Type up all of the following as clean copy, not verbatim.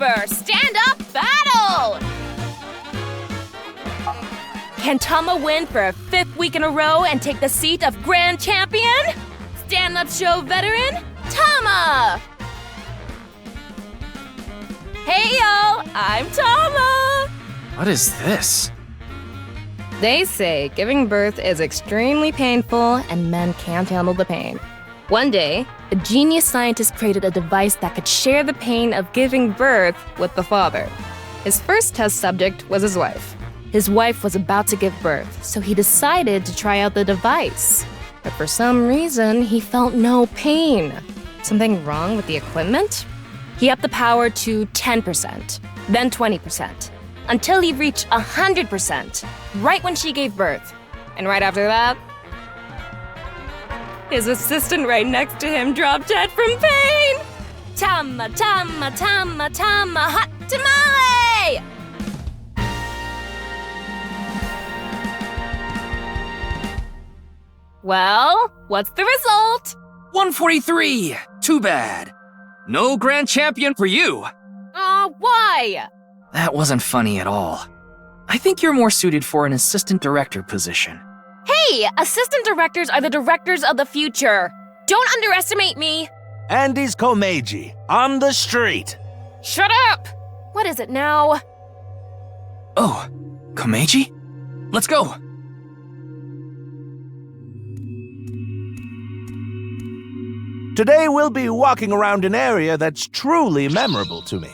over! Stand-up battle! Can Tama win for a 5th week in a row and take the seat of Grand Champion? Stand-up show veteran, Tama! Hey yo, I'm Tama! What is this? They say giving birth is extremely painful and men can't handle the pain. One day, a genius scientist created a device that could share the pain of giving birth with the father. His first test subject was his wife. His wife was about to give birth, so he decided to try out the device. But for some reason, he felt no pain. Something wrong with the equipment? He upped the power to 10%, then 20%, until he reached 100%, right when she gave birth. And right after that, his assistant right next to him dropped dead from pain! Tama, Tama, Tama, Tama, hot tamale! Well, what's the result? 143! Too bad. No grand champion for you. Why? That wasn't funny at all. I think you're more suited for an assistant director position. Hey, assistant directors are the directors of the future. Don't underestimate me. Andy's Komeiji, on the street. Shut up! What is it now? Oh, Komeiji? Let's go! Today we'll be walking around an area that's truly memorable to me.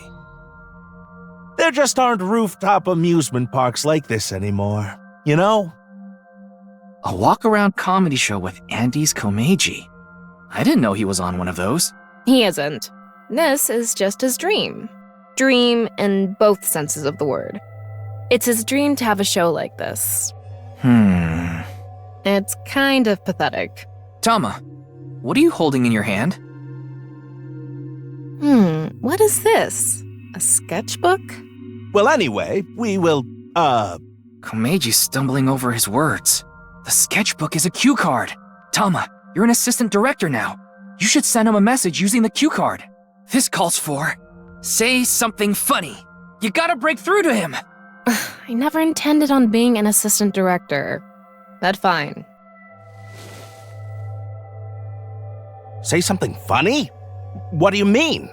There just aren't rooftop amusement parks like this anymore, you know? A walk-around comedy show with Andy's Komeiji. I didn't know he was on one of those. He isn't. This is just his dream. Dream in both senses of the word. It's his dream to have a show like this. It's kind of pathetic. Tama, what are you holding in your hand? What is this? A sketchbook? Well, anyway, we will, Komeiji's stumbling over his words. The sketchbook is a cue card. Tama, you're an assistant director now. You should send him a message using the cue card. This calls for, say something funny. You gotta break through to him. I never intended on being an assistant director. But fine. say something funny? What do you mean?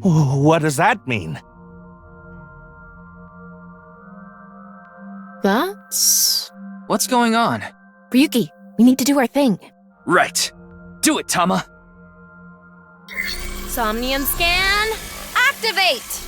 What does that mean? That's... What's going on? Ryuki, we need to do our thing. Right. Do it, Tama. Somnium scan, activate!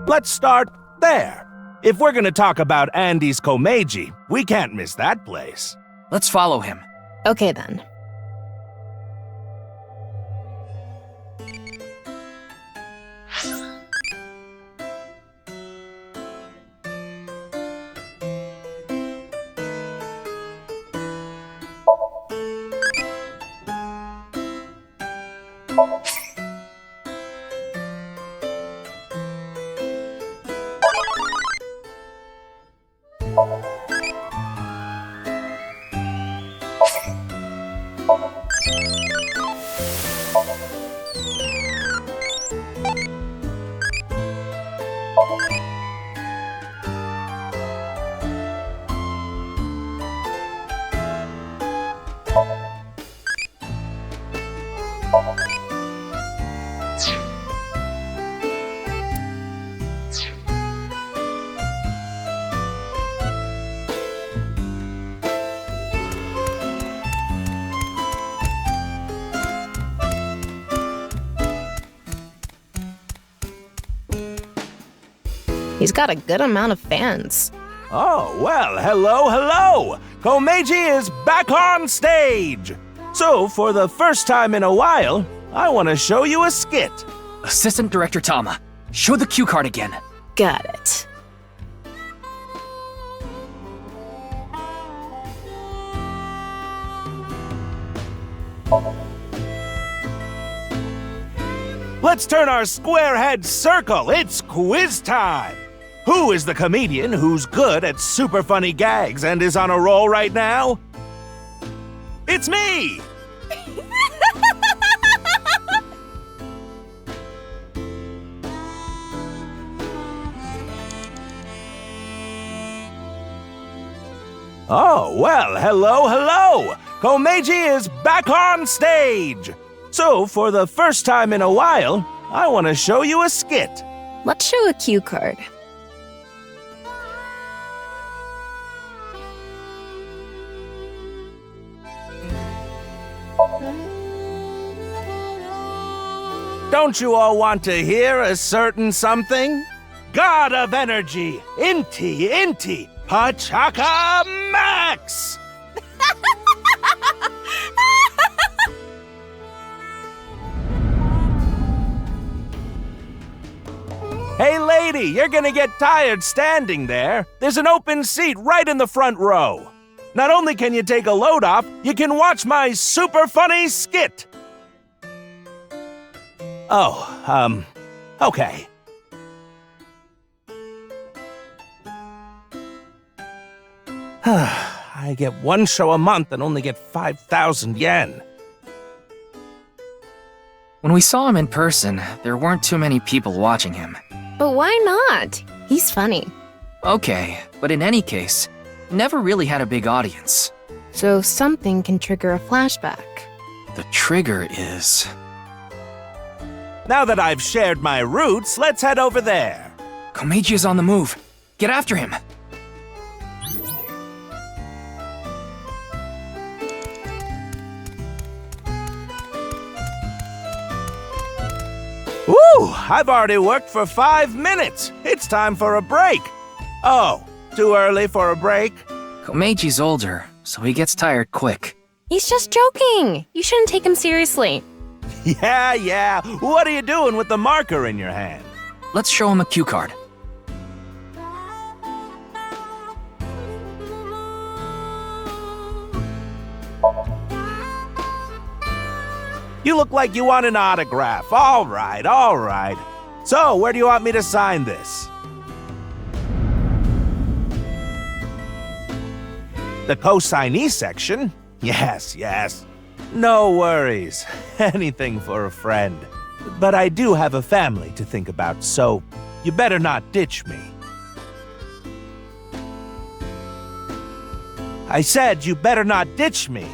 Let's start there. If we're gonna talk about Andy's Komeiji, we can't miss that place. Let's follow him. Okay then. He's got a good amount of fans. Oh, well, hello! Komeiji is back on stage! So, for the first time in a while, I want to show you a skit. Assistant Director Tama, show the cue card again. Got it. Let's turn our square heads circle. It's quiz time. Who is the comedian who's good at super funny gags and is on a roll right now? It's me! Oh, well, hello! Komeiji is back on stage! So, for the first time in a while, I want to show you a skit. Let's show a cue card. Don't you all want to hear a certain something? God of Energy, Inti, Pachaka Max! Hey lady, you're gonna get tired standing there. There's an open seat right in the front row. Not only can you take a load off, you can watch my super funny skit. Oh, okay. I get one show a month and only get 5,000 yen. When we saw him in person, there weren't too many people watching him. But why not? He's funny. Okay, but in any case, never really had a big audience. So something can trigger a flashback. The trigger is... Now that I've shared my roots, let's head over there. Komeiji is on the move. Get after him. Woo! I've already worked for 5 minutes. It's time for a break. Oh, too early for a break? Komeiji's older, so he gets tired quick. He's just joking. You shouldn't take him seriously. Yeah. What are you doing with the marker in your hand? Let's show him a cue card. You look like you want an autograph. All right. So, where do you want me to sign this? The co-signee section? Yes. No worries. Anything for a friend. But I do have a family to think about, so you better not ditch me. I said you better not ditch me.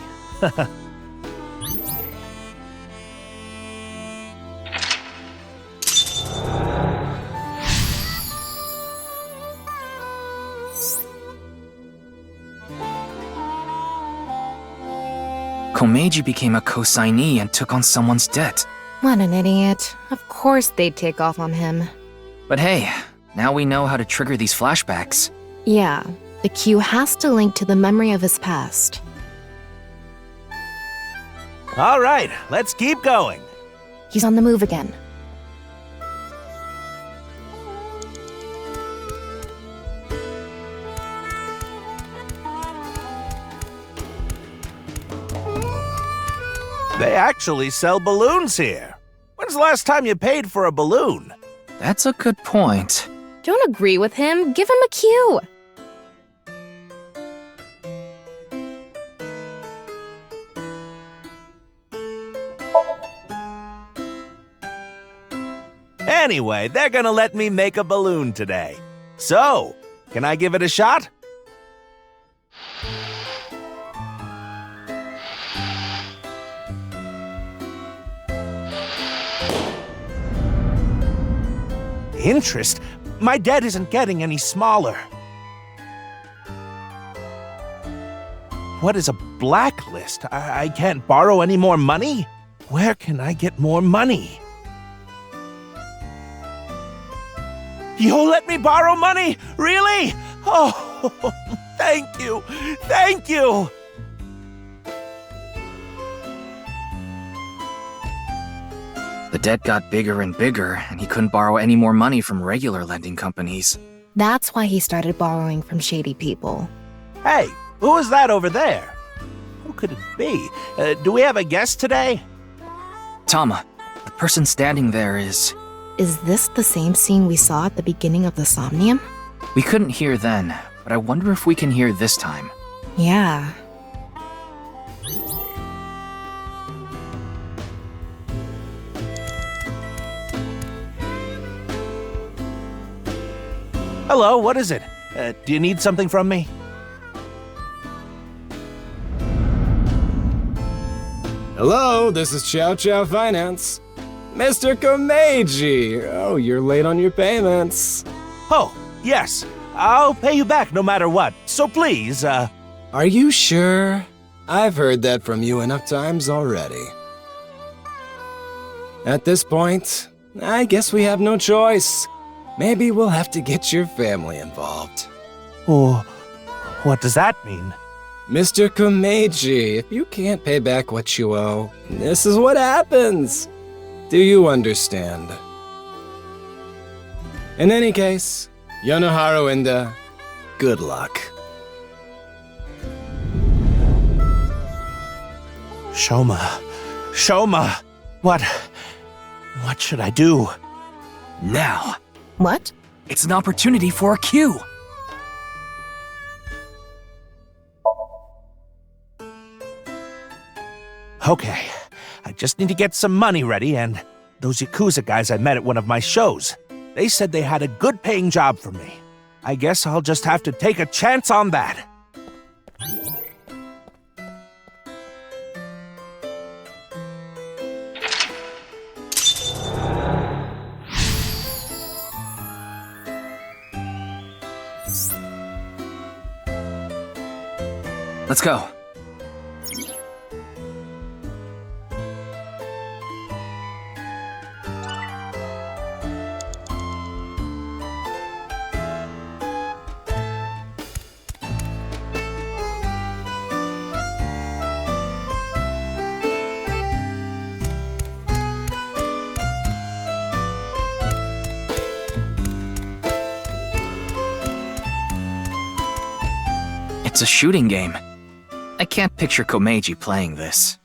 Komeiji became a co-signee and took on someone's debt. What an idiot. Of course they'd take off on him. But hey, now we know how to trigger these flashbacks. Yeah, the cue has to link to the memory of his past. All right, let's keep going. He's on the move again. They actually sell balloons here. When's the last time you paid for a balloon? That's a good point. Don't agree with him. Give him a cue. Anyway, they're gonna let me make a balloon today. So, can I give it a shot? Interest? My debt isn't getting any smaller. What is a blacklist? I can't borrow any more money? Where can I get more money? You'll let me borrow money? Really? Oh, Thank you! Thank you! The debt got bigger and bigger, and he couldn't borrow any more money from regular lending companies. That's why he started borrowing from shady people. Hey, who is that over there? Who could it be? Do we have a guest today? Tama, the person standing there is... Is this the same scene we saw at the beginning of the Somnium? We couldn't hear then, but I wonder if we can hear this time. Yeah. Hello, what is it? Do you need something from me? Hello, this is Chow Chow Finance. Mr. Komeiji! Oh, you're late on your payments. Oh, yes. I'll pay you back no matter what. So please, Are you sure? I've heard that from you enough times already. At this point, I guess we have no choice. Maybe we'll have to get your family involved. Oh, what does that mean? Mr. Komeiji, if you can't pay back what you owe, this is what happens. Do you understand? In any case, Yonoharu and, good luck. Shoma, what should I do? Now, What? it's an opportunity for a cue. Okay, I just need to get some money ready, and those Yakuza guys I met at one of my shows, they said they had a good paying job for me. I guess I'll just have to take a chance on that. Let's go. It's a shooting game. I can't picture Komeiji playing this.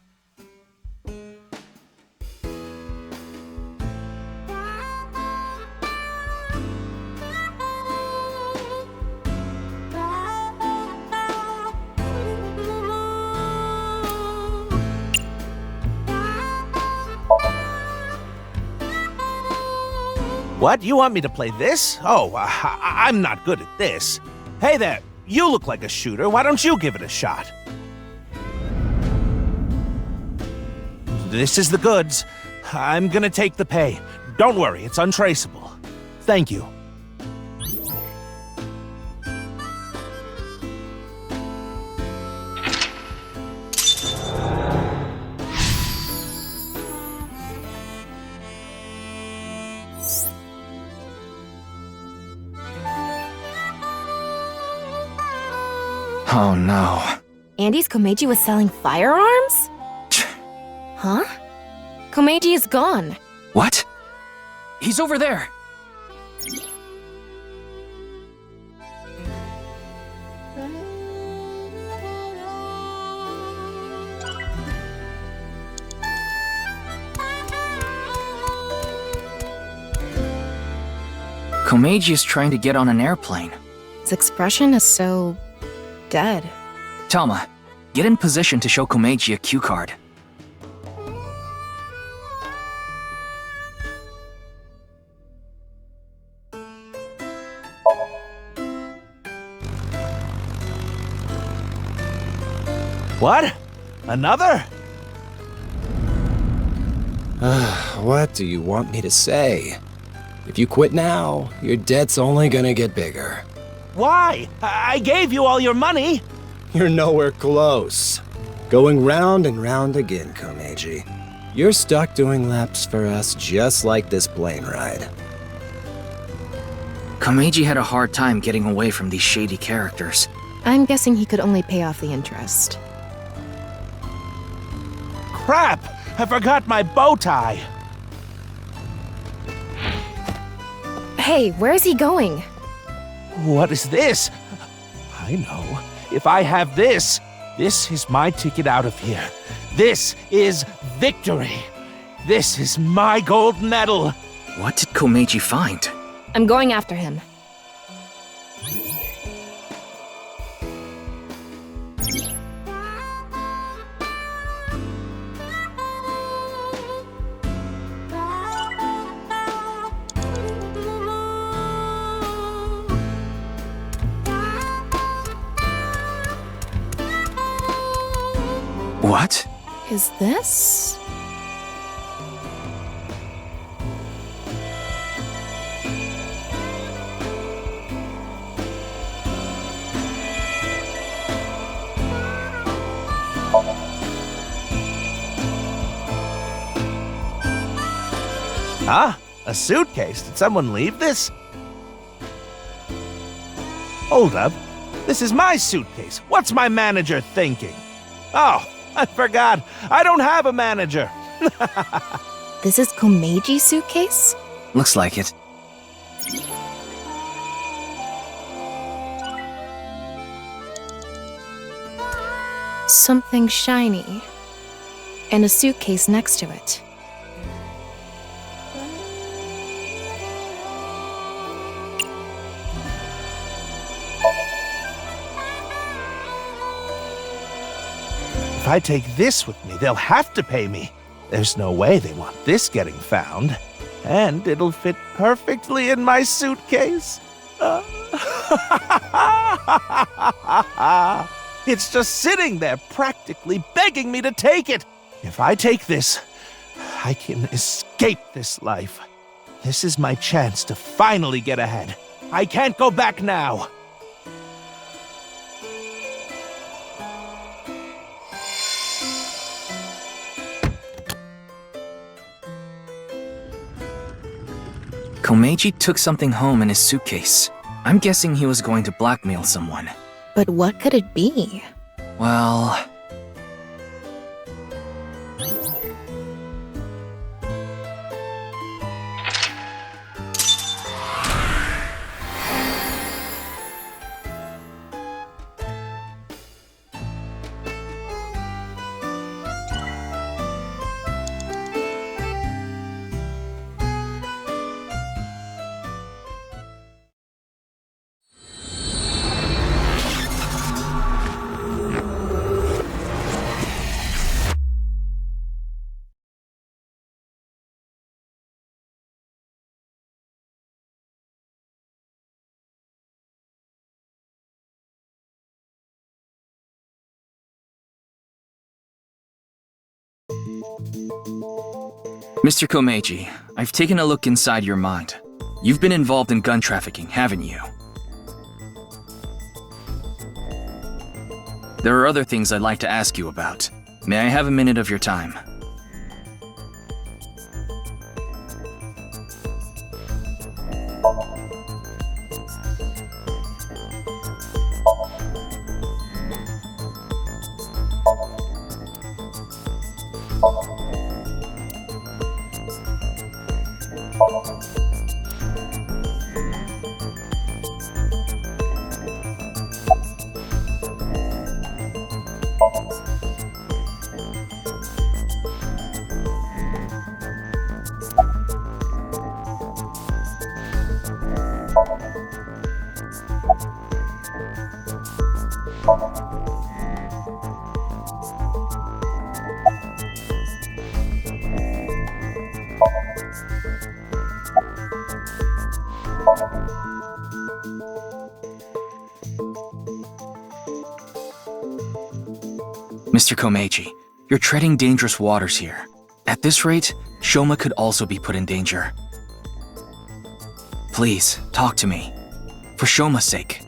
What? You want me to play this? Oh, I'm not good at this. Hey there, you look like a shooter. Why don't you give it a shot? This is the goods. I'm gonna take the pay. Don't worry, it's untraceable. Thank you. Oh no. Andy's Komeiji was selling firearms? Huh? Komeiji is gone. What? He's over there! Komeiji is trying to get on an airplane. His expression is so... dead. Tama, get in position to show Komeiji a cue card. What? Another? What do you want me to say? If you quit now, your debt's only gonna get bigger. Why? I gave you all your money. You're nowhere close. Going round and round again, Komeiji. You're stuck doing laps for us just like this plane ride. Komeiji had a hard time getting away from these shady characters. I'm guessing he could only pay off the interest. Crap! I forgot my bow tie! Hey, where's he going? What is this? I know. If I have this, this is my ticket out of here. This is victory. This is my gold medal. What did Komeiji find? I'm going after him. What? Is this? Huh? A suitcase? Did someone leave this? Hold up. This is my suitcase. What's my manager thinking? Oh, I forgot. I don't have a manager. This is Komeiji's suitcase? Looks like it. Something shiny. And a suitcase next to it. If I take this with me, they'll have to pay me. There's no way they want this getting found. And it'll fit perfectly in my suitcase. It's just sitting there, practically begging me to take it. If I take this, I can escape this life. This is my chance to finally get ahead. I can't go back now. Komeiji took something home in his suitcase. I'm guessing he was going to blackmail someone. But what could it be? Well... Mr. Komeiji, I've taken a look inside your mind. You've been involved in gun trafficking, haven't you? There are other things I'd like to ask you about. May I have a minute of your time? Mr. Komeiji, you're treading dangerous waters here. At this rate, Shoma could also be put in danger. Please, talk to me. For Shoma's sake.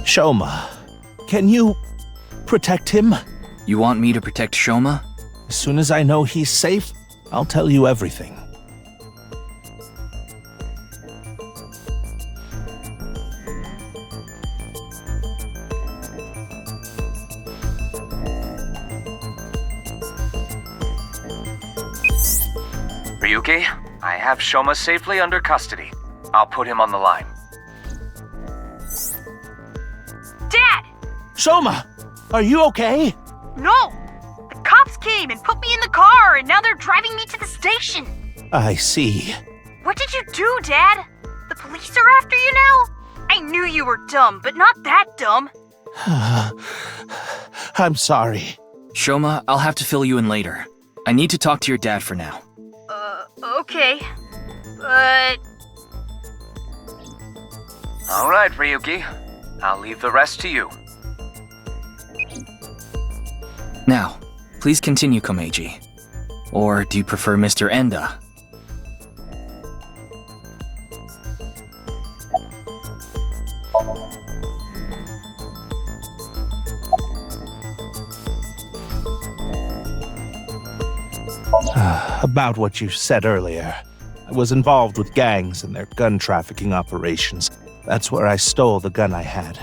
Shoma, can you protect him. You want me to protect Shoma? As soon as I know he's safe, I'll tell you everything. Ryuki, I have Shoma safely under custody. I'll put him on the line. Dad! Shoma, are you okay? No! The cops came and put me in the car, and now they're driving me to the station. I see. What did you do, Dad? The police are after you now? I knew you were dumb, but not that dumb. I'm sorry. Shoma, I'll have to fill you in later. I need to talk to your dad for now. Okay. But... All right, Ryuki. I'll leave the rest to you. Now, please continue, Komeiji. Or do you prefer Mr. Enda? About what you said earlier. I was involved with gangs and their gun trafficking operations. That's where I stole the gun I had.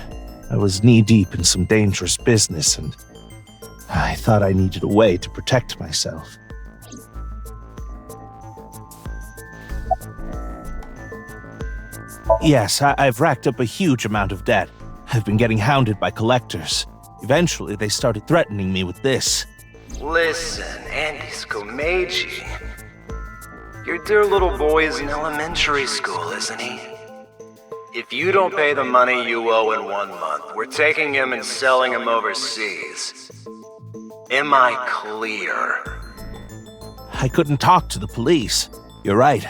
I was knee-deep in some dangerous business, and I thought I needed a way to protect myself. Yes, I've racked up a huge amount of debt. I've been getting hounded by collectors. Eventually, they started threatening me with this. Listen, Andy's Komeiji. Your dear little boy is in elementary school, isn't he? If you don't pay the money you owe in 1 month, we're taking him and selling him overseas. Am I clear? I couldn't talk to the police. You're right.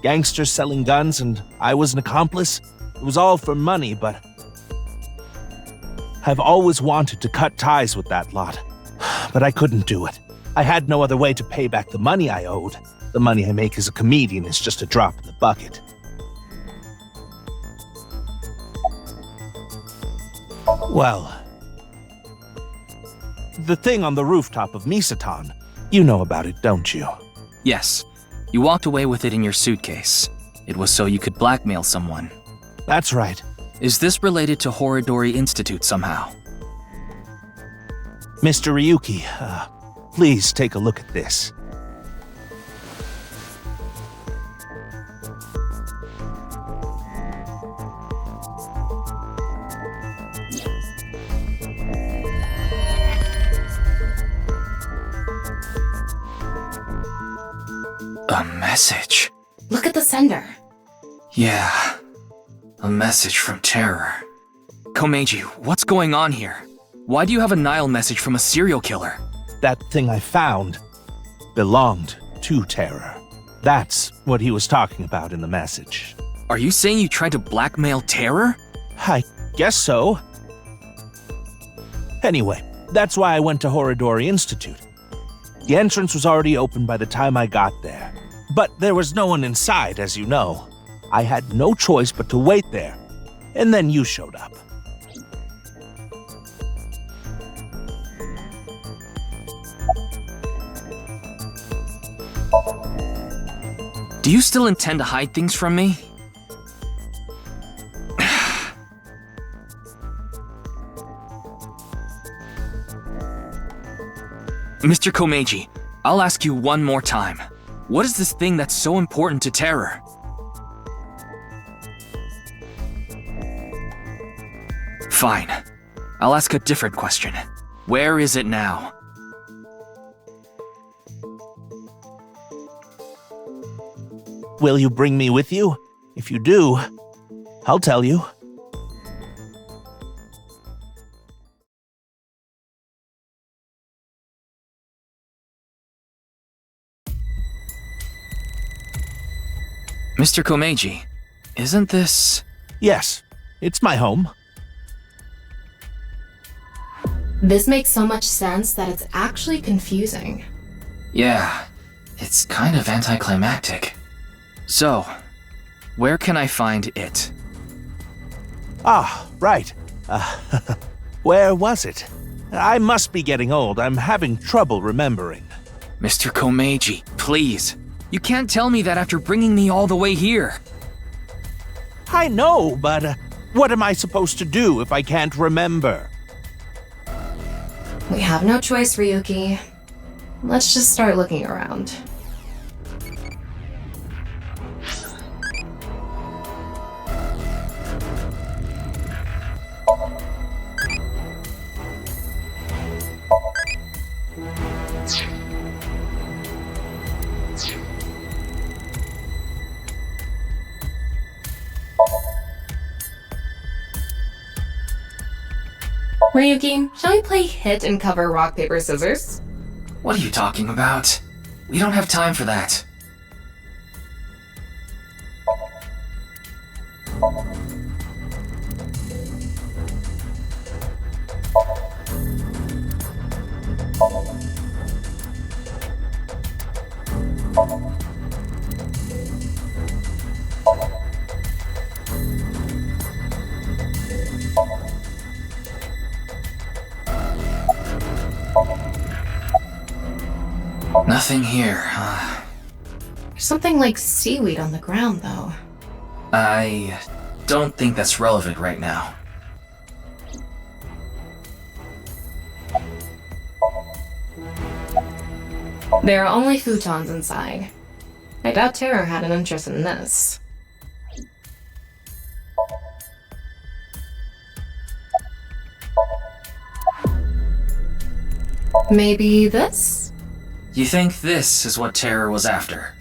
Gangsters selling guns and I was an accomplice. It was all for money, but I've always wanted to cut ties with that lot. But I couldn't do it. I had no other way to pay back the money I owed. The money I make as a comedian is just a drop in the bucket. Well, the thing on the rooftop of Misatan, you know about it, don't you? Yes. You walked away with it in your suitcase. It was so you could blackmail someone. That's right. Is this related to Horidori Institute somehow? Mr. Ryuki, please take a look at this. A message? Look at the sender. Yeah. A message from Terror. Komeiji, what's going on here? Why do you have a Nile message from a serial killer? That thing I found belonged to Terror. That's what he was talking about in the message. Are you saying you tried to blackmail Terror? I guess so. Anyway, that's why I went to Horidori Institute. The entrance was already open by the time I got there. But there was no one inside, as you know. I had no choice but to wait there. And then you showed up. Do you still intend to hide things from me? Mr. Komeiji, I'll ask you one more time. What is this thing that's so important to Terror? Fine. I'll ask a different question. Where is it now? Will you bring me with you? If you do, I'll tell you. Mr. Komeiji, isn't this... Yes, it's my home. This makes so much sense that it's actually confusing. Yeah, it's kind of anticlimactic. So, where can I find it? Ah, right. Where was it? I must be getting old. I'm having trouble remembering. Mr. Komeiji, please. You can't tell me that after bringing me all the way here. I know, but what am I supposed to do if I can't remember? We have no choice, Ryuki. Let's just start looking around. Ryuki, shall we play hit and cover rock, paper, scissors? What are you talking about? We don't have time for that. Nothing here. There's something like seaweed on the ground, though. I don't think that's relevant right now. There are only futons inside. I doubt Terror had an interest in this. Maybe this? You think this is what Terror was after?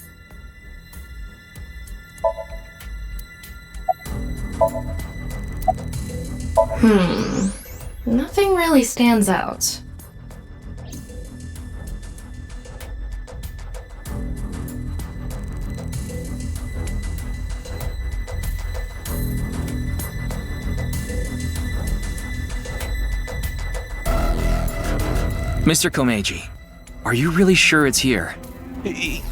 Nothing really stands out. Mr. Komeiji, are you really sure it's here?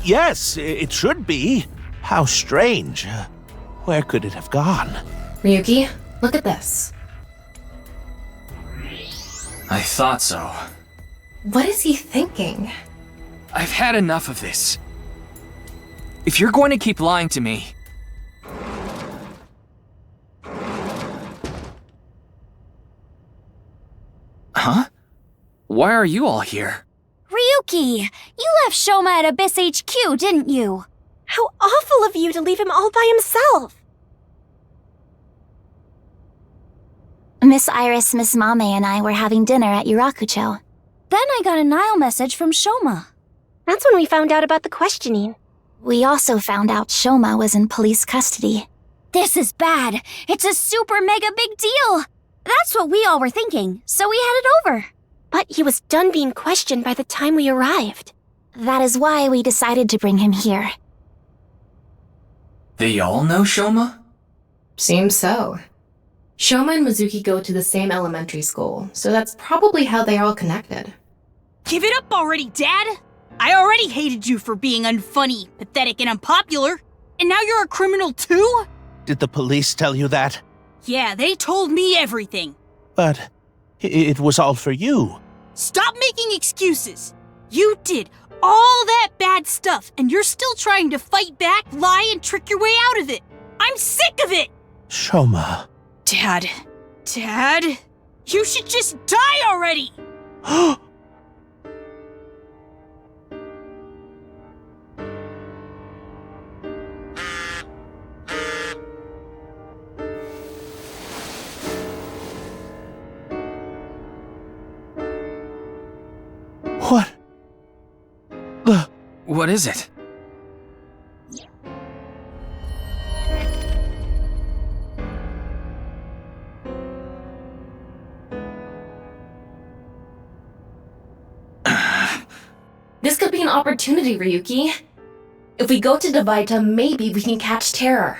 Yes, it should be. How strange. Where could it have gone? Ryuki, look at this. I thought so. What is he thinking? I've had enough of this. If you're going to keep lying to me... Huh? Why are you all here? Ryuki, you left Shoma at Abyss HQ, didn't you? How awful of you to leave him all by himself! Miss Iris, Miss Mame, and I were having dinner at Yurakucho. Then I got a Nile message from Shoma. That's when we found out about the questioning. We also found out Shoma was in police custody. This is bad. It's a super mega big deal. That's what we all were thinking, so we headed over. But he was done being questioned by the time we arrived. That is why we decided to bring him here. They all know Shoma? Seems so. Shoma and Mizuki go to the same elementary school, so that's probably how they are all connected. Give it up already, Dad! I already hated you for being unfunny, pathetic, and unpopular. And now you're a criminal too? Did the police tell you that? Yeah, they told me everything. But it was all for you. Stop making excuses. You did all that bad stuff, and you're still trying to fight back, lie, and trick your way out of it. I'm sick of it! Shoma. Dad, you should just die already! What? What is it? This could be an opportunity, Ryuki. If we go to Devaita, maybe we can catch Terror.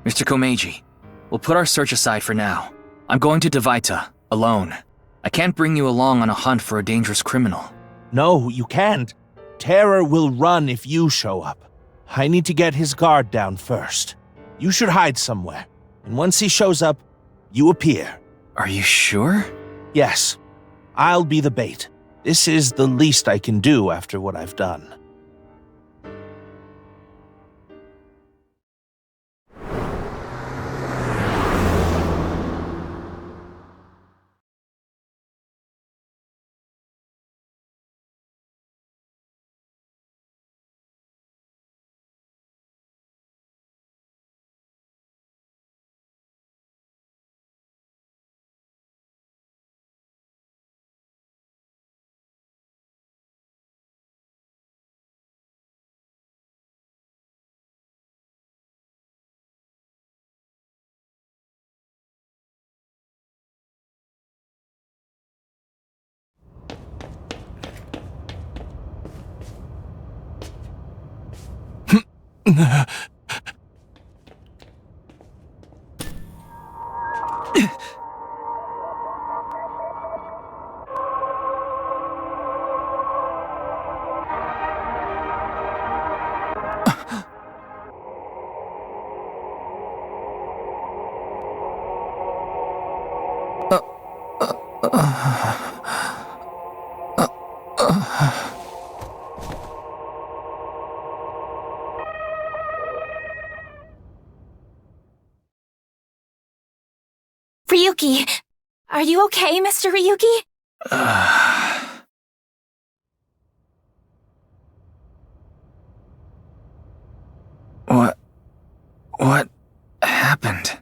Mr. Komeiji, we'll put our search aside for now. I'm going to Devaita, alone. I can't bring you along on a hunt for a dangerous criminal. No, you can't. Terror will run if you show up. I need to get his guard down first. You should hide somewhere. And once he shows up, you appear. Are you sure? Yes. I'll be the bait. This is the least I can do after what I've done. Ryuki! Are you okay, Mr. Ryuki? What happened?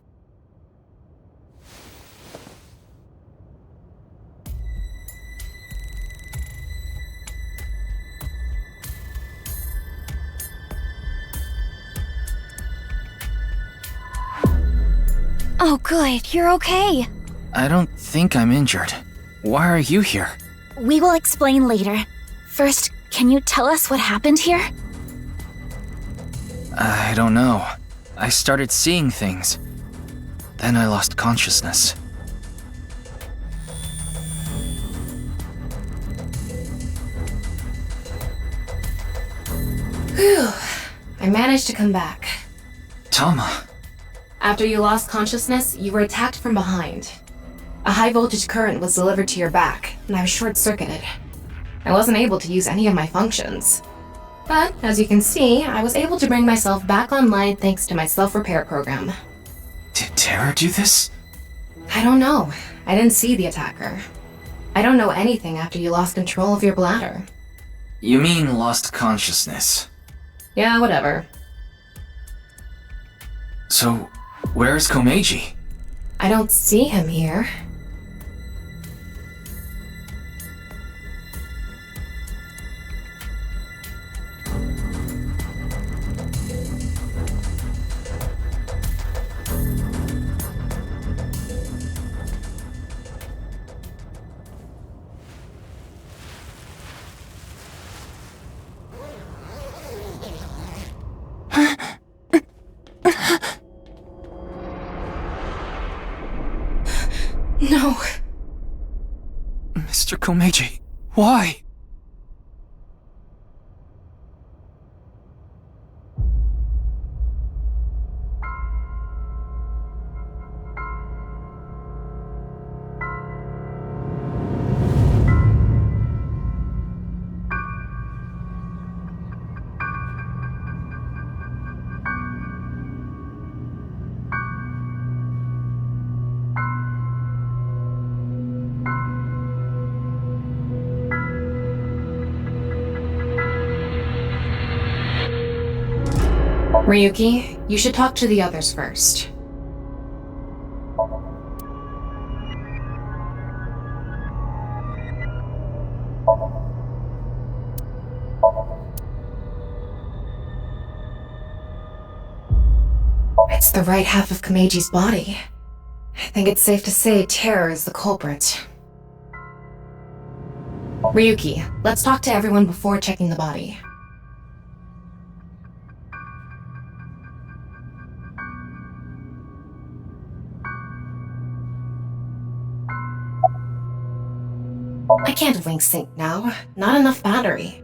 Oh good, you're okay. I don't think I'm injured. Why are you here? We will explain later. First, can you tell us what happened here? I don't know. I started seeing things. Then I lost consciousness. Whew. I managed to come back. Tama. After you lost consciousness, you were attacked from behind. A high-voltage current was delivered to your back, and I was short-circuited. I wasn't able to use any of my functions. But, as you can see, I was able to bring myself back online thanks to my self-repair program. Did Terra do this? I don't know. I didn't see the attacker. I don't know anything after you lost control of your bladder. You mean lost consciousness? Yeah, whatever. So, where's Komeiji? I don't see him here. No. Mr. Komeiji, why? Ryuki, you should talk to the others first. It's the right half of Komeiji's body. I think it's safe to say Terror is the culprit. Ryuki, let's talk to everyone before checking the body. I can't link sync now. Not enough battery.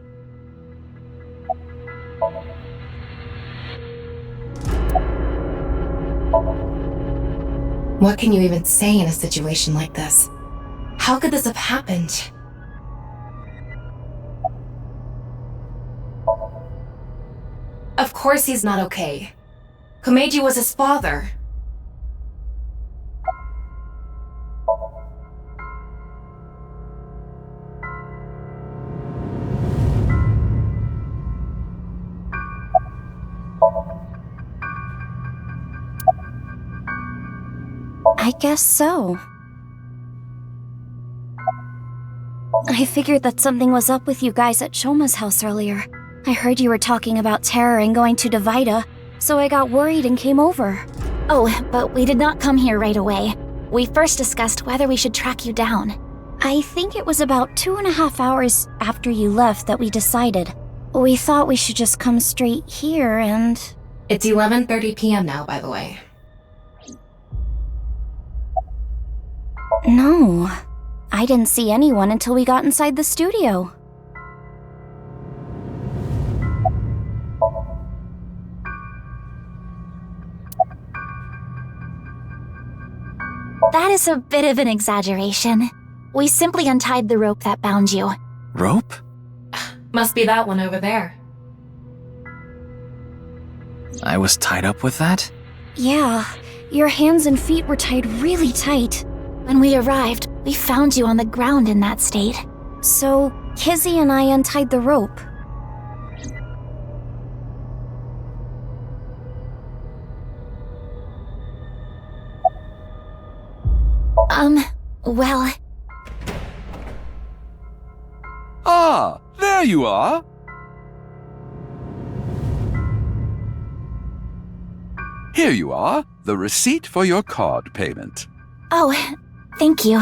What can you even say in a situation like this? How could this have happened? course he's not okay. Komeiji was his father. I guess so. I figured that something was up with you guys at Shoma's house earlier. I heard you were talking about terror and going to nirvanA, so I got worried and came over. Oh, but we did not come here right away. We first discussed whether we should track you down. I think it was about 2.5 hours after you left that we decided. We thought we should just come straight here and... It's 11:30 p.m. now, by the way. No, I didn't see anyone until we got inside the studio. That is a bit of an exaggeration. We simply untied the rope that bound you. Rope? Must be that one over there. I was tied up with that? Yeah, your hands and feet were tied really tight. When we arrived, we found you on the ground in that state. So, Kizzy and I untied the rope. Well... Ah, there you are. Here you are, the receipt for your card payment. Oh, thank you.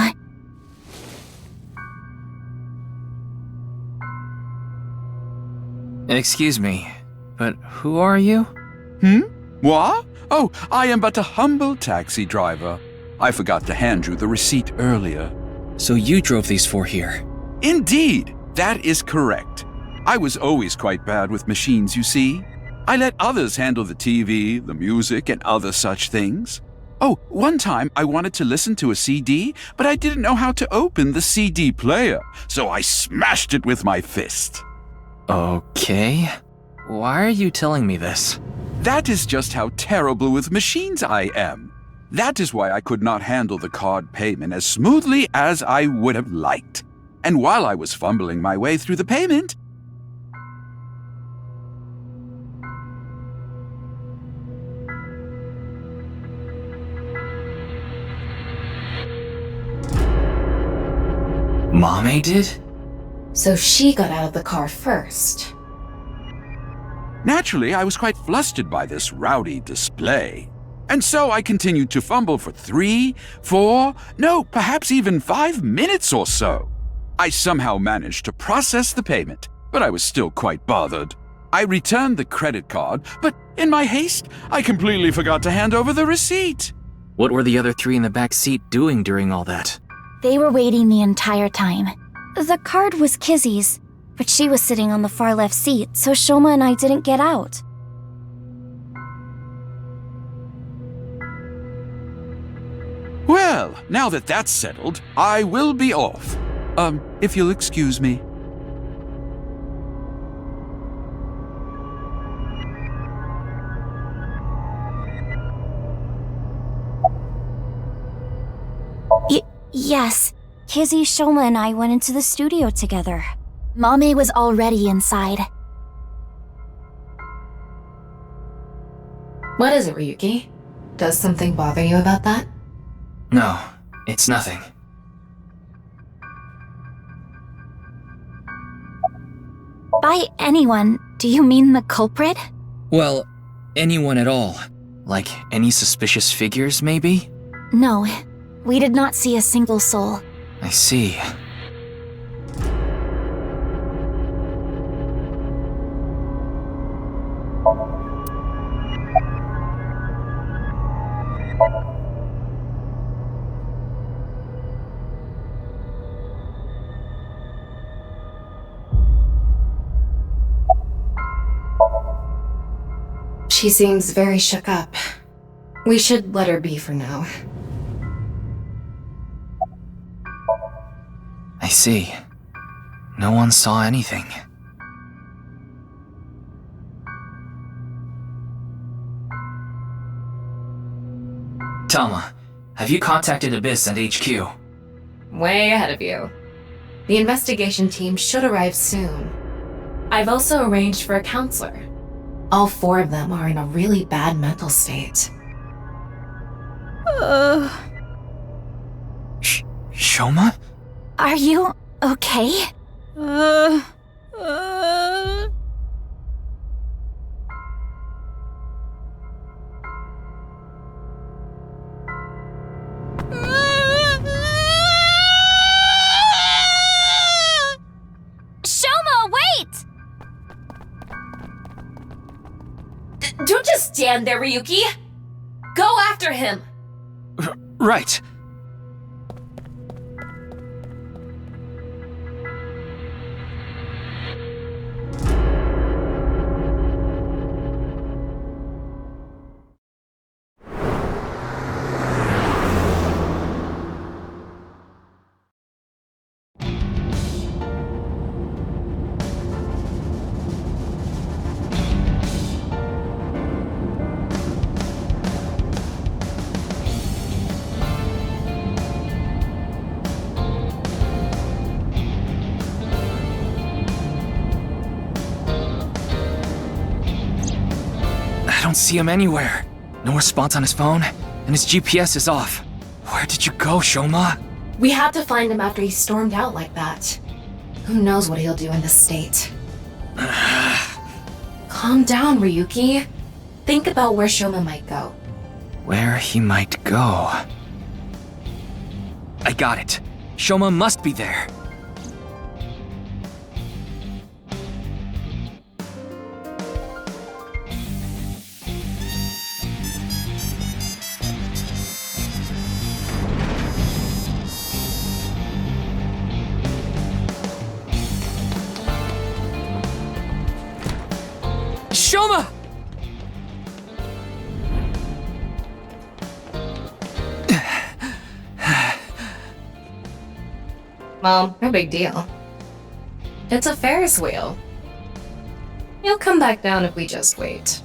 Excuse me, but who are you? What? Oh, I am but a humble taxi driver. I forgot to hand you the receipt earlier. So you drove these four here? Indeed, that is correct. I was always quite bad with machines, you see. I let others handle the TV, the music, and other such things. Oh, one time I wanted to listen to a CD, but I didn't know how to open the CD player, so I smashed it with my fist. Okay. Why are you telling me this? That is just how terrible with machines I am. That is why I could not handle the card payment as smoothly as I would have liked. And while I was fumbling my way through the payment, Mame did? So she got out of the car first. naturally I was quite flustered by this rowdy display. And so I continued to fumble for 3, 4, no, perhaps even 5 minutes or so. I somehow managed to process the payment, but I was still quite bothered. I returned the credit card, but in my haste, I completely forgot to hand over the receipt. What were the other 3 in the back seat doing during all that? They were waiting the entire time. The card was Kizzy's, but she was sitting on the far left seat, so Shoma and I didn't get out. Well, now that that's settled, I will be off. If you'll excuse me. Yes. Kizzy, Shoma, and I went into the studio together. Mame was already inside. What is it, Ryuki? Does something bother you about that? No, it's nothing. By anyone, do you mean the culprit? Well, anyone at all. Like any suspicious figures, maybe? No, we did not see a single soul. I see. She seems very shook up. We should let her be for now. I see. No one saw anything. Tama, have you contacted Abyss at HQ? Way ahead of you. The investigation team should arrive soon. I've also arranged for a counselor. All 4 of them are in a really bad mental state. Shoma? Are you okay? Shoma, wait! Don't just stand there, Ryuki! Go after him! Right. I don't see him anywhere. No response on his phone, and his GPS is off. Where did you go, Shoma? We had to find him after he stormed out like that. Who knows what he'll do in this state? Calm down, Ryuki. Think about where Shoma might go. Where he might go. I got it. Shoma must be there. Shoma! Well, no big deal. It's a Ferris wheel. He'll come back down if we just wait.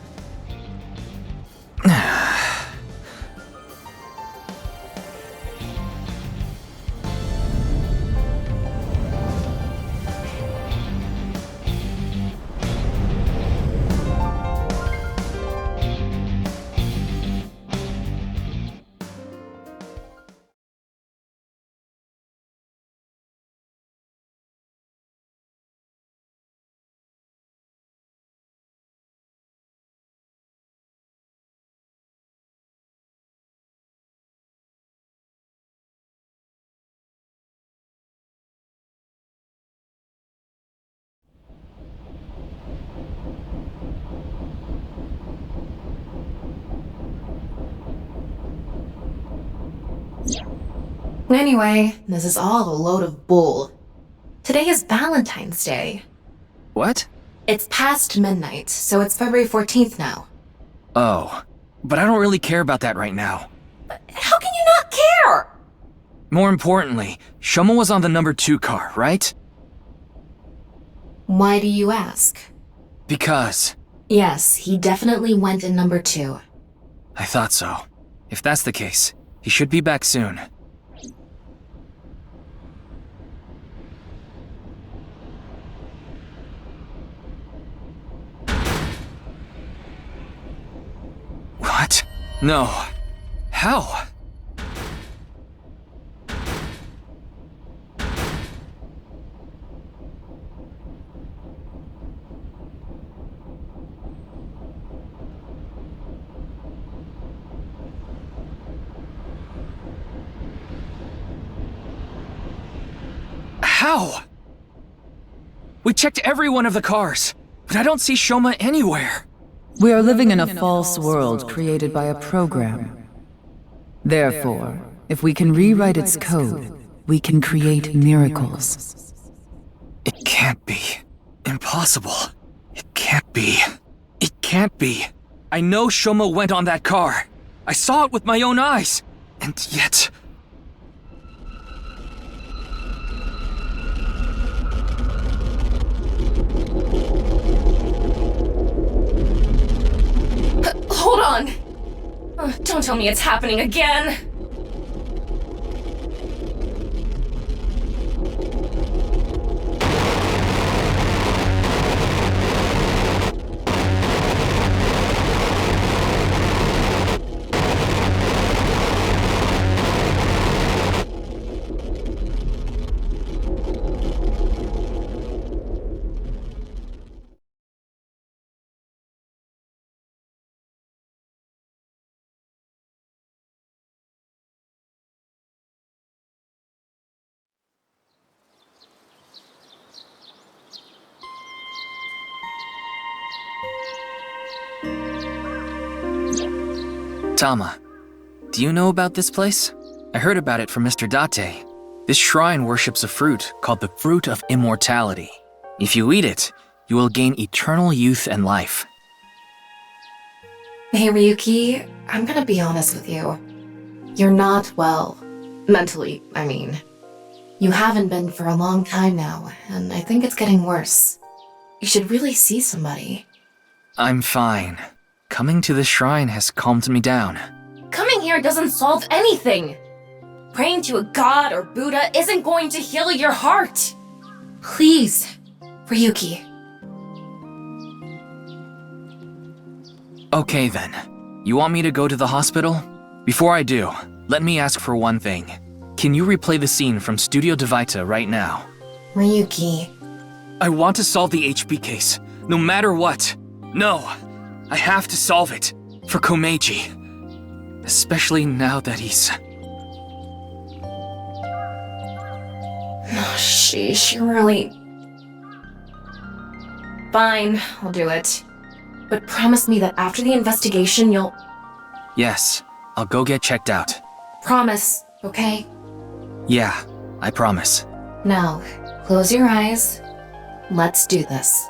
Anyway, this is all a load of bull. Today is Valentine's Day. What? It's past midnight, so it's February 14th now. Oh, but I don't really care about that right now. How can you not care? More importantly, Shoma was on the number 2 car, right? Why do you ask? Because Yes, he definitely went in number 2. I thought so. If that's the case, he should be back soon. What? No. How? How? We checked every one of the cars, but I don't see Shoma anywhere. We are living in a false world created by a program. Therefore, if we can rewrite its code, we can create miracles. It can't be. Impossible. It can't be. It can't be. I know Shoma went on that car. I saw it with my own eyes. And yet... Hold on! Don't tell me it's happening again! Tama, do you know about this place? I heard about it from Mr. Date. This shrine worships a fruit called the Fruit of Immortality. If you eat it, you will gain eternal youth and life. Hey Ryuki, I'm gonna be honest with you. You're not well. Mentally, I mean. You haven't been for a long time now, and I think it's getting worse. You should really see somebody. I'm fine. Coming to the shrine has calmed me down. Coming here doesn't solve anything! Praying to a god or Buddha isn't going to heal your heart! Please, Ryuki. Okay then. You want me to go to the hospital? Before I do, let me ask for one thing. Can you replay the scene from Studio Divita right now? Ryuki. I want to solve the HP case, no matter what. No, I have to solve it. For Komeiji. Especially now that he's... Oh, sheesh, you really... Fine, I'll do it. But promise me that after the investigation you'll... Yes, I'll go get checked out. Promise, okay? Yeah, I promise. Now, close your eyes. Let's do this.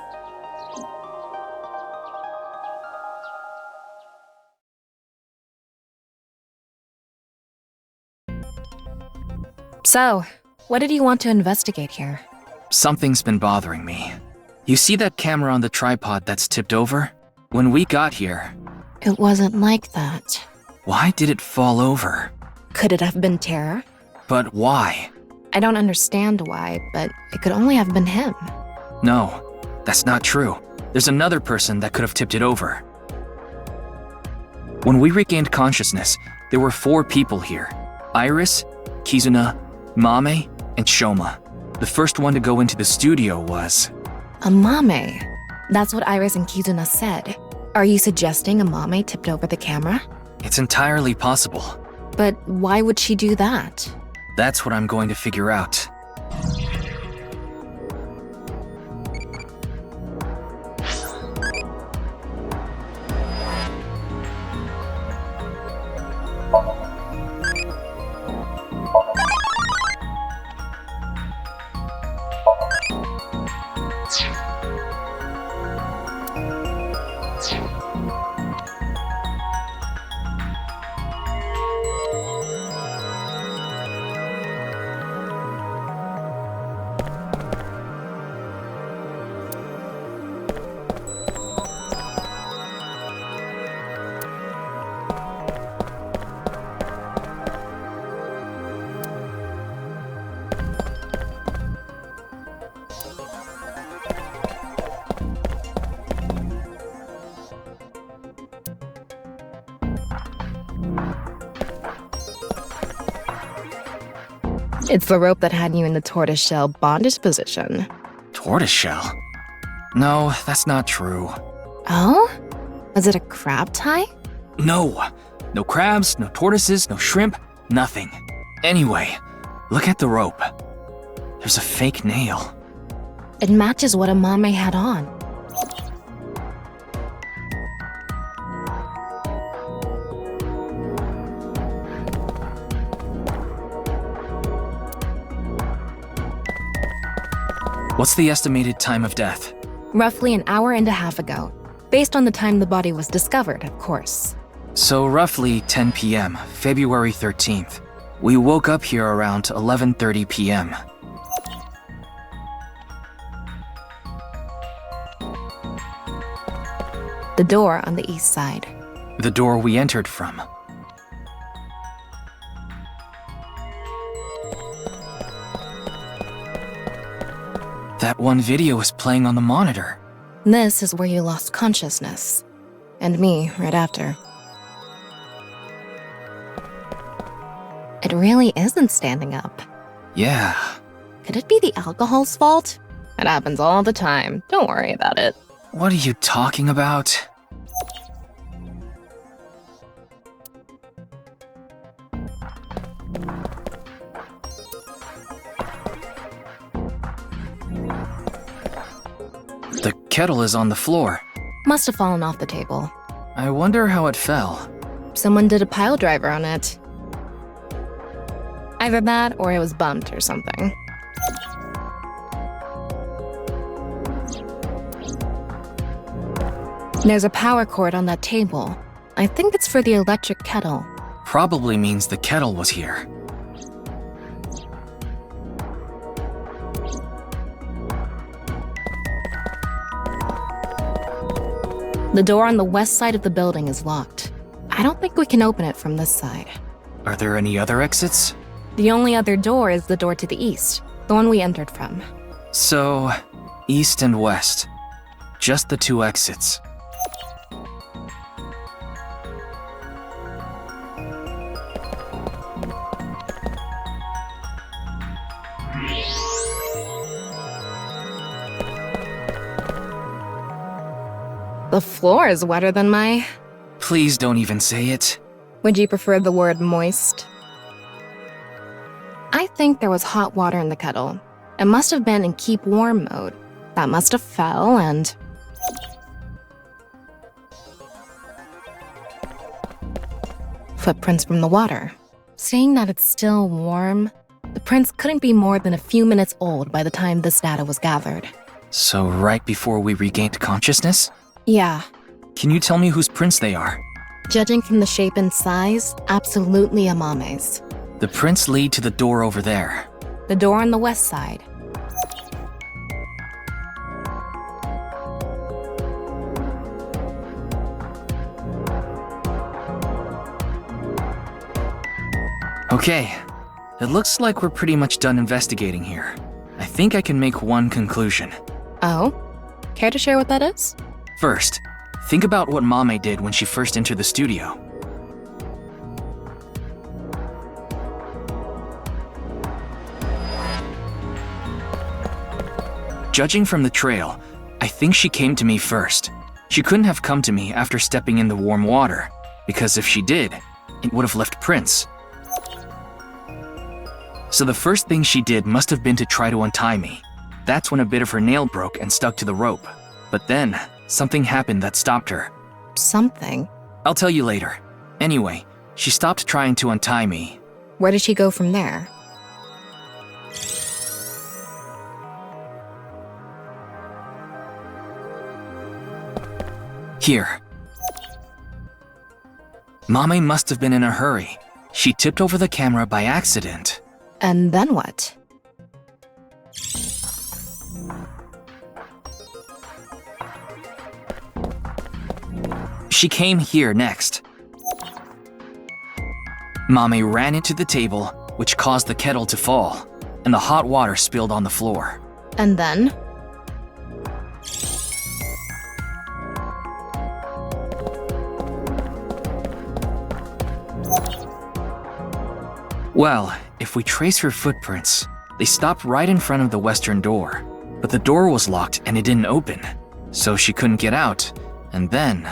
So, what did you want to investigate here? Something's been bothering me. You see that camera on the tripod that's tipped over? When we got here... It wasn't like that. Why did it fall over? Could it have been terror? But why? I don't understand why, but it could only have been him. No, that's not true. There's another person that could have tipped it over. When we regained consciousness, there were 4 people here. Iris, Kizuna, Mame, and Shoma. The first one to go into the studio was... Mame. That's what Iris and Kizuna said. Are you suggesting Mame tipped over the camera? It's entirely possible. But why would she do that? That's what I'm going to figure out. It's the rope that had you in the tortoiseshell bondage position. Tortoiseshell? No, that's not true. Oh? Was it a crab tie? No. No crabs, no tortoises, no shrimp, nothing. Anyway, look at the rope. There's a fake nail. It matches what Mame had on. What's the estimated time of death? Roughly an hour and a half ago. Based on the time the body was discovered, of course. So roughly 10 p.m., February 13th. We woke up here around 11:30 p.m. The door on the east side. The door we entered from. That one video is playing on the monitor. This is where you lost consciousness. And me right after. It really isn't standing up. Yeah. Could it be the alcohol's fault? It happens all the time. Don't worry about it. What are you talking about? The kettle is on the floor. Must have fallen off the table. I wonder how it fell. Someone did a pile driver on it. Either that or it was bumped or something. There's a power cord on that table. I think it's for the electric kettle. Probably means the kettle was here. The door on the west side of the building is locked. I don't think we can open it from this side. Are there any other exits? The only other door is the door to the east, the one we entered from. So, east and west. Just the two exits. The floor is wetter than my... Please don't even say it. Would you prefer the word moist? I think there was hot water in the kettle. It must have been in keep warm mode. That must have fell and... Footprints from the water. Saying that it's still warm, the prints couldn't be more than a few minutes old by the time this data was gathered. So right before we regained consciousness? Yeah. Can you tell me whose prints they are? Judging from the shape and size, absolutely Amame's. The prints lead to the door over there. The door on the west side. Okay, it looks like we're pretty much done investigating here. I think I can make one conclusion. Oh? Care to share what that is? First, think about what Mame did when she first entered the studio. Judging from the trail, I think she came to me first. She couldn't have come to me after stepping in the warm water, because if she did, it would have left prints. So the first thing she did must have been to try to untie me. That's when a bit of her nail broke and stuck to the rope. But then, something happened that stopped her. Something? I'll tell you later. Anyway, she stopped trying to untie me. Where did she go from there? Here. Mame must have been in a hurry. She tipped over the camera by accident. And then what? She came here next. Mame ran into the table, which caused the kettle to fall, and the hot water spilled on the floor. And then? Well, if we trace her footprints, they stopped right in front of the western door. But the door was locked and it didn't open, so she couldn't get out. And then...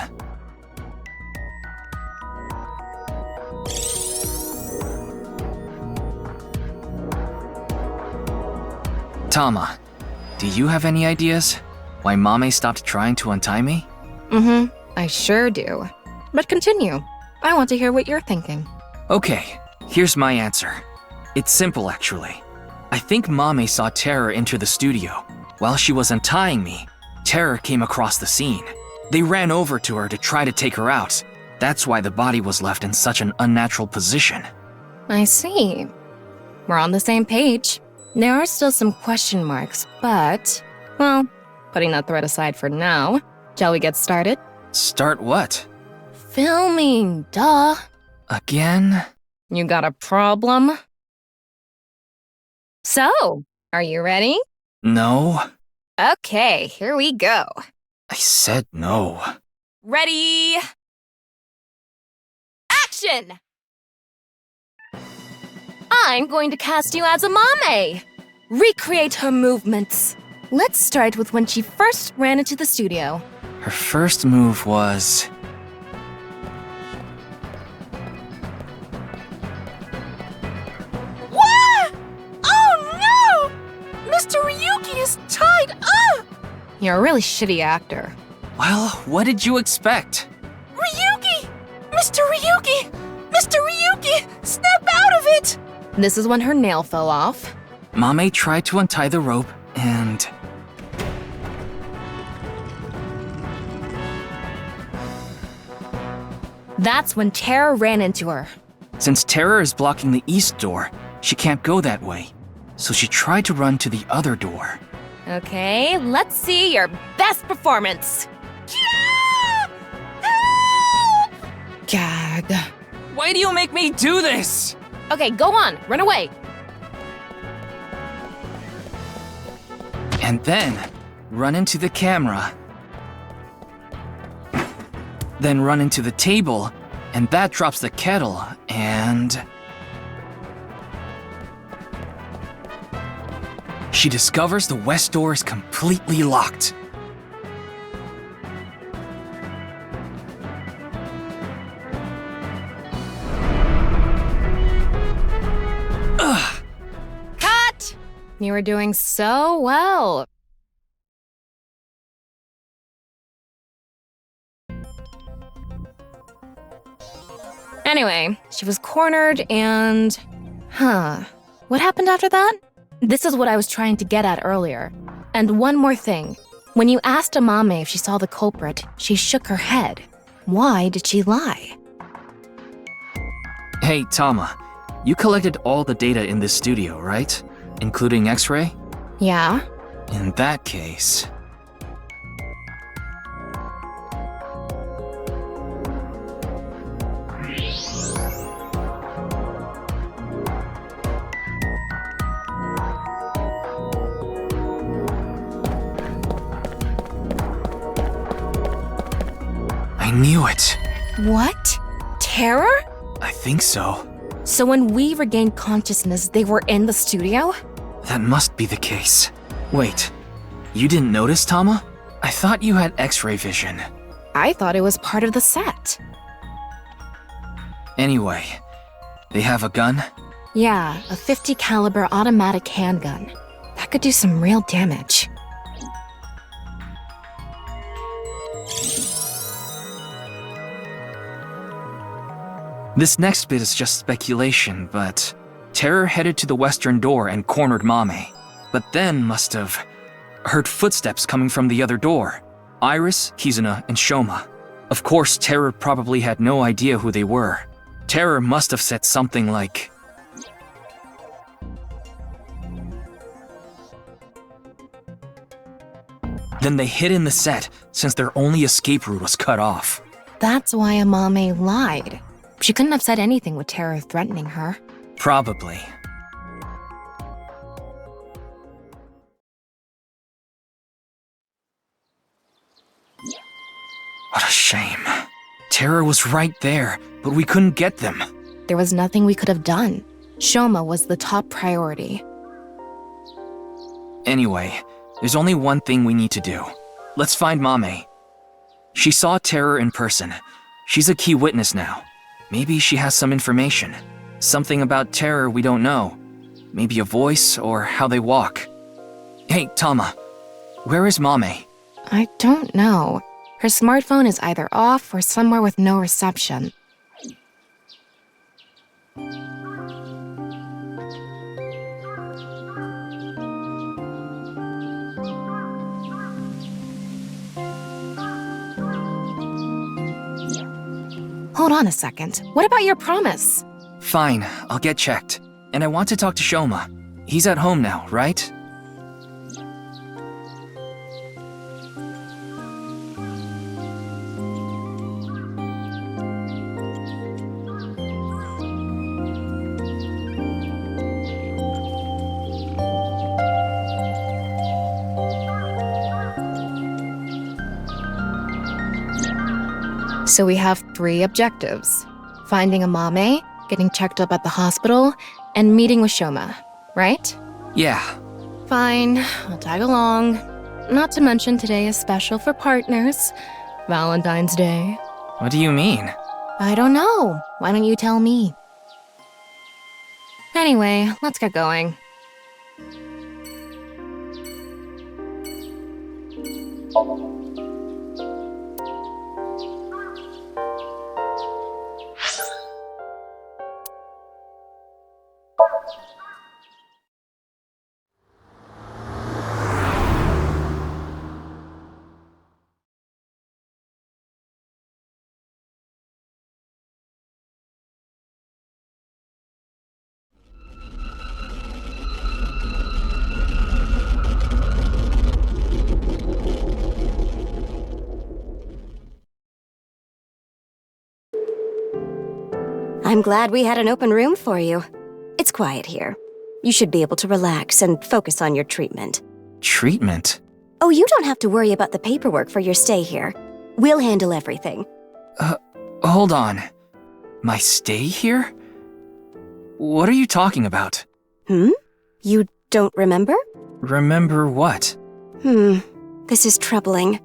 Tama, do you have any ideas why Mame stopped trying to untie me? I sure do. But continue. I want to hear what you're thinking. Okay, here's my answer. It's simple, actually. I think Mame saw Terror enter the studio. While she was untying me, Terror came across the scene. They ran over to her to try to take her out. That's why the body was left in such an unnatural position. I see. We're on the same page. There are still some question marks, but... Well, putting that thread aside for now, shall we get started? Start what? Filming, duh. Again? You got a problem? So, are you ready? No. Okay, here we go. I said no. Ready? Action! I'm going to cast you as a Mame. Recreate her movements. Let's start with when she first ran into the studio. Her first move was... What? Oh no! Mr. Ryuki is tied up! You're a really shitty actor. Well, what did you expect? Ryuki! Mr. Ryuki! Mr. Ryuki! Snap out of it! This is when her nail fell off. Mame tried to untie the rope, and... That's when Terror ran into her. Since Terror is blocking the east door, she can't go that way. So she tried to run to the other door. Okay, let's see your best performance. Help! Gag. Why do you make me do this? Okay, go on, run away. And then, run into the camera. Then run into the table, and that drops the kettle, and... She discovers the west door is completely locked. Ugh! Cut! You were doing so well. Anyway, she was cornered and... What happened after that? This is what I was trying to get at earlier. And one more thing. When you asked Amame if she saw the culprit, she shook her head. Why did she lie? Hey, Tama. You collected all the data in this studio, right? Including X-ray? Yeah? In that case... I knew it. What? Terror? I think so. So when we regained consciousness, they were in the studio? That must be the case. Wait, you didn't notice, Tama? I thought you had X-ray vision. I thought it was part of the set. Anyway, they have a gun? Yeah, a 50 caliber automatic handgun. That could do some real damage. This next bit is just speculation, but Terror headed to the western door and cornered Mame, but then must have heard footsteps coming from the other door. Iris, Kizuna, and Shoma. Of course, Terror probably had no idea who they were. Terror must have said something like, then they hid in the set since their only escape route was cut off. That's why Amame lied. She couldn't have said anything with Terror threatening her. Probably. What a shame. Terror was right there, but we couldn't get them. There was nothing we could have done. Shoma was the top priority. Anyway, there's only one thing we need to do. Let's find Mame. She saw Terror in person. She's a key witness now. Maybe she has some information. Something about Terror we don't know. Maybe a voice or how they walk. Hey, Tama. Where is Mame? I don't know. Her smartphone is either off or somewhere with no reception. Hold on a second. What about your promise? Fine, I'll get checked. And I want to talk to Shoma. He's at home now, right? So we have 3 objectives. Finding Amame, getting checked up at the hospital, and meeting with Shoma, right? Yeah. Fine, I'll tag along. Not to mention today is special for partners. Valentine's Day. What do you mean? I don't know. Why don't you tell me? Anyway, let's get going. I'm glad we had an open room for you. It's quiet here. You should be able to relax and focus on your treatment. Treatment? Oh, you don't have to worry about the paperwork for your stay here. We'll handle everything. Hold on. My stay here? What are you talking about? You don't remember? Remember what? This is troubling.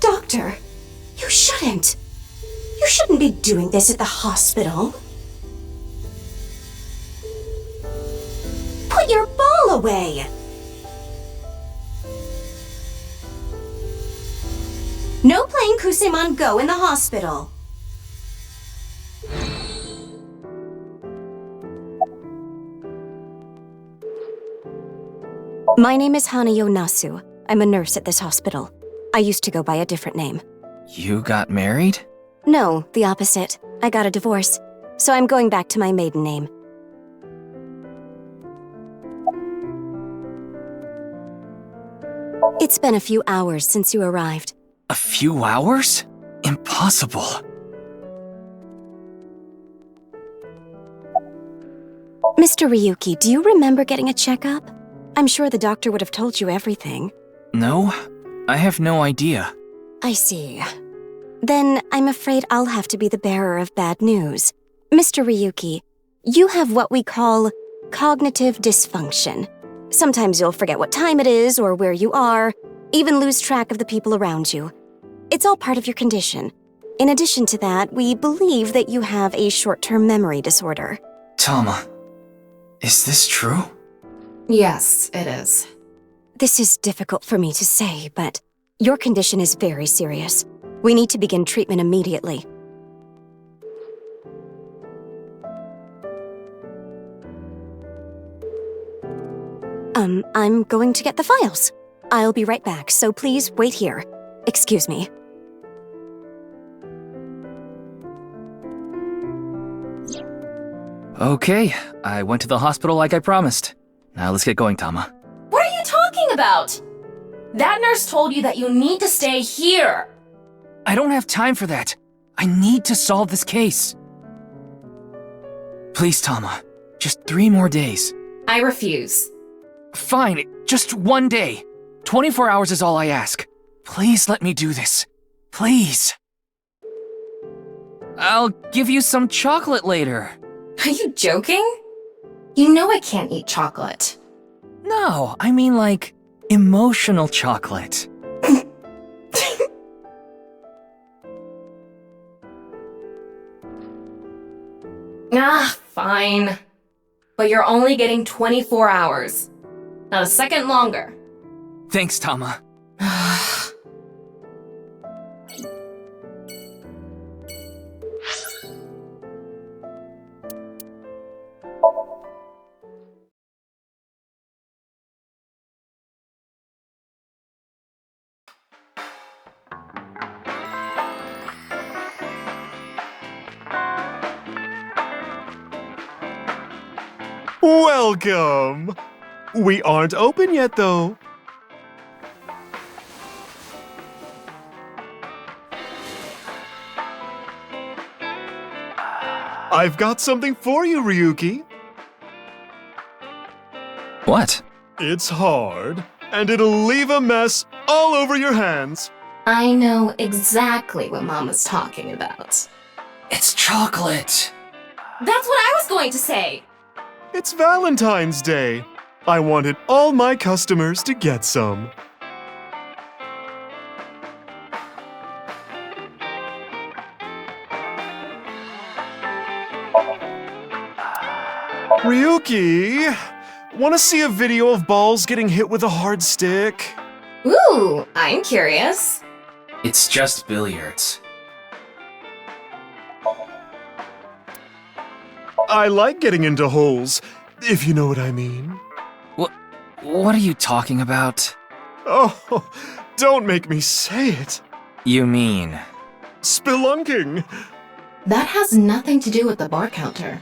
Doctor, you shouldn't. You shouldn't be doing this at the hospital. Put your ball away! No playing Kusemon Go in the hospital. My name is Hanayo Nasu. I'm a nurse at this hospital. I used to go by a different name. You got married? No, the opposite. I got a divorce. So I'm going back to my maiden name. It's been a few hours since you arrived. A few hours? Impossible. Mr. Ryuki, do you remember getting a checkup? I'm sure the doctor would have told you everything. No, I have no idea. I see. Then I'm afraid I'll have to be the bearer of bad news. Mr. Ryuki, you have what we call cognitive dysfunction. Sometimes you'll forget what time it is or where you are, even lose track of the people around you. It's all part of your condition. In addition to that, we believe that you have a short-term memory disorder. Tama, is this true? Yes, it is. This is difficult for me to say, but your condition is very serious. We need to begin treatment immediately. I'm going to get the files. I'll be right back, so please wait here. Excuse me. Okay, I went to the hospital like I promised. Now let's get going, Tama. What are you talking about? That nurse told you that you need to stay here. I don't have time for that. I need to solve this case. Please, Tama. Just 3 more days. I refuse. Fine, just 1 day. 24 hours is all I ask. Please let me do this. Please. I'll give you some chocolate later. Are you joking? You know I can't eat chocolate. No, I mean like emotional chocolate. Fine. But you're only getting 24 hours. Not a second longer. Thanks, Tama. Welcome! We aren't open yet, though. I've got something for you, Ryuki. What? It's hard, and it'll leave a mess all over your hands. I know exactly what Mama's talking about. It's chocolate. That's what I was going to say! It's Valentine's Day. I wanted all my customers to get some. Ryuki, want to see a video of balls getting hit with a hard stick? Ooh, I'm curious. It's just billiards. I like getting into holes, if you know what I mean. What are you talking about? Oh, don't make me say it. You mean... Spelunking. That has nothing to do with the bar counter.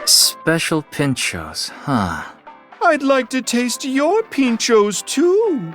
Special pinchos, huh? I'd like to taste your pinchos, too.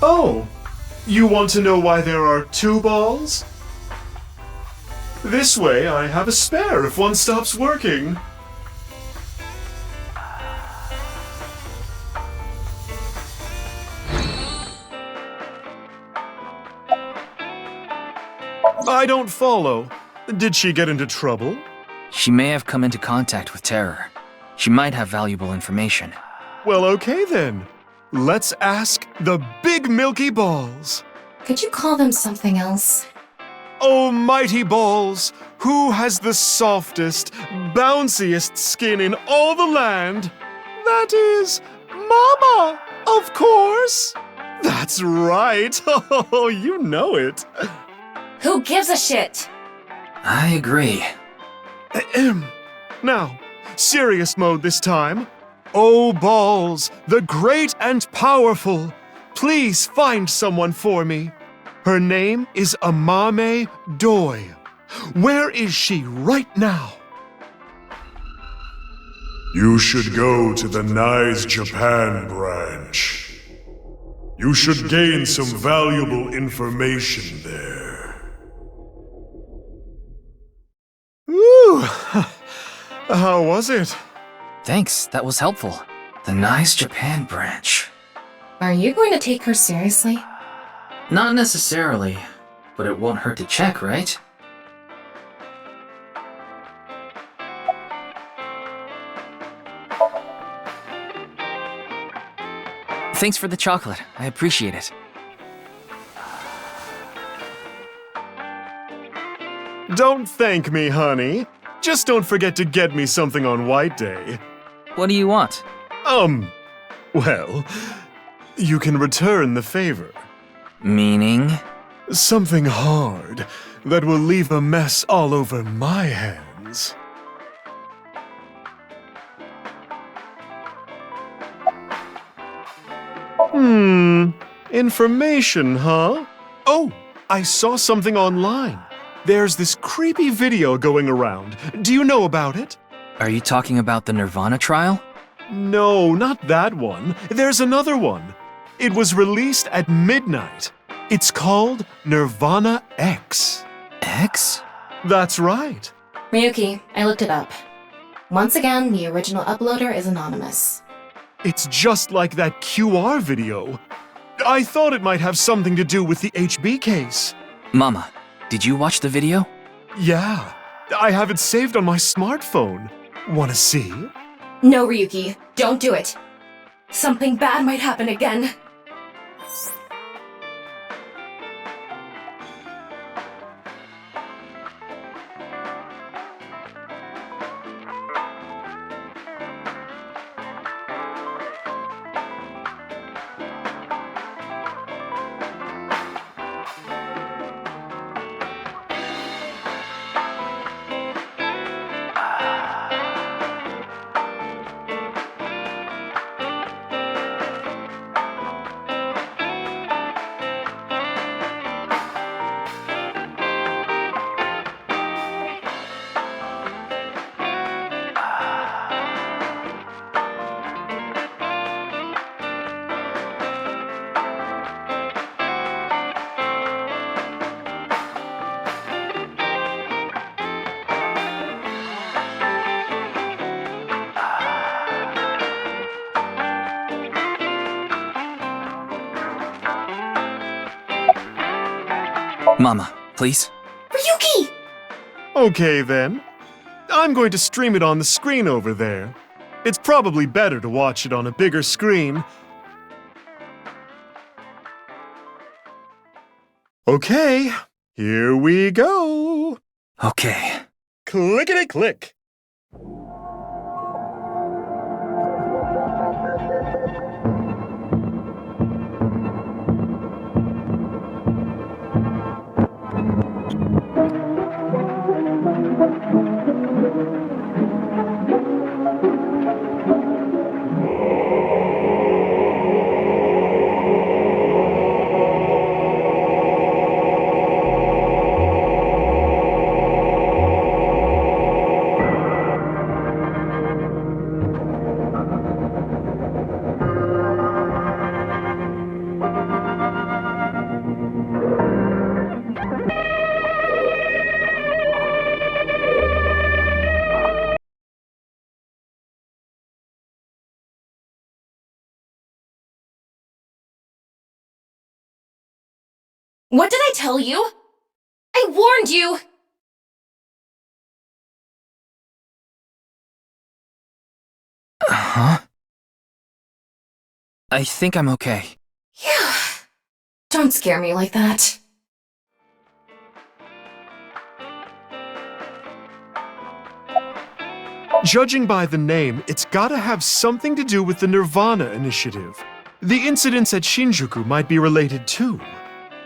Oh, you want to know why there are 2 balls? This way I have a spare if one stops working. I don't follow. Did she get into trouble? She may have come into contact with terror. She might have valuable information. Well, okay then. Let's ask the big milky balls. Could you call them something else? Oh, mighty balls, who has the softest, bounciest skin in all the land? That is, Mama, of course. That's right. Oh, you know it. Who gives a shit? I agree. Now, serious mode this time. Oh, balls, the great and powerful, please find someone for me. Her name is Amame Doi. Where is she right now? You should go to the Nice Japan branch. You should gain some valuable information there. Ooh, how was it? Thanks, that was helpful. The Nice Japan branch. Are you going to take her seriously? Not necessarily, but it won't hurt to check, right? Thanks for the chocolate. I appreciate it. Don't thank me, honey. Just don't forget to get me something on White Day. What do you want? Well, you can return the favor. Meaning? Something hard that will leave a mess all over my hands. Information, huh? Oh, I saw something online. There's this creepy video going around. Do you know about it? Are you talking about the nirvanA trial? No, not that one. There's another one. It was released at midnight. It's called nirvanA X. X? That's right. Ryuki, I looked it up. Once again, the original uploader is anonymous. It's just like that QR video. I thought it might have something to do with the HB case. Mama, did you watch the video? Yeah, I have it saved on my smartphone. Wanna see? No, Ryuki, don't do it. Something bad might happen again. Mama, please? Ryuki! Okay then. I'm going to stream it on the screen over there. It's probably better to watch it on a bigger screen. Okay, here we go. Okay. Clickety-click. What did I tell you? I warned you! Huh? I think I'm okay. Yeah. Don't scare me like that. Judging by the name, it's gotta have something to do with the nirvanA initiative. The incidents at Shinjuku might be related too.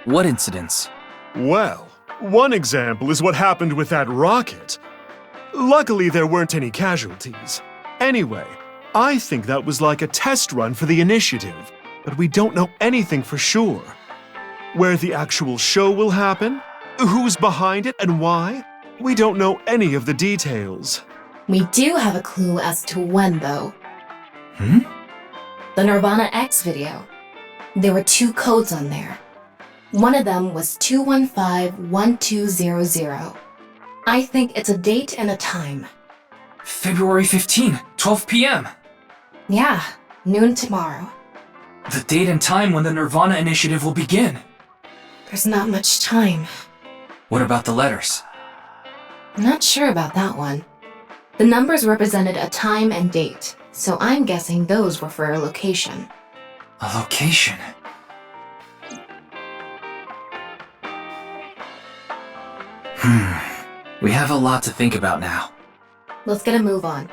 What incidents? Well, one example is what happened with that rocket. Luckily, there weren't any casualties. Anyway, I think that was like a test run for the initiative, but we don't know anything for sure. Where the actual show will happen, who's behind it and why, we don't know any of the details. We do have a clue as to when, though. Hmm? The nirvanA X video. There were 2 codes on there. One of them was 215-1200. I think it's a date and a time. February 15, 12 p.m. Yeah, noon tomorrow. The date and time when the nirvanA initiative will begin. There's not much time. What about the letters? I'm not sure about that one. The numbers represented a time and date, so I'm guessing those were for a location. A location? We have a lot to think about now. Let's get a move on.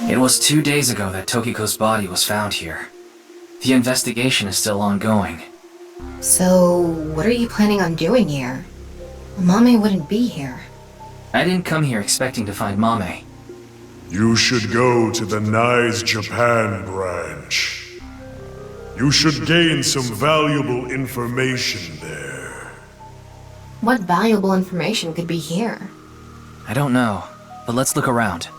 It was 2 days ago that Tokiko's body was found here. The investigation is still ongoing. So, what are you planning on doing here? Mame wouldn't be here. I didn't come here expecting to find Mame. You should go to the Nice Japan branch. You should gain some valuable information there. What valuable information could be here? I don't know, but let's look around.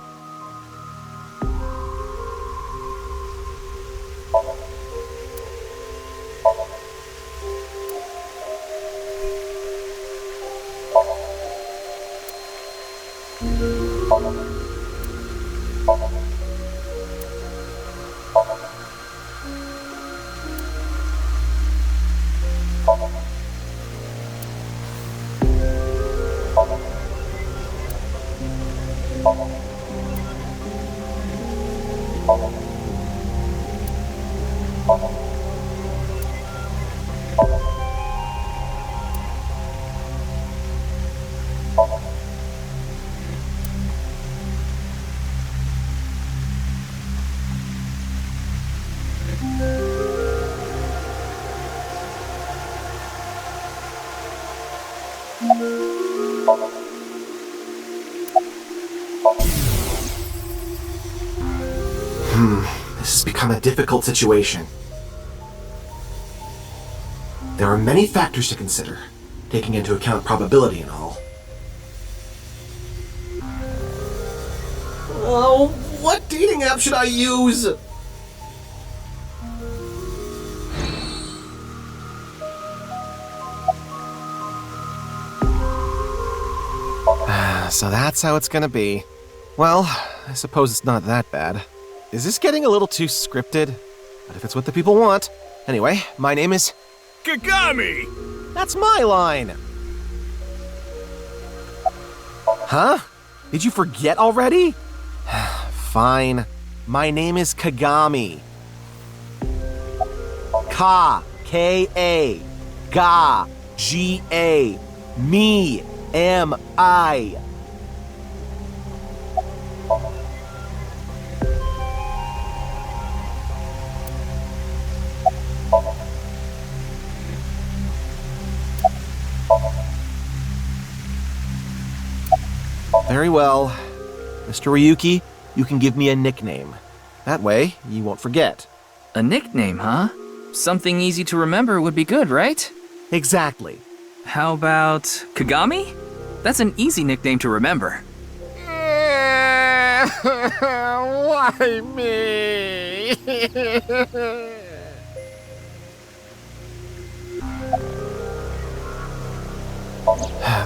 This has become a difficult situation. There are many factors to consider, taking into account probability and all. Oh, what dating app should I use? So that's how it's gonna be. Well, I suppose it's not that bad. Is this getting a little too scripted? But if it's what the people want. Anyway, my name is... Kagami! That's my line! Huh? Did you forget already? Fine. My name is Kagami. K-A. Ga. G-A. Me. M-I. Very well. Mr. Ryuki, you can give me a nickname. That way, you won't forget. A nickname, huh? Something easy to remember would be good, right? Exactly. How about Kagami? That's an easy nickname to remember. Why me?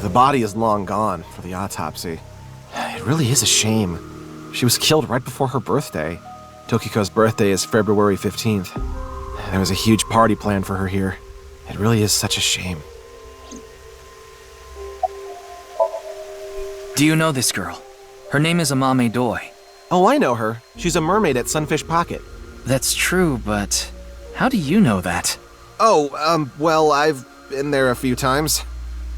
The body is long gone for the autopsy. It really is a shame. She was killed right before her birthday. Tokiko's birthday is February 15th. There was a huge party planned for her here. It really is such a shame. Do you know this girl? Her name is Amame Doi. Oh, I know her. She's a mermaid at Sunfish Pocket. That's true, but how do you know that? Oh, well, I've been there a few times.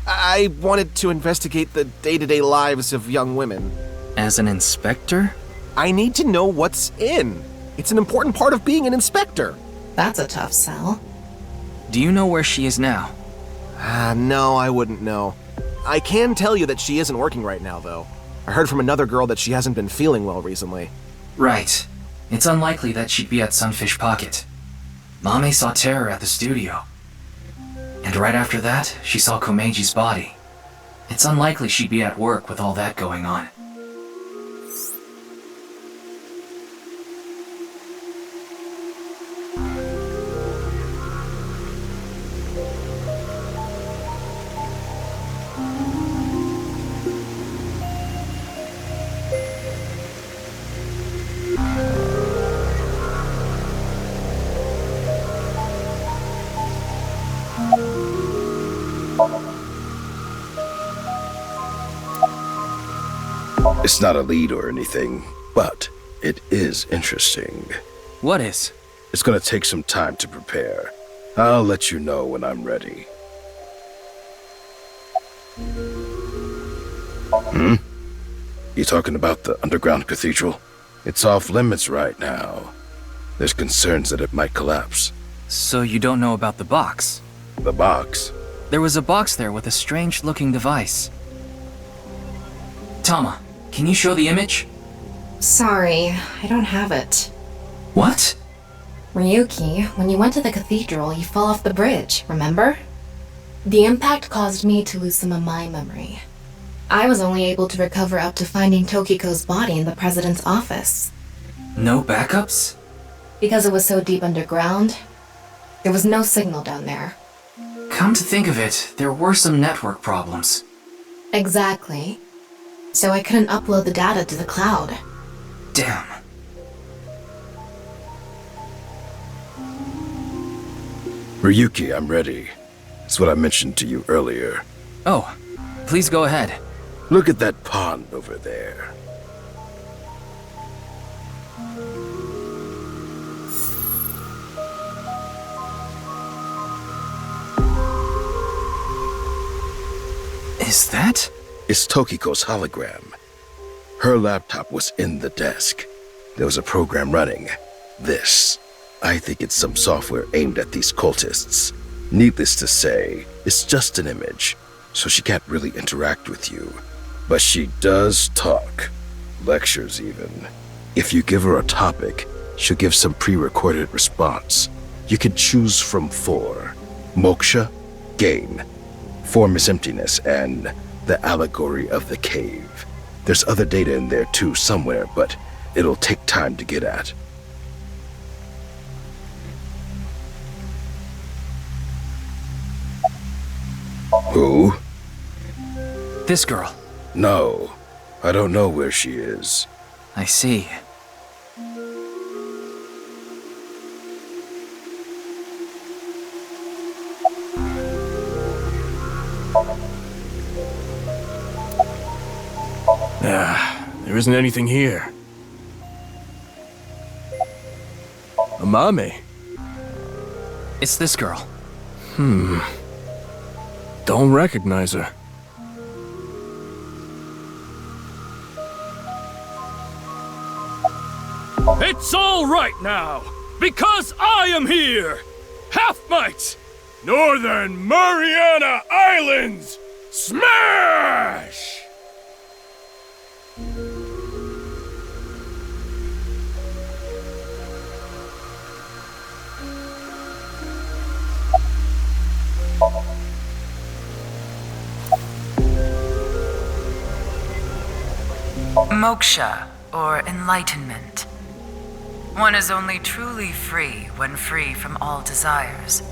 I wanted to investigate the day-to-day lives of young women. As an inspector? I need to know what's in. It's an important part of being an inspector. That's a tough sell. Do you know where she is now? No, I wouldn't know. I can tell you that she isn't working right now, though. I heard from another girl that she hasn't been feeling well recently. Right. It's unlikely that she'd be at Sunfish Pocket. Mame saw Terror at the studio. And right after that, she saw Komeji's body. It's unlikely she'd be at work with all that going on. It's not a lead or anything, but it is interesting. What is? It's gonna take some time to prepare. I'll let you know when I'm ready. You talking about the underground cathedral? It's off limits right now. There's concerns that it might collapse. So you don't know about the box? The box? There was a box there with a strange-looking device. Tama, can you show the image? Sorry, I don't have it. What? Ryuki, when you went to the cathedral, you fell off the bridge, remember? The impact caused me to lose some of my memory. I was only able to recover up to finding Tokiko's body in the president's office. No backups? Because it was so deep underground, there was no signal down there. Come to think of it, there were some network problems. Exactly. So I couldn't upload the data to the cloud. Damn. Ryuki, I'm ready. It's what I mentioned to you earlier. Oh, please go ahead. Look at that pond over there. Is that? It's Tokiko's hologram. Her laptop was in the desk. There was a program running. This. I think it's some software aimed at these cultists. Needless to say, it's just an image, so she can't really interact with you. But she does talk. Lectures even. If you give her a topic, she'll give some pre-recorded response. You can choose from 4. Moksha, gain. Form is emptiness, and the allegory of the cave. There's other data in there too somewhere, but it'll take time to get at. Who? This girl. No, I don't know where she is. I see. There isn't anything here. Amame? It's this girl. Don't recognize her. It's all right now, because I am here! Half-Mites! Northern Mariana Islands! Smash! Moksha, or enlightenment. One is only truly free when free from all desires.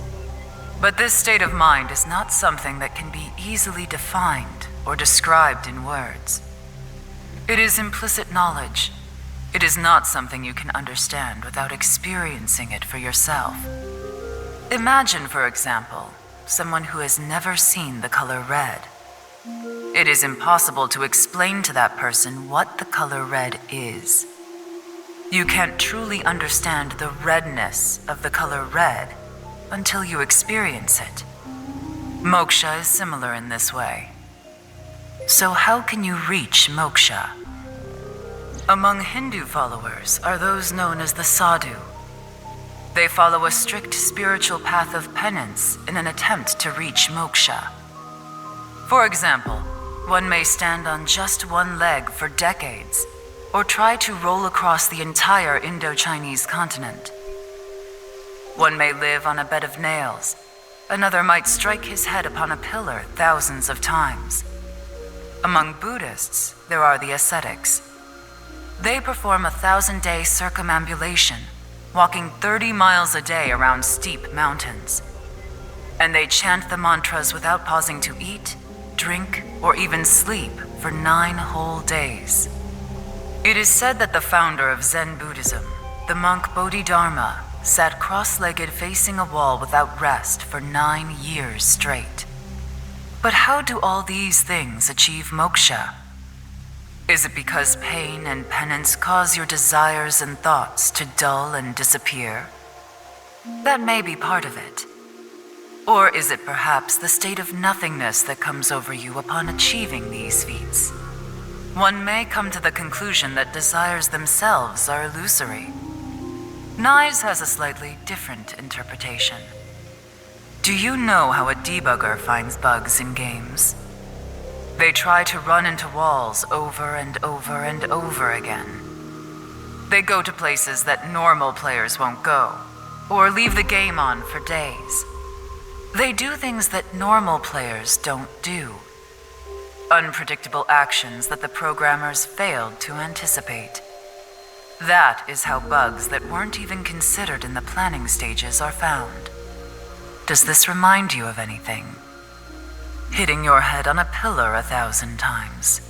But this state of mind is not something that can be easily defined or described in words. It is implicit knowledge. It is not something you can understand without experiencing it for yourself. Imagine, for example, someone who has never seen the color red. It is impossible to explain to that person what the color red is. You can't truly understand the redness of the color red until you experience it. Moksha is similar in this way. So how can you reach moksha? Among Hindu followers are those known as the sadhu. They follow a strict spiritual path of penance in an attempt to reach moksha. For example, one may stand on just one leg for decades, or try to roll across the entire Indo-Chinese continent. One may live on a bed of nails. Another might strike his head upon a pillar thousands of times. Among Buddhists, there are the ascetics. They perform a 1,000-day circumambulation, walking 30 miles a day around steep mountains. And they chant the mantras without pausing to eat, drink, or even sleep for 9 whole days. It is said that the founder of Zen Buddhism, the monk Bodhidharma, sat cross-legged facing a wall without rest for 9 years straight. But how do all these things achieve moksha? Is it because pain and penance cause your desires and thoughts to dull and disappear? That may be part of it. Or is it perhaps the state of nothingness that comes over you upon achieving these feats? One may come to the conclusion that desires themselves are illusory. Knives has a slightly different interpretation. Do you know how a debugger finds bugs in games? They try to run into walls over and over and over again. They go to places that normal players won't go, or leave the game on for days. They do things that normal players don't do. Unpredictable actions that the programmers failed to anticipate. That is how bugs that weren't even considered in the planning stages are found. Does this remind you of anything? Hitting your head on a pillar 1,000 times.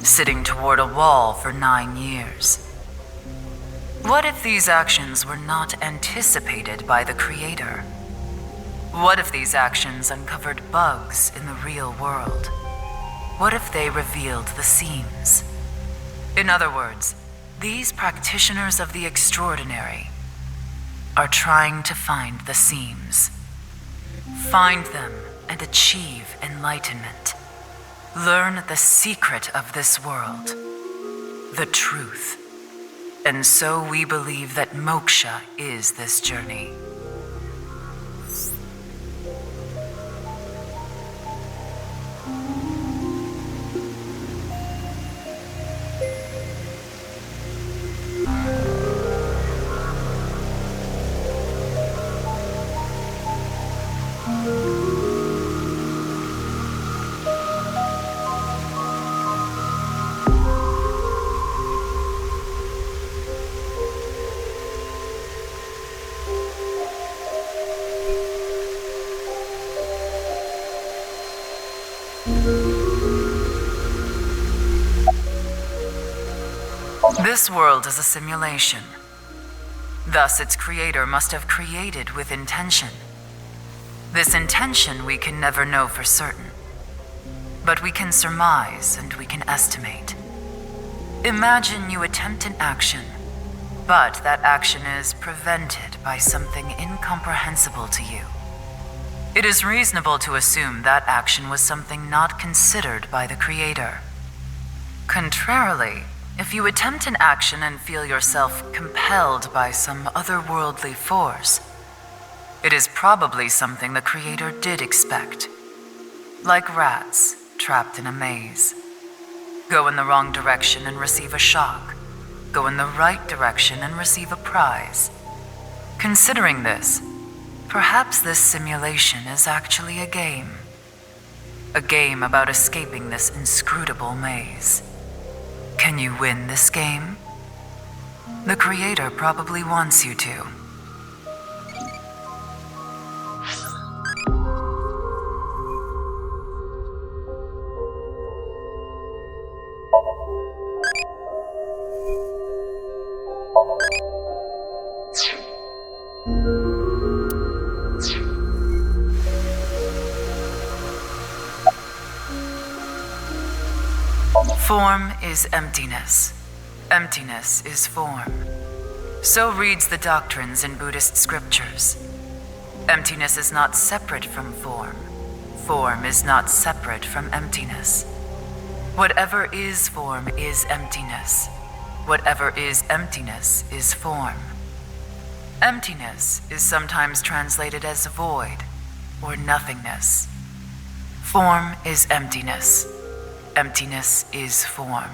Sitting toward a wall for 9 years. What if these actions were not anticipated by the creator? What if these actions uncovered bugs in the real world? What if they revealed the seams? In other words, these practitioners of the extraordinary are trying to find the seams. Find them and achieve enlightenment. Learn the secret of this world, the truth. And so we believe that moksha is this journey. This world is a simulation. Thus, its creator must have created with intention. This intention we can never know for certain, but we can surmise and we can estimate. Imagine you attempt an action, but that action is prevented by something incomprehensible to you. It is reasonable to assume that action was something not considered by the creator. Contrarily, if you attempt an action and feel yourself compelled by some otherworldly force, it is probably something the creator did expect. Like rats trapped in a maze. Go in the wrong direction and receive a shock. Go in the right direction and receive a prize. Considering this, perhaps this simulation is actually a game. A game about escaping this inscrutable maze. Can you win this game? The creator probably wants you to. Form is emptiness. Emptiness is form. So reads the doctrines in Buddhist scriptures. Emptiness is not separate from form. Form is not separate from emptiness. Whatever is form is emptiness. Whatever is emptiness is form. Emptiness is sometimes translated as void or nothingness. Form is emptiness. Emptiness is form.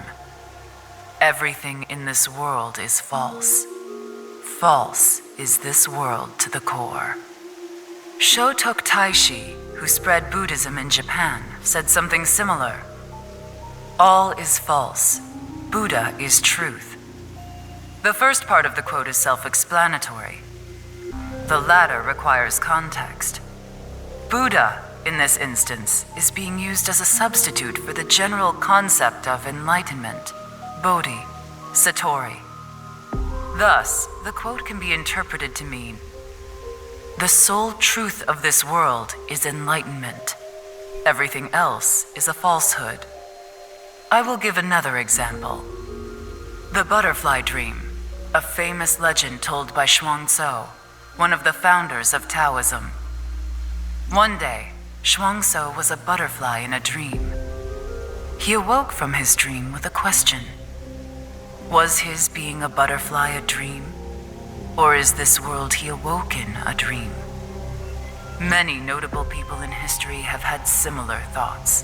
Everything in this world is false. False is this world to the core. Shotok Taishi, who spread Buddhism in Japan, said something similar. All is false. Buddha is truth. The first part of the quote is self-explanatory. The latter requires context. Buddha, in this instance, is being used as a substitute for the general concept of enlightenment, Bodhi, Satori. Thus, the quote can be interpreted to mean, the sole truth of this world is enlightenment. Everything else is a falsehood. I will give another example. The butterfly dream, a famous legend told by Zhuangzi, one of the founders of Taoism. One day, Zhuangzi was a butterfly in a dream. He awoke from his dream with a question. Was his being a butterfly a dream? Or is this world he awoke in a dream? Many notable people in history have had similar thoughts.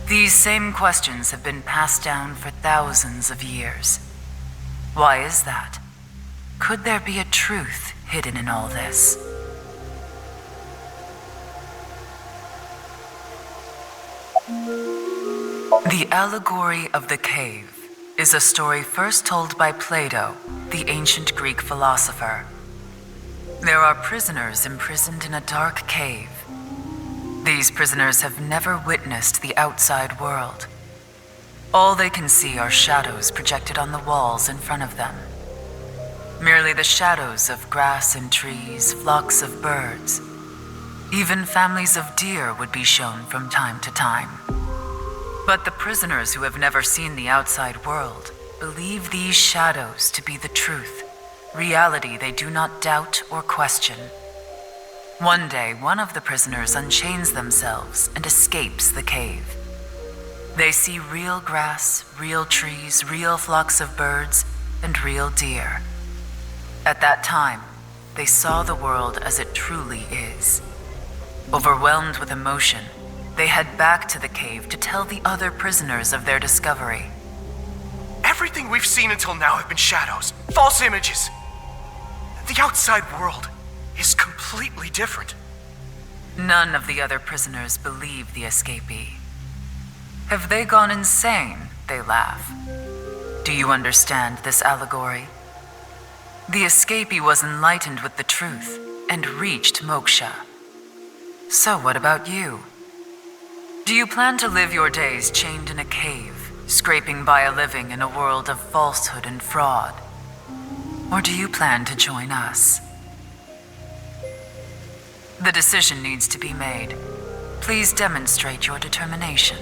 These same questions have been passed down for thousands of years. Why is that? Could there be a truth hidden in all this? The Allegory of the Cave is a story first told by Plato, the ancient Greek philosopher. There are prisoners imprisoned in a dark cave. These prisoners have never witnessed the outside world. All they can see are shadows projected on the walls in front of them. Merely the shadows of grass and trees, flocks of birds. Even families of deer would be shown from time to time. But the prisoners who have never seen the outside world believe these shadows to be the truth, reality they do not doubt or question. One day, one of the prisoners unchains themselves and escapes the cave. They see real grass, real trees, real flocks of birds, and real deer. At that time, they saw the world as it truly is. Overwhelmed with emotion, they head back to the cave to tell the other prisoners of their discovery. Everything we've seen until now have been shadows, false images. The outside world is completely different. None of the other prisoners believe the escapee. Have they gone insane? They laugh. Do you understand this allegory? The escapee was enlightened with the truth and reached moksha. So what about you? Do you plan to live your days chained in a cave, scraping by a living in a world of falsehood and fraud? Or do you plan to join us? The decision needs to be made. Please demonstrate your determination.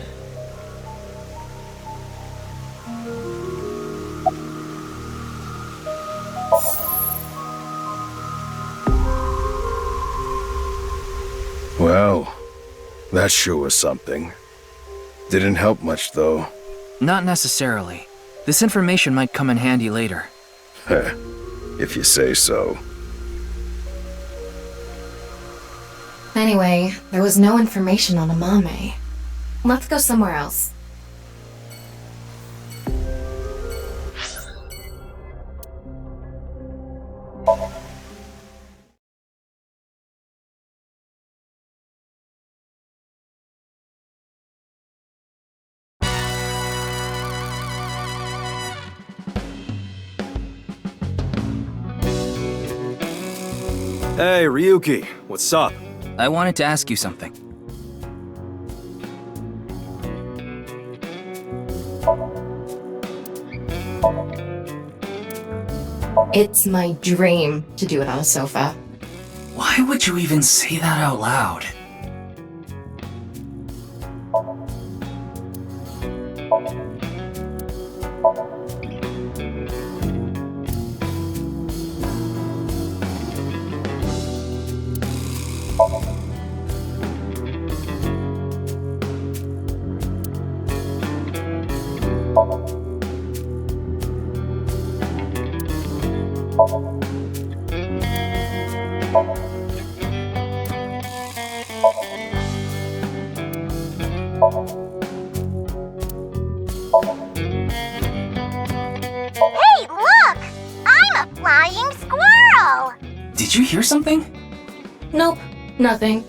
Well, that sure was something. Didn't help much, though. Not necessarily. This information might come in handy later. Heh, if you say so. Anyway, there was no information on Amame. Let's go somewhere else. Hey, Ryuki, what's up? I wanted to ask you something. It's my dream to do it on a sofa. Why would you even say that out loud? Hey, look! I'm a flying squirrel! Did you hear something? Nope, nothing.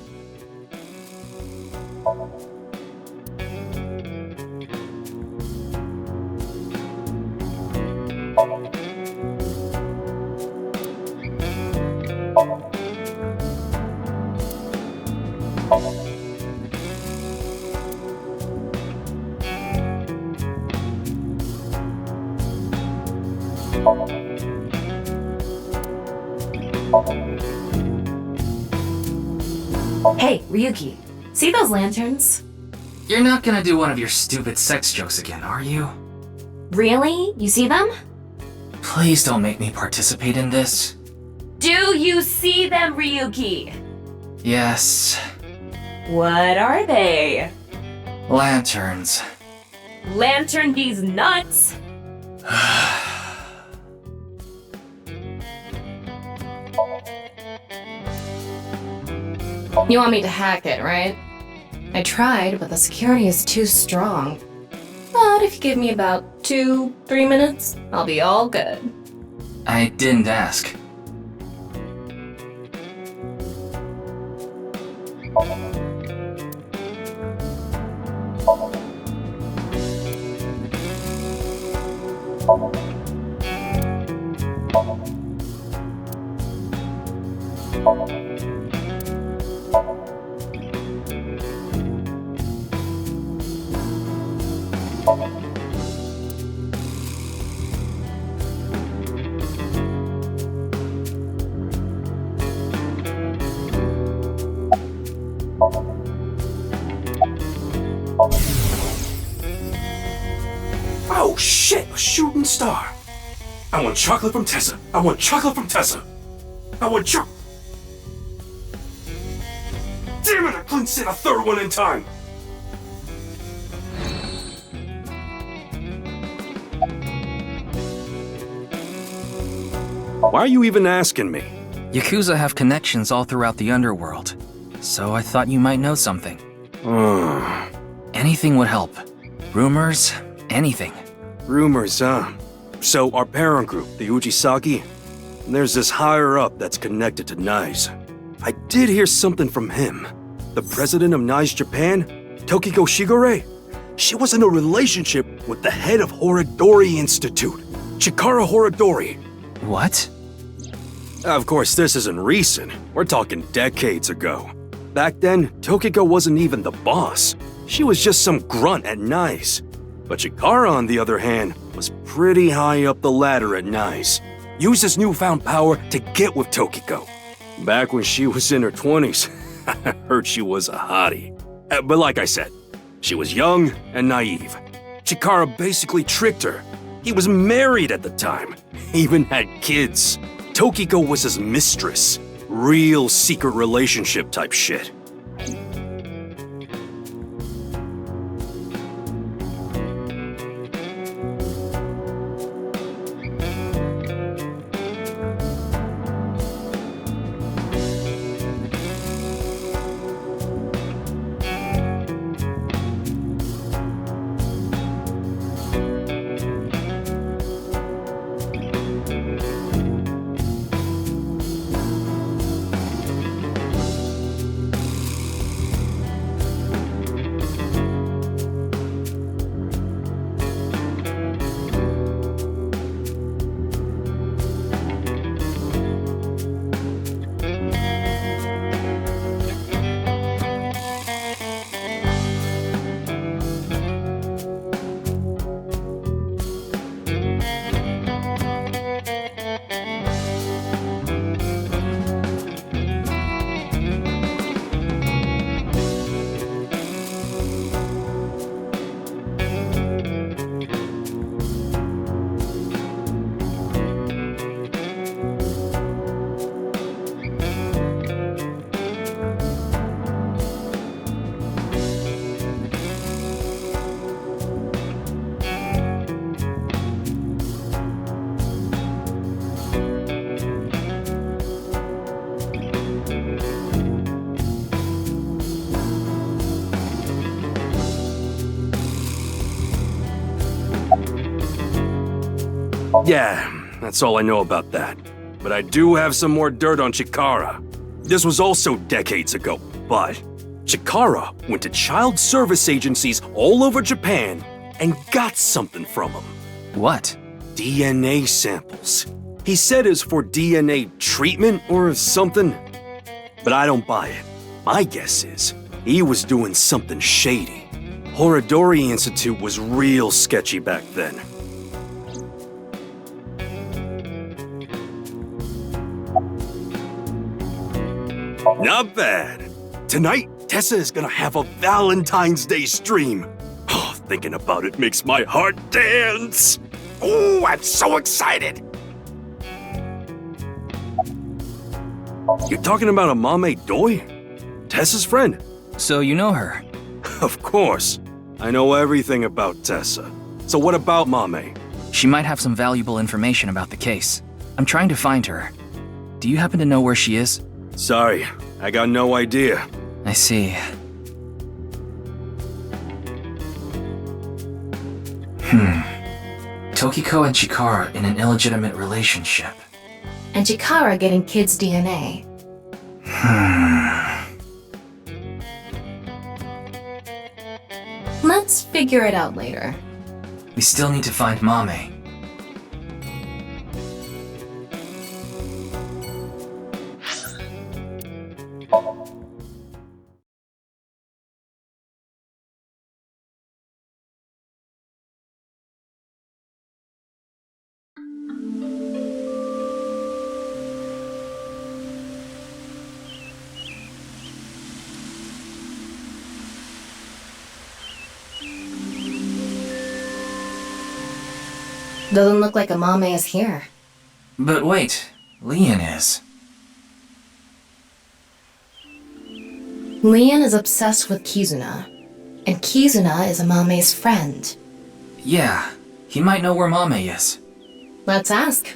Hey, Ryuki, see those lanterns? You're not gonna do one of your stupid sex jokes again, are you? Really? You see them? Please don't make me participate in this. Do you see them, Ryuki? Yes. What are they? Lanterns. Lantern these nuts? You want me to hack it, right? I tried, but the security is too strong. But if you give me about 2-3 minutes, I'll be all good. I didn't ask. Oh shit, a shooting star. I want chocolate from Tessa. I want chocolate from Tessa. I want Damn it, I couldn't send a third one in time. Why are you even asking me? Yakuza have connections all throughout the underworld, so I thought you might know something. Anything would help. Rumors, anything. Rumors, huh? So our parent group, the Ujisaki, there's this higher up that's connected to NICE. I did hear something from him. The president of NICE Japan, Tokiko Shigure. She was in a relationship with the head of Horodori Institute, Chikara Horodori. What? Of course, this isn't recent. We're talking decades ago. Back then, Tokiko wasn't even the boss. She was just some grunt at NICE. But Chikara, on the other hand, was pretty high up the ladder at NICE. Used his newfound power to get with Tokiko. Back when she was in her 20s, I heard she was a hottie. But like I said, she was young and naive. Chikara basically tricked her. He was married at the time. He even had kids. Tokiko was his mistress. Real secret relationship type shit. Yeah, that's all I know about that. But I do have some more dirt on Chikara. This was also decades ago, but Chikara went to child service agencies all over Japan and got something from them. What? DNA samples. He said it's for DNA treatment or something, but I don't buy it. My guess is he was doing something shady. Horodori Institute was real sketchy back then. Not bad. Tonight, Tessa is gonna have a Valentine's Day stream. Oh, thinking about it makes my heart dance. Oh, I'm so excited. You're talking about a Mame Doi? Tessa's friend. So you know her? Of course. I know everything about Tessa. So what about Mame? She might have some valuable information about the case. I'm trying to find her. Do you happen to know where she is? Sorry, I got no idea. I see. Tokiko and Chikara in an illegitimate relationship. And Chikara getting kids' DNA. Let's figure it out later. We still need to find Mame. Doesn't look like a Mame is here. But wait, Leon is. Leon is obsessed with Kizuna, and Kizuna is a Mame's friend. Yeah, he might know where Mame is. Let's ask.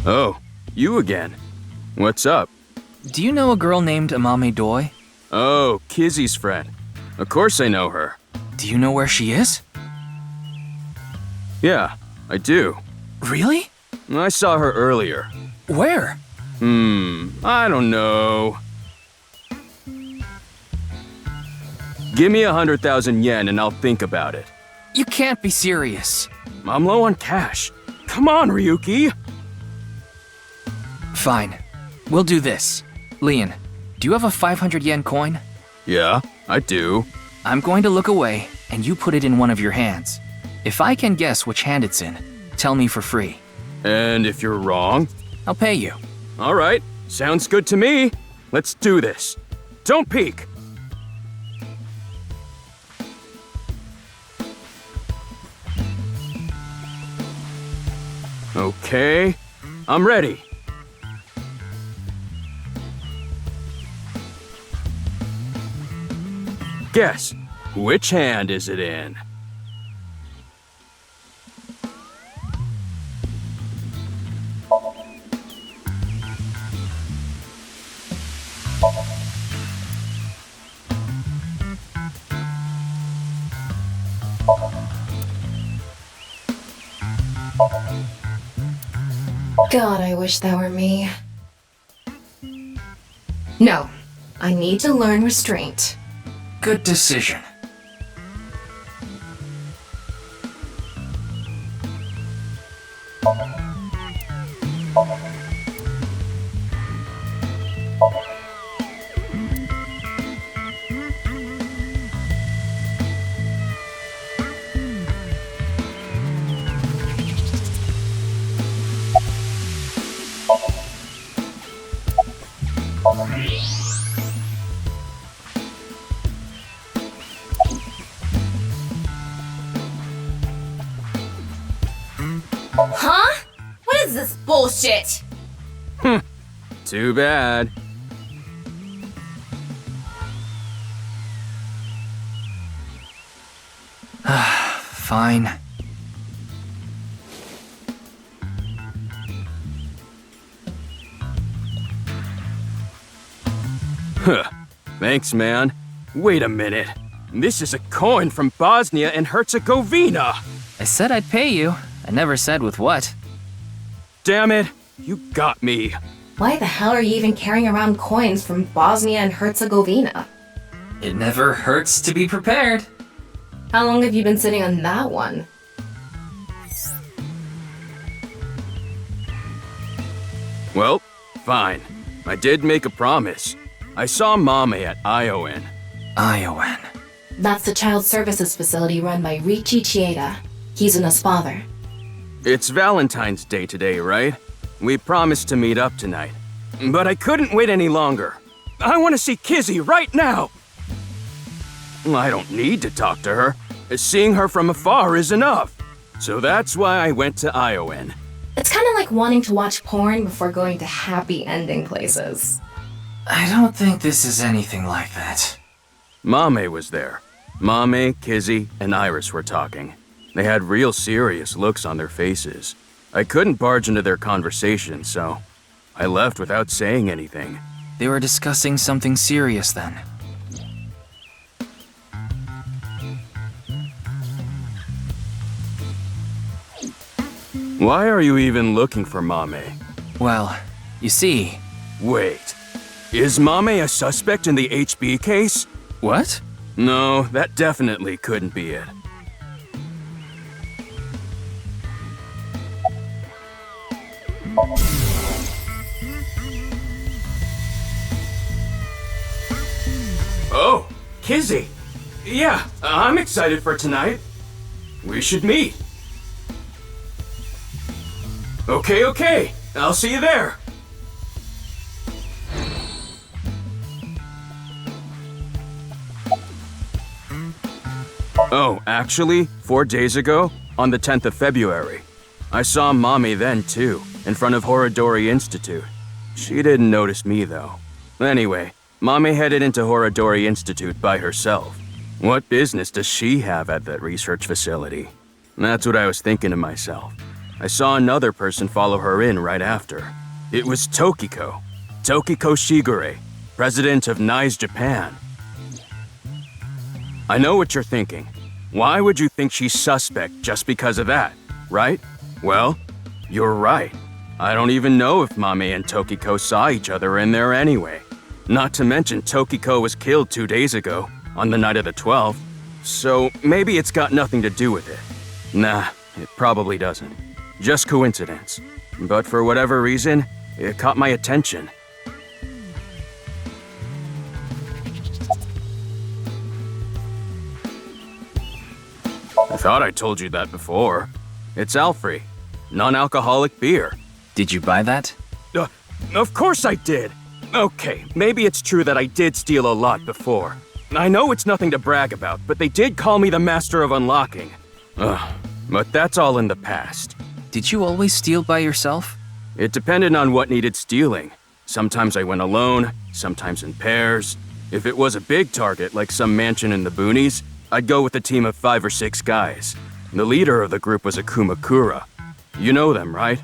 Oh, you again. What's up? Do you know a girl named Amame Doi? Oh, Kizzy's friend. Of course I know her. Do you know where she is? Yeah, I do. Really? I saw her earlier. Where? I don't know. Give me 100,000 yen and I'll think about it. You can't be serious. I'm low on cash. Come on, Ryuki! Fine. We'll do this. Leon, do you have a 500 yen coin? Yeah, I do. I'm going to look away, and you put it in one of your hands. If I can guess which hand it's in, tell me for free. And if you're wrong? I'll pay you. All right, sounds good to me. Let's do this. Don't peek! Okay, I'm ready. Guess, which hand is it in? God, I wish that were me. No, I need to learn restraint. Good decision. Huh? What is this bullshit? Too bad. Fine. Huh. Thanks, man. Wait a minute. This is a coin from Bosnia and Herzegovina. I said I'd pay you. I never said with what. Damn it. You got me. Why the hell are you even carrying around coins from Bosnia and Herzegovina? It never hurts to be prepared. How long have you been sitting on that one? Well, fine. I did make a promise. I saw Mame at Iowan. Iowan. That's the child services facility run by Ryuki Chieda. Kizuna's father. It's Valentine's Day today, right? We promised to meet up tonight, but I couldn't wait any longer. I want to see Kizzy right now! I don't need to talk to her. Seeing her from afar is enough. So that's why I went to Iowan. It's kind of like wanting to watch porn before going to happy ending places. I don't think this is anything like that. Mame was there. Mame, Kizzy, and Iris were talking. They had real serious looks on their faces. I couldn't barge into their conversation, so I left without saying anything. They were discussing something serious then. Why are you even looking for Mame? Well, you see... Wait. Is Mame a suspect in the HB case? What? No, that definitely couldn't be it. Oh, Kizzy. Yeah, I'm excited for tonight. We should meet. Okay. I'll see you there. Oh, actually, 4 days ago, on the 10th of February, I saw Mommy then too, in front of Horodori Institute. She didn't notice me though. Anyway, Mommy headed into Horodori Institute by herself. What business does she have at that research facility? That's what I was thinking to myself. I saw another person follow her in right after. It was Tokiko. Tokiko Shigure, president of NICE Japan. I know what you're thinking. Why would you think she's suspect just because of that, right? Well, you're right. I don't even know if Mame and Tokiko saw each other in there anyway. Not to mention Tokiko was killed 2 days ago, on the night of the 12th. So maybe it's got nothing to do with it. Nah, it probably doesn't. Just coincidence. But for whatever reason, it caught my attention. I thought I told you that before. It's Alfrey, non-alcoholic beer. Did you buy that? Of course I did. Okay, maybe it's true that I did steal a lot before. I know it's nothing to brag about, but they did call me the master of unlocking. But that's all in the past. Did you always steal by yourself? It depended on what needed stealing. Sometimes I went alone, sometimes in pairs. If it was a big target, like some mansion in the boonies, I'd go with a team of 5 or 6 guys. The leader of the group was a Kumakura. You know them, right?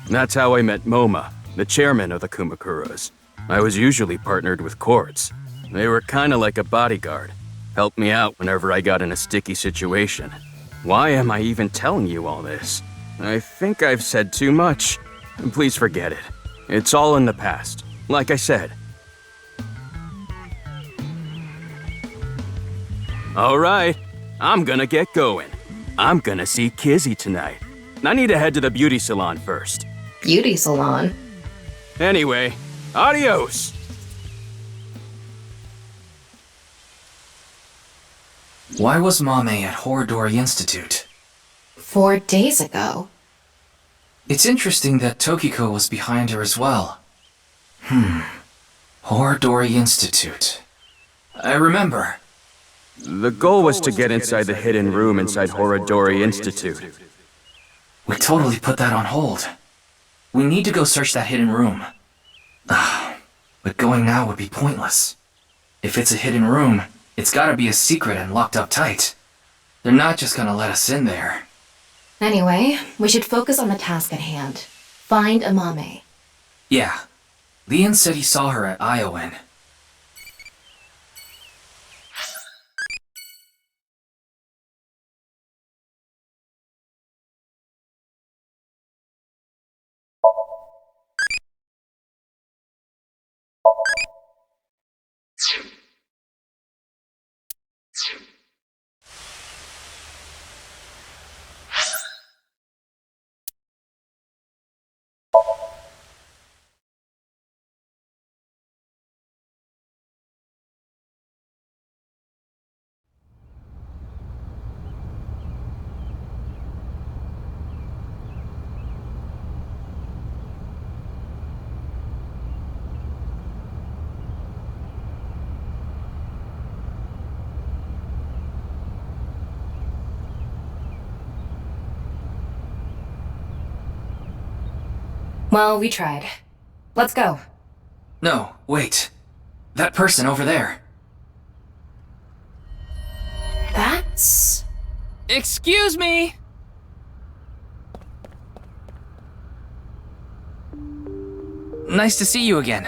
That's how I met Moma, the chairman of the Kumakuras. I was usually partnered with Quartz. They were kinda like a bodyguard. Helped me out whenever I got in a sticky situation. Why am I even telling you all this? I think I've said too much. Please forget it. It's all in the past, like I said. All right, I'm gonna get going. I'm gonna see Kizzy tonight. I need to head to the beauty salon first. Beauty salon? Anyway, adios! Why was Mame at Horodori Institute? 4 days ago. It's interesting that Tokiko was behind her as well. Horodori Institute. I remember. The goal was to get inside the hidden room inside Horodori Institute. We totally put that on hold. We need to go search that hidden room. But going now would be pointless. If it's a hidden room, it's gotta be a secret and locked up tight. They're not just gonna let us in there. Anyway, we should focus on the task at hand. Find Amame. Yeah. Leon said he saw her at Iowan. Well, we tried. Let's go. No, wait. That person over there. That's... Excuse me! Nice to see you again.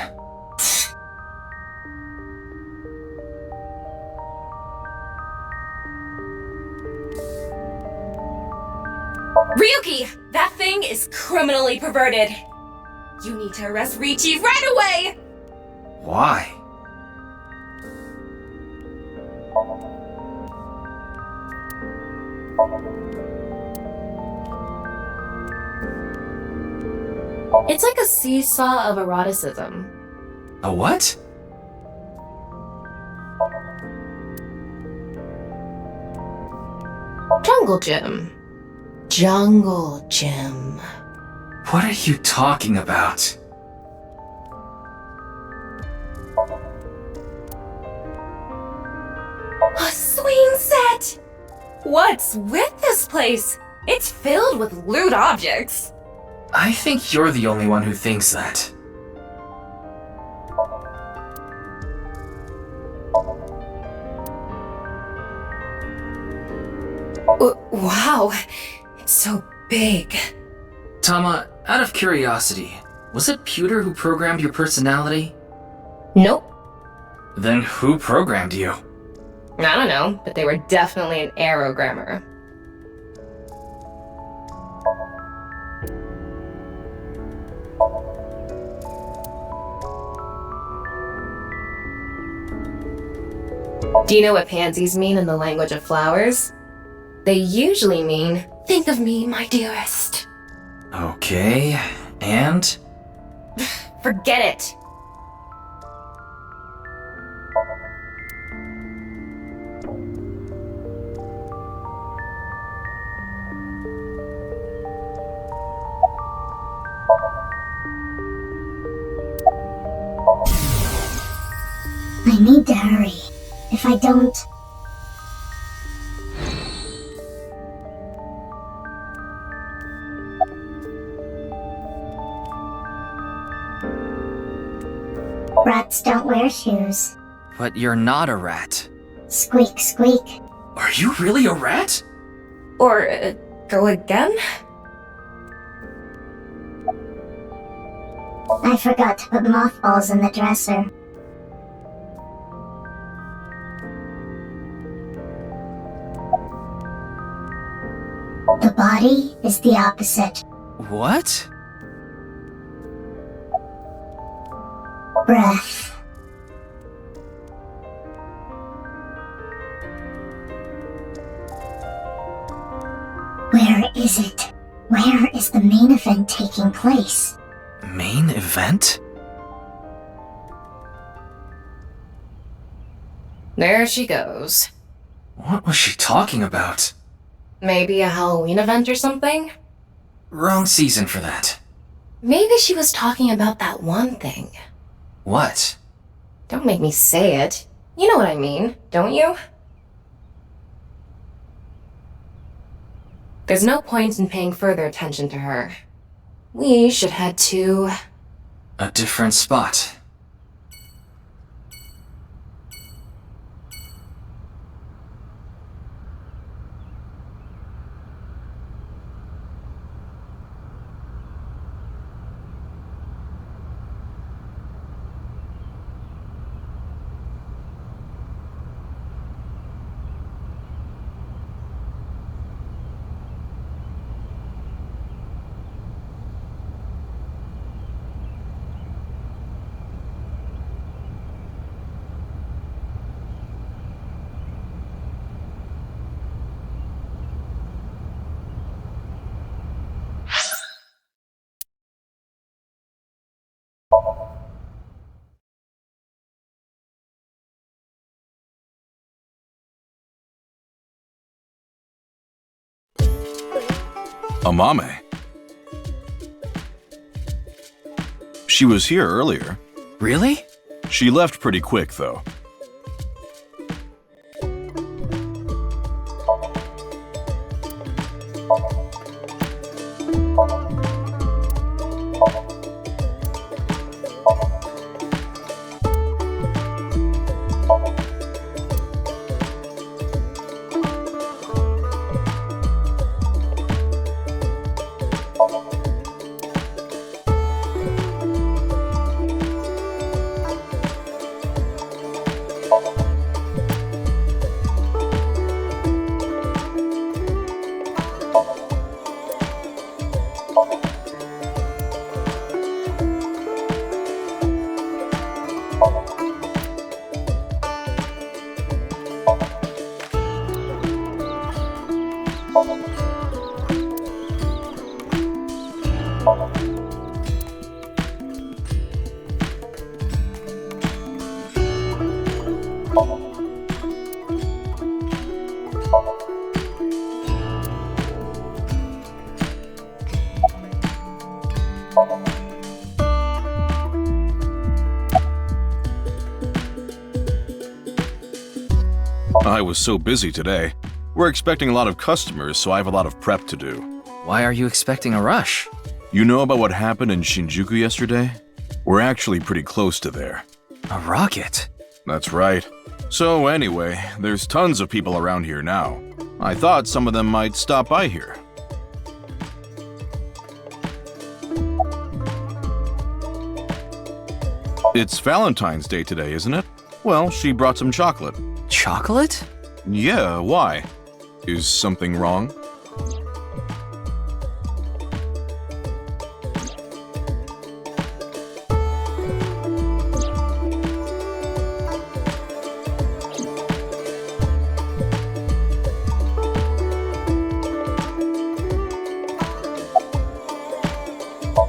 Ryuki! That thing is criminally perverted. You need to arrest Ryuki right away! Why? It's like a seesaw of eroticism. A what? Jungle Gym. Jungle Gym. What are you talking about? A swing set! What's with this place? It's filled with lewd objects. I think you're the only one who thinks that. Wow, it's so big. Tama, out of curiosity, was it Pewter who programmed your personality? Nope. Then who programmed you? I don't know, but they were definitely an aerogrammer. Do you know what pansies mean in the language of flowers? They usually mean, think of me, my dearest. Okay, and? Forget it. I need to hurry. If I don't... Rats don't wear shoes. But you're not a rat. Squeak, squeak. Are you really a rat? Or, go again? I forgot to put mothballs in the dresser. The body is the opposite. What? Breath. Where is it? Where is the main event taking place? Main event? There she goes. What was she talking about? Maybe a Halloween event or something? Wrong season for that. Maybe she was talking about that one thing. What? Don't make me say it. You know what I mean, don't you? There's no point in paying further attention to her. We should head to... a different spot. Amame. She was here earlier. Really? She left pretty quick, though. I was so busy today. We're expecting a lot of customers, so I have a lot of prep to do. Why are you expecting a rush? You know about what happened in Shinjuku yesterday? We're actually pretty close to there. A rocket? That's right. So anyway, there's tons of people around here now. I thought some of them might stop by here. It's Valentine's Day today, isn't it? Well, she brought some chocolate. Chocolate? Yeah, why? Is something wrong?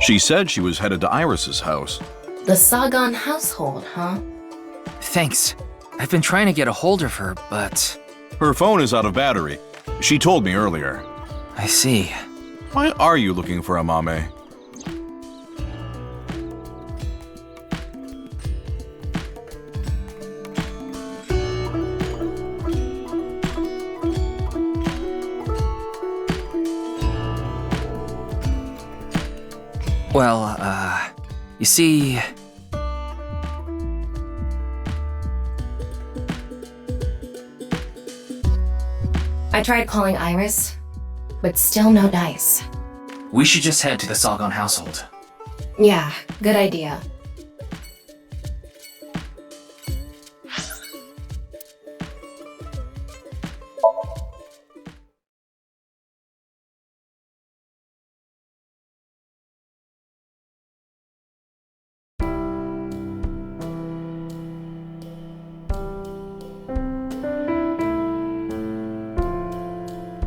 She said she was headed to Iris's house. The Sagan household, huh? Thanks. I've been trying to get a hold of her, but... Her phone is out of battery. She told me earlier. I see. Why are you looking for Amame? Well, you see... I tried calling Iris, but still no dice. We should just head to the Sagan household. Yeah, good idea.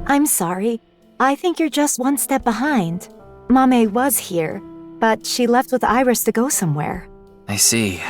I'm sorry. I think you're just one step behind. Mame was here, but she left with Iris to go somewhere. I see.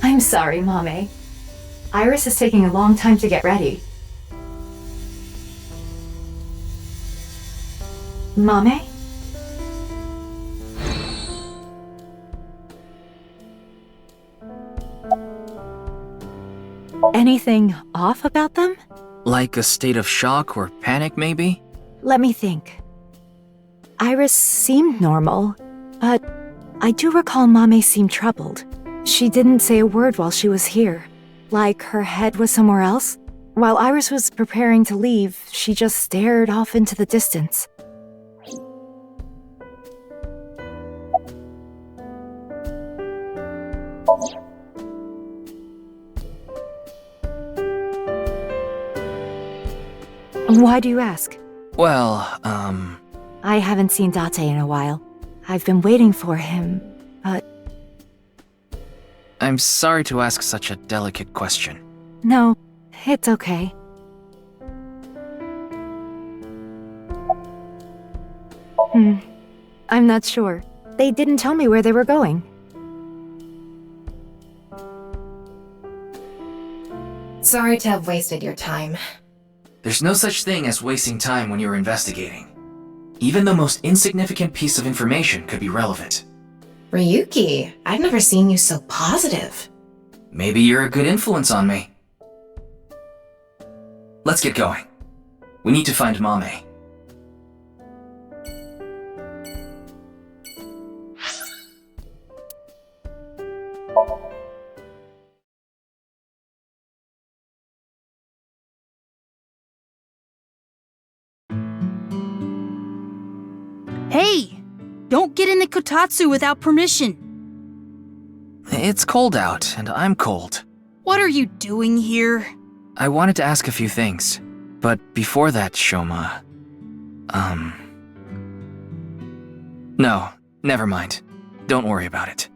I'm sorry, Mame. Iris is taking a long time to get ready. Mame? Anything off about them? Like a state of shock or panic, maybe? Let me think. Iris seemed normal, but I do recall Mame seemed troubled. She didn't say a word while she was here. Like her head was somewhere else. While Iris was preparing to leave, she just stared off into the distance. Why do you ask? Well, I haven't seen Date in a while. I've been waiting for him, but... I'm sorry to ask such a delicate question. No, it's okay. I'm not sure. They didn't tell me where they were going. Sorry to have wasted your time. There's no such thing as wasting time when you're investigating. Even the most insignificant piece of information could be relevant. Ryuki, I've never seen you so positive. Maybe you're a good influence on me. Let's get going. We need to find Mame. Hey! Don't get in the kotatsu without permission. It's cold out, and I'm cold. What are you doing here? I wanted to ask a few things, but before that, Shoma... No, never mind. Don't worry about it.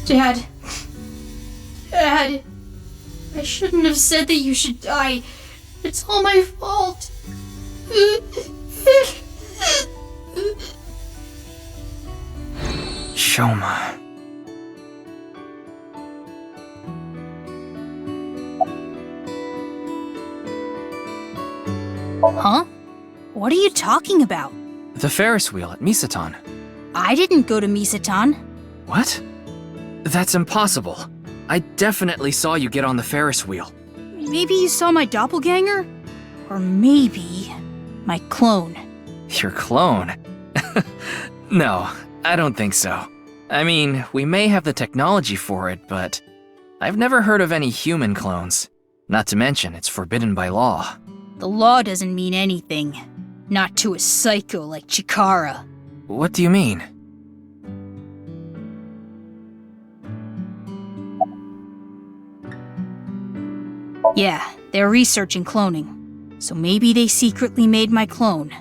Dad. Dad. I shouldn't have said that you should die. It's all my fault. Shoma. Huh? What are you talking about? The Ferris wheel at Misaton. I didn't go to Misaton. What? That's impossible. I definitely saw you get on the Ferris wheel. Maybe you saw my doppelganger? Or maybe my clone. Your clone? No, I don't think so. I mean, we may have the technology for it, but I've never heard of any human clones. Not to mention, it's forbidden by law. The law doesn't mean anything. Not to a psycho like Chikara. What do you mean? Yeah, they're researching cloning. So maybe they secretly made my clone.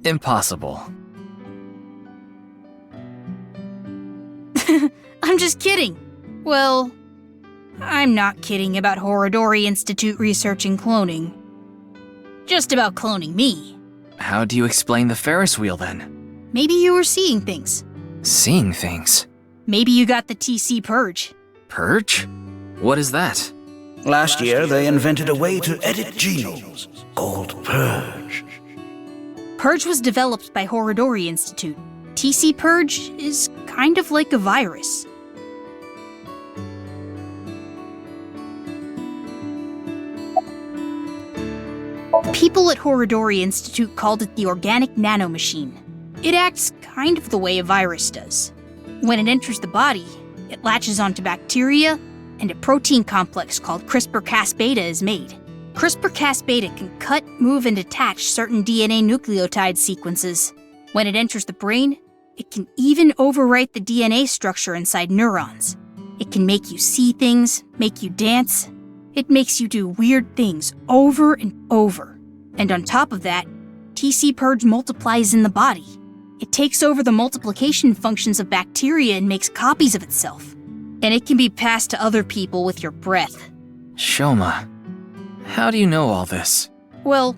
Impossible. I'm just kidding. Well, I'm not kidding about Horodori Institute researching cloning. Just about cloning me. How do you explain the Ferris wheel then? Maybe you were seeing things. Seeing things? Maybe you got the TC Purge. Purge? What is that? Last year, they invented a way to edit genomes called Purge. Purge was developed by Horodori Institute. TC Purge is kind of like a virus. People at Horodori Institute called it the Organic Nanomachine. It acts kind of the way a virus does. When it enters the body, it latches onto bacteria, and a protein complex called CRISPR-Cas-beta is made. CRISPR-Cas-beta can cut, move, and attach certain DNA nucleotide sequences. When it enters the brain, it can even overwrite the DNA structure inside neurons. It can make you see things, make you dance. It makes you do weird things over and over. And on top of that, TC Purge multiplies in the body. It takes over the multiplication functions of bacteria and makes copies of itself. And it can be passed to other people with your breath. Shoma, how do you know all this? Well,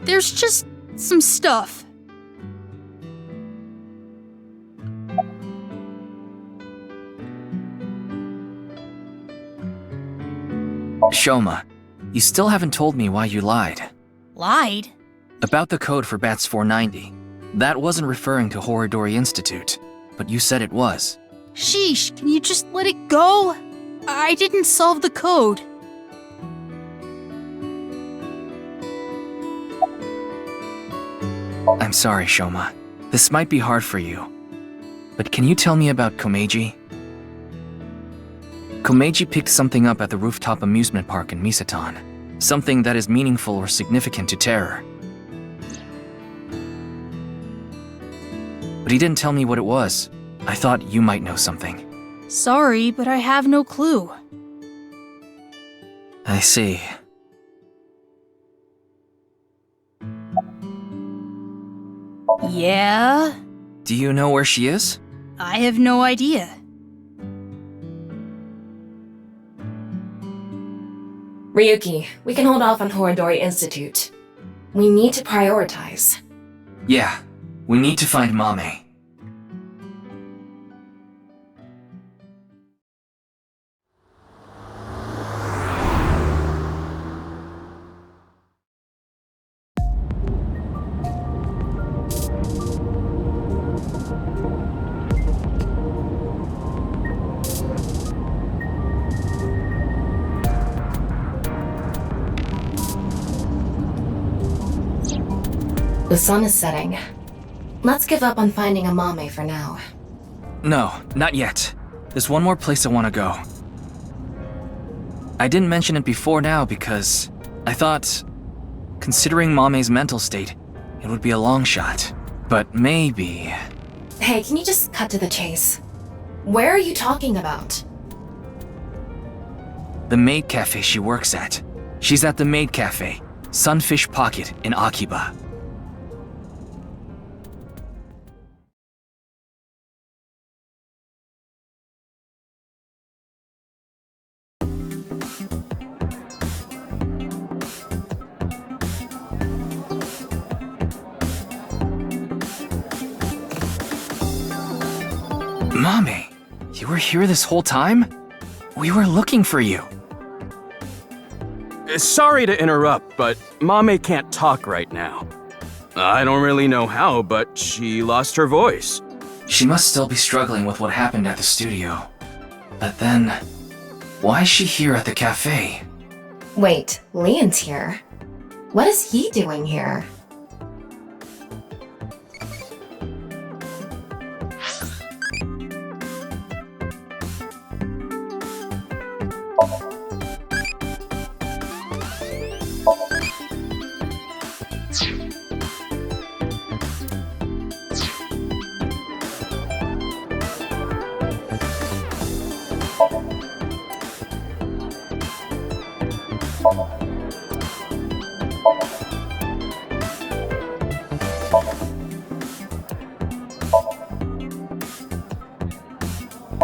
there's just some stuff. Shoma, you still haven't told me why you lied. Lied? About the code for Bats 490. That wasn't referring to Horodori Institute, but you said it was. Sheesh, can you just let it go? I didn't solve the code. I'm sorry, Shoma. This might be hard for you. But can you tell me about Komeiji? Komeiji picked something up at the rooftop amusement park in Misaton. Something that is meaningful or significant to Terror. But he didn't tell me what it was. I thought you might know something. Sorry, but I have no clue. I see. Yeah? Do you know where she is? I have no idea. Ryuki, we can hold off on Horodori Institute. We need to prioritize. Yeah, we need to find Mame. The sun is setting. Let's give up on finding a Mame for now. No, not yet. There's one more place I want to go. I didn't mention it before now because I thought, considering Mame's mental state, it would be a long shot. But maybe... Hey, can you just cut to the chase? Where are you talking about? The maid cafe she works at. She's at the maid cafe, Sunfish Pocket in Akiba. Mame, you were here this whole time? We were looking for you. Sorry to interrupt, but Mame can't talk right now. I don't really know how, but she lost her voice. She must still be struggling with what happened at the studio. But then, why is she here at the cafe? Wait, Leon's here. What is he doing here?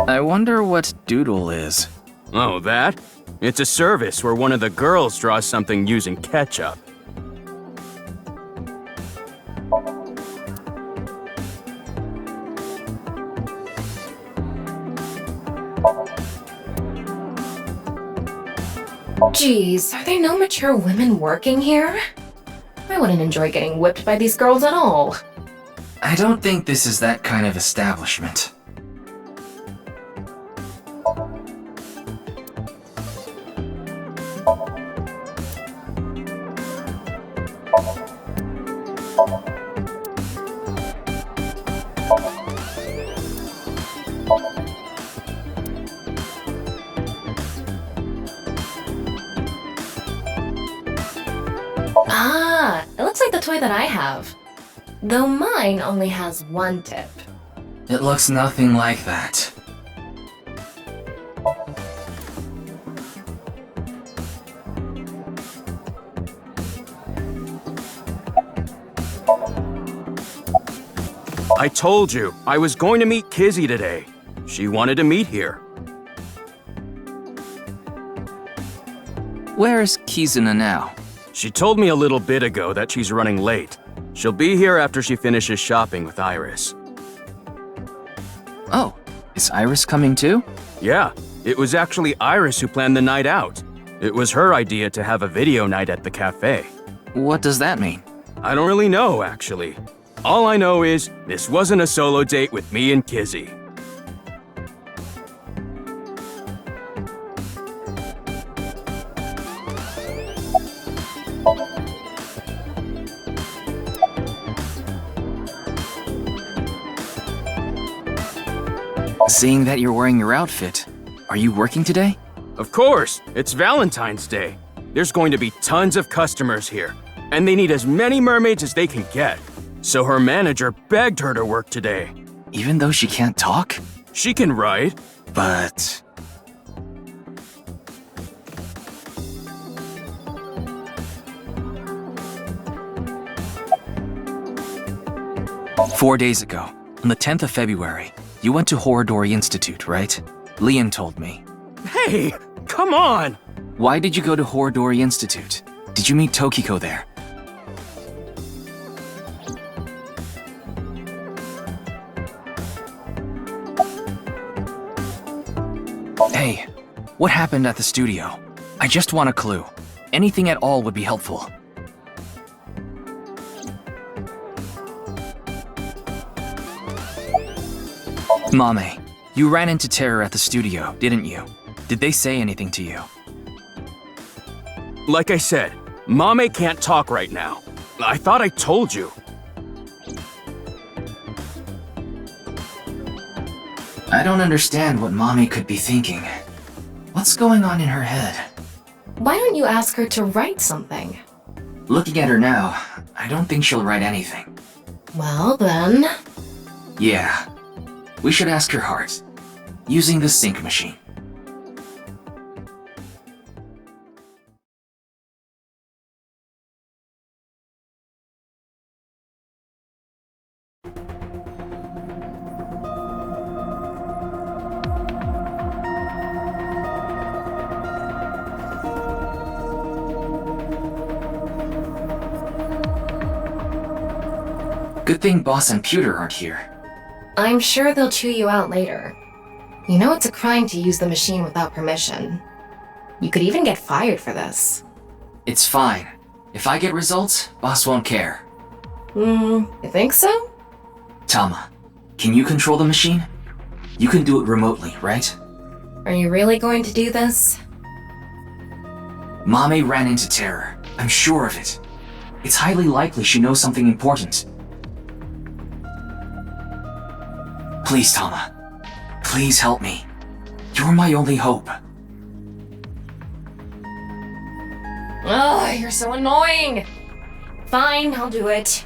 I wonder what Doodle is. Oh, that? It's a service where one of the girls draws something using ketchup. Geez, are there no mature women working here? I wouldn't enjoy getting whipped by these girls at all. I don't think this is that kind of establishment. Ah, it looks like the toy that I have. Though mine only has one tip. It looks nothing like that. I told you, I was going to meet Kizzy today. She wanted to meet here. Where is Kizuna now? She told me a little bit ago that she's running late. She'll be here after she finishes shopping with Iris. Oh, is Iris coming too? Yeah, it was actually Iris who planned the night out. It was her idea to have a video night at the cafe. What does that mean? I don't really know, actually. All I know is, this wasn't a solo date with me and Kizzy. Seeing that you're wearing your outfit, are you working today? Of course, it's Valentine's Day. There's going to be tons of customers here, and they need as many mermaids as they can get. So her manager begged her to work today. Even though she can't talk? She can write. But... "4 days ago, on the 10th of February, you went to Horodori Institute, right? Leon told me. Hey, come on! Why did you go to Horodori Institute? Did you meet Tokiko there? Hey, what happened at the studio? I just want a clue. Anything at all would be helpful. Mame, you ran into Terror at the studio, didn't you? Did they say anything to you? Like I said, Mame can't talk right now. I thought I told you. I don't understand what Mame could be thinking. What's going on in her head? Why don't you ask her to write something? Looking at her now, I don't think she'll write anything. Well then... Yeah. We should ask her heart. Using the sync machine. Good thing Boss and Pewter aren't here. I'm sure they'll chew you out later. You know it's a crime to use the machine without permission. You could even get fired for this. It's fine. If I get results, Boss won't care. You think so? Tama, can you control the machine? You can do it remotely, right? Are you really going to do this? Mame ran into Terror. I'm sure of it. It's highly likely she knows something important. Please, Tama. Please help me. You're my only hope. Ugh, you're so annoying! Fine, I'll do it.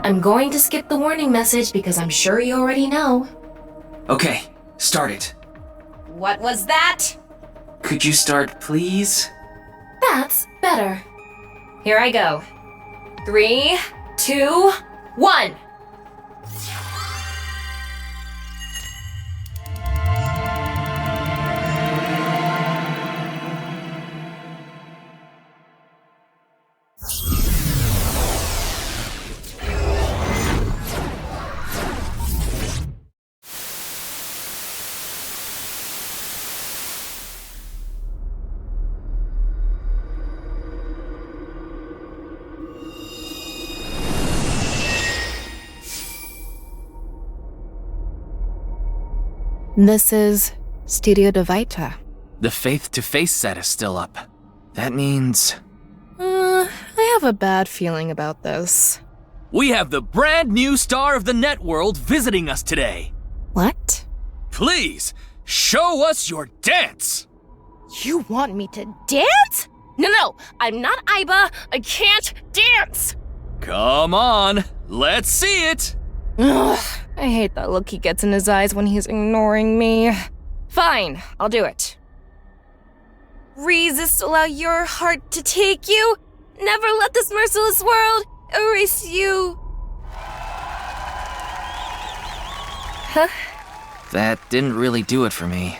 I'm going to skip the warning message because I'm sure you already know. Okay, start it. What was that? Could you start, please? That's better. Here I go. 3, 2, 1. This is Studio Devita. The face-to-face set is still up. That means... I have a bad feeling about this. We have the brand new star of the net world visiting us today. What? Please, show us your dance! You want me to dance? No, I'm not Aiba. I can't dance! Come on, let's see it! Ugh, I hate that look he gets in his eyes when he's ignoring me. Fine, I'll do it. Resist, allow your heart to take you. Never let this merciless world erase you. Huh? That didn't really do it for me.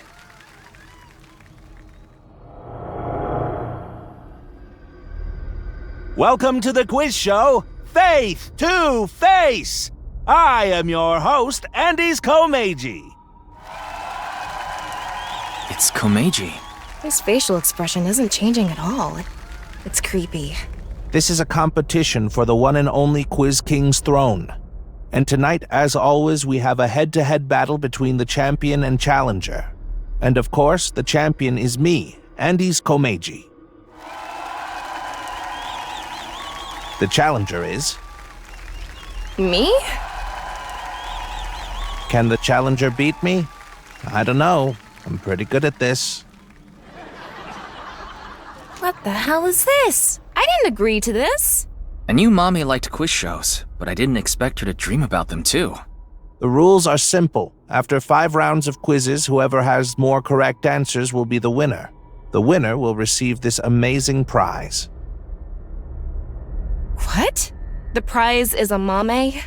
Welcome to the quiz show, Faith to Face! I am your host, Andy's Komeiji. It's Komeiji. His facial expression isn't changing at all. It's creepy. This is a competition for the one and only Quiz King's throne. And tonight, as always, we have a head-to-head battle between the champion and challenger. And of course, the champion is me, Andy's Komeiji. The challenger is... Me? Can the challenger beat me? I don't know. I'm pretty good at this. What the hell is this? I didn't agree to this. I knew Mommy liked quiz shows, but I didn't expect her to dream about them too. The rules are simple. After 5 rounds of quizzes, whoever has more correct answers will be the winner. The winner will receive this amazing prize. What? The prize is a mame?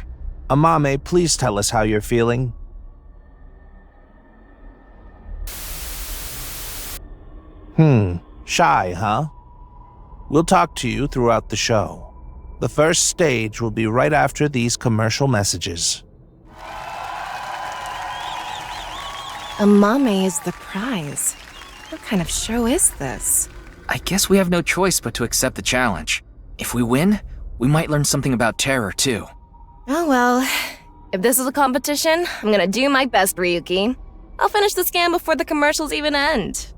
Amame, please tell us how you're feeling. Shy, huh? We'll talk to you throughout the show. The first stage will be right after these commercial messages. A mame is the prize. What kind of show is this? I guess we have no choice but to accept the challenge. If we win, we might learn something about terror too. Oh well, if this is a competition, I'm gonna do my best, Ryuki. I'll finish the scan before the commercials even end.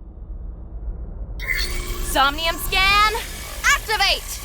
Somnium scan, activate!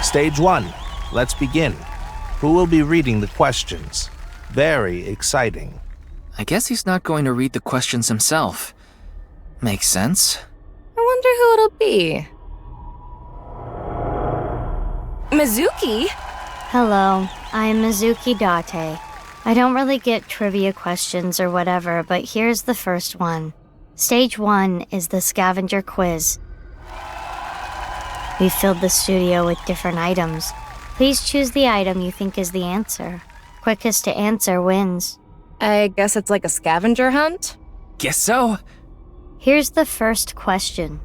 Stage 1. Let's begin. Who will be reading the questions? Very exciting. I guess he's not going to read the questions himself. Makes sense. I wonder who it'll be. Mizuki? Hello, I'm Mizuki Date. I don't really get trivia questions or whatever, but here's the first one. Stage 1 is the scavenger quiz. We've filled the studio with different items. Please choose the item you think is the answer. Quickest to answer wins. I guess it's like a scavenger hunt? Guess so. Here's the first question.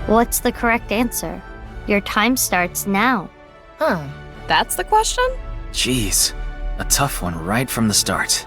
What's the correct answer? Your time starts now. Huh, that's the question? Jeez, a tough one right from the start.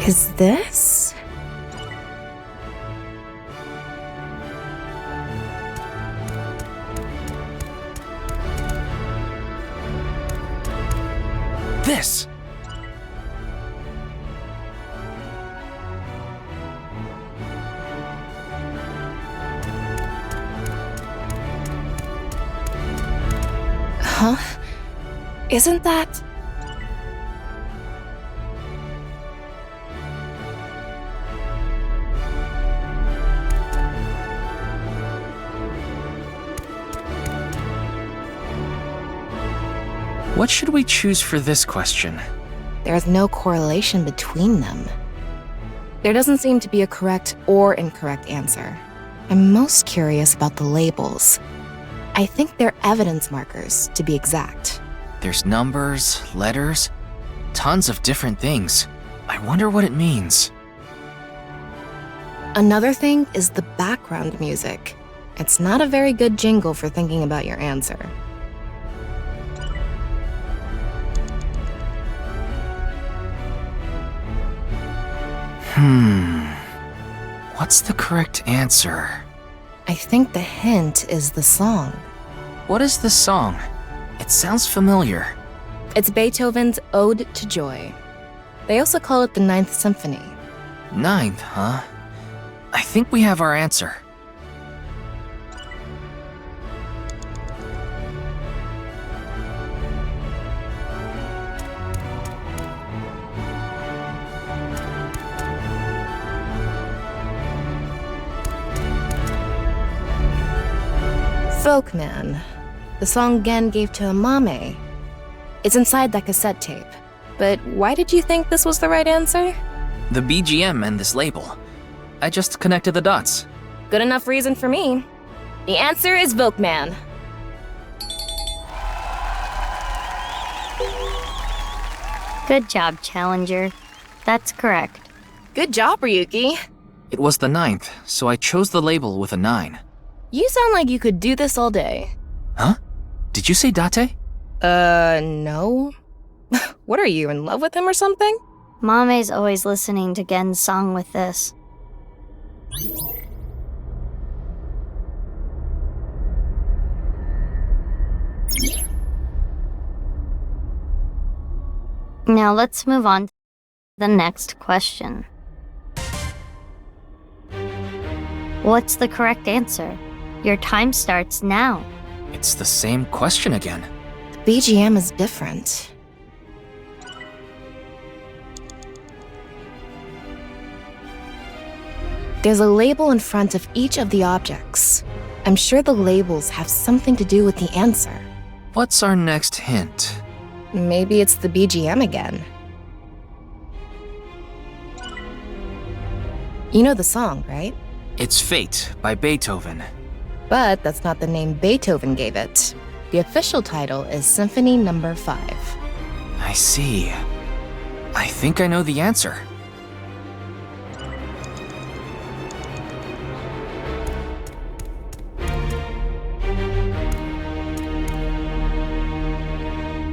Is this? This! Huh? Isn't that... What should we choose for this question? There's no correlation between them. There doesn't seem to be a correct or incorrect answer. I'm most curious about the labels. I think they're evidence markers, to be exact. There's numbers, letters, tons of different things. I wonder what it means. Another thing is the background music. It's not a very good jingle for thinking about your answer. What's the correct answer? I think the hint is the song. What is this song? It sounds familiar. It's Beethoven's Ode to Joy. They also call it the Ninth Symphony. Ninth, huh? I think we have our answer. Folkman, the song Gen gave to Amame. It's inside that cassette tape. But why did you think this was the right answer? The BGM and this label. I just connected the dots. Good enough reason for me. The answer is Folkman. Good job, Challenger. That's correct. Good job, Ryuki. It was the ninth, so I chose the label with a 9. You sound like you could do this all day. Huh? Did you say Date? No. What are you, in love with him or something? Mame's always listening to Gen's song with this. Now let's move on to the next question. What's the correct answer? Your time starts now. It's the same question again. The BGM is different. There's a label in front of each of the objects. I'm sure the labels have something to do with the answer. What's our next hint? Maybe it's the BGM again. You know the song, right? It's Fate by Beethoven. But that's not the name Beethoven gave it. The official title is Symphony No. 5. I see. I think I know the answer.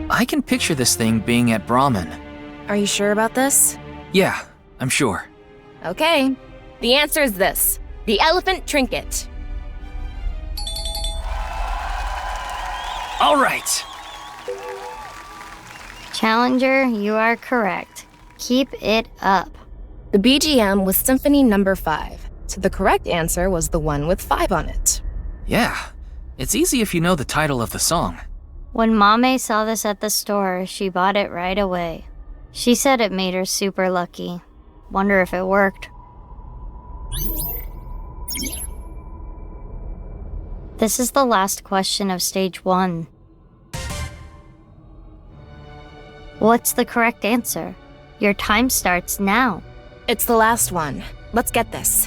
I can picture this thing being at Brahmin. Are you sure about this? Yeah, I'm sure. Okay. The answer is this. The elephant trinket. All right. Challenger, you are correct. Keep it up. The BGM was Symphony No. 5, so the correct answer was the one with 5 on it. Yeah, it's easy if you know the title of the song. When Mame saw this at the store, she bought it right away. She said it made her super lucky. Wonder if it worked. This is the last question of stage 1. What's the correct answer? Your time starts now. It's the last one. Let's get this.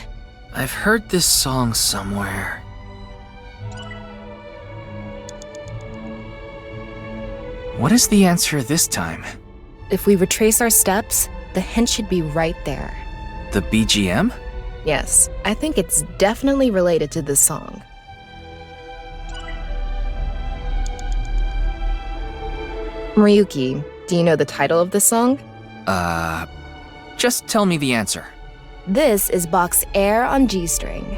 I've heard this song somewhere. What is the answer this time? If we retrace our steps, the hint should be right there. The BGM? Yes, I think it's definitely related to this song. Ryuki, do you know the title of this song? Just tell me the answer. This is Bach's Air on G string.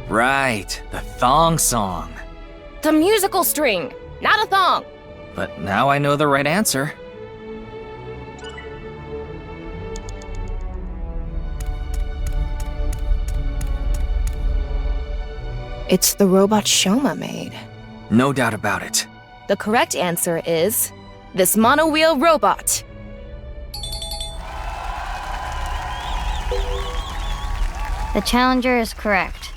Right, the thong song. The musical string, not a thong. But now I know the right answer. It's the robot Shoma made. No doubt about it. The correct answer is this monowheel robot. The challenger is correct.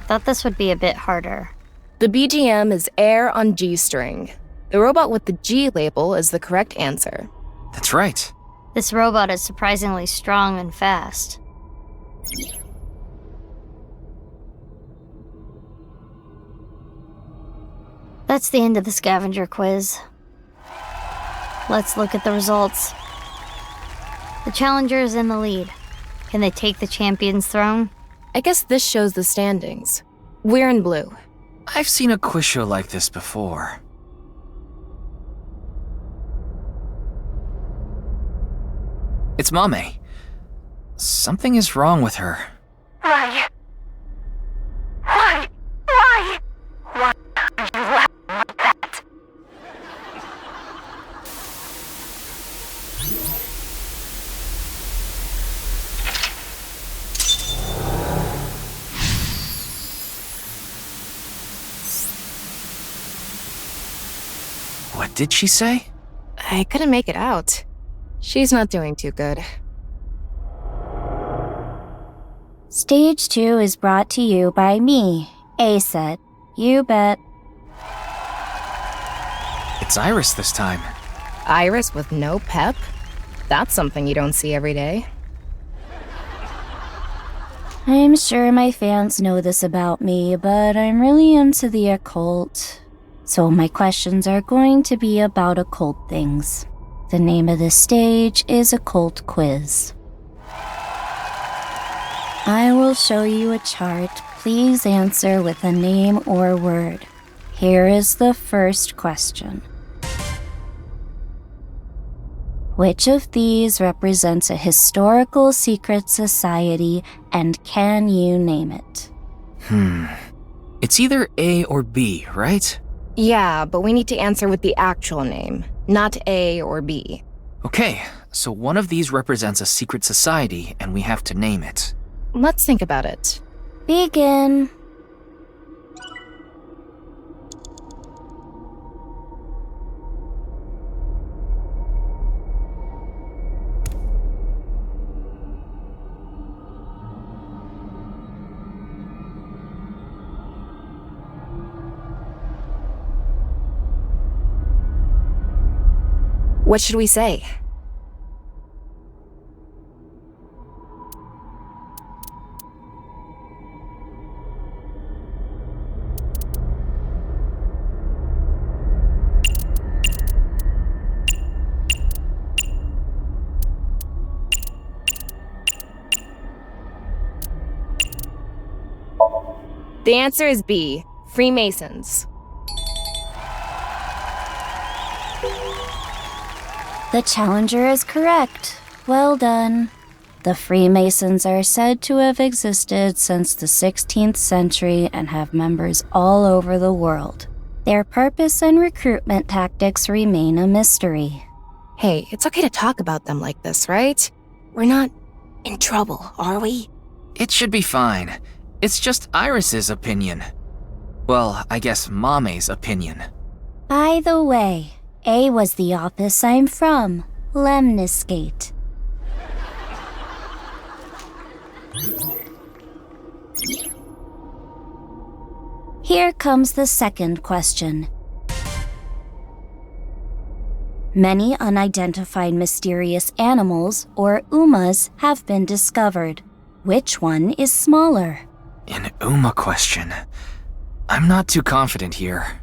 I thought this would be a bit harder. The BGM is Air on G-string. The robot with the G label is the correct answer. That's right. This robot is surprisingly strong and fast. That's the end of the scavenger quiz. Let's look at the results. The challenger is in the lead. Can they take the champion's throne? I guess this shows the standings. We're in blue. I've seen a quiz show like this before. It's Mame. Something is wrong with her. Why? Why are you laughing like that? What did she say? I couldn't make it out. She's not doing too good. Stage 2 is brought to you by me, A-Set. You bet. It's Iris this time. Iris with no pep? That's something you don't see every day. I'm sure my fans know this about me, but I'm really into the occult. So my questions are going to be about occult things. The name of this stage is Occult Quiz. I will show you a chart. Please answer with a name or word. Here is the first question. Which of these represents a historical secret society, and can you name it? It's either A or B, right? Yeah, but we need to answer with the actual name, not A or B. Okay, so one of these represents a secret society, and we have to name it. Let's think about it. Begin. What should we say? The answer is B, Freemasons. The challenger is correct. Well done. The Freemasons are said to have existed since the 16th century and have members all over the world. Their purpose and recruitment tactics remain a mystery. Hey, it's okay to talk about them like this, right? We're not in trouble, are we? It should be fine. It's just Iris's opinion. Well, I guess Mame's opinion. By the way, A was the office I'm from, Lemniscate. Here comes the second question. Many unidentified mysterious animals, or UMAs, have been discovered. Which one is smaller? An UMA question. I'm not too confident here.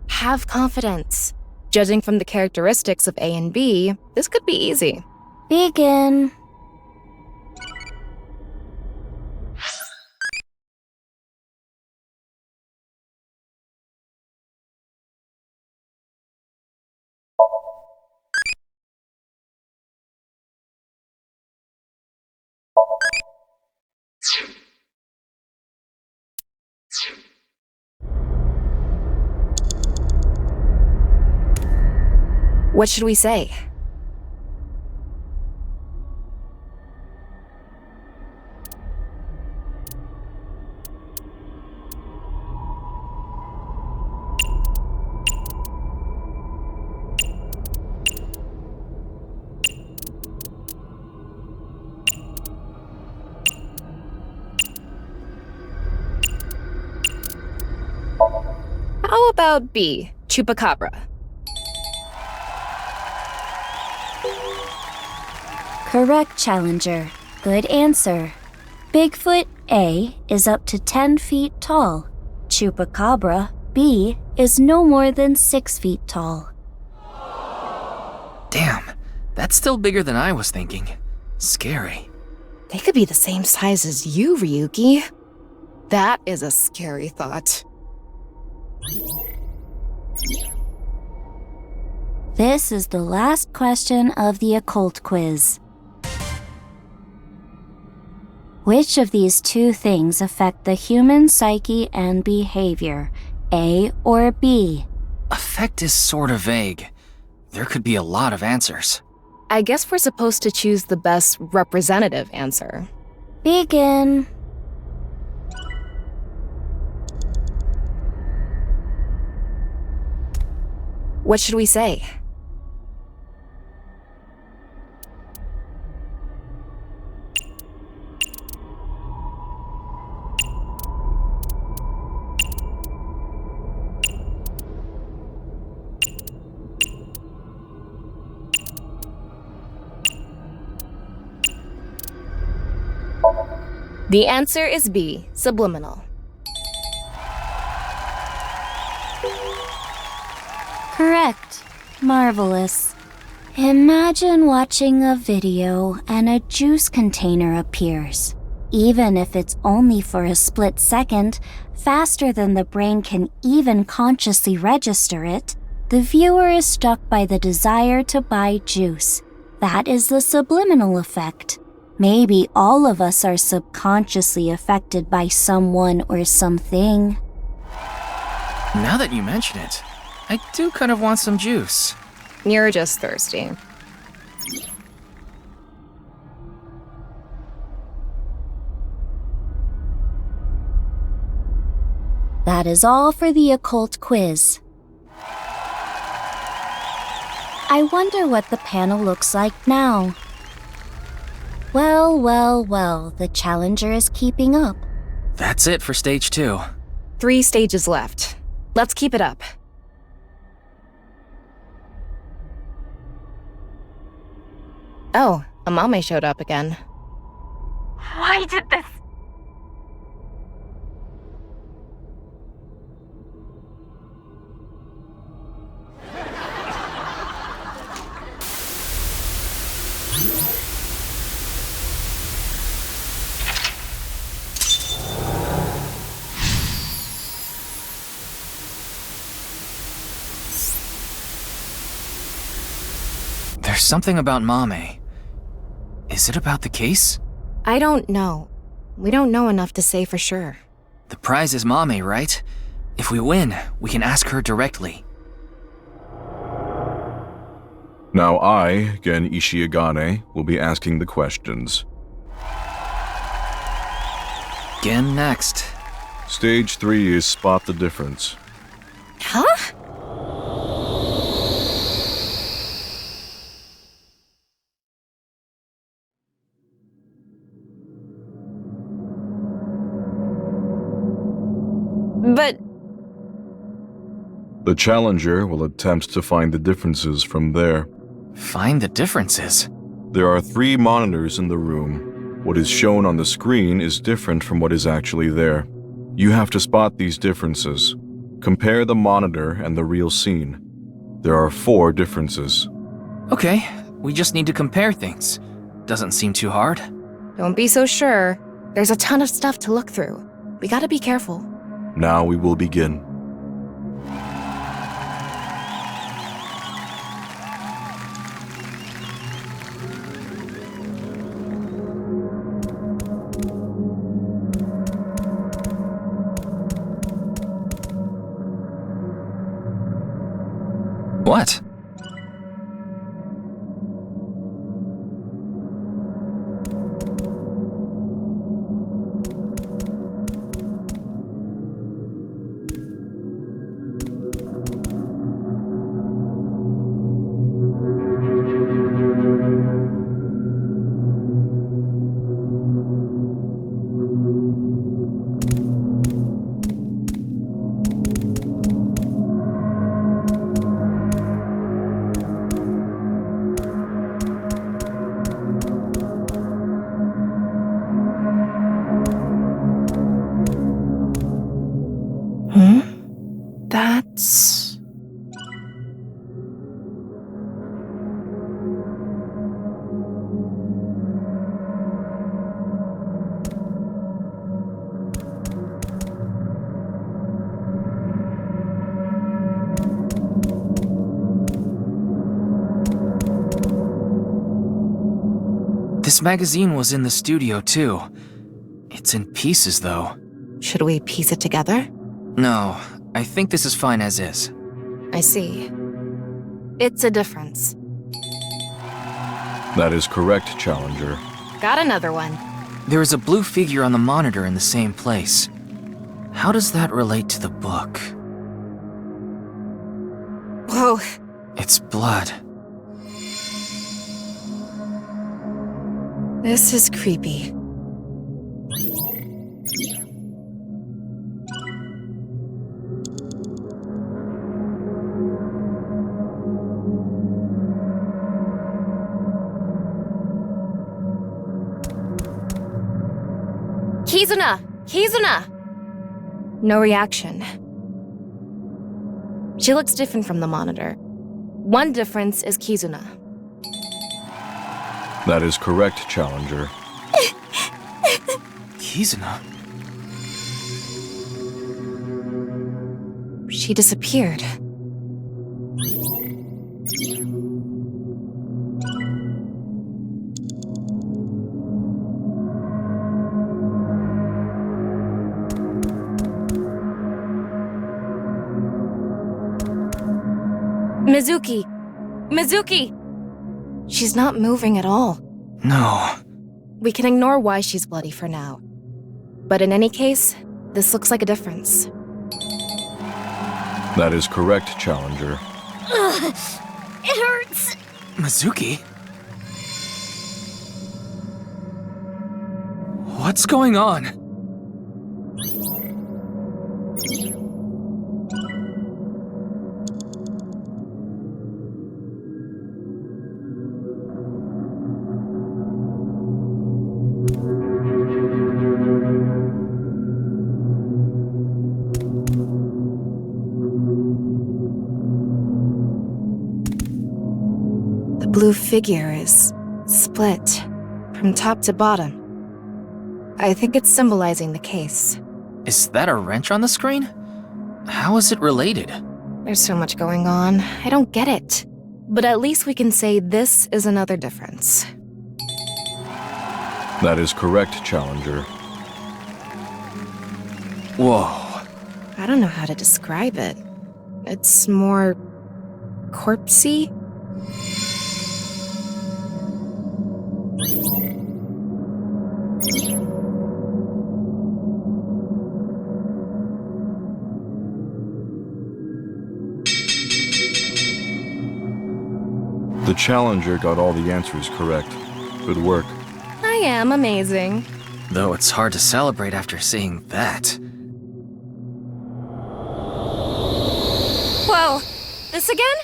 Have confidence. Judging from the characteristics of A and B, this could be easy. Begin. What should we say? How about B, chupacabra? Correct, Challenger. Good answer. Bigfoot A is up to 10 feet tall. Chupacabra B is no more than 6 feet tall. Damn, that's still bigger than I was thinking. Scary. They could be the same size as you, Ryuki. That is a scary thought. This is the last question of the occult quiz. Which of these two things affect the human psyche and behavior, A or B? Affect is sort of vague. There could be a lot of answers. I guess we're supposed to choose the best representative answer. Begin. What should we say? The answer is B, subliminal. Correct. Marvelous. Imagine watching a video and a juice container appears. Even if it's only for a split second, faster than the brain can even consciously register it, the viewer is struck by the desire to buy juice. That is the subliminal effect. Maybe all of us are subconsciously affected by someone or something. Now that you mention it, I do kind of want some juice. You're just thirsty. That is all for the occult quiz. I wonder what the panel looks like now. Well, the challenger is keeping up. That's it for stage 2. 3 stages left. Let's keep it up. Oh, Amame showed up again. Why did this? There's something about Mame. Is it about the case? I don't know. We don't know enough to say for sure. The prize is Mame, right? If we win, we can ask her directly. Now I, Gen Ishiagane, will be asking the questions. Gen next. Stage 3 is spot the difference. Huh? But The challenger will attempt to find the differences from there. Find the differences? There are 3 monitors in the room. What is shown on the screen is different from what is actually there. You have to spot these differences. Compare the monitor and the real scene. There are 4 differences. Okay, we just need to compare things. Doesn't seem too hard. don't be so sure. There's a ton of stuff to look through. We gotta be careful. Now we will begin. What? This magazine was in the studio too. It's in pieces though. Should we piece it together? No, I think this is fine as is. I see. It's a difference. That is correct, Challenger. Got another one. There is a blue figure on the monitor in the same place. How does that relate to the book? Whoa. It's blood. This is creepy. Kizuna! Kizuna! No reaction. She looks different from the monitor. One difference is Kizuna. That is correct, Challenger. Kizuna? She disappeared. Mizuki! Mizuki! She's not moving at all. No. We can ignore why she's bloody for now. But in any case, this looks like a difference. That is correct, Challenger. Ugh, it hurts. Mizuki? What's going on? The blue figure is split from top to bottom. I think it's symbolizing the case. Is that a wrench on the screen? How is it related? There's so much going on. I don't get it. But at least we can say this is another difference. That is correct, Challenger. Whoa. I don't know how to describe it. It's more corpsey. The Challenger got all the answers correct. Good work. I am amazing. Though it's hard to celebrate after seeing that. Whoa! This again?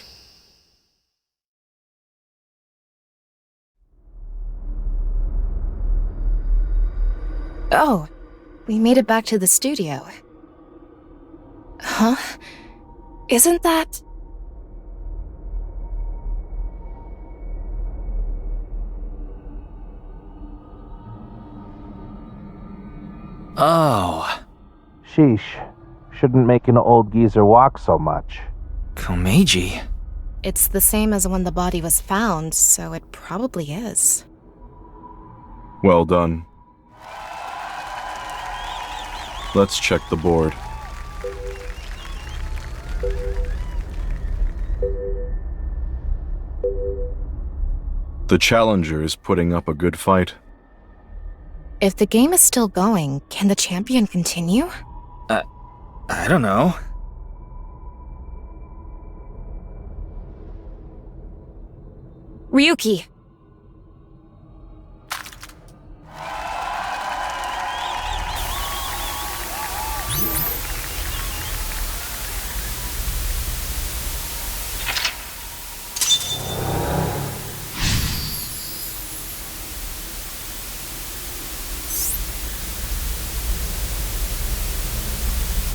Oh, we made it back to the studio. Huh? Isn't that... Oh. Sheesh. Shouldn't make an old geezer walk so much. Komeiji. It's the same as when the body was found, so it probably is. Well done. Let's check the board. The Challenger is putting up a good fight. If the game is still going, can the champion continue? I don't know. Ryuki!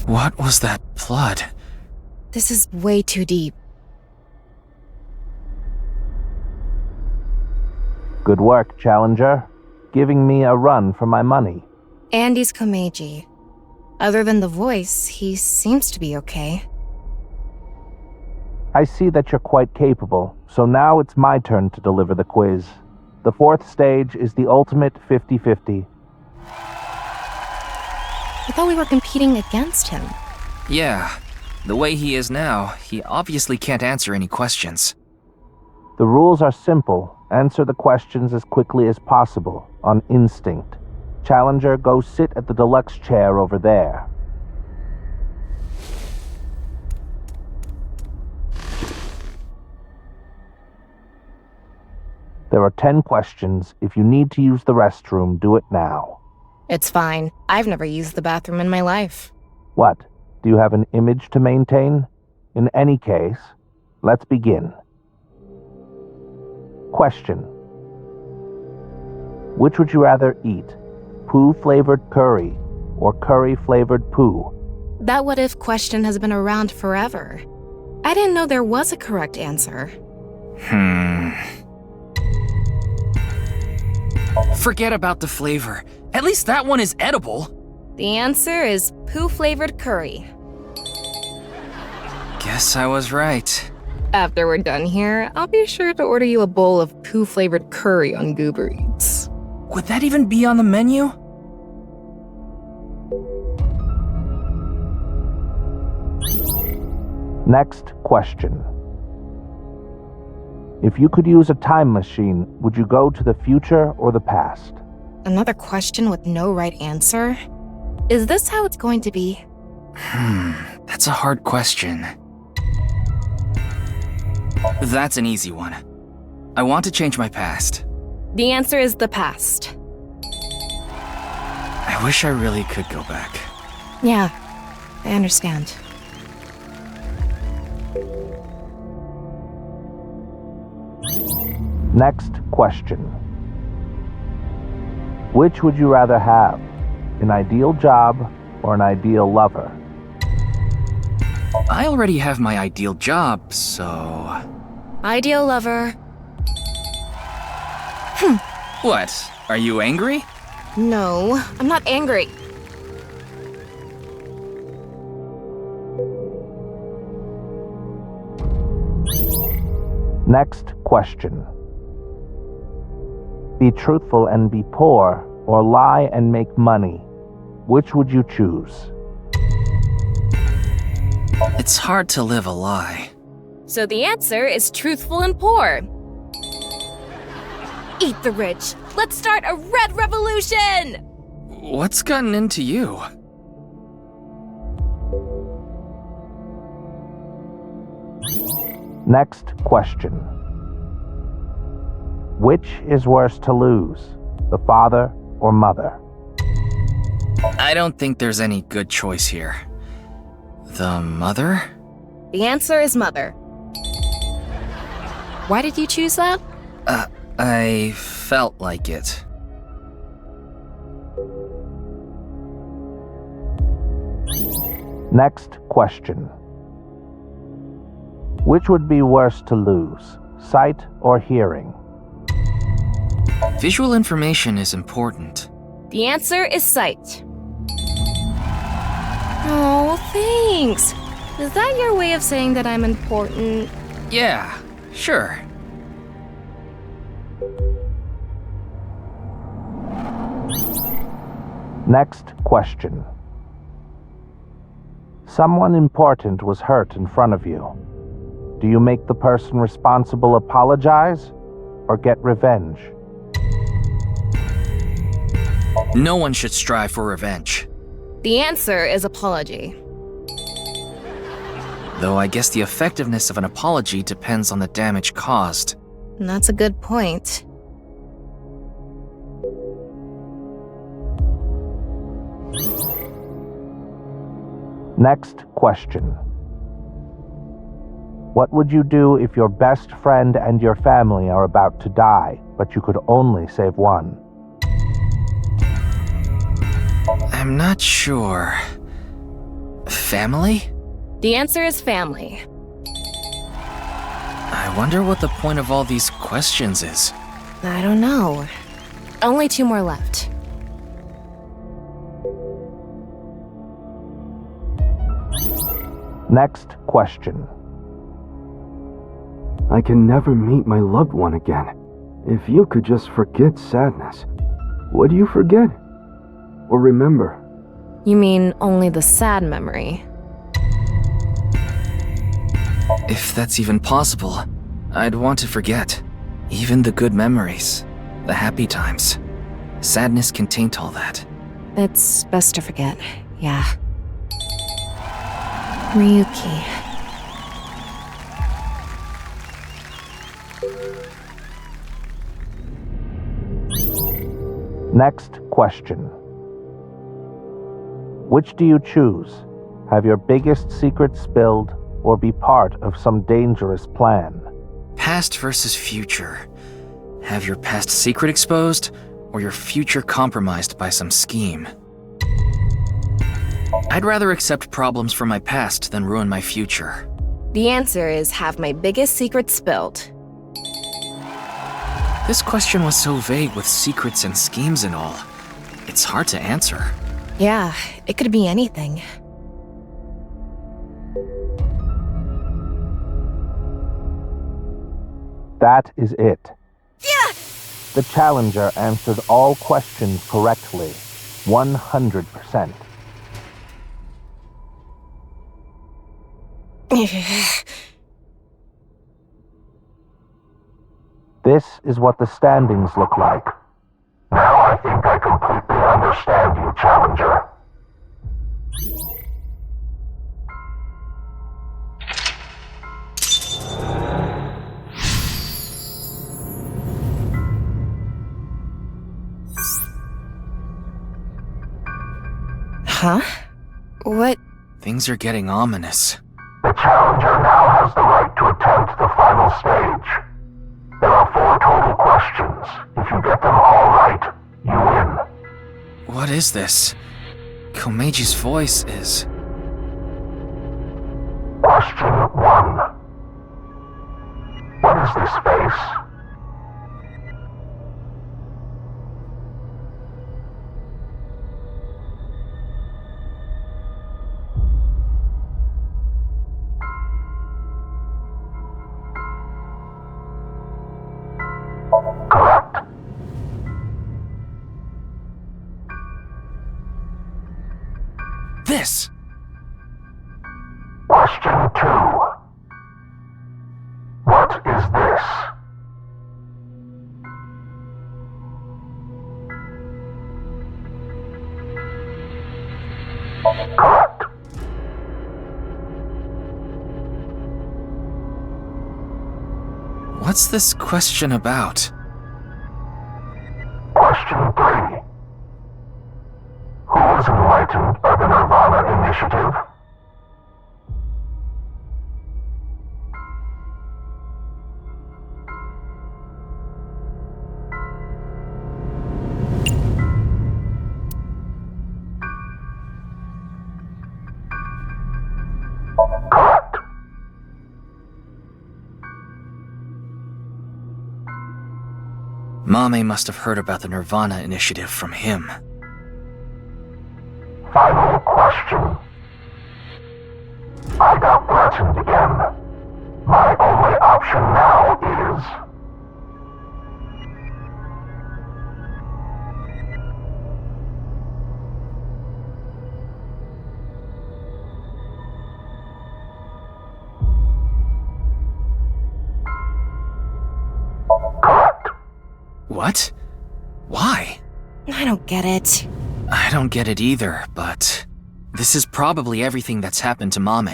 What was that blood? This is way too deep. Good work, Challenger. Giving me a run for my money. Andy's Komeiji. Other than the voice, he seems to be okay. I see that you're quite capable, so now it's my turn to deliver the quiz. The fourth stage is the ultimate 50-50. I thought we were competing against him. Yeah, the way he is now, he obviously can't answer any questions. The rules are simple. Answer the questions as quickly as possible, on instinct. Challenger, go sit at the deluxe chair over there. There are 10 questions. If you need to use the restroom, do it now. It's fine. I've never used the bathroom in my life. What? Do you have an image to maintain? In any case, let's begin. Question. Which would you rather eat? Poo-flavored curry or curry-flavored poo? That what-if question has been around forever. I didn't know there was a correct answer. Forget about the flavor. At least that one is edible. The answer is poo-flavored curry. Guess I was right. After we're done here, I'll be sure to order you a bowl of poo-flavored curry on Goober Eats. Would that even be on the menu? Next question. If you could use a time machine, would you go to the future or the past? Another question with no right answer? Is this how it's going to be? That's a hard question. That's an easy one. I want to change my past. The answer is the past. I wish I really could go back. Yeah, I understand. Next question. Which would you rather have? An ideal job or an ideal lover? I already have my ideal job, so... Ideal lover. What? Are you angry? No, I'm not angry. Next question. Be truthful and be poor, or lie and make money. Which would you choose? It's hard to live a lie. So the answer is truthful and poor. Eat the rich. Let's start a red revolution! What's gotten into you? Next question. Which is worse to lose, the father or mother? I don't think there's any good choice here. The mother? The answer is mother. Why did you choose that? I felt like it. Next question. Which would be worse to lose, sight or hearing? Visual information is important. The answer is sight. Oh, thanks. Is that your way of saying that I'm important? Yeah, sure. Next question. Someone important was hurt in front of you. Do you make the person responsible apologize or get revenge? No one should strive for revenge. The answer is apology. Though I guess the effectiveness of an apology depends on the damage caused. And that's a good point. Next question. What would you do if your best friend and your family are about to die, but you could only save one? I'm not sure. Family? The answer is family. I wonder what the point of all these questions is. I don't know. Only 2 more left. Next question. I can never meet my loved one again. If you could just forget sadness, what do you forget? Or remember? You mean only the sad memory? If that's even possible, I'd want to forget. Even the good memories, the happy times. Sadness can taint all that. It's best to forget, yeah. Ryuki. Next question. Which do you choose? Have your biggest secret spilled, or be part of some dangerous plan? Past versus future. Have your past secret exposed, or your future compromised by some scheme? I'd rather accept problems from my past than ruin my future. The answer is have my biggest secret spilled. This question was so vague with secrets and schemes and all. It's hard to answer. Yeah, it could be anything. That is it. The challenger answered all questions correctly, 100%. This is what the standings look like. Now I think I completely understand you, Challenger. Huh? What? Things are getting ominous. The Challenger now has the right to attempt the final stage. There are 4 total questions. If you get them all right, you win. What is this? Komeji's voice is... Question 1. What is this face? Correct. This! Question 2. What is this? Correct. What's this question about? Question 3. Who was enlightened by the nirvanA initiative? Correct. Mame must have heard about the nirvanA initiative from him. Final question. I got threatened again. My only option now is... Correct. What? Why? I don't get it. I don't get it either, but... this is probably everything that's happened to Mame.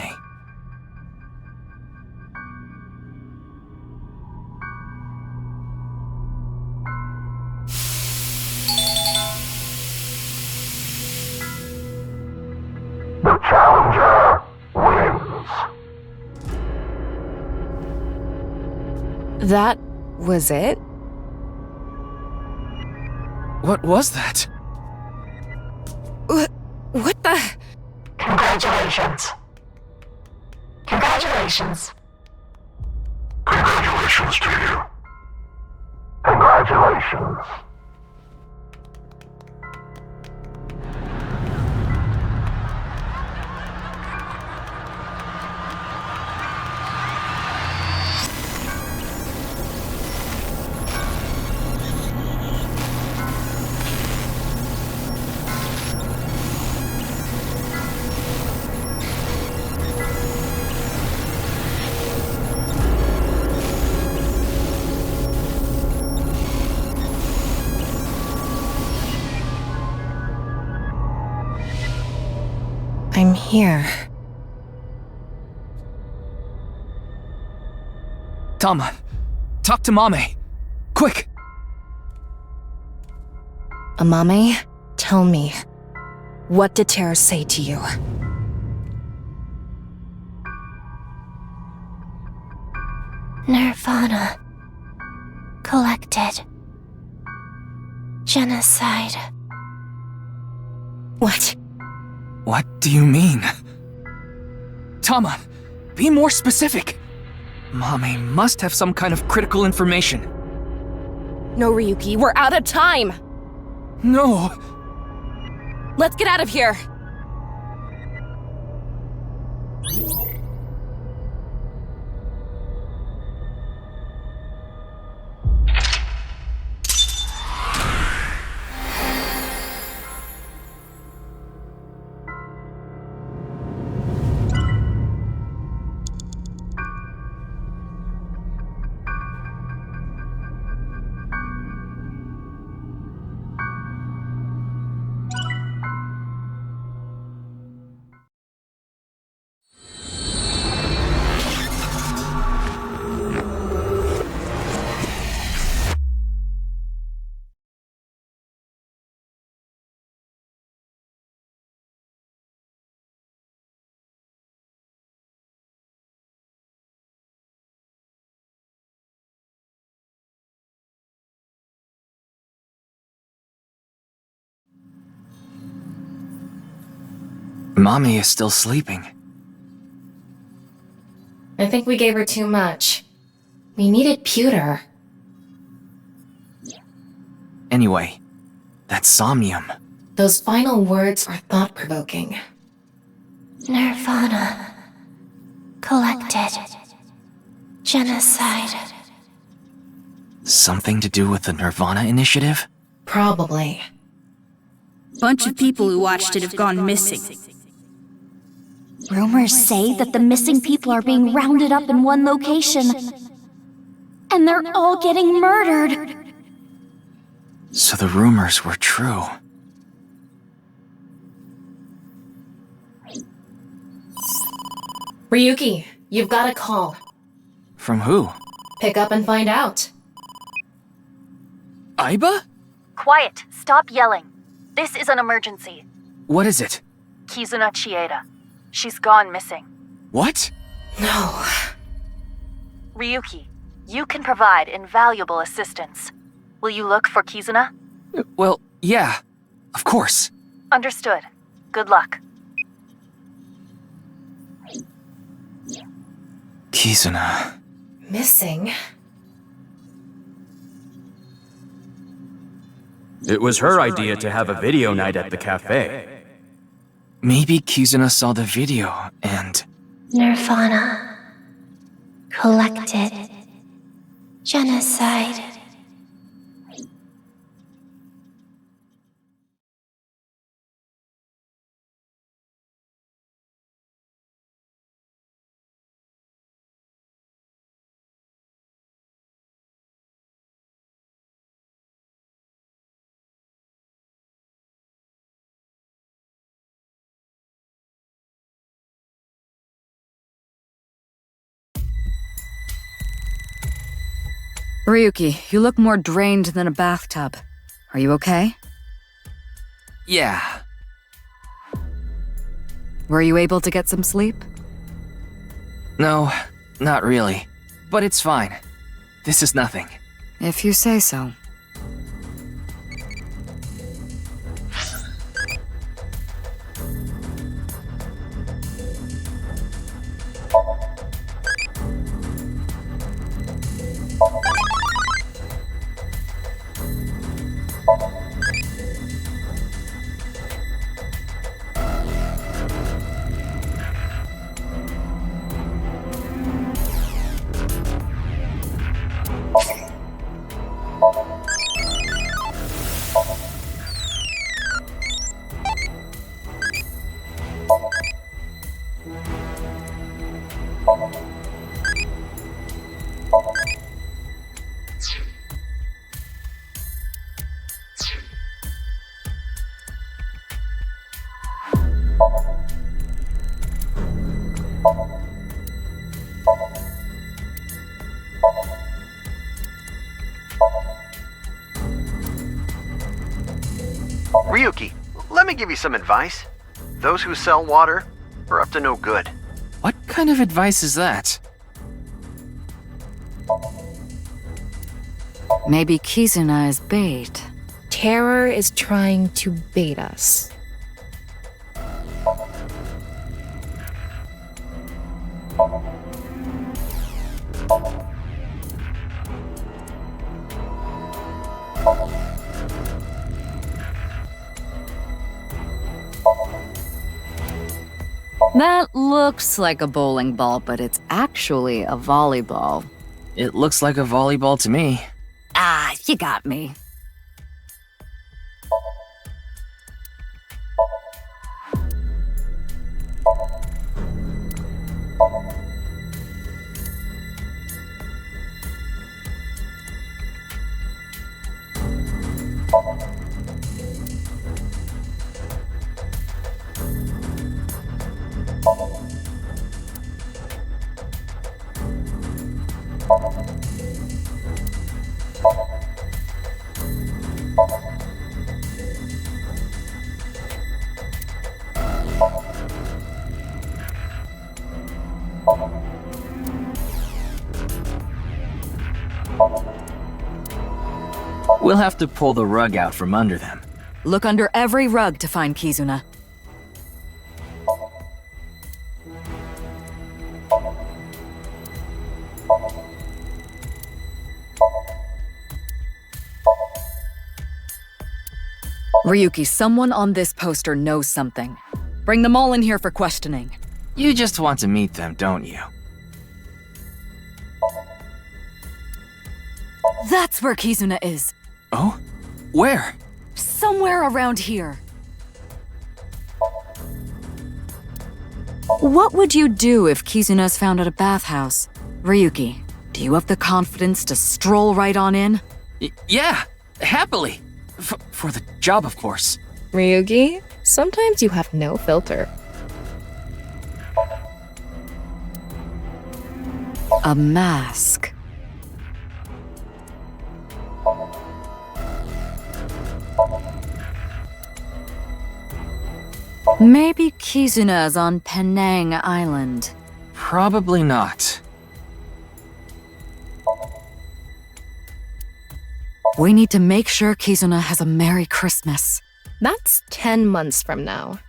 The Challenger wins. That was it? What was that? What the? Congratulations. Congratulations. Congratulations to you. Congratulations. I'm here. Tama, talk to Mame. Quick! Amame, tell me, what did Terra say to you? nirvanA. Collected. Genocide. What? What do you mean? Tama, be more specific! Mame must have some kind of critical information. No, Ryuki, we're out of time! No! Let's get out of here! Mame is still sleeping. I think we gave her too much. We needed pewter. Anyway, that's Somnium. Those final words are thought-provoking. nirvanA. Collected. Genocide. Something to do with the nirvanA initiative? Probably. Bunch of people who watched it have gone missing. Rumors say that the missing people are being rounded up in one location. And they're all getting murdered. So the rumors were true. Ryuki, you've got a call. From who? Pick up and find out. Aiba? Quiet. Stop yelling. This is an emergency. What is it? Kizuna Chieda. She's gone missing. What? No. Ryuki, you can provide invaluable assistance. Will you look for Kizuna? Well, yeah. Of course. Understood. Good luck. Kizuna. Missing? It was her idea to have a video night at the cafe. Maybe Kizuna saw the video and... nirvanA. Collected. Genocide. Ryuki, you look more drained than a bathtub. Are you okay? Yeah. Were you able to get some sleep? No, not really. But it's fine. This is nothing. If you say so. Ryuki, let me give you some advice. Those who sell water are up to no good. What kind of advice is that? Maybe Kizuna is bait. Terror is trying to bait us. That looks like a bowling ball, but it's actually a volleyball. It looks like a volleyball to me. Ah, you got me. We'll have to pull the rug out from under them. Look under every rug to find Kizuna. Ryuki, someone on this poster knows something. Bring them all in here for questioning. You just want to meet them, don't you? That's where Kizuna is. Oh? Where? Somewhere around here. What would you do if Kizuna's found at a bathhouse? Ryuki, do you have the confidence to stroll right on in? Yeah, happily. For the job, of course. Ryuki, sometimes you have no filter. A mask. Maybe Kizuna's on Penang Island. Probably not. We need to make sure Kizuna has a Merry Christmas. That's 10 months from now.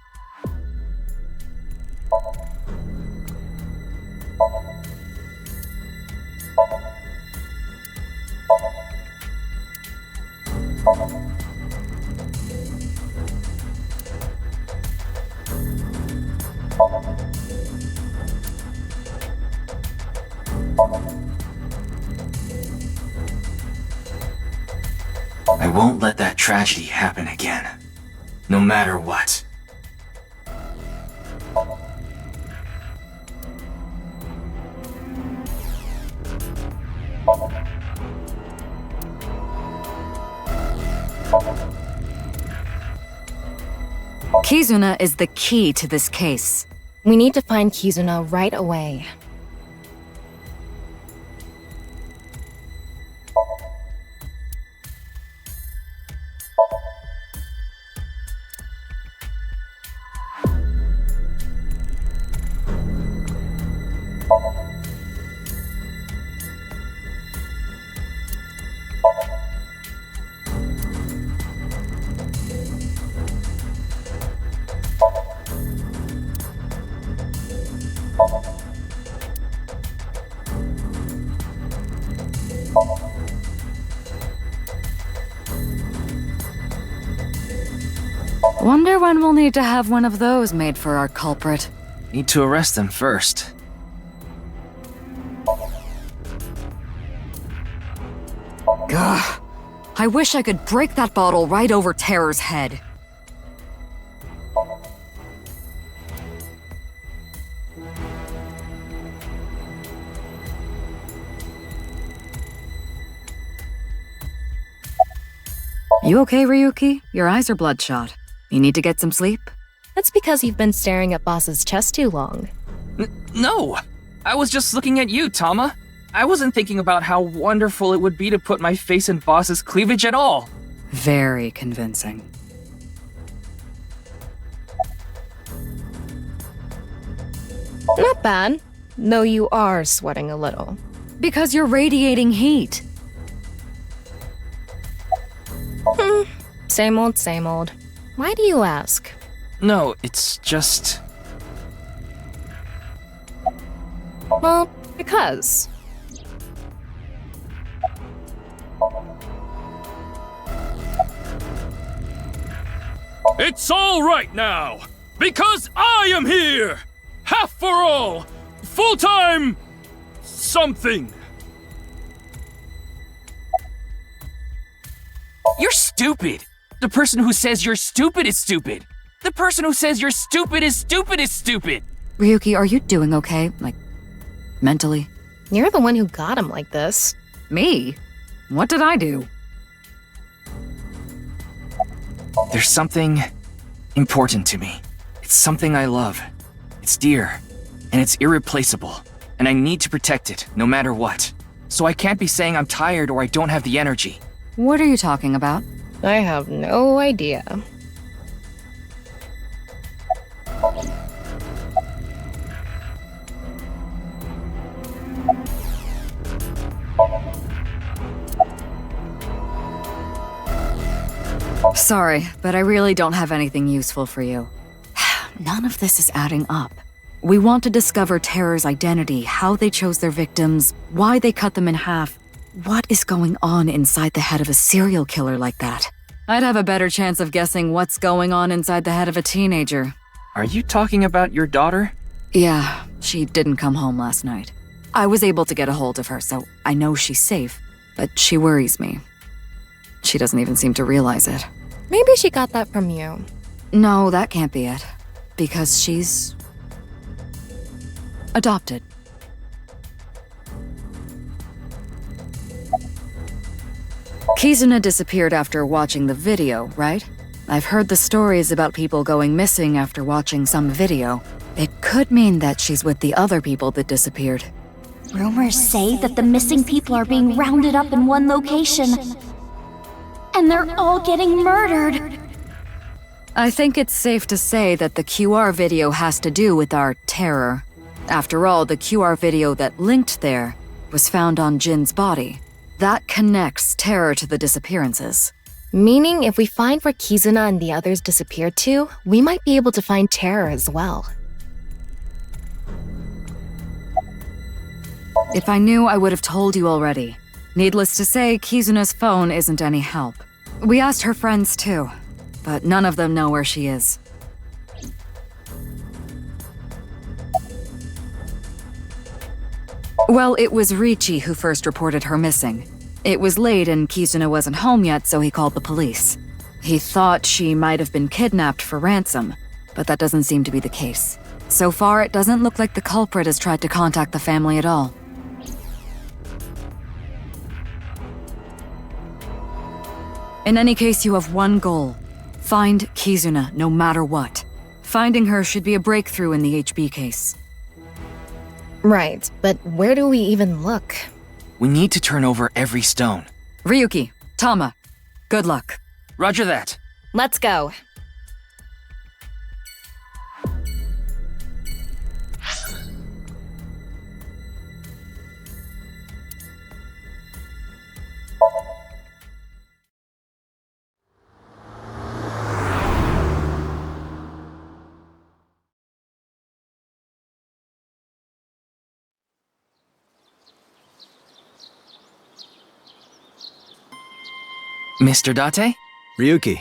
I won't let that tragedy happen again. No matter what. Kizuna is the key to this case. We need to find Kizuna right away. Wonder when we'll need to have one of those made for our culprit. Need to arrest them first. Gah. I wish I could break that bottle right over Terror's head. You okay, Ryuki? Your eyes are bloodshot. You need to get some sleep? That's because you've been staring at Boss's chest too long. No! I was just looking at you, Tama. I wasn't thinking about how wonderful it would be to put my face in Boss's cleavage at all. Very convincing. Not bad, though you are sweating a little. Because you're radiating heat. Same old, same old. Why do you ask? No, it's just... Well, because. It's all right now, because I am here! Half for all! Full-time... something. You're stupid! The person who says you're stupid is stupid! The person who says you're stupid is stupid is stupid! Ryuki, are you doing okay? Like, mentally? You're the one who got him like this. Me? What did I do? There's something important to me. It's something I love. It's dear, and it's irreplaceable, and I need to protect it, no matter what. So I can't be saying I'm tired or I don't have the energy. What are you talking about? I have no idea. Sorry, but I really don't have anything useful for you. None of this is adding up. We want to discover Terror's identity, how they chose their victims, why they cut them in half. What is going on inside the head of a serial killer like that? I'd have a better chance of guessing what's going on inside the head of a teenager. Are you talking about your daughter? Yeah, she didn't come home last night. I was able to get a hold of her, so I know she's safe, but she worries me. She doesn't even seem to realize it. Maybe she got that from you. No, that can't be it. Because she's... adopted. Kizuna disappeared after watching the video, right? I've heard the stories about people going missing after watching some video. It could mean that she's with the other people that disappeared. Rumors say that the missing people are being rounded up in one location. And they're all getting murdered. I think it's safe to say that the QR video has to do with our terror. After all, the QR video that linked there was found on Jin's body. That connects terror to the disappearances. Meaning if we find where Kizuna and the others disappeared to, we might be able to find terror as well. If I knew, I would have told you already. Needless to say, Kizuna's phone isn't any help. We asked her friends too, but none of them know where she is. Well, it was Ryuki who first reported her missing. It was late and Kizuna wasn't home yet, so he called the police. He thought she might have been kidnapped for ransom, but that doesn't seem to be the case. So far, it doesn't look like the culprit has tried to contact the family at all. In any case, you have one goal. Find Kizuna, no matter what. Finding her should be a breakthrough in the HB case. Right, but where do we even look? We need to turn over every stone. Ryuki, Tama, good luck. Roger that. Let's go. Mr. Date? Ryuki.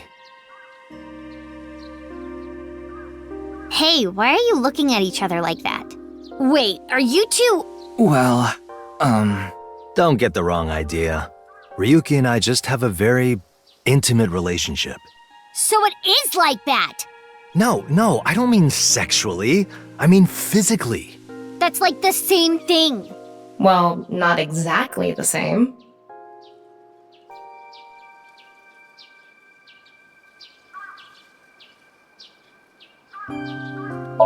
Hey, why are you looking at each other like that? Wait, are you two... Well, Don't get the wrong idea. Ryuki and I just have a very intimate relationship. So it is like that! No, I don't mean sexually. I mean physically. That's like the same thing. Well, not exactly the same.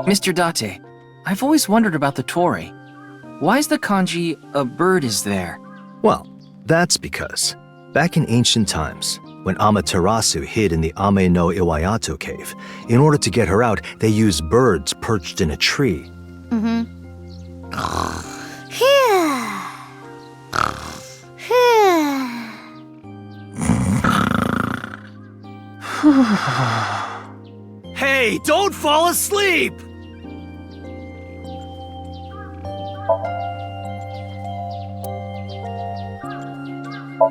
Mr. Date, I've always wondered about the Tori. Why is the kanji "a bird is there"? Well, that's because, back in ancient times, when Amaterasu hid in the Ame no Iwayato cave, in order to get her out, they used birds perched in a tree. Mm-hmm. Hey, don't fall asleep!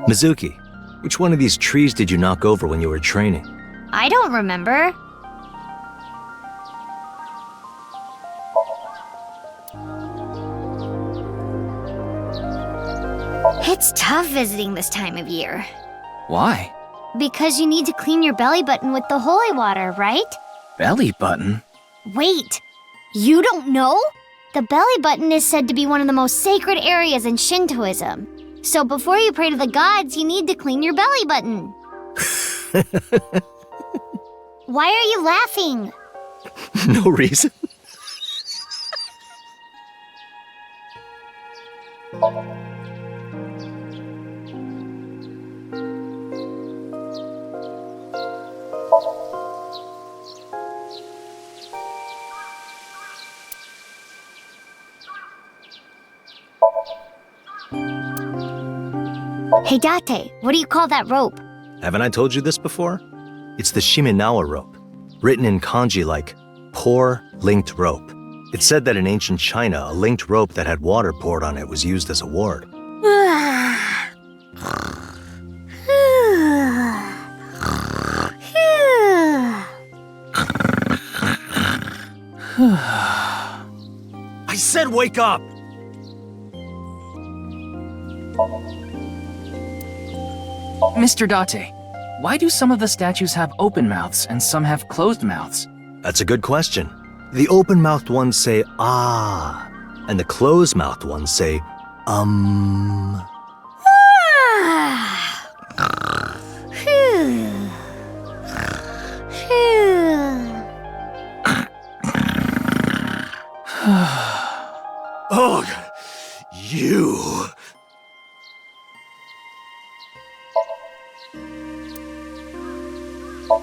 Mizuki, which one of these trees did you knock over when you were training? I don't remember. It's tough visiting this time of year. Why? Because you need to clean your belly button with the holy water, right? Belly button? Wait, you don't know? The belly button is said to be one of the most sacred areas in Shintoism. So before you pray to the gods, you need to clean your belly button. Why are you laughing? No reason. Hey Date, what do you call that rope? Haven't I told you this before? It's the Shimenawa rope, written in kanji like poor linked rope. It's said that in ancient China, a linked rope that had water poured on it was used as a ward. I said wake up! Mr. Date, why do some of the statues have open mouths and some have closed mouths? That's a good question. The open-mouthed ones say, ah, and the closed-mouthed ones say, Ugh, you.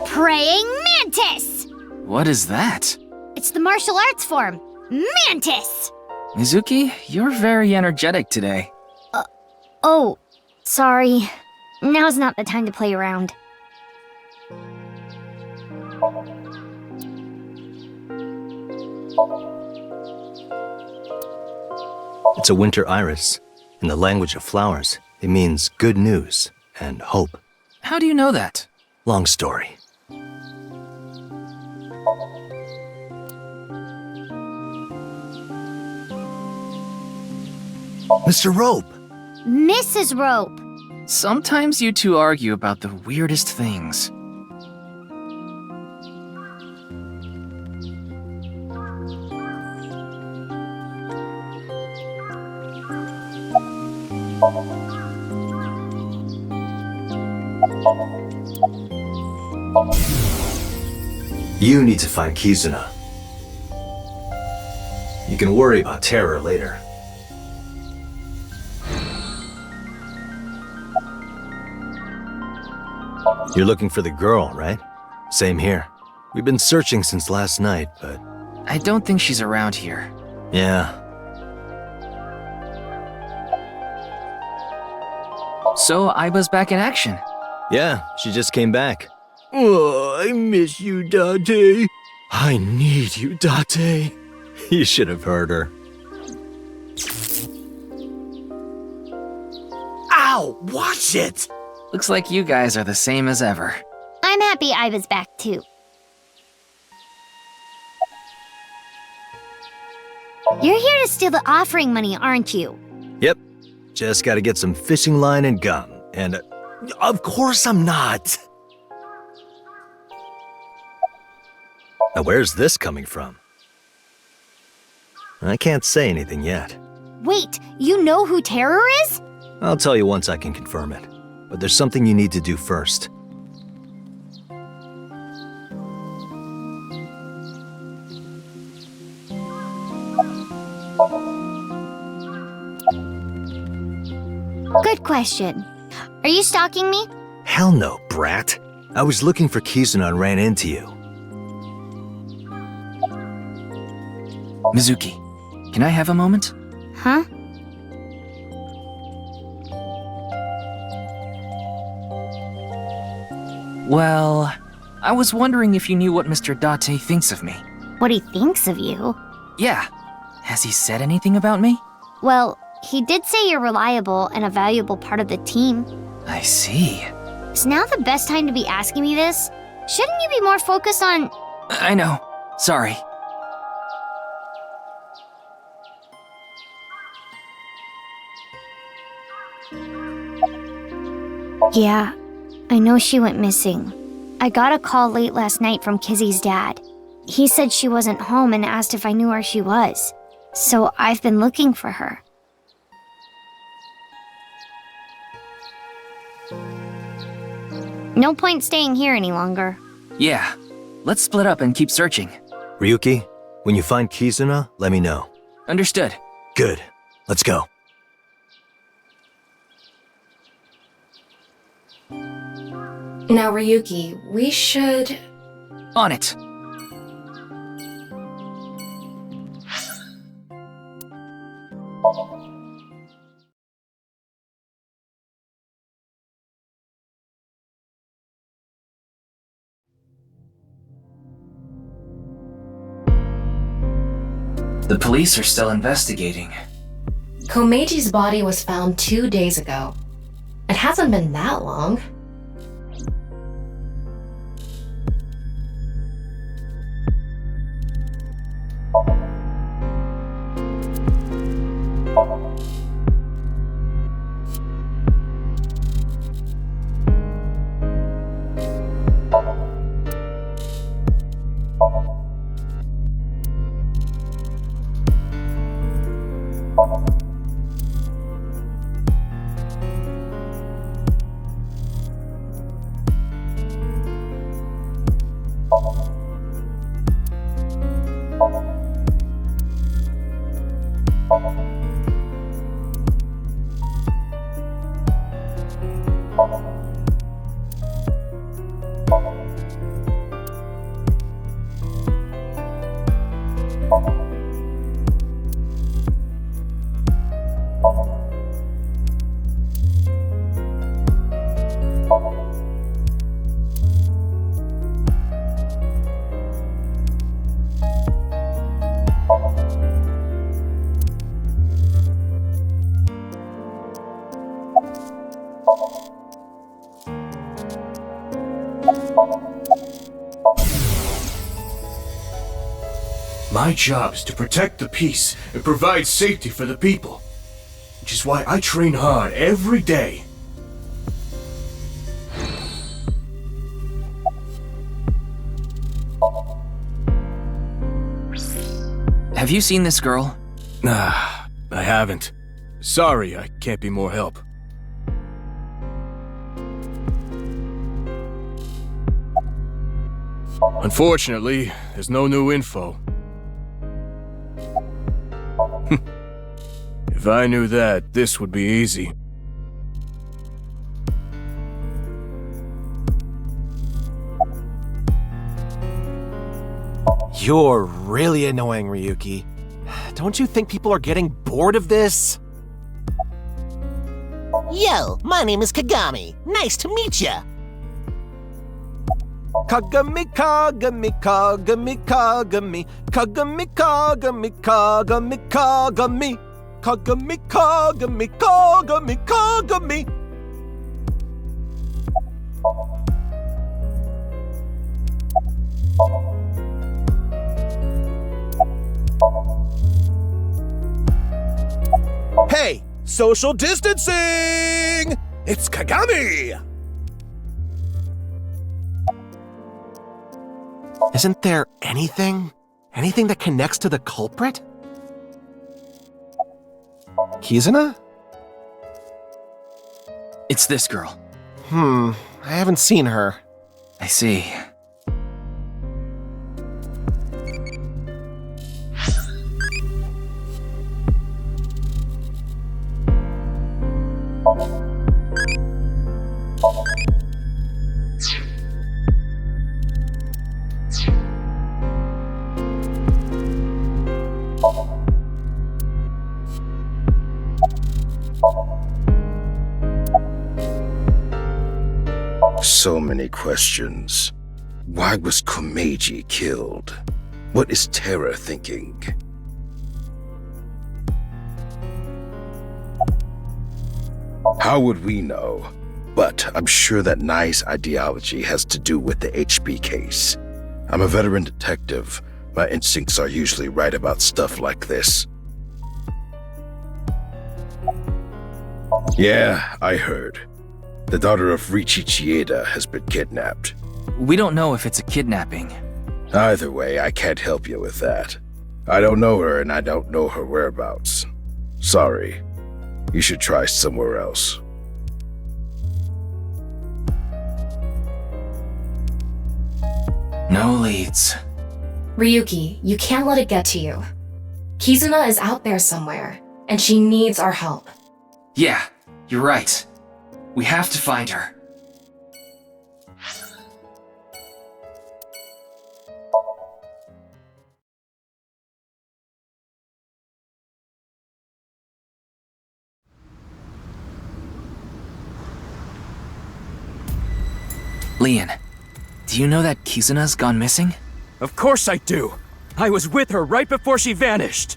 Praying mantis! What is that? It's the martial arts form, mantis! Mizuki, you're very energetic today. Oh, sorry. Now's not the time to play around. It's a winter iris. In the language of flowers, it means good news and hope. How do you know that? Long story. Mr. Rope! Mrs. Rope! Sometimes you two argue about the weirdest things. You need to find Kizuna. You can worry about Terror later. You're looking for the girl, right? Same here. We've been searching since last night, but... I don't think she's around here. Yeah. So, Aiba's back in action. Yeah, she just came back. Oh, I miss you, Date. I need you, Date. You should have heard her. Ow! Watch it! Looks like you guys are the same as ever. I'm happy Aiba's back too. You're here to steal the offering money, aren't you? Yep. Just gotta get some fishing line and gum. And, of course I'm not! Now where's this coming from? I can't say anything yet. Wait, you know who Terror is? I'll tell you once I can confirm it. But there's something you need to do first. Good question. Are you stalking me? Hell no, brat. I was looking for Kizuna and ran into you. Mizuki, can I have a moment? Huh? Well, I was wondering if you knew what Mr. Date thinks of me. What he thinks of you? Yeah. Has he said anything about me? Well, he did say you're reliable and a valuable part of the team. I see. Is now the best time to be asking me this? Shouldn't you be more focused on... I know. Sorry. Yeah, I know she went missing. I got a call late last night from Kizzy's dad. He said she wasn't home and asked if I knew where she was. So I've been looking for her. No point staying here any longer. Yeah. Let's split up and keep searching. Ryuki, when you find Kizuna, let me know. Understood. Good. Let's go. Now, Ryuki, we should... On it. The police are still investigating. Komeji's body was found 2 days ago. It hasn't been that long. My job is to protect the peace and provide safety for the people, which is why I train hard every day. Have you seen this girl? Nah, I haven't. Sorry, I can't be more help. Unfortunately, there's no new info. If I knew that, this would be easy. You're really annoying, Ryuki. Don't you think people are getting bored of this? Yo, my name is Kagami. Nice to meet ya. Kagami, Kagami, Kagami, Kagami, Kagami, Kagami, Kagami, Kagami, Kagami, Kagami, Kagami, Kagami. Hey, social distancing! It's Kagami! Isn't there anything that connects to the culprit? Kizuna? It's this girl. I haven't seen her. I see. so many questions. Why was Komeiji killed? What is Terra thinking? How would we know? But I'm sure that Nai's ideology has to do with the HB case. I'm a veteran detective. My instincts are usually right about stuff like this. Yeah, I heard. The daughter of Ryuki Chieda has been kidnapped. We don't know if it's a kidnapping. Either way, I can't help you with that. I don't know her and I don't know her whereabouts. Sorry. You should try somewhere else. No leads. Ryuki, you can't let it get to you. Kizuna is out there somewhere, and she needs our help. Yeah, you're right. We have to find her. Leon, do you know that Kizuna's gone missing? Of course I do! I was with her right before she vanished!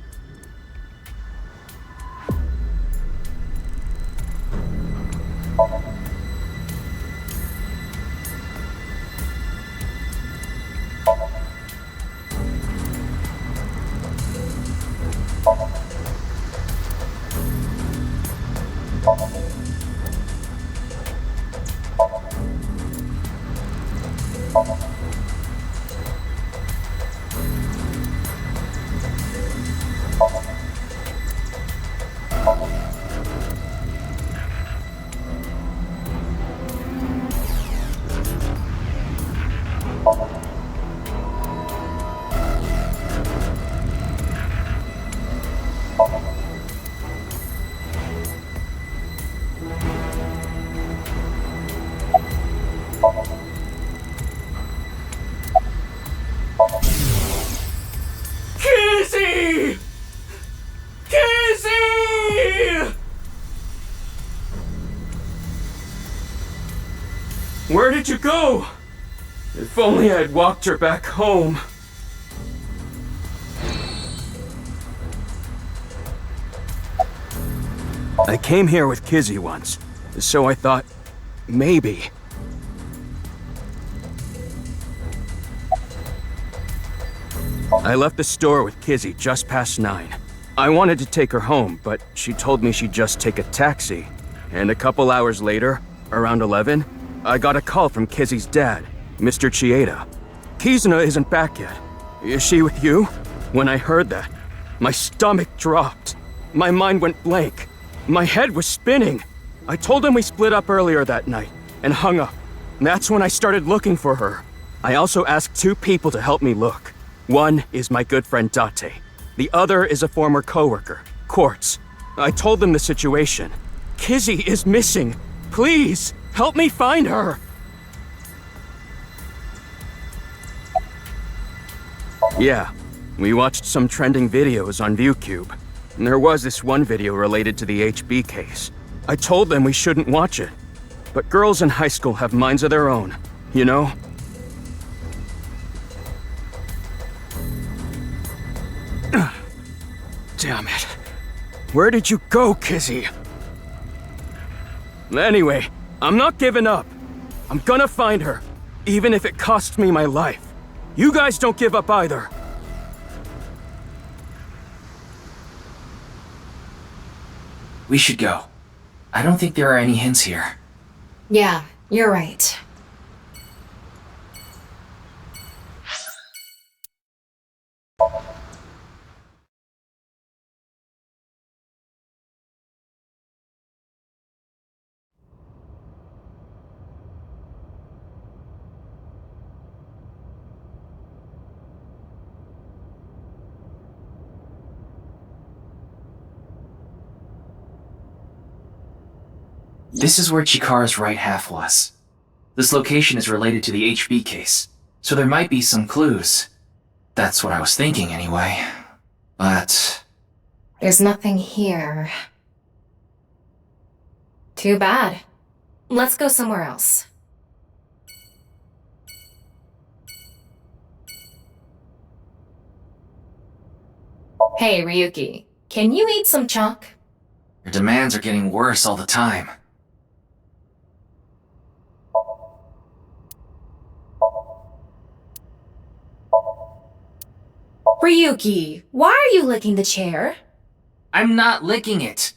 Kizzy! Kizzy! Where did you go? If only I'd walked her back home. I came here with Kizzy once, so I thought, maybe. I left the store with Kizzy just past 9. I wanted to take her home, but she told me she'd just take a taxi. And a couple hours later, around 11, I got a call from Kizzy's dad, Mr. Chieda. Kizuna isn't back yet. Is she with you? When I heard that, my stomach dropped. My mind went blank. My head was spinning. I told him we split up earlier that night and hung up. That's when I started looking for her. I also asked 2 people to help me look. One is my good friend Date. The other is a former coworker, Quartz. I told them the situation. Kizzy is missing. Please, help me find her. Yeah, we watched some trending videos on ViewCube. There was this one video related to the HB case. I told them we shouldn't watch it. But girls in high school have minds of their own, you know? Damn it. Where did you go, Kizzy? Anyway, I'm not giving up. I'm gonna find her, even if it costs me my life. You guys don't give up either. We should go. I don't think there are any hints here. Yeah, you're right. This is where Chikara's right half was. This location is related to the HB case, so there might be some clues. That's what I was thinking anyway. But... There's nothing here. Too bad. Let's go somewhere else. Hey, Ryuki, can you eat some chalk? Your demands are getting worse all the time. Ryuki, why are you licking the chair? I'm not licking it.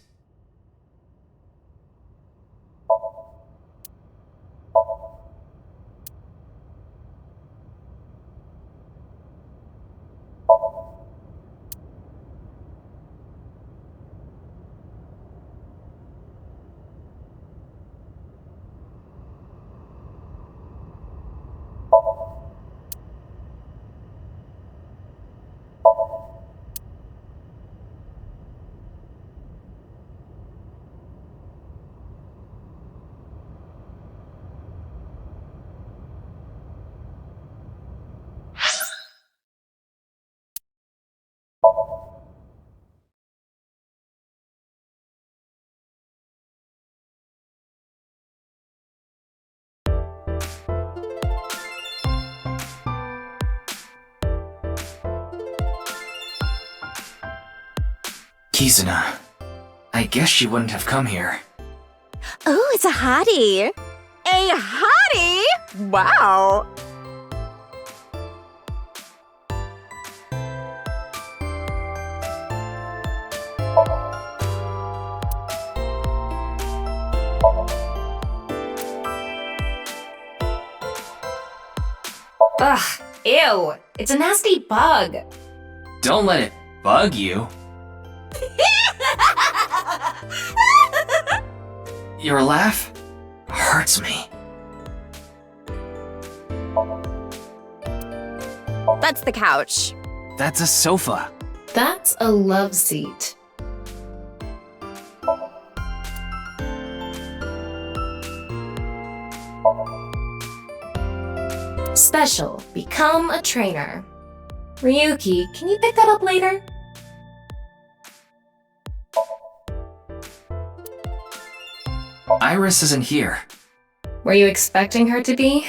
Kizuna. I guess she wouldn't have come here. Oh, it's a hottie. A hottie? Wow. Ugh, ew, it's a nasty bug. Don't let it bug you. Your laugh hurts me. That's the couch. That's a sofa. That's a love seat. Special, become a trainer. Ryuki, can you pick that up later? Iris isn't here. Were you expecting her to be?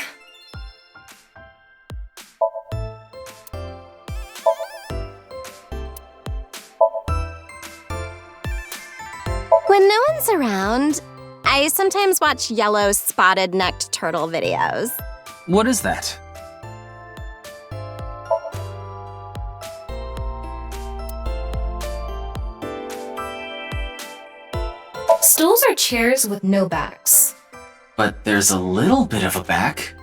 When no one's around, I sometimes watch yellow spotted-necked turtle videos. What is that? Stools are chairs with no backs. But there's a little bit of a back.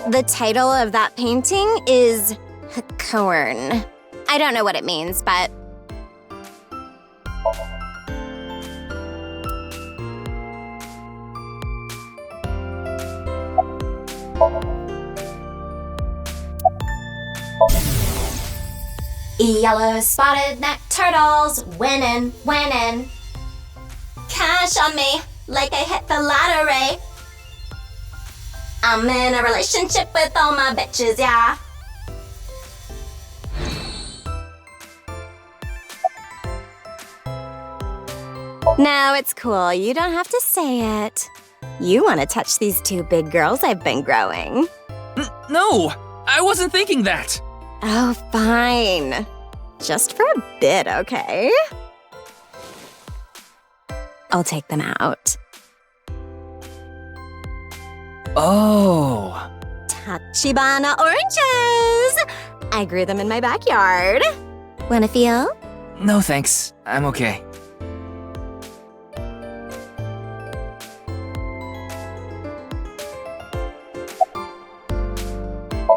The title of that painting is Corn. I don't know what it means, but yellow spotted-necked turtles, winning, winning. Cash on me, like I hit the lottery. I'm in a relationship with all my bitches, yeah. No, it's cool. You don't have to say it. You want to touch these two big girls I've been growing. No! I wasn't thinking that! Oh, fine. Just for a bit, okay? I'll take them out. Oh. Tachibana oranges! I grew them in my backyard. Wanna feel? No thanks. I'm okay.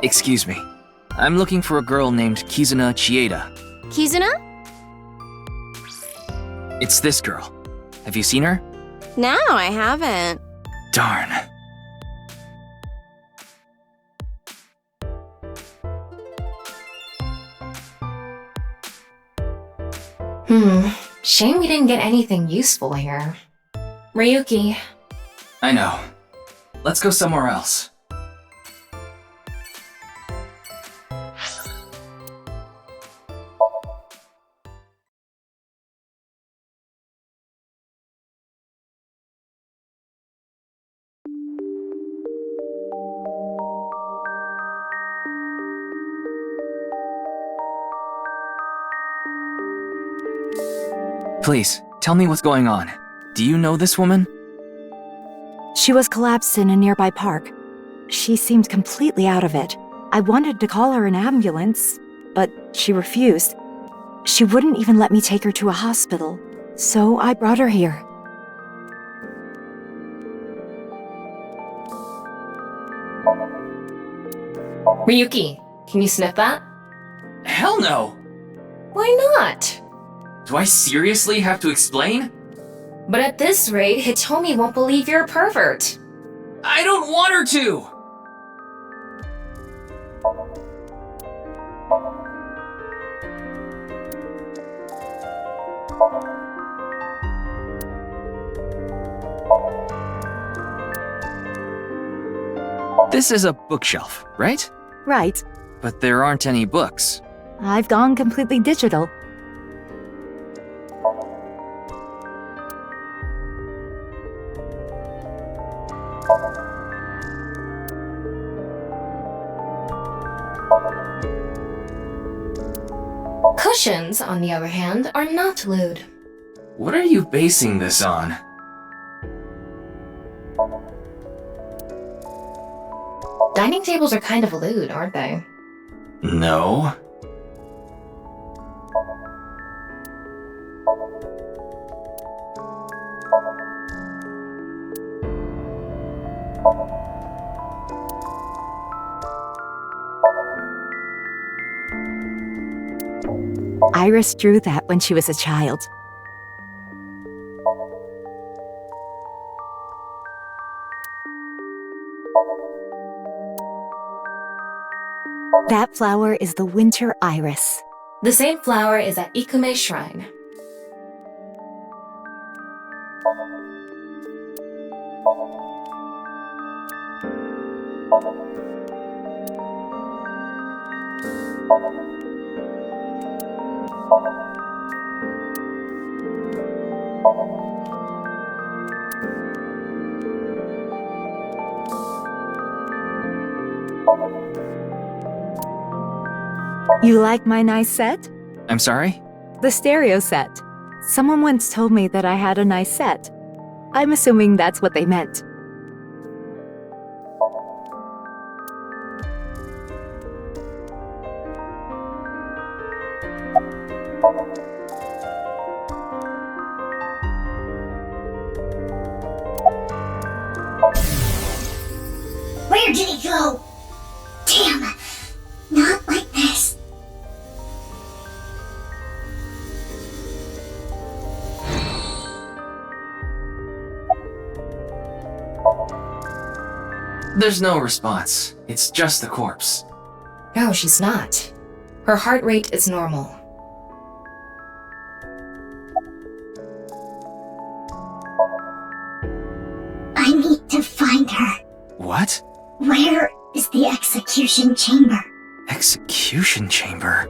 Excuse me. I'm looking for a girl named Kizuna Chieda. Kizuna? It's this girl. Have you seen her? No, I haven't. Darn. Shame we didn't get anything useful here. Ryuki. I know. Let's go somewhere else. Please, tell me what's going on. Do you know this woman? She was collapsed in a nearby park. She seemed completely out of it. I wanted to call her an ambulance, but she refused. She wouldn't even let me take her to a hospital, so I brought her here. Ryuki, can you sniff that? Hell no! Why not? Do I seriously have to explain? But at this rate, Hitomi won't believe you're a pervert. I don't want her to! This is a bookshelf, right? Right. But there aren't any books. I've gone completely digital. Cushions, on the other hand, are not lewd. What are you basing this on? Dining tables are kind of lewd, aren't they? No. Iris drew that when she was a child. That flower is the winter iris. The same flower is at Ikume Shrine. You like my nice set? I'm sorry? The stereo set. Someone once told me that I had a nice set. I'm assuming that's what they meant. Where did he go? Damn! Not like this. There's no response. It's just the corpse. No, she's not. Her heart rate is normal. I need to find her. What? Where is the execution chamber? Execution chamber?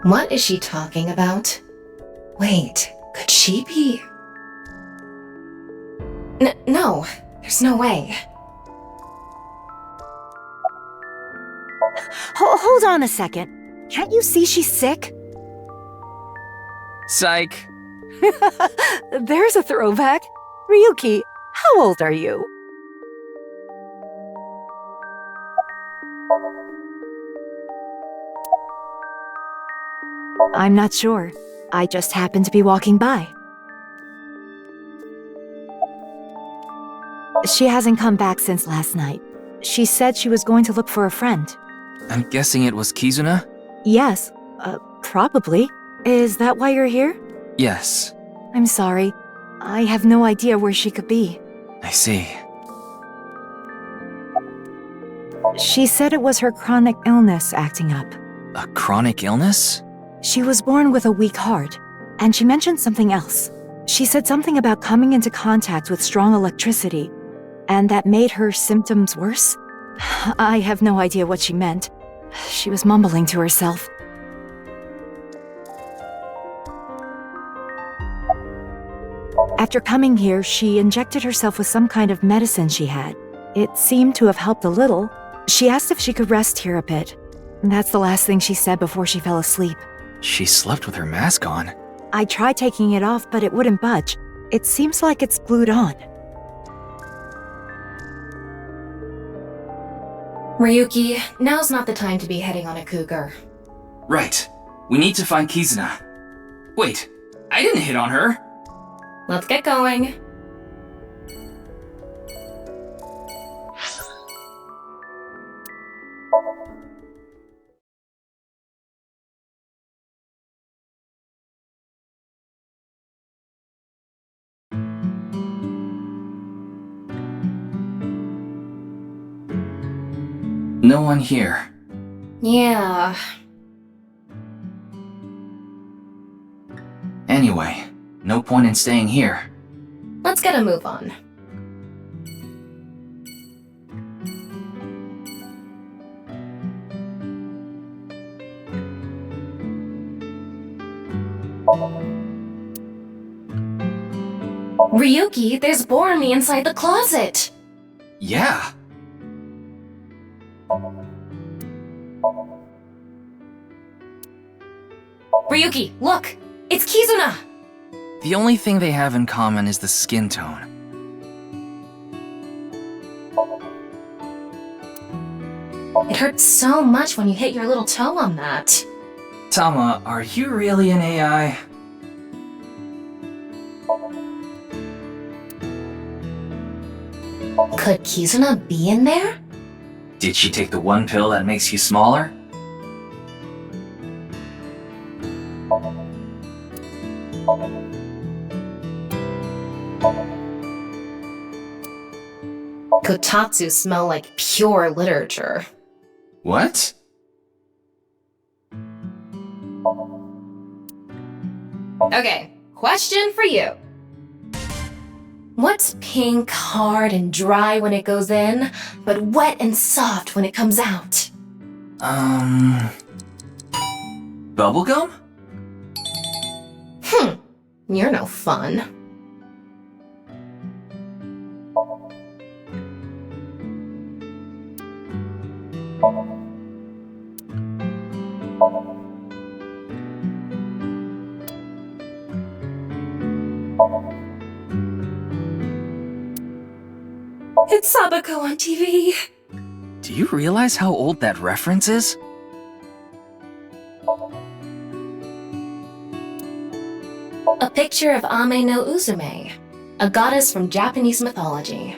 What is she talking about? Wait, could she be? No, there's no way. Hold on a second. Can't you see she's sick? Psych. There's a throwback. Ryuki, how old are you? I'm not sure. I just happened to be walking by. She hasn't come back since last night. She said she was going to look for a friend. I'm guessing it was Kizuna? Yes, probably. Is that why you're here? Yes. I'm sorry. I have no idea where she could be. I see. She said it was her chronic illness acting up. A chronic illness? She was born with a weak heart, and she mentioned something else. She said something about coming into contact with strong electricity, and that made her symptoms worse. I have no idea what she meant. She was mumbling to herself. After coming here, she injected herself with some kind of medicine she had. It seemed to have helped a little. She asked if she could rest here a bit. That's the last thing she said before she fell asleep. She slept with her mask on. I tried taking it off, but it wouldn't budge. It seems like it's glued on. Ryuki, now's not the time to be heading on a cougar. Right. We need to find Kizuna. Wait, I didn't hit on her. Let's get going. No one here. Yeah. Anyway, no point in staying here. Let's get a move on. Ryuki, there's Boromir inside the closet! Yeah. Ryuki, look! It's Kizuna! The only thing they have in common is the skin tone. It hurts so much when you hit your little toe on that. Tama, are you really an AI? Could Kizuna be in there? Did she take the one pill that makes you smaller? Kotatsu smell like pure literature. What? Okay, question for you. What's pink, hard, and dry when it goes in, but wet and soft when it comes out? Bubblegum? You're no fun. It's Sabako on TV. Do you realize how old that reference is? A picture of Ame no Uzume, a goddess from Japanese mythology.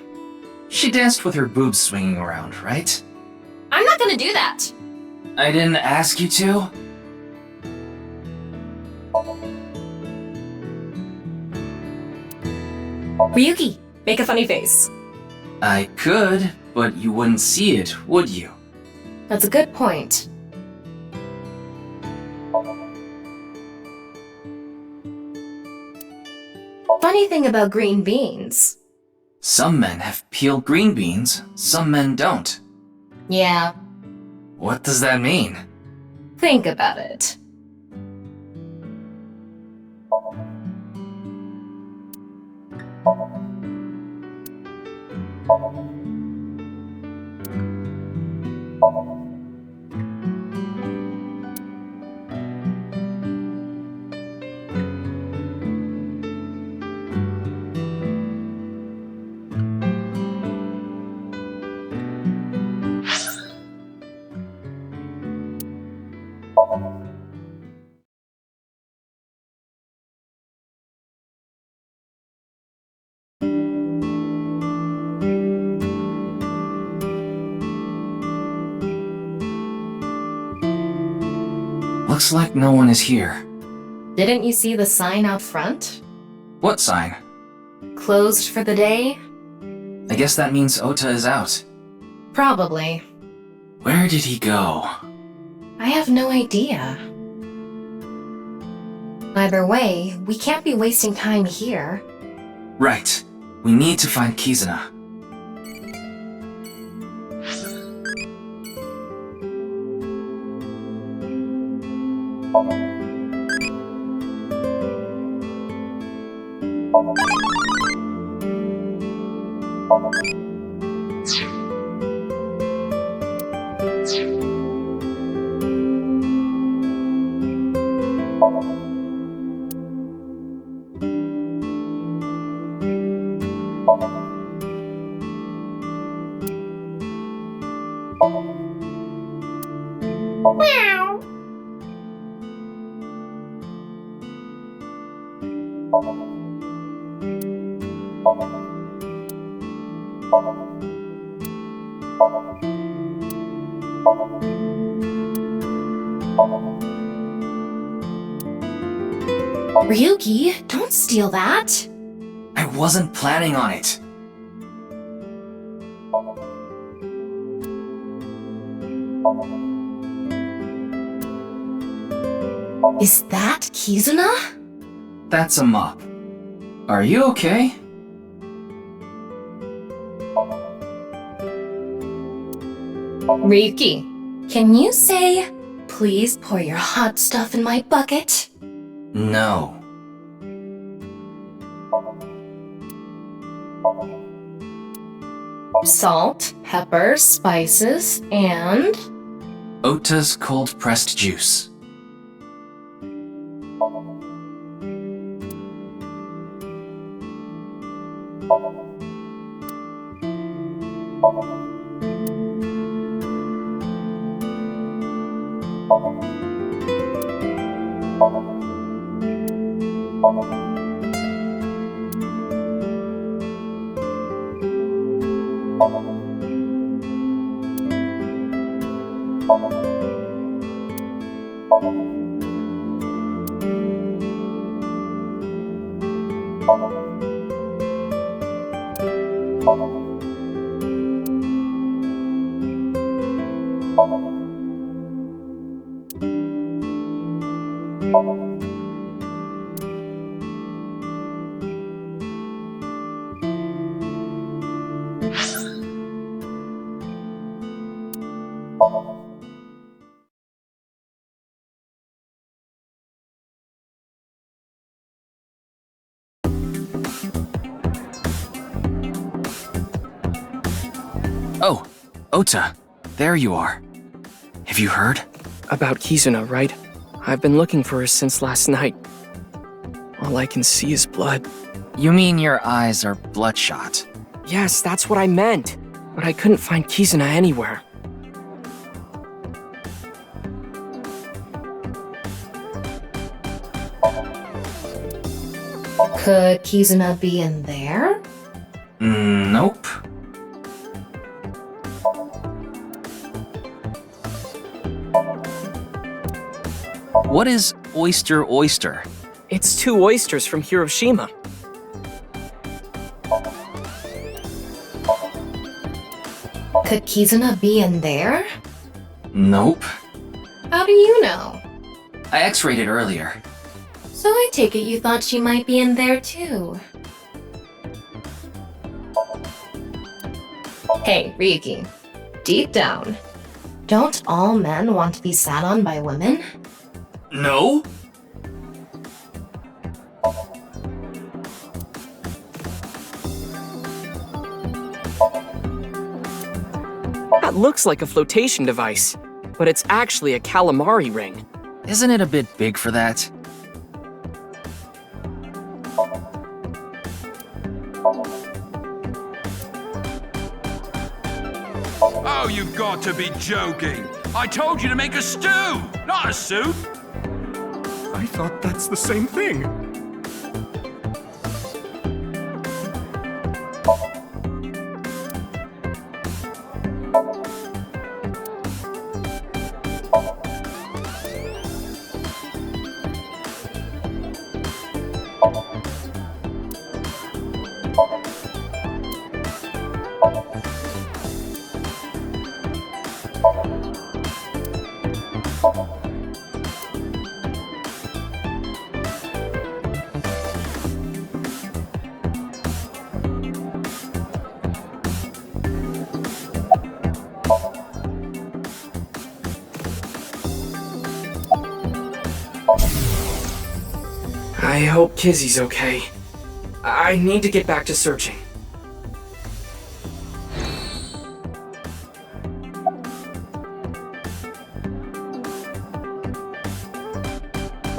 She danced with her boobs swinging around, right? I'm not gonna do that! I didn't ask you to? Ryuki, make a funny face. I could, but you wouldn't see it, would you? That's a good point. Funny thing about green beans. Some men have peeled green beans, some men don't. Yeah. What does that mean? Think about it. Looks like no one is here. Didn't you see the sign out front? What sign? Closed for the day? I guess that means Ota is out. Probably. Where did he go? I have no idea. Either way, we can't be wasting time here. Right. We need to find Kizuna. Meow. Ryuki, don't steal that. I wasn't planning on it. Is that Kizuna? That's a mop. Are you okay? Ryuki, can you say, please pour your hot stuff in my bucket? No. Salt, pepper, spices, and... Ota's cold-pressed juice. Oh, Ota, there you are. Have you heard? About Kizuna, right? I've been looking for her since last night. All I can see is blood. You mean your eyes are bloodshot? Yes, that's what I meant. But I couldn't find Kizuna anywhere. Could Kizuna be in there? Nope. What is oyster? It's 2 oysters from Hiroshima. Could Kizuna be in there? Nope. How do you know? I x-rayed it earlier. So I take it you thought she might be in there too. Hey, Ryuki. Deep down, don't all men want to be sat on by women? No? That looks like a flotation device, but it's actually a calamari ring. Isn't it a bit big for that? Oh, you've got to be joking! I told you to make a stew, not a soup! I thought that's the same thing. I hope Kizzy's okay. I need to get back to searching.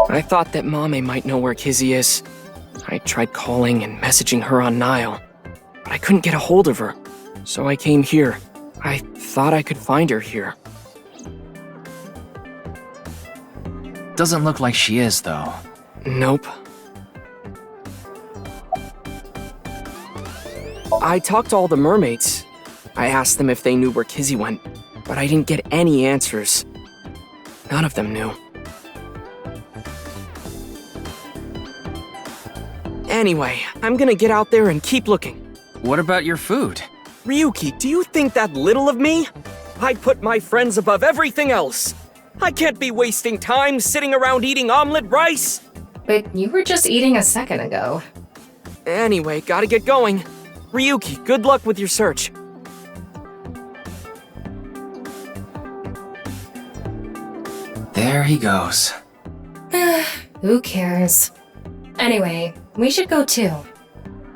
I thought that Mame might know where Kizzy is. I tried calling and messaging her on Nile, but I couldn't get a hold of her. So I came here. I thought I could find her here. Doesn't look like she is, though. Nope. I talked to all the mermaids. I asked them if they knew where Kizzy went, but I didn't get any answers. None of them knew. Anyway, I'm gonna get out there and keep looking. What about your food? Ryuki, do you think that little of me? I put my friends above everything else. I can't be wasting time sitting around eating omelet rice. But you were just eating a second ago. Anyway, gotta get going. Ryuki, good luck with your search. There he goes. Who cares? Anyway, we should go too.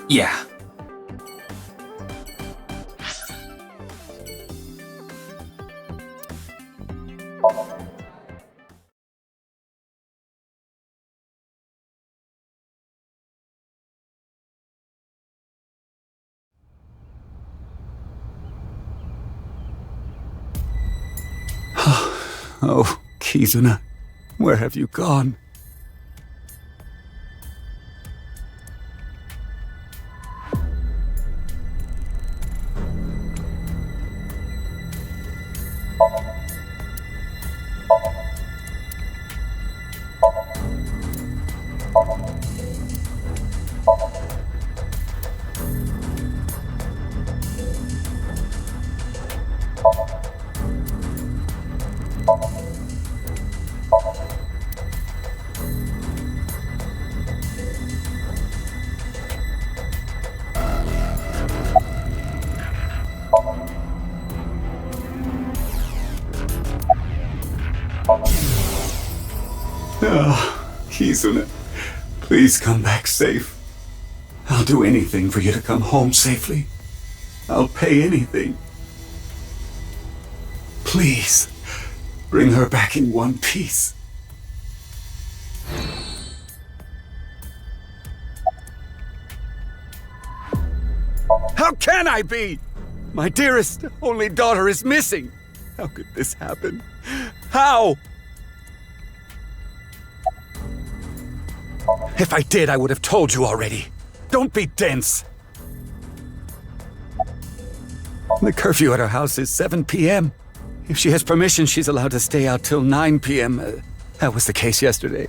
Yeah. Oh, Kizuna, where have you gone? Oh, Kizuna, please come back safe. I'll do anything for you to come home safely. I'll pay anything. Please, bring her back in one piece. How can I be? My dearest, only daughter is missing. How could this happen? How? If I did, I would have told you already. Don't be dense. The curfew at our house is 7 p.m. If she has permission, she's allowed to stay out till 9 p.m. That was the case yesterday.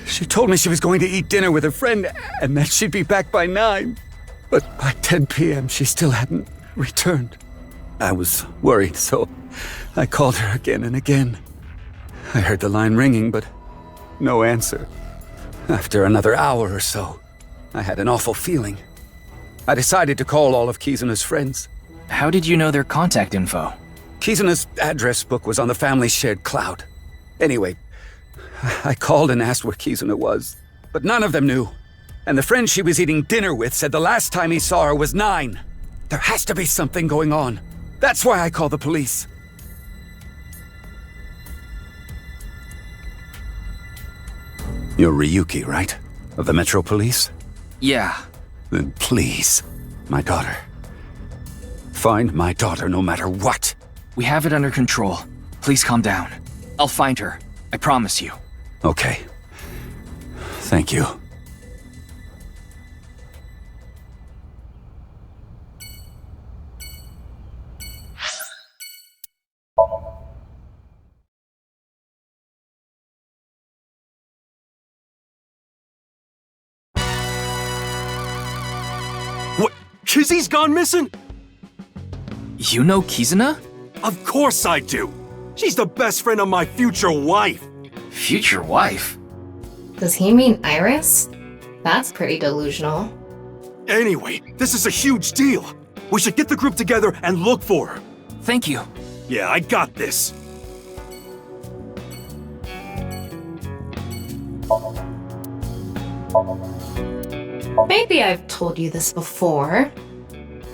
She told me she was going to eat dinner with a friend and that she'd be back by 9. But by 10 p.m., she still hadn't returned. I was worried, so I called her again and again. I heard the line ringing, but no answer. After another hour or so, I had an awful feeling. I decided to call all of Kizuna's friends. How did you know their contact info? Kizuna's address book was on the family's shared cloud. Anyway, I called and asked where Kizuna was, but none of them knew. And the friend she was eating dinner with said the last time he saw her was 9. There has to be something going on. That's why I called the police. You're Ryuki, right? Of the Metro Police? Yeah. Then please, my daughter. Find my daughter no matter what. We have it under control. Please calm down. I'll find her. I promise you. Okay. Thank you. What? Kizzy's gone missing? You know Kizuna? Of course I do. She's the best friend of my future wife. Future wife? Does he mean Iris? That's pretty delusional. Anyway, this is a huge deal. We should get the group together and look for her. Thank you. Yeah, I got this. Maybe I've told you this before,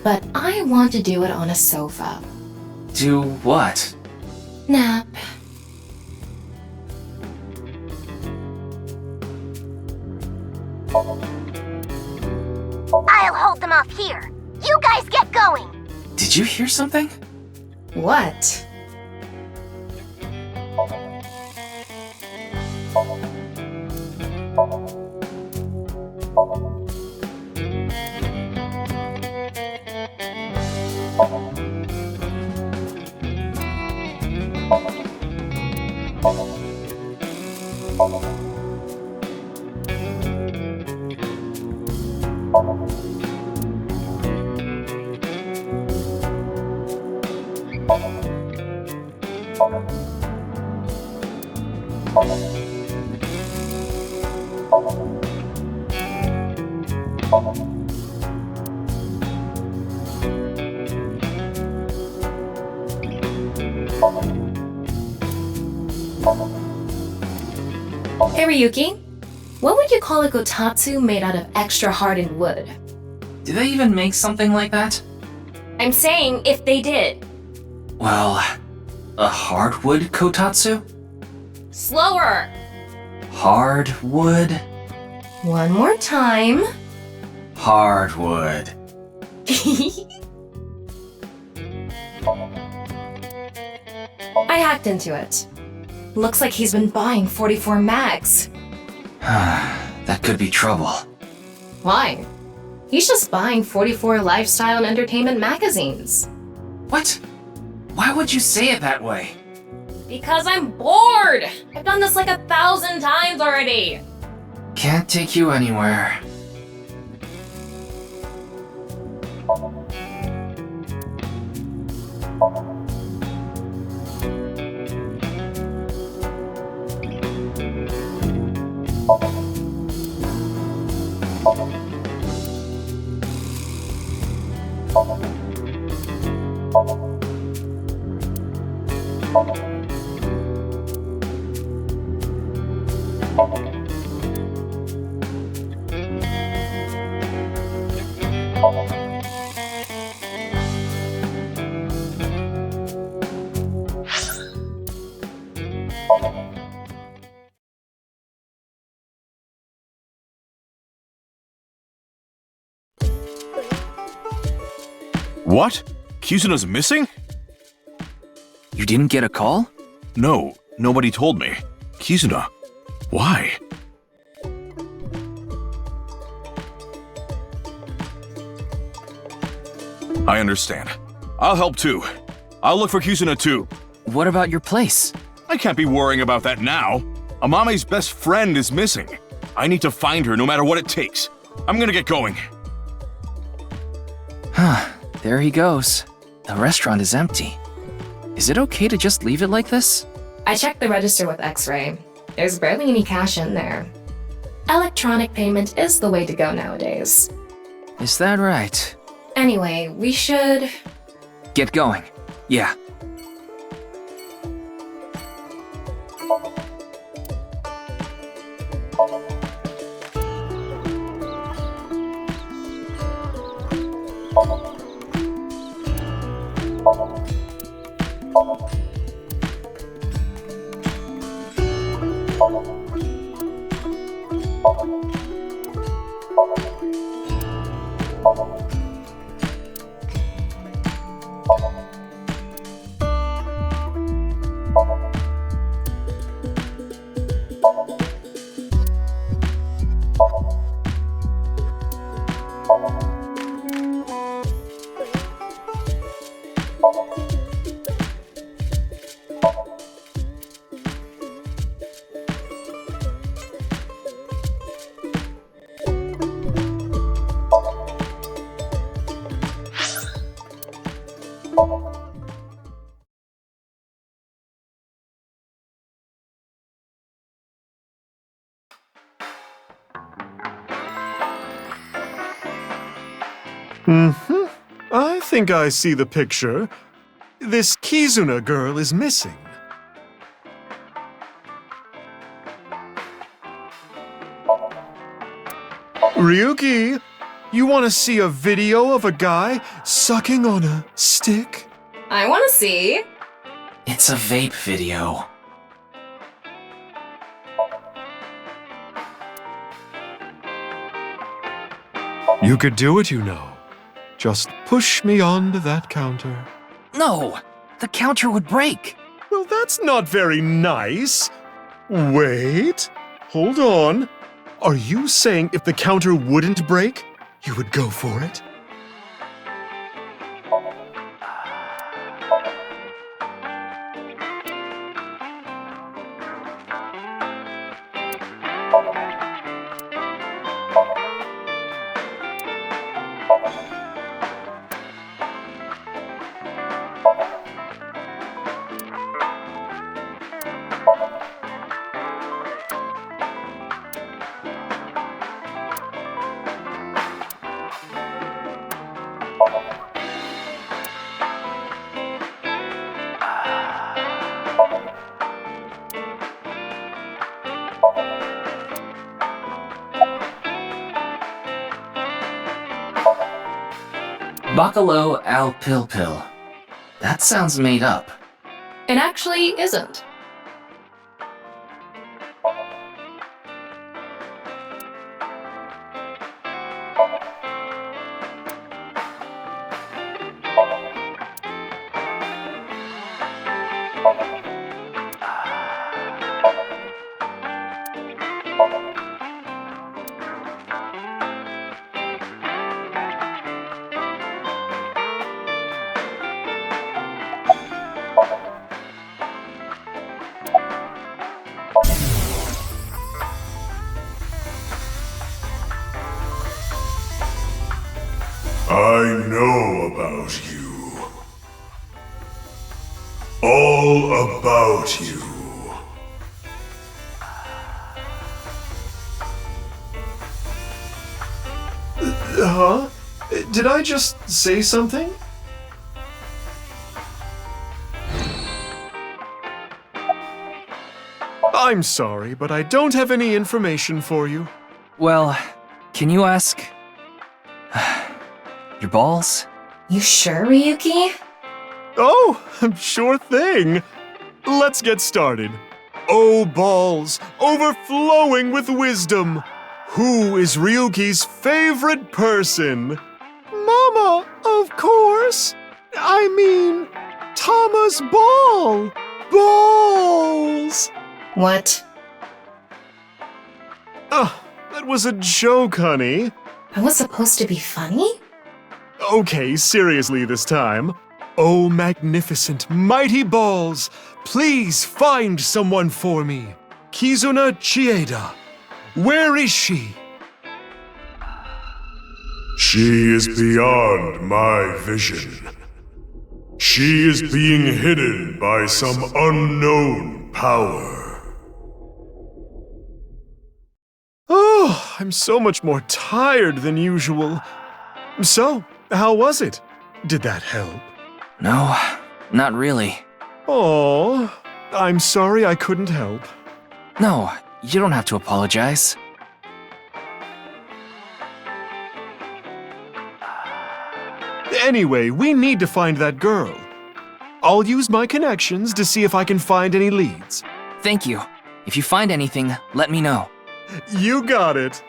but I want to do it on a sofa. Do what? Nap. I'll hold them off here. You guys get going. Did you hear something? What? Hey Ryuki, what would you call a kotatsu made out of extra hardened wood? Do they even make something like that? I'm saying if they did. Well, a hardwood kotatsu? Slower! Hardwood? One more time. Hardwood. I hacked into it. Looks like he's been buying 44 mags. That could be trouble. Why? He's just buying 44 lifestyle and entertainment magazines. What? Why would you say it that way? Because I'm bored! I've done this like 1,000 times already! Can't take you anywhere. What? Kizuna's missing? You didn't get a call? No, nobody told me. Kizuna, why? I understand. I'll help too. I'll look for Kizuna too. What about your place? I can't be worrying about that now. Amame's best friend is missing. I need to find her no matter what it takes. I'm gonna get going. There he goes. The restaurant is empty. Is it okay to just leave it like this? I checked the register with X-Ray. There's barely any cash in there. Electronic payment is the way to go nowadays. Is that right? Anyway, we should... Get going. Yeah. I think I see the picture. This Kizuna girl is missing. Ryuki, you want to see a video of a guy sucking on a stick? I want to see. It's a vape video. You could do it, you know. Just push me onto that counter. No! the counter would break. Well, that's not very nice. Wait, hold on. Are you saying if the counter wouldn't break, you would go for it? Bacalo al Pil Pil. That sounds made up. It actually isn't. I know about you. All about you. Huh? Did I just say something? I'm sorry, but I don't have any information for you. Well, can you ask... your balls? You sure, Ryuki? Oh, sure thing. Let's get started. Oh, balls, overflowing with wisdom. Who is Ryuki's favorite person? Mama, of course. I mean, Tama's ball. Balls. What? That was a joke, honey. That was supposed to be funny? Okay, seriously this time. Oh, magnificent, mighty balls, please find someone for me. Kizuna Chieda, where is she? She is beyond my vision. She is being hidden by some unknown power. Oh, I'm so much more tired than usual. So, how was it? Did that help? No, not really. Oh, I'm sorry I couldn't help. No, you don't have to apologize. Anyway, we need to find that girl. I'll use my connections to see if I can find any leads. Thank you. If you find anything, let me know. You got it.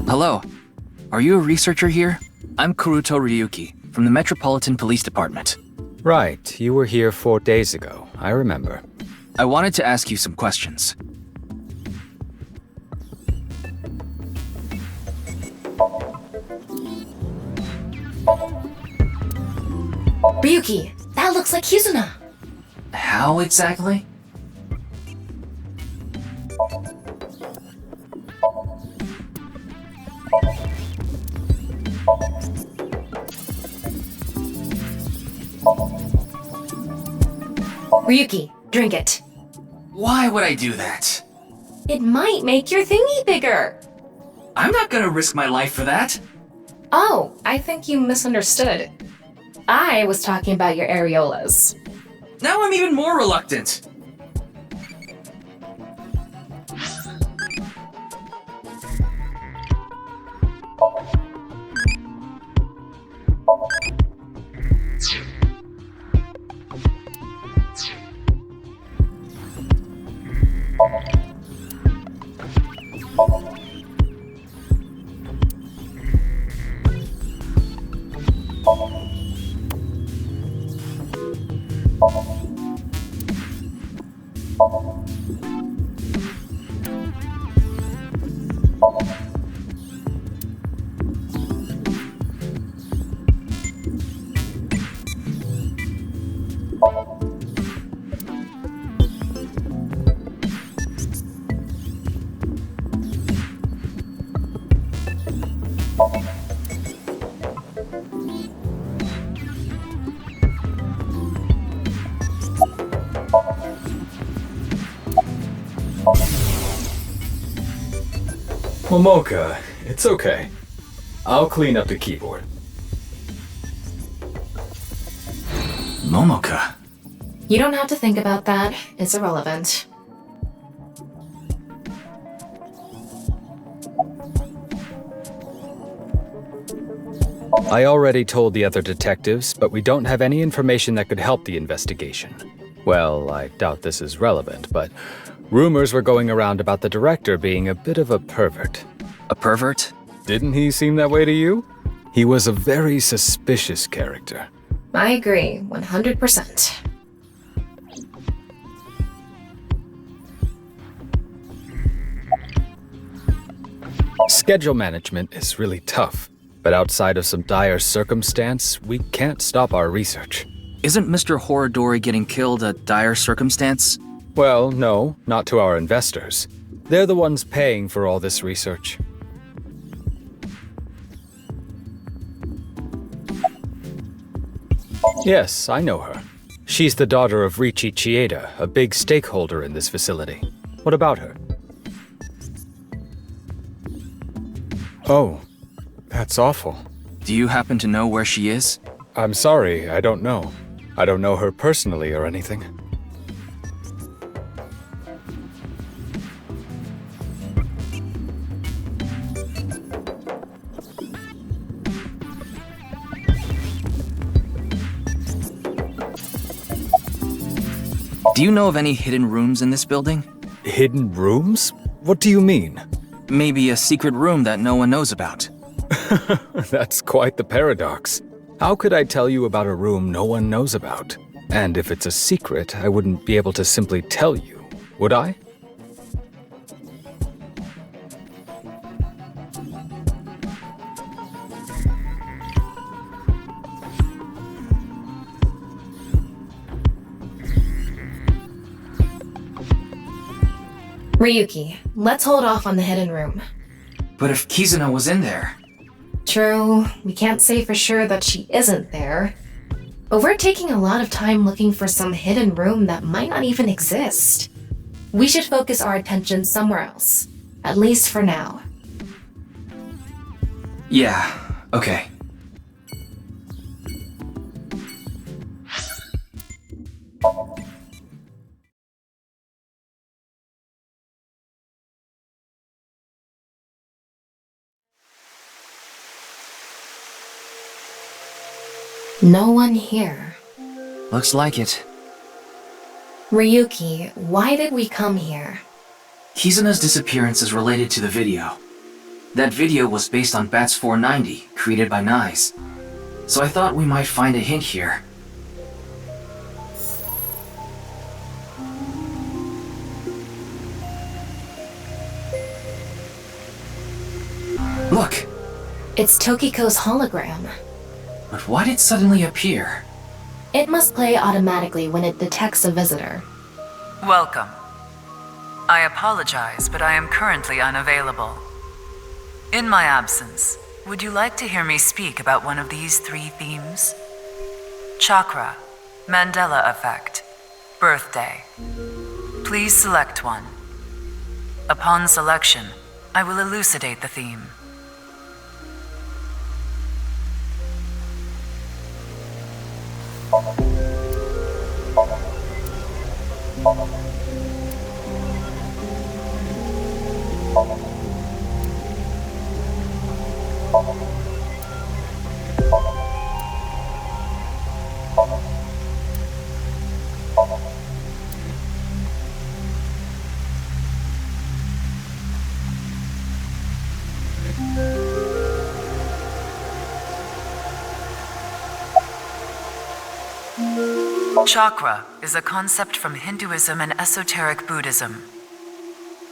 Hello. Are you a researcher here? I'm Kuruto Ryuki, from the Metropolitan Police Department. Right, you were here 4 days ago. I remember. I wanted to ask you some questions. Ryuki, that looks like Kizuna. How exactly? Ryuki, drink it. Why would I do that? It might make your thingy bigger. I'm not gonna risk my life for that. Oh, I think you misunderstood. I was talking about your areolas. Now I'm even more reluctant. Momoka, it's okay. I'll clean up the keyboard. Momoka. You don't have to think about that. It's irrelevant. I already told the other detectives, but we don't have any information that could help the investigation. Well, I doubt this is relevant, but rumors were going around about the director being a bit of a pervert. A pervert? Didn't he seem that way to you? He was a very suspicious character. I agree, 100%. Schedule management is really tough, but outside of some dire circumstance, we can't stop our research. Isn't Mr. Horadori getting killed a dire circumstance? Well, no, not to our investors. They're the ones paying for all this research. Yes, I know her. She's the daughter of Ryuki Chieda, a big stakeholder in this facility. What about her? Oh, that's awful. Do you happen to know where she is? I'm sorry, I don't know. I don't know her personally or anything. Do you know of any hidden rooms in this building? Hidden rooms? What do you mean? Maybe a secret room that no one knows about. That's quite the paradox. How could I tell you about a room no one knows about? And if it's a secret, I wouldn't be able to simply tell you, would I? Ryuki, let's hold off on the hidden room. But if Kizuna was in there... True, we can't say for sure that she isn't there. But we're taking a lot of time looking for some hidden room that might not even exist. We should focus our attention somewhere else. At least for now. Yeah, okay. No one here. Looks like it. Ryuki, why did we come here? Kizuna's disappearance is related to the video. That video was based on Bats 490, created by Nyes. So I thought we might find a hint here. Look! It's Tokiko's hologram. But why did it suddenly appear? It must play automatically when it detects a visitor. Welcome. I apologize, but I am currently unavailable. In my absence, would you like to hear me speak about one of these three themes? Chakra, Mandela effect, birthday. Please select one. Upon selection, I will elucidate the theme. Chakra is a concept from Hinduism and esoteric Buddhism.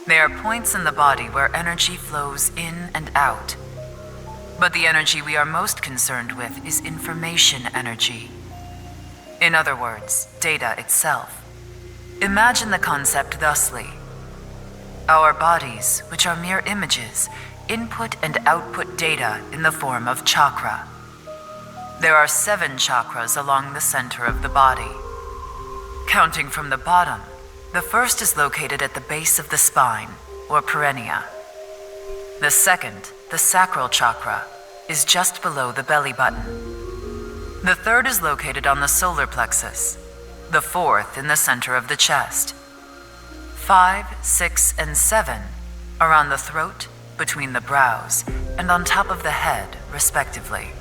They are points in the body where energy flows in and out. But the energy we are most concerned with is information energy. In other words, data itself. Imagine the concept thusly. Our bodies, which are mere images, input and output data in the form of chakra. There are 7 chakras along the center of the body. Counting from the bottom, the first is located at the base of the spine, or perineum. The second, the sacral chakra, is just below the belly button. The third is located on the solar plexus, the fourth in the center of the chest. 5, 6, and 7 are on the throat, between the brows, and on top of the head, respectively.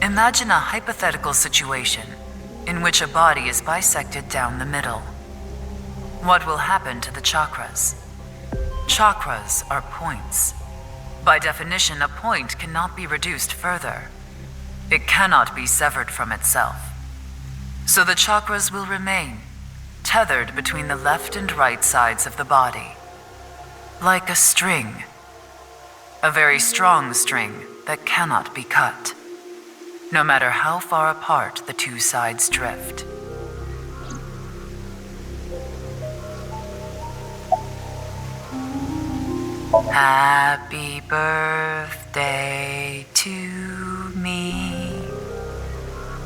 Imagine a hypothetical situation in which a body is bisected down the middle. What will happen to the chakras? Chakras are points. By definition, a point cannot be reduced further. It cannot be severed from itself. So the chakras will remain, tethered between the left and right sides of the body. Like a string. A very strong string that cannot be cut, no matter how far apart the two sides drift. Happy birthday to me.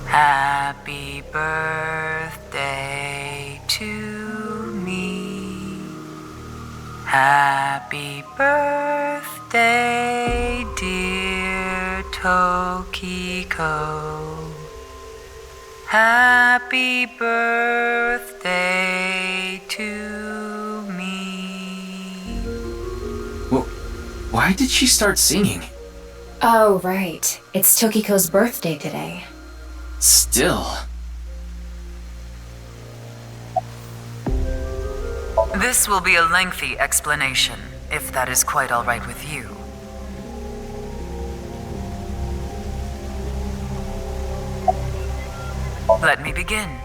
Happy birthday to me. Happy birthday, dear Tokiko. Happy birthday to me. Well, why did she start singing? Oh, right. It's Tokiko's birthday today. Still. This will be a lengthy explanation, if that is quite all right with you. Let me begin.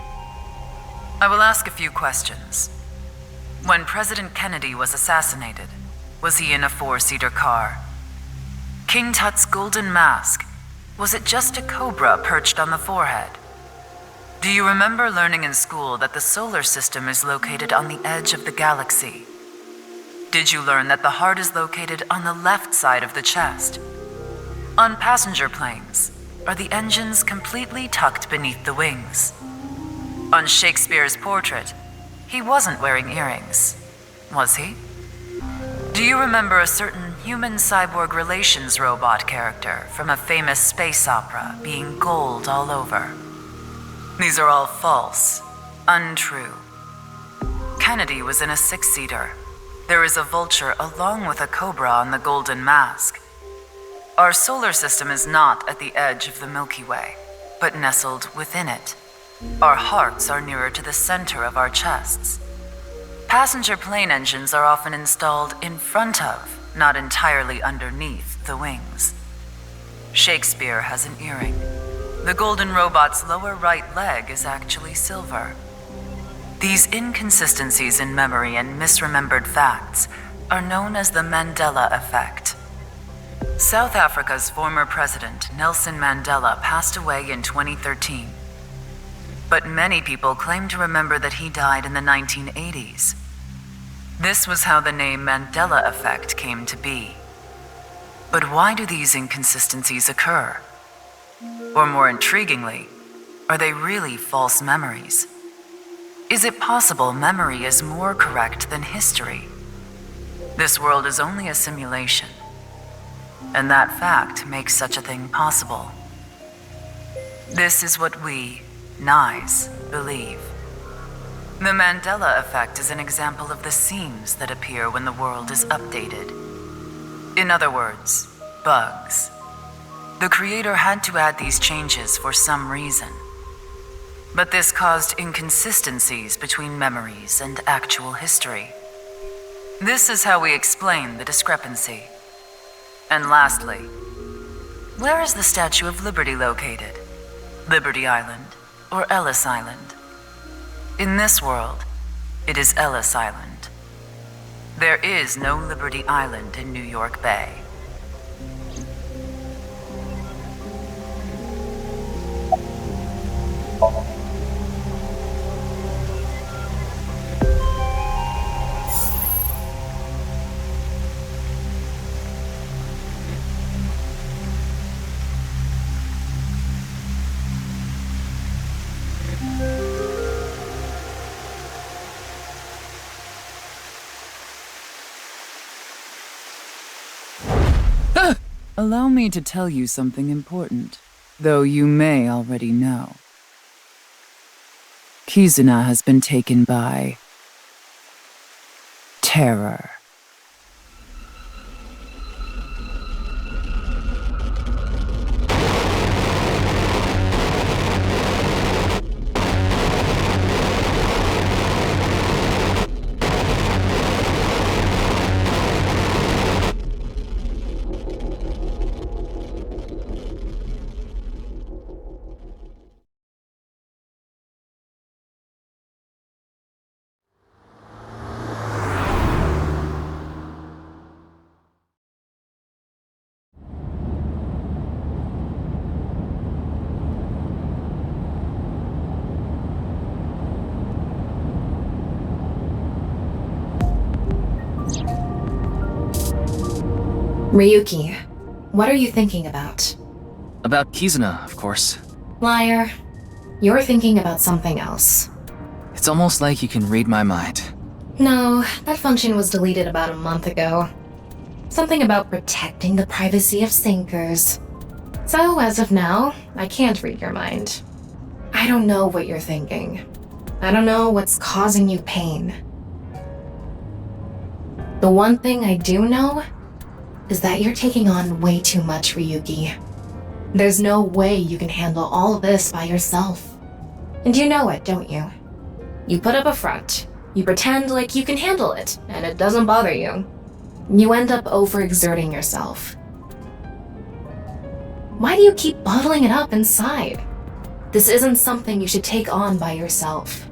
I will ask a few questions. When President Kennedy was assassinated, was he in a 4-seater car? King Tut's golden mask, was it just a cobra perched on the forehead? Do you remember learning in school that the solar system is located on the edge of the galaxy? Did you learn that the heart is located on the left side of the chest? On passenger planes, are the engines completely tucked beneath the wings? On Shakespeare's portrait, he wasn't wearing earrings, was he? Do you remember a certain human-cyborg relations robot character from a famous space opera being gold all over? These are all false, untrue. Kennedy was in a 6-seater. There is a vulture along with a cobra on the golden mask. Our solar system is not at the edge of the Milky Way, but nestled within it. Our hearts are nearer to the center of our chests. Passenger plane engines are often installed in front of, not entirely underneath, the wings. Shakespeare has an earring. The golden robot's lower right leg is actually silver. These inconsistencies in memory and misremembered facts are known as the Mandela effect. South Africa's former president, Nelson Mandela, passed away in 2013. But many people claim to remember that he died in the 1980s. This was how the name Mandela effect came to be. But why do these inconsistencies occur? Or more intriguingly, are they really false memories? Is it possible memory is more correct than history? This world is only a simulation, and that fact makes such a thing possible. This is what we, Nyes, believe. The Mandela effect is an example of the seams that appear when the world is updated. In other words, bugs. The creator had to add these changes for some reason. But this caused inconsistencies between memories and actual history. This is how we explain the discrepancy. And lastly, where is the Statue of Liberty located? Liberty Island or Ellis Island? In this world, it is Ellis Island. There is no Liberty Island in New York Bay. Allow me to tell you something important, though you may already know. Kizuna has been taken by terror. Ryuki, what are you thinking about? About Kizuna, of course. Liar. You're thinking about something else. It's almost like you can read my mind. No, that function was deleted about a month ago. Something about protecting the privacy of sinkers. So, as of now, I can't read your mind. I don't know what you're thinking. I don't know what's causing you pain. The one thing I do know is that you're taking on way too much, Ryuki. There's no way you can handle all this by yourself. And you know it, don't you? You put up a front. You pretend like you can handle it, and it doesn't bother you. You end up overexerting yourself. Why do you keep bottling it up inside? This isn't something you should take on by yourself.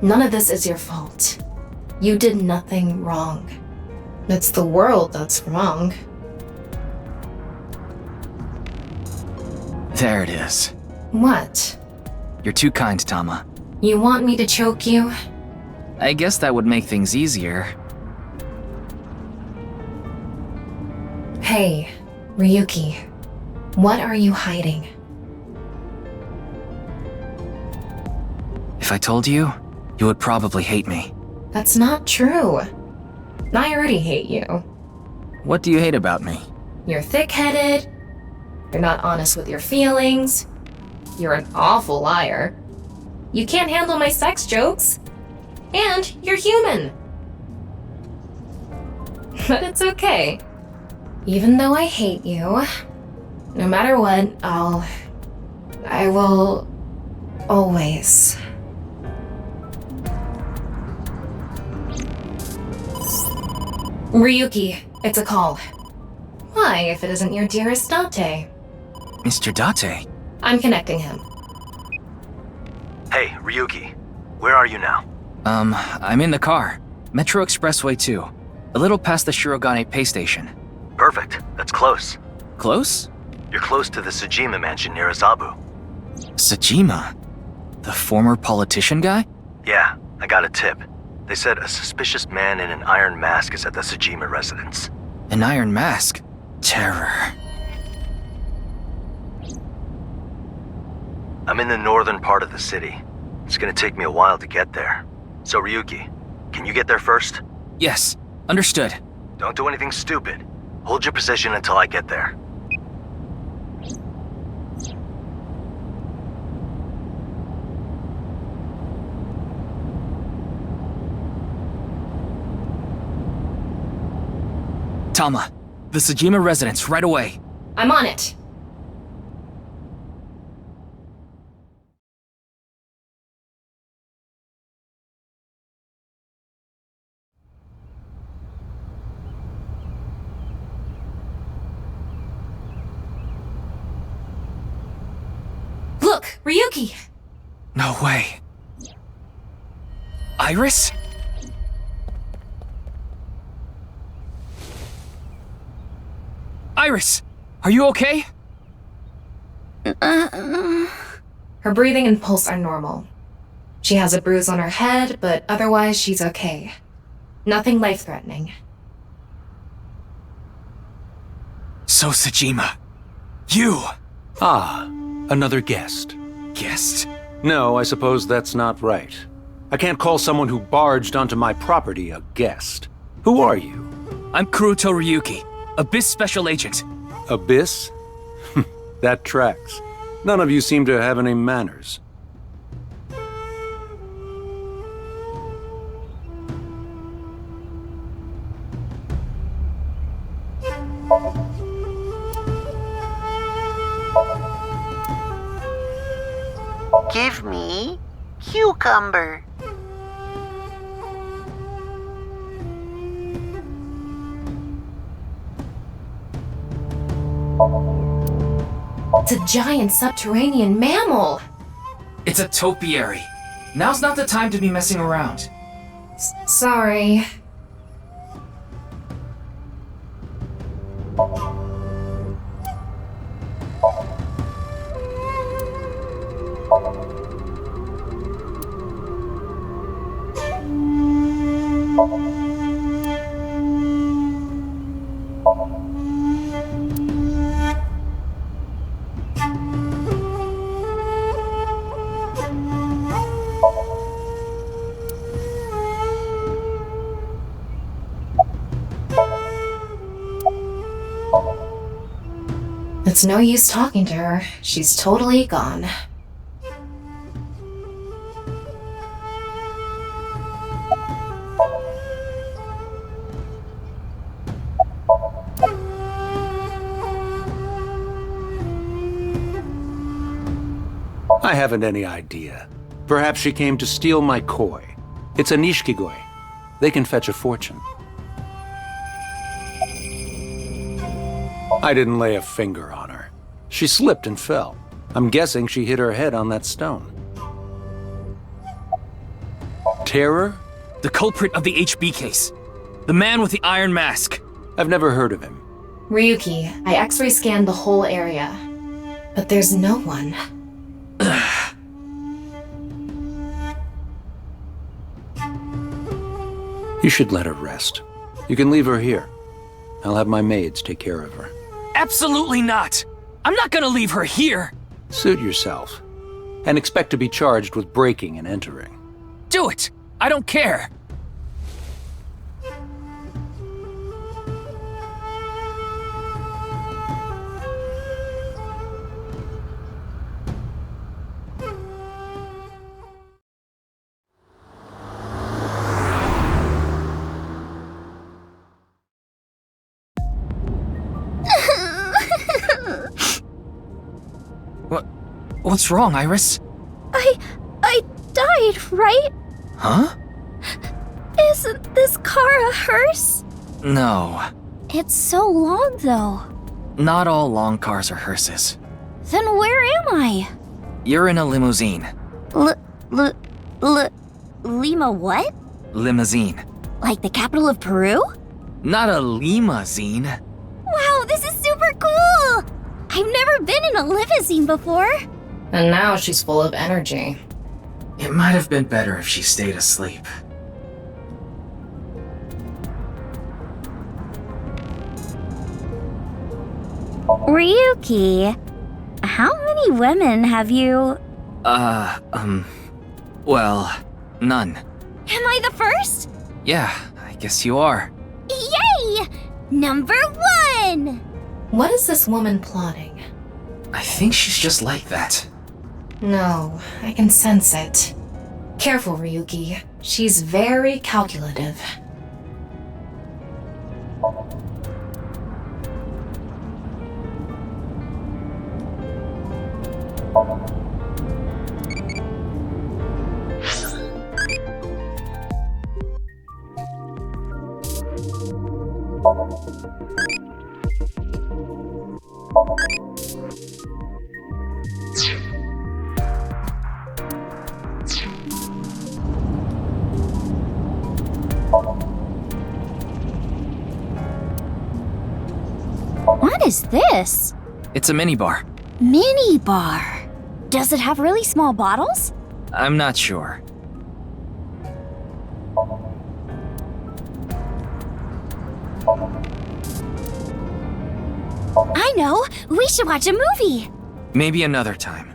None of this is your fault. You did nothing wrong. It's the world that's wrong. There it is. What? You're too kind, Tama. You want me to choke you? I guess that would make things easier. Hey, Ryuki. What are you hiding? If I told you, you would probably hate me. That's not true. I already hate you. What do you hate about me? You're thick-headed. You're not honest with your feelings. You're an awful liar. You can't handle my sex jokes. And you're human. But it's okay. Even though I hate you, no matter what, I will always. Ryuki, it's a call. Why, if it isn't your dearest Date? Mr. Date? I'm connecting him. Hey, Ryuki. Where are you now? I'm in the car. Metro Expressway 2. A little past the Shirogane Pay Station. Perfect. That's close. Close? You're close to the Sejima mansion near Azabu. Sejima? The former politician guy? Yeah, I got a tip. They said a suspicious man in an iron mask is at the Sejima residence. An iron mask? Terror. I'm in the northern part of the city. It's gonna take me a while to get there. So Ryuki, can you get there first? Yes, understood. Don't do anything stupid. Hold your position until I get there. Tama, the Sejima residence, right away. I'm on it. Look, Ryuki! No way. Iris? Iris, are you okay? Her breathing and pulse are normal. She has a bruise on her head, but otherwise she's okay. Nothing life-threatening. So Sejima, you! Ah, another guest. Guest? No, I suppose that's not right. I can't call someone who barged onto my property a guest. Who are you? I'm Kuruto Ryuki, Abyss Special Agent. Abyss? That tracks. None of you seem to have any manners. Give me cucumber. It's a giant subterranean mammal. It's a topiary. Now's not the time to be messing around. Sorry. It's no use talking to her. She's totally gone. I haven't any idea. Perhaps she came to steal my koi. It's a nishikigoi. They can fetch a fortune. I didn't lay a finger on her. She slipped and fell. I'm guessing she hit her head on that stone. Terror? The culprit of the HB case. The man with the iron mask. I've never heard of him. Ryuki, I X-ray scanned the whole area. But there's no one. You should let her rest. You can leave her here. I'll have my maids take care of her. Absolutely not! I'm not gonna leave her here! Suit yourself. And expect to be charged with breaking and entering. Do it! I don't care! What's wrong, Iris? I died, right? Huh? Isn't this car a hearse? No. It's so long, though. Not all long cars are hearses. Then where am I? You're in a limousine. Lima what? Limousine. Like the capital of Peru? Not a limousine. Wow, this is super cool! I've never been in a limousine before. And now she's full of energy. It might have been better if she stayed asleep. Ryuki, how many women have you... Well, none. Am I the first? Yeah, I guess you are. Yay! Number 1! What is this woman plotting? I think she's just like that. No, I can sense it. Careful, Ryuki. She's very calculative. What is this? It's a minibar. Mini bar. Does it have really small bottles? I'm not sure. I know! We should watch a movie! Maybe another time.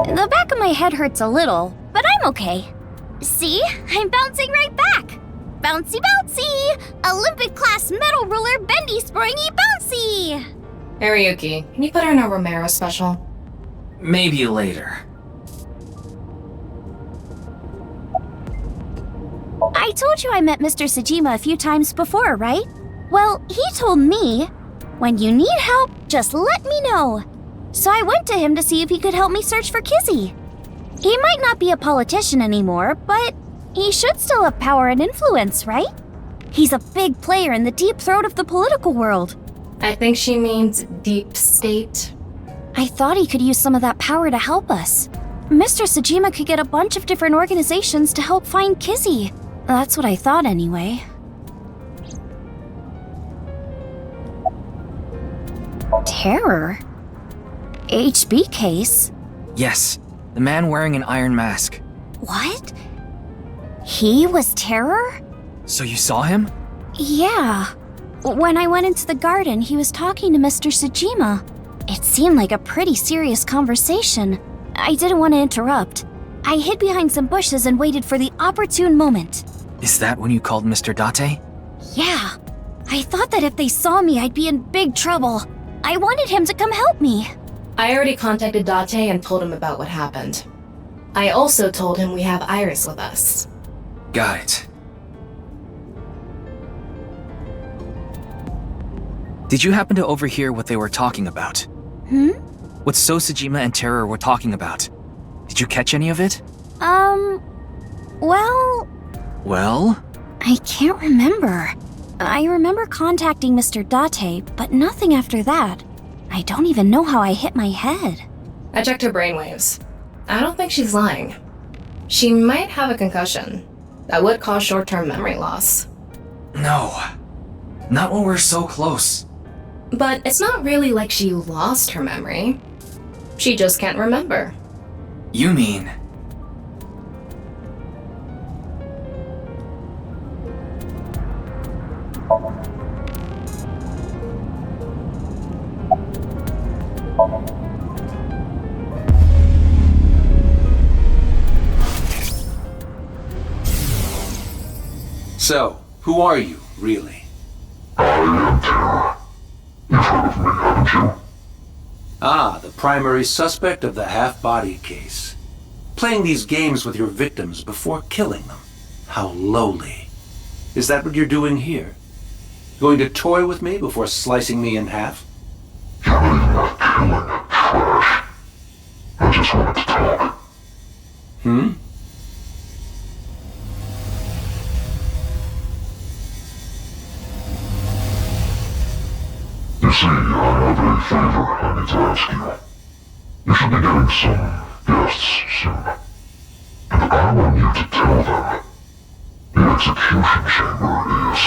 The back of my head hurts a little, but I'm okay. See? I'm bouncing right back. Bouncy bouncy! Olympic-class metal roller bendy springy bouncy! Hey Ryuki, can you put her in a Romero special? Maybe later. I told you I met Mr. Sejima a few times before, right? Well, he told me, when you need help, just let me know. So I went to him to see if he could help me search for Kizzy. He might not be a politician anymore, but he should still have power and influence, right? He's a big player in the deep throat of the political world. I think she means deep state. I thought he could use some of that power to help us. Mr. Sejima could get a bunch of different organizations to help find Kizzy. That's what I thought anyway. Terror? HB case? Yes, the man wearing an iron mask. What? He was Terror? So you saw him? Yeah. When I went into the garden, he was talking to Mr. Sejima. It seemed like a pretty serious conversation. I didn't want to interrupt. I hid behind some bushes and waited for the opportune moment. Is that when you called Mr. Date? Yeah. I thought that if they saw me, I'd be in big trouble. I wanted him to come help me. I already contacted Date and told him about what happened. I also told him we have Iris with us. Got it. Did you happen to overhear what they were talking about? What Sosejima and Terror were talking about? Did you catch any of it? Well... Well? I can't remember. I remember contacting Mr. Date, but nothing after that. I don't even know how I hit my head. I checked her brainwaves. I don't think she's lying. She might have a concussion. That would cause short-term memory loss. No. Not when we're so close. But it's not really like she lost her memory. She just can't remember. You mean... So, who are you, really? I am Terror. You've heard of me, haven't you? Ah, the primary suspect of the half-body case. Playing these games with your victims before killing them. How lowly. Is that what you're doing here? Going to toy with me before slicing me in half? You're not killing, trash. I just wanted to talk. You see, I have a favor I need to ask you. You should be getting some guests soon. And I want you to tell them the execution chamber is...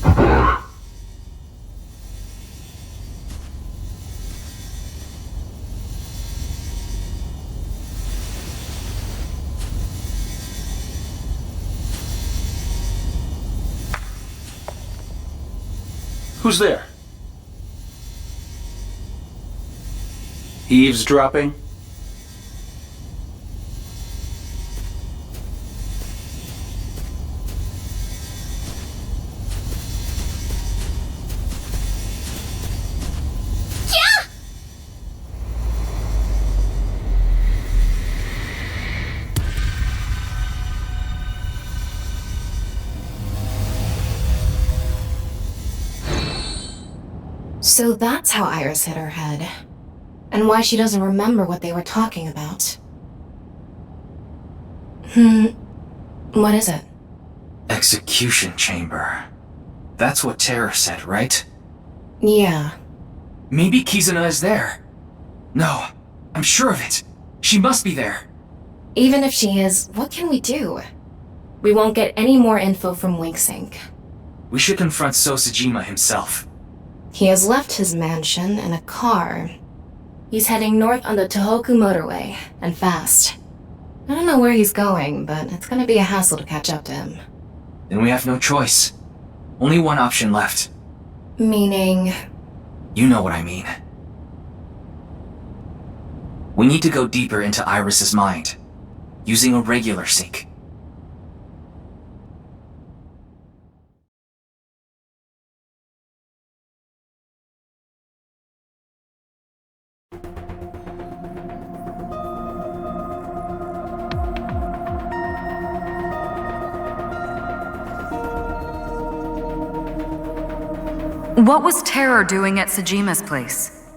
Goodbye. Who's there? Eavesdropping? So that's how Iris hit her head. And why she doesn't remember what they were talking about. What is it? Execution chamber. That's what Terror said, right? Yeah. Maybe Kizuna is there. No, I'm sure of it. She must be there. Even if she is, what can we do? We won't get any more info from Winksink. We should confront Sosejima himself. He has left his mansion in a car. He's heading north on the Tohoku motorway, and fast. I don't know where he's going, but it's gonna be a hassle to catch up to him. then we have no choice. Only one option left. Meaning? You know what I mean. We need to go deeper into Iris's mind, using a regular sync. What was Terror doing at Sejima's place?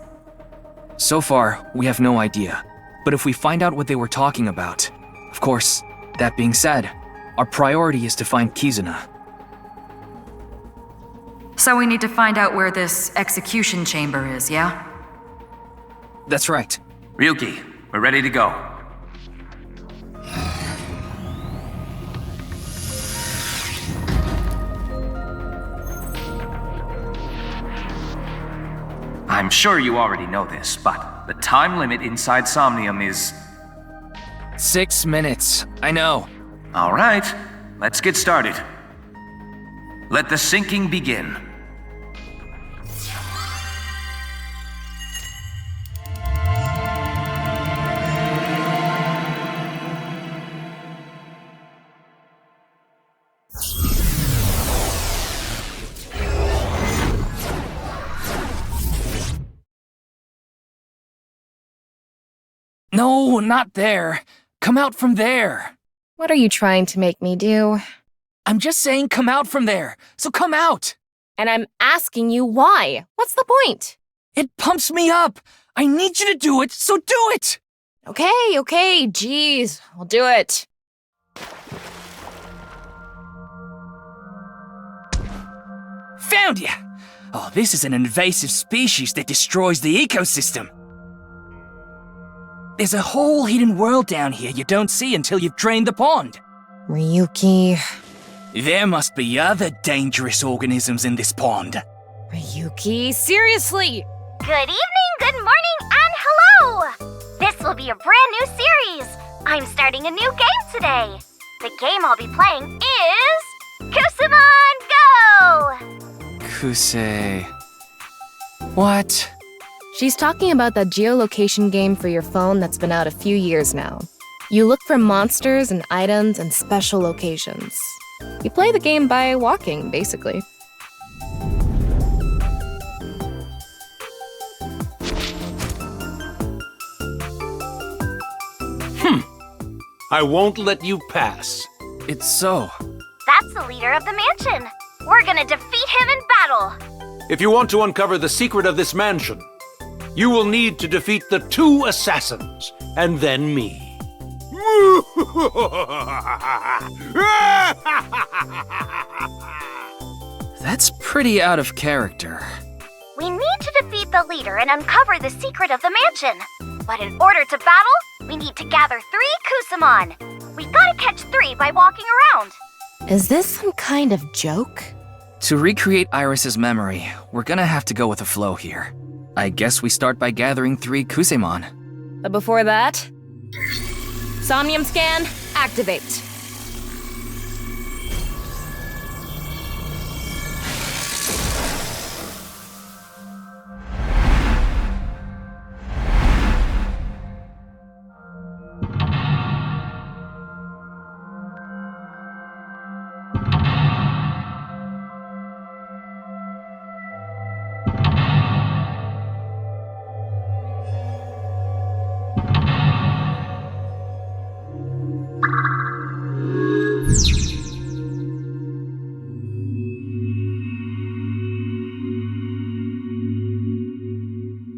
So far, we have no idea. But if we find out what they were talking about... Of course, that being said, our priority is to find Kizuna. So we need to find out where this execution chamber is, yeah? That's right. Ryuki, we're ready to go. I'm sure you already know this, but the time limit inside Somnium is... 6 minutes. I know. All right, let's get started. Let the syncing begin. No, not there. Come out from there. What are you trying to make me do? I'm just saying come out from there. So come out. And I'm asking you why. What's the point? It pumps me up. I need you to do it, so do it. Okay, geez. I'll do it. Found ya! Oh, this is an invasive species that destroys the ecosystem. There's a whole hidden world down here you don't see until you've drained the pond. Ryuki. There must be other dangerous organisms in this pond. Ryuki, seriously! Good evening, good morning, and hello! This will be a brand new series. I'm starting a new game today. The game I'll be playing is... Kusamon Go! Kusei... What? She's talking about that geolocation game for your phone that's been out a few years now. You look for monsters and items and special locations. You play the game by walking, basically. I won't let you pass. It's so. That's the leader of the mansion. We're gonna defeat him in battle. If you want to uncover the secret of this mansion, you will need to defeat the 2 assassins, and then me. That's pretty out of character. We need to defeat the leader and uncover the secret of the mansion. But in order to battle, we need to gather 3 Kusamon. We gotta catch 3 by walking around. Is this some kind of joke? To recreate Iris's memory, we're gonna have to go with a flow here. I guess we start by gathering 3 Kusamon. But before that... Somnium scan, activate.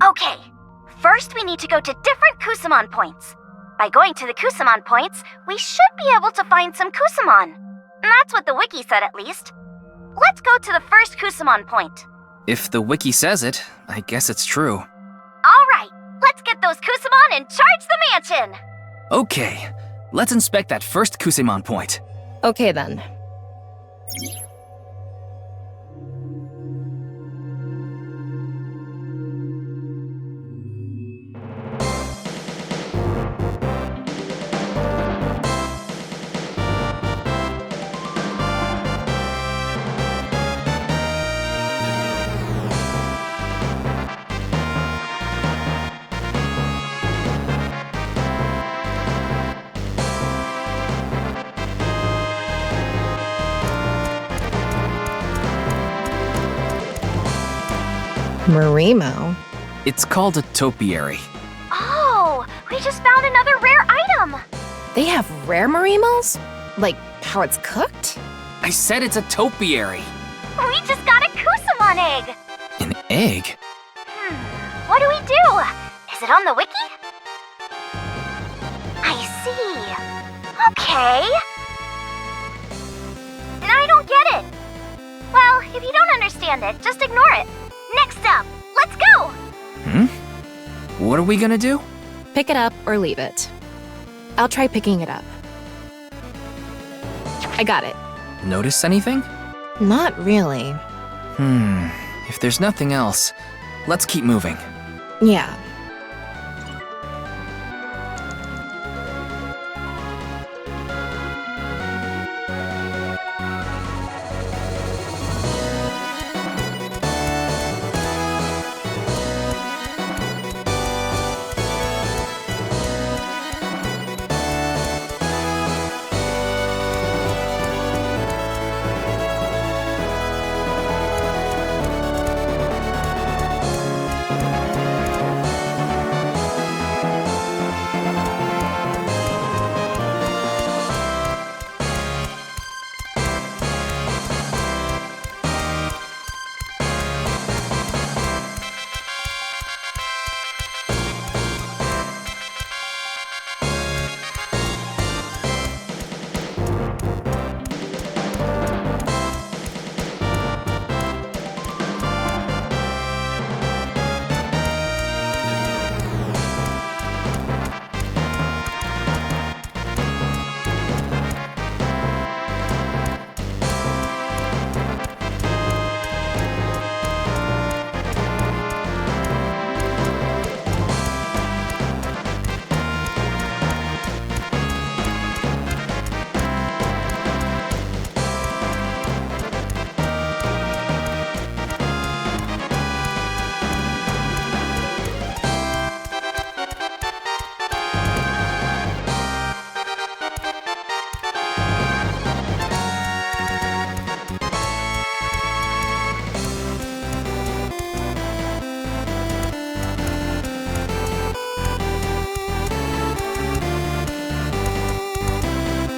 Okay, first we need to go to different Kusamon points. By going to the Kusamon points, we should be able to find some Kusamon. That's what the wiki said, at least. Let's go to the first Kusamon point. If the wiki says it, I guess it's true. All right, let's get those Kusamon and charge the mansion! Okay, let's inspect that first Kusamon point. Okay then. Marimo? It's called a topiary. Oh, we just found another rare item! They have rare Marimos? Like how it's cooked? I said it's a topiary. We just got a Kusamon egg! An egg? What do we do? Is it on the wiki? I see. Okay. I don't get it. Well, if you don't understand it, just ignore it. Next up, let's go! What are we gonna do? Pick it up or leave it. I'll try picking it up. I got it. Notice anything? Not really. If there's nothing else, let's keep moving. Yeah.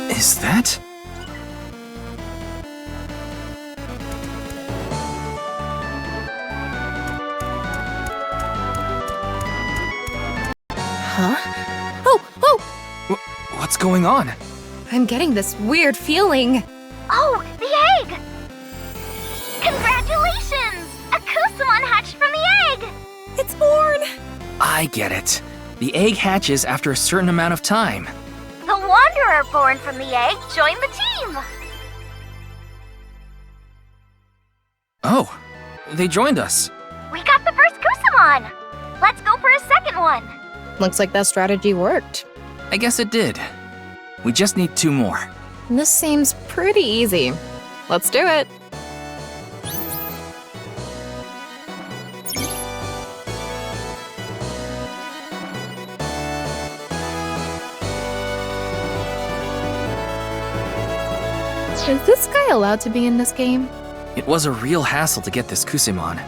Is that? Huh? Oh! What's going on? I'm getting this weird feeling. Oh, the egg! Congratulations! A Kusamon hatched from the egg! It's born! I get it. The egg hatches after a certain amount of time. The Wanderer born from the egg joined the team! Oh, they joined us. We got the first Kusamon! Let's go for a second one! Looks like that strategy worked. I guess it did. We just need 2 more. This seems pretty easy. Let's do it. Is this guy allowed to be in this game? It was a real hassle to get this Kusamon.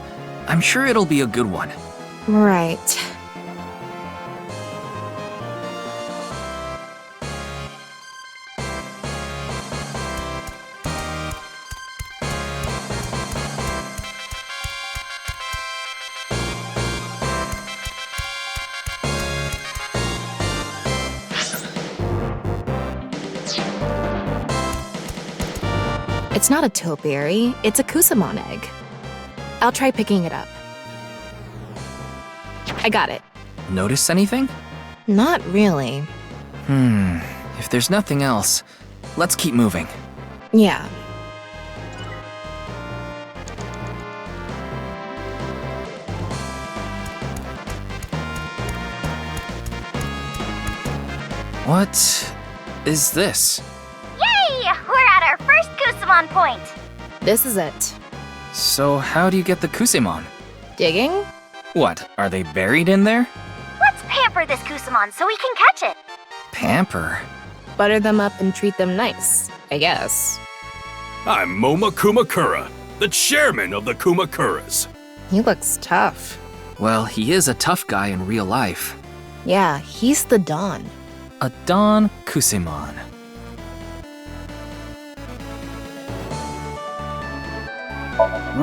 I'm sure it'll be a good one. Right. It's not a topiary, it's a Kusamon egg. I'll try picking it up. I got it. Notice anything? Not really. If there's nothing else, let's keep moving. Yeah. What is this? Yay! We're at our first Kusamon point! This is it. So how do you get the Kusamon? Digging? What, are they buried in there? Let's pamper this Kusamon so we can catch it! Pamper? Butter them up and treat them nice, I guess. I'm Moma Kumakura, the chairman of the Kumakuras. He looks tough. Well, he is a tough guy in real life. Yeah, he's the Don. A Don Kusemon.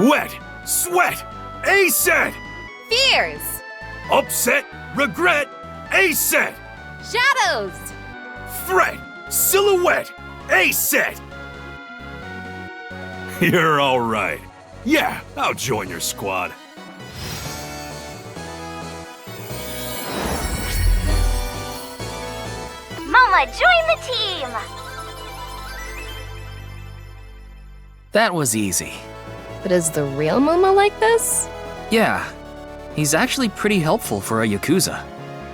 Wet, sweat, A-set! Fears! Upset, regret, A-set! Shadows! Fret, silhouette, A-set! You're alright. Yeah, I'll join your squad. Mama, join the team! That was easy. But is the real Momo like this? Yeah, he's actually pretty helpful for a Yakuza.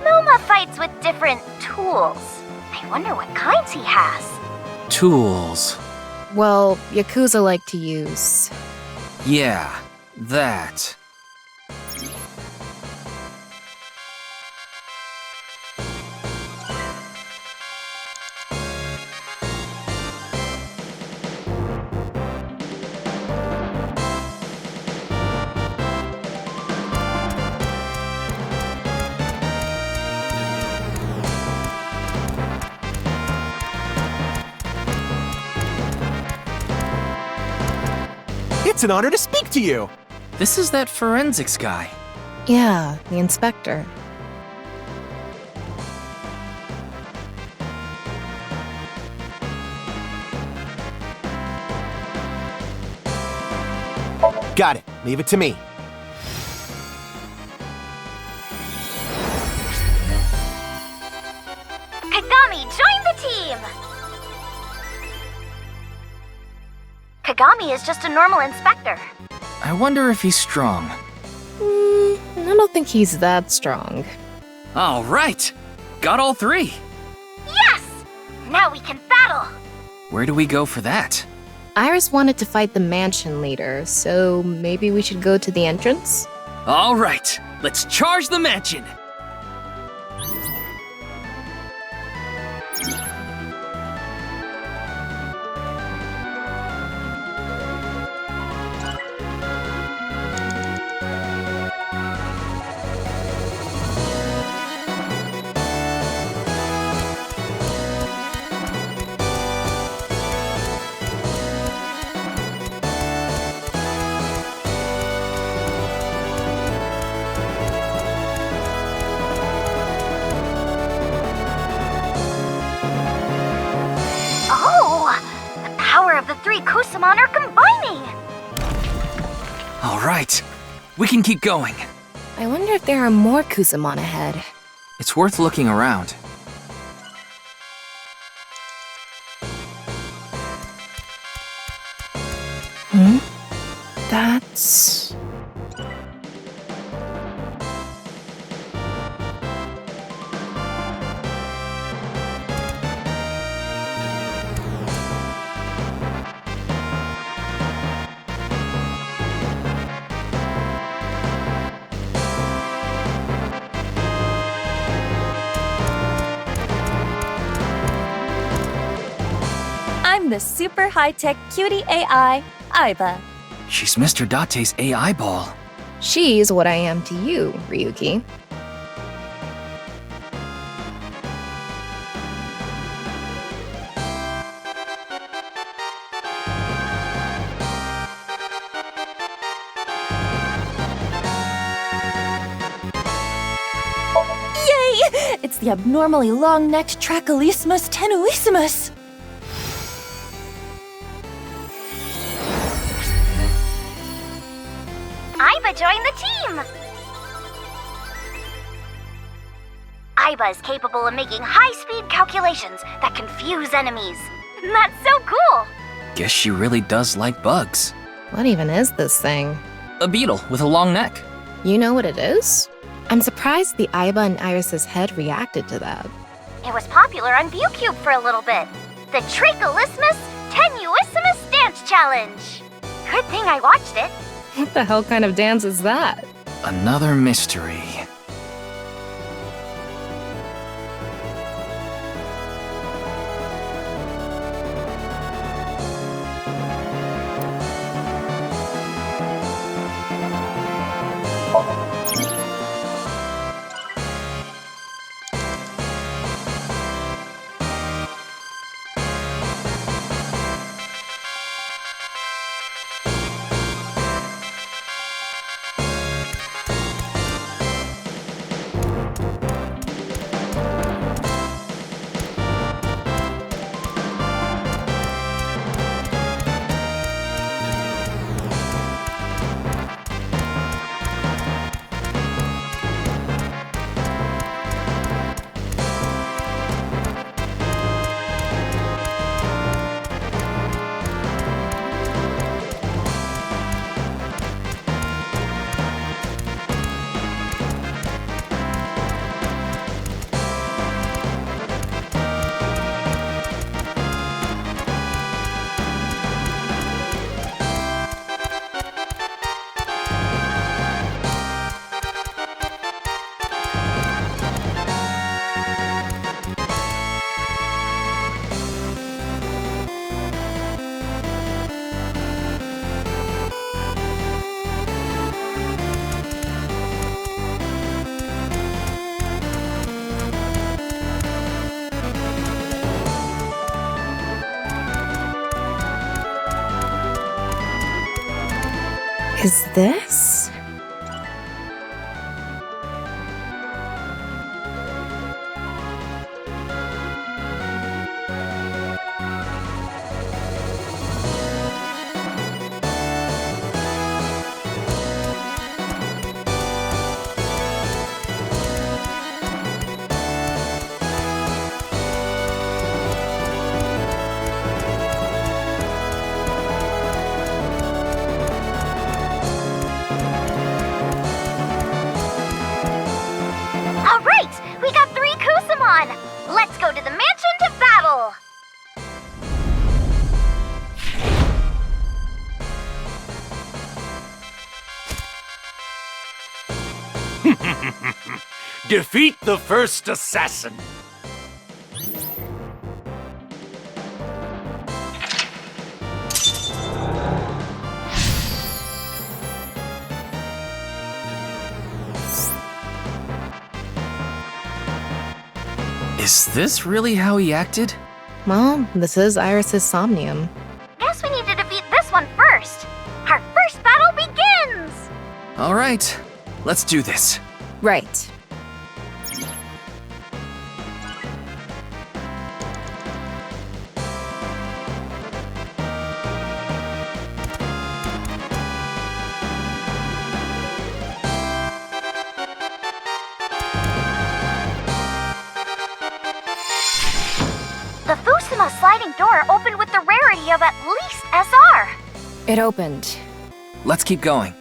Moma fights with different tools. I wonder what kinds he has. Tools. Well, Yakuza like to use. Yeah, that. It's an honor to speak to you! This is that forensics guy. Yeah, the inspector. Got it. Leave it to me. Kagami, join the team! Kagami is just a normal inspector. I wonder if he's strong. I don't think he's that strong. All right, got all three. Yes! Now we can battle! Where do we go for that? Iris wanted to fight the mansion leader, so maybe we should go to the entrance? All right, let's charge the mansion! Kusamon are combining! All right, we can keep going. I wonder if there are more Kusamon ahead. It's worth looking around. That's... I'm the super high-tech cutie AI, Aiba. She's Mr. Date's AI ball. She's what I am to you, Ryuki. Yay! It's the abnormally long-necked Trachylissimus tenuissimus! Aiba joined the team! Aiba is capable of making high-speed calculations that confuse enemies. That's so cool! Guess she really does like bugs. What even is this thing? A beetle with a long neck. You know what it is? I'm surprised the Aiba and Iris's head reacted to that. It was popular on ViewCube for a little bit. The Trachylissimus tenuissimus dance challenge. Good thing I watched it. What the hell kind of dance is that? Another mystery. Is this? Let's go to the mansion to battle! Defeat the first assassin. Is this really how he acted? Well, this is Iris's Somnium. Guess we need to defeat this one first. Our first battle begins! All right, let's do this. Right. The Fusuma sliding door opened with the rarity of at least SR. It opened. Let's keep going.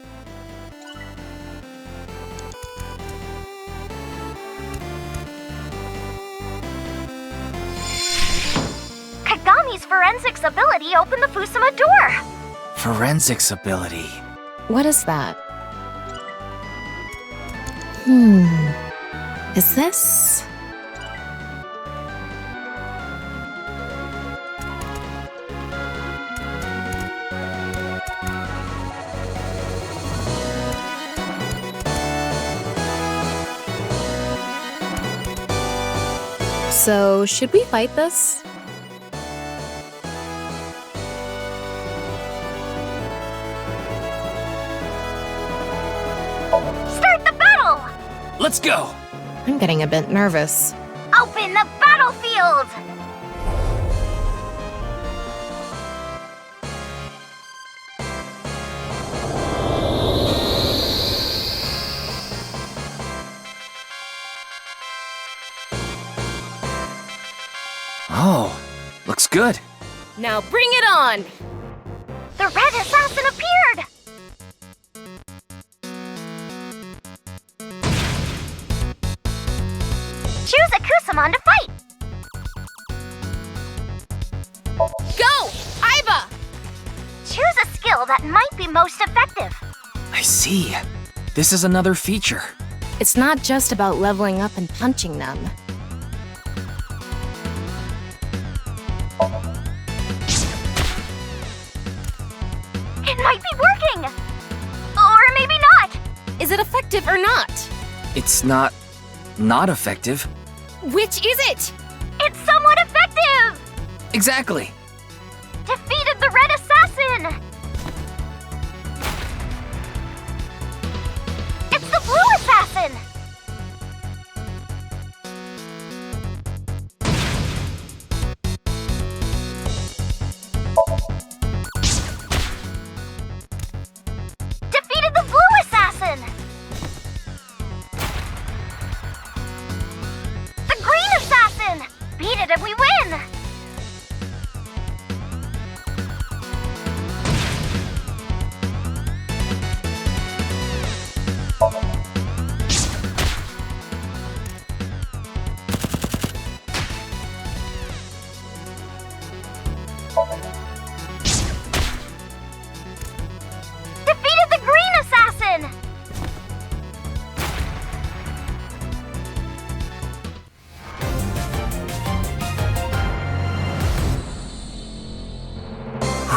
Kagami's forensics ability opened the Fusuma door. Forensics ability. What is that? Is this? So, should we fight this? Start the battle! Let's go! I'm getting a bit nervous. Open the battlefield! Oh, looks good. Now bring it on! The red assassin appeared! Choose a Kusamon to fight! Go! Aiba! Choose a skill that might be most effective. I see. This is another feature. It's not just about leveling up and punching them. It might be working! Or maybe not! Is it effective or not? It's not effective. Which is it? It's somewhat effective! Exactly. Defeated the red assassin! It's the blue assassin! Defeated the blue assassin! The green assassin! Beat it and we win! Defeated the green assassin!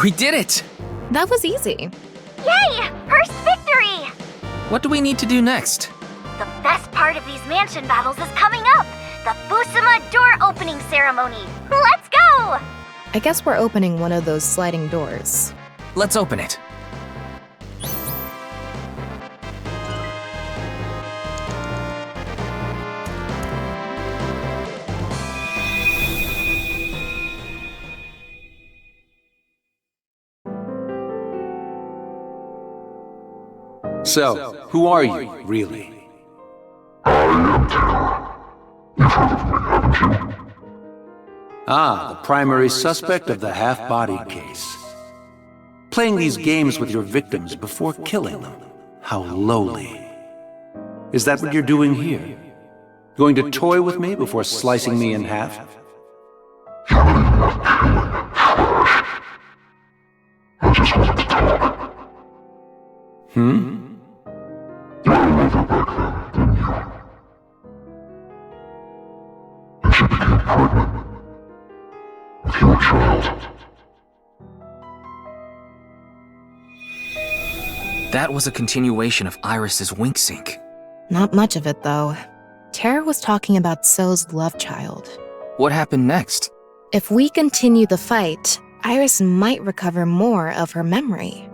We did it! That was easy. Yay! First victory! What do we need to do next? The best part of these mansion battles is coming up! The Fusuma door opening ceremony! Let's go! I guess we're opening one of those sliding doors. Let's open it. So, who are you, really? I am Terror. You've heard of me, haven't you? Ah, the primary suspect of the half-bodied case. Playing these games with your victims before killing them. How lowly. Is that what you're doing here? Going to toy with me before slicing me in half? You're not even worth killing, trash. I just wanted to talk. Hmm? You had a lover back then, didn't you? And she became pregnant. With your child. That was a continuation of Iris's wink sync. Not much of it, though. Tara was talking about So's love child. What happened next? If we continue the fight, Iris might recover more of her memory.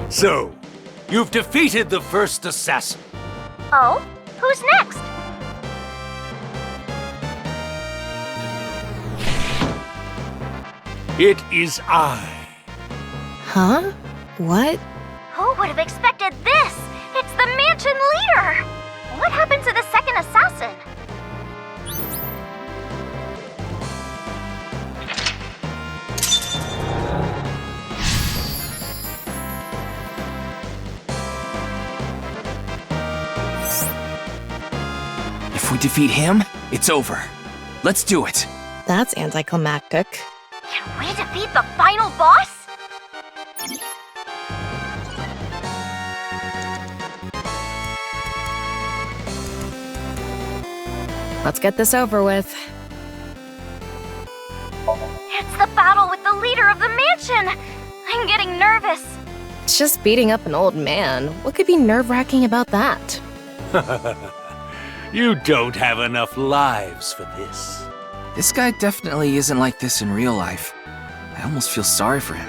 So, you've defeated the first assassin. Oh? Who's next? It is I. Huh? What? Who would have expected this? It's the mansion leader! What happened to the second assassin? If we defeat him, it's over. Let's do it. That's anticlimactic. Can we defeat the final boss? Let's get this over with. It's the battle with the leader of the mansion! I'm getting nervous. It's just beating up an old man. What could be nerve-wracking about that? You don't have enough lives for this. This guy definitely isn't like this in real life. I almost feel sorry for him.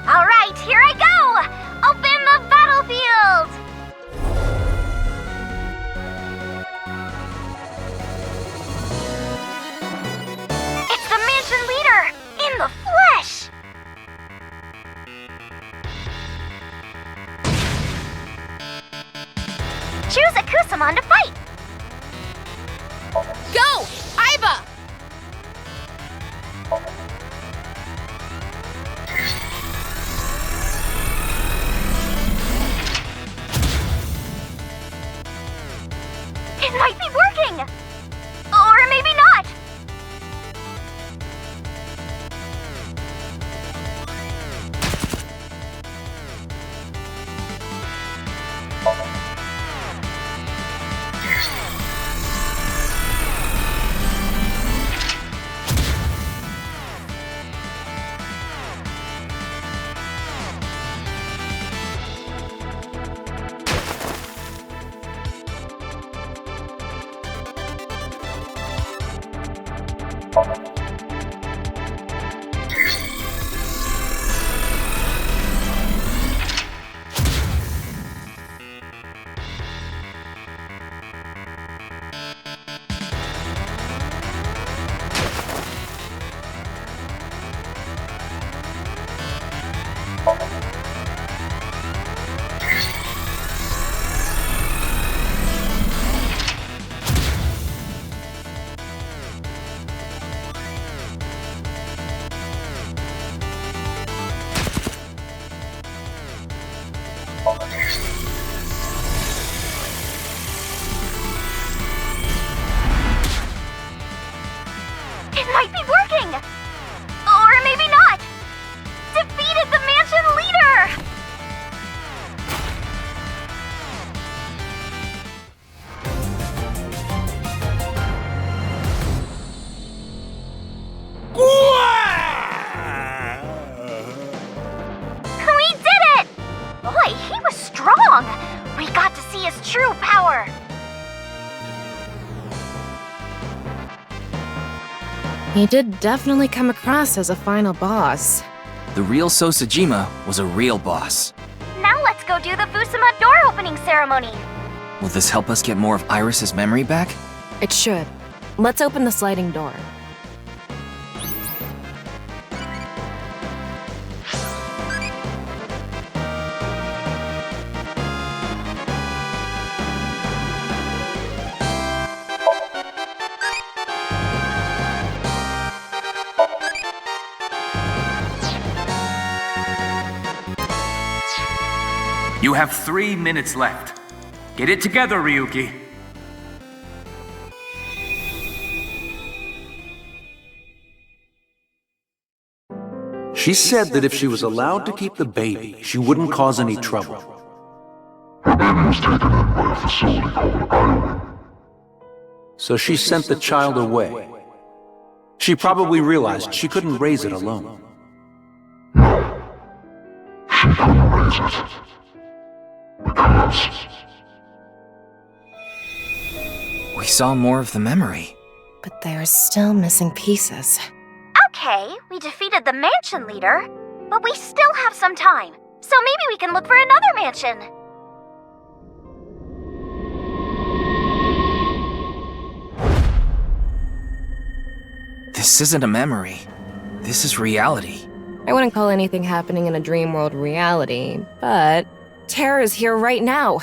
Alright, here I go! Open the battlefield! It's the mansion leader! In the flesh! Choose a Kusamon to fight! Go! Aiba! It might be working! Or maybe not! It might be working! Or maybe not! Defeated the mansion leader! We did it! Boy, he was strong! We got to see his true power! He did definitely come across as a final boss. The real Sosajima was a real boss. Now let's go do the Fusuma door opening ceremony! Will this help us get more of Iris's memory back? It should. Let's open the sliding door. You have 3 minutes left. Get it together, Ryuki. She said that if she was allowed to keep the baby, she wouldn't cause any trouble. Her baby was taken in by a facility called Iowa. So she sent the child away. She probably realized she couldn't raise it alone. No. She couldn't raise it. Because... We saw more of the memory. But there are still missing pieces. Okay, we defeated the mansion leader, but we still have some time. So maybe we can look for another mansion. This isn't a memory. This is reality. I wouldn't call anything happening in a dream world reality, but Terra is here right now.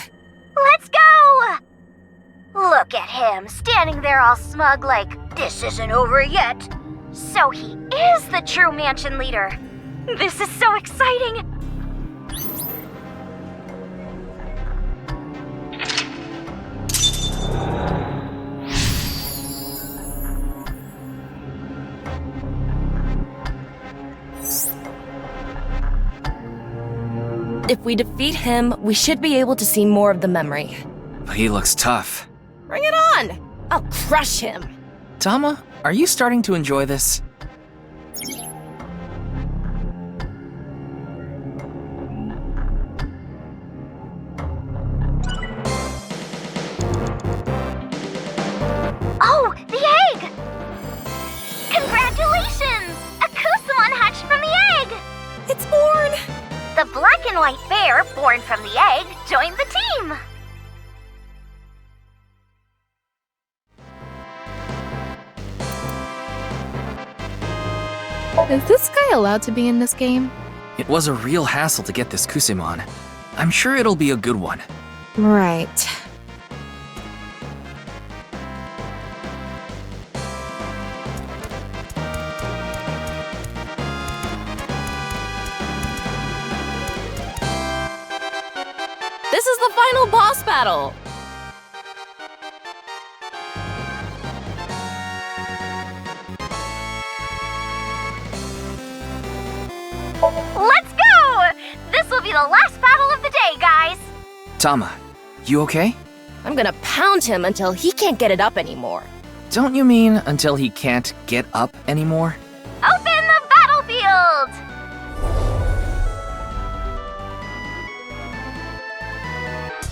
Let's go! Look at him, standing there all smug like, this isn't over yet. So he is the true mansion leader. This is so exciting! If we defeat him, we should be able to see more of the memory. But he looks tough. Bring it on! I'll crush him! Tama, are you starting to enjoy this? Oh, the egg! Congratulations! A Kusamon hatched from the egg! It's born! The black and white bear, born from the egg, joined the team! Is this guy allowed to be in this game? It was a real hassle to get this Kusamon. I'm sure it'll be a good one. Right. This is the final boss battle! Let's go! This will be the last battle of the day, guys! Tama, you okay? I'm gonna pound him until he can't get it up anymore. Don't you mean until he can't get up anymore? Open the battlefield!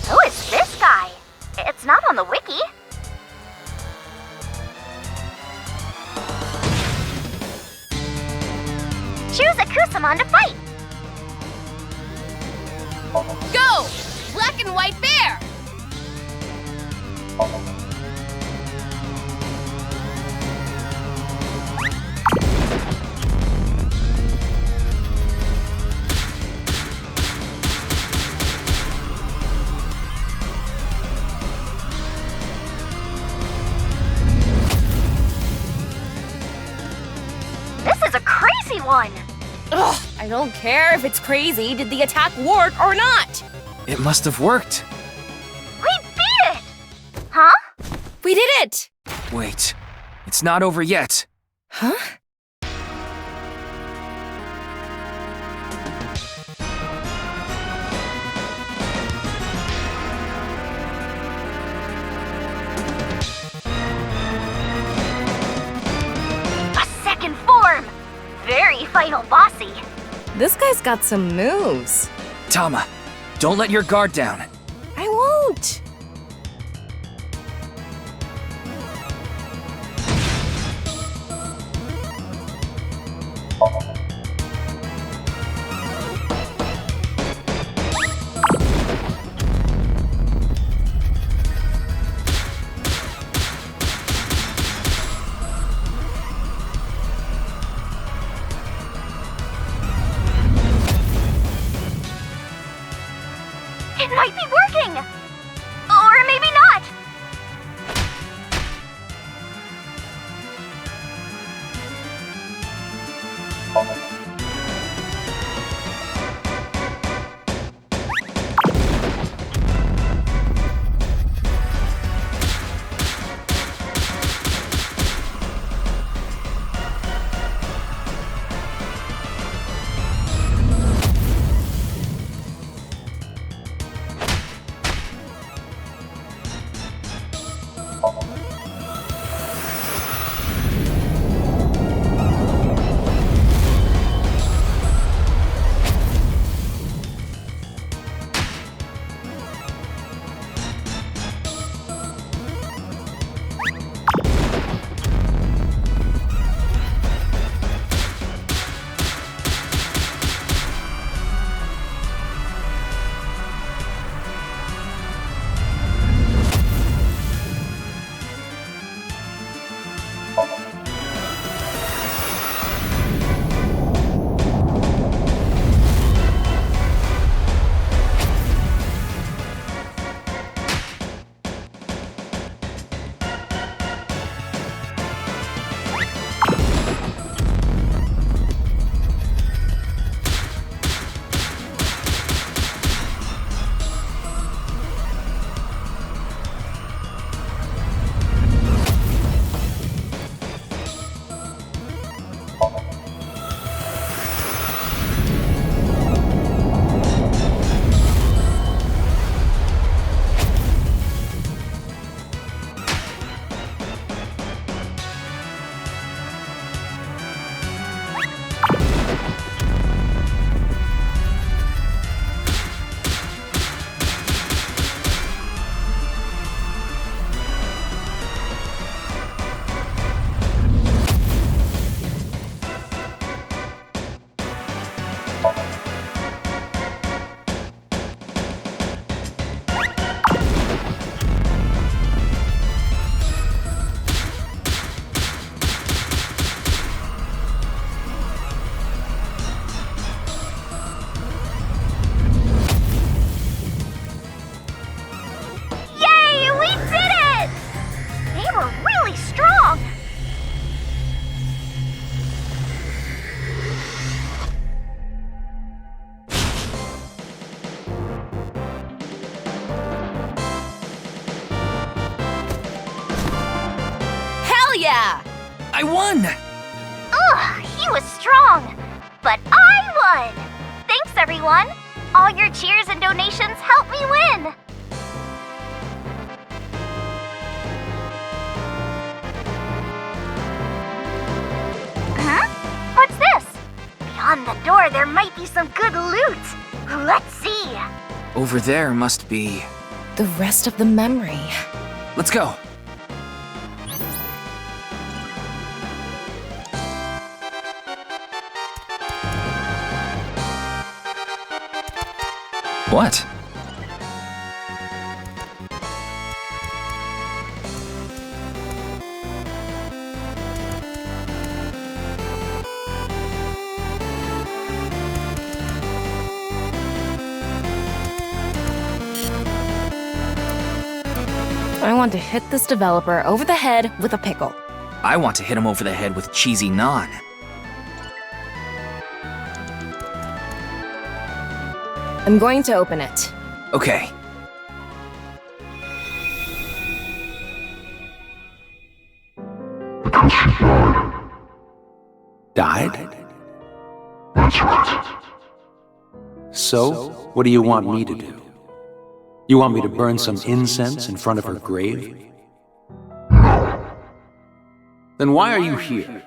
Who is this guy? It's not on the wiki. Choose a Kusamon to fight. Go! Black and white bear! This is a crazy one. Ugh, I don't care if it's crazy. Did the attack work or not? It must have worked. We beat it! Huh? We did it! Wait, it's not over yet. Huh? A second form! Very final bossy. This guy's got some moves. Tama, don't let your guard down. I won't. It might be working! Or maybe not! I won! Ugh, he was strong. But I won! Thanks, everyone! All your cheers and donations help me win! Huh? What's this? Beyond the door, there might be some good loot. Let's see. Over there must be... The rest of the memory. Let's go. What? I want to hit this developer over the head with a pickle. I want to hit him over the head with cheesy naan. I'm going to open it. Okay. Because she died. Died? That's right. So, what do you want me to do? You want me to burn some incense in front of her grave? No. Then why are you here?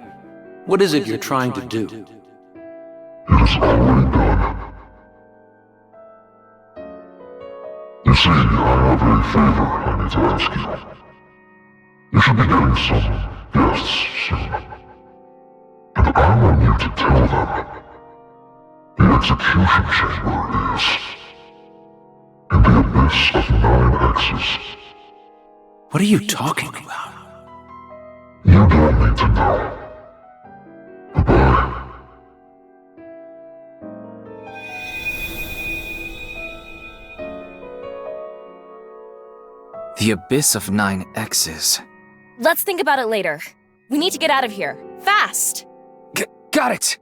What is it you're trying to do? It is already done. You see, I have a favor I need to ask you. You should be getting some guests soon. And I want you to tell them the execution chamber is in the abyss of 9 X's. What are you talking about? You don't need to know. Goodbye. The abyss of 9 X's. Let's think about it later. We need to get out of here. Fast! Got it!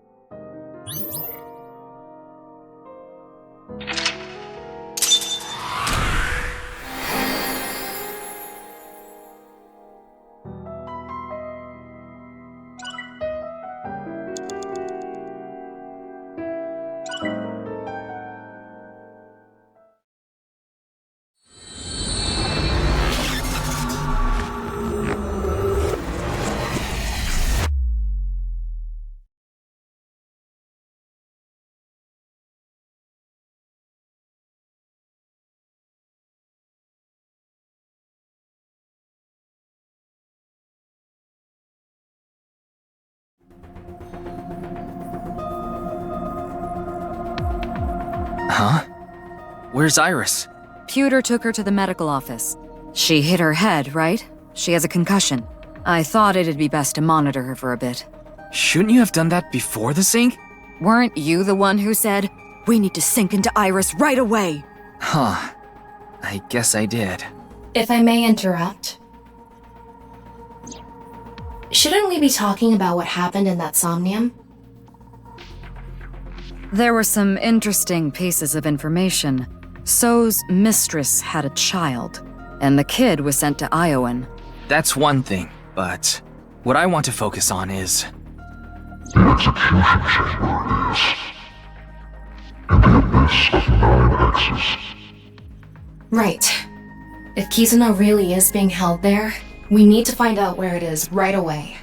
Huh? Where's Iris? Pewter took her to the medical office. She hit her head, right? She has a concussion. I thought it'd be best to monitor her for a bit. Shouldn't you have done that before the sync? Weren't you the one who said, "We need to sink into Iris right away"? Huh. I guess I did. If I may interrupt. Shouldn't we be talking about what happened in that Somnium? There were some interesting pieces of information. So's mistress had a child, and the kid was sent to Iowan. That's one thing, but what I want to focus on is... The execution chamber is in the abyss of 9 X's. Right. If Kizuna really is being held there, we need to find out where it is right away.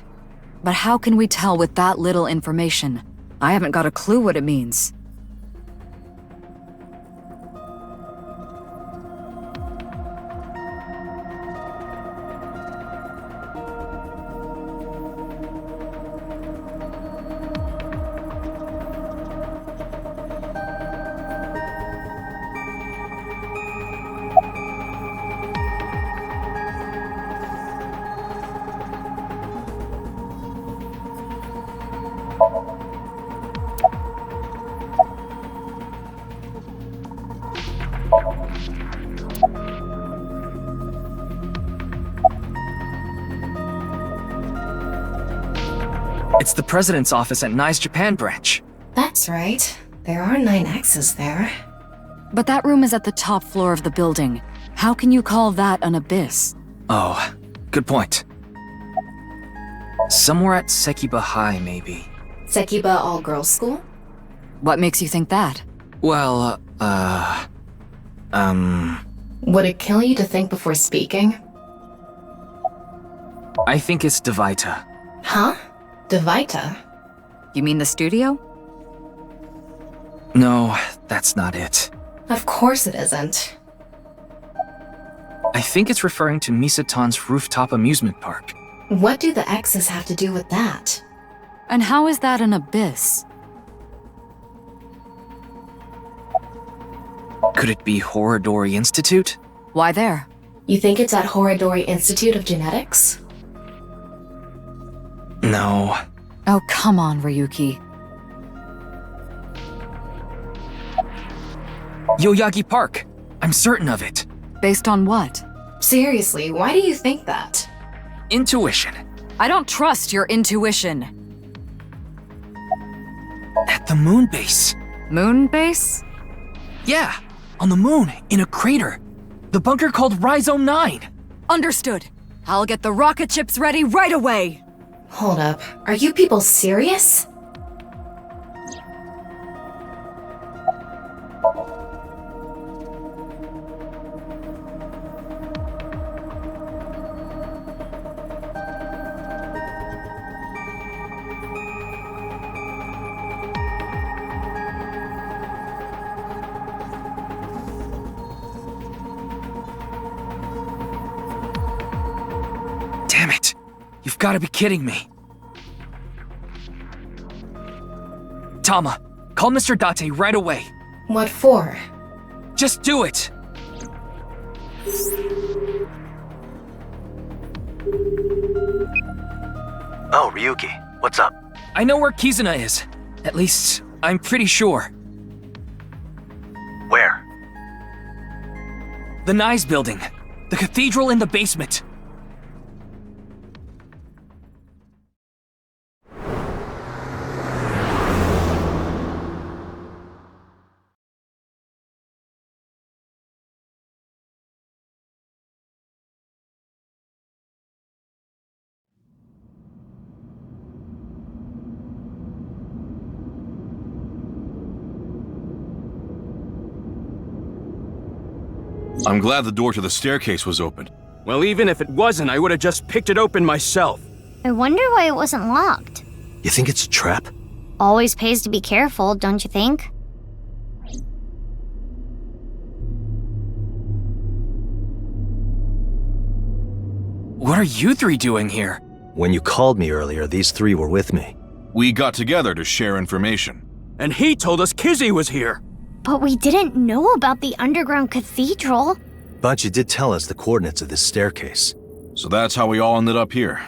But how can we tell with that little information? I haven't got a clue what it means. It's the president's office at Nye's Japan branch. That's right. There are 9 X's there. But that room is at the top floor of the building. How can you call that an abyss? Oh, good point. Somewhere at Sekiba High, maybe. Sekiba all-girls school? What makes you think that? Well, Would it kill you to think before speaking? I think it's Dvaita. Huh? Dvaita? You mean the studio? No, that's not it. Of course it isn't. I think it's referring to Misaton's rooftop amusement park. What do the X's have to do with that? And how is that an abyss? Could it be Horodori Institute? Why there? You think it's at Horodori Institute of Genetics? No. Oh, come on, Ryuki. Yoyagi Park. I'm certain of it. Based on what? Seriously, why do you think that? Intuition. I don't trust your intuition. At the moon base. Moon base? Yeah, on the moon, in a crater. The bunker called Rhizome 9. Understood. I'll get the rocket ships ready right away. Hold up, are you people serious? Damn it! You've got to be kidding me. Tama, call Mr. Date right away. What for? Just do it! Oh, Ryuki, what's up? I know where Kizuna is. At least, I'm pretty sure. Where? The Nyes building. The cathedral in the basement. I'm glad the door to the staircase was open. Well, even if it wasn't, I would have just picked it open myself. I wonder why it wasn't locked. You think it's a trap? Always pays to be careful, don't you think? What are you three doing here? When you called me earlier, these three were with me. We got together to share information. And he told us Kizzy was here. But we didn't know about the underground cathedral. But you did tell us the coordinates of this staircase. So that's how we all ended up here.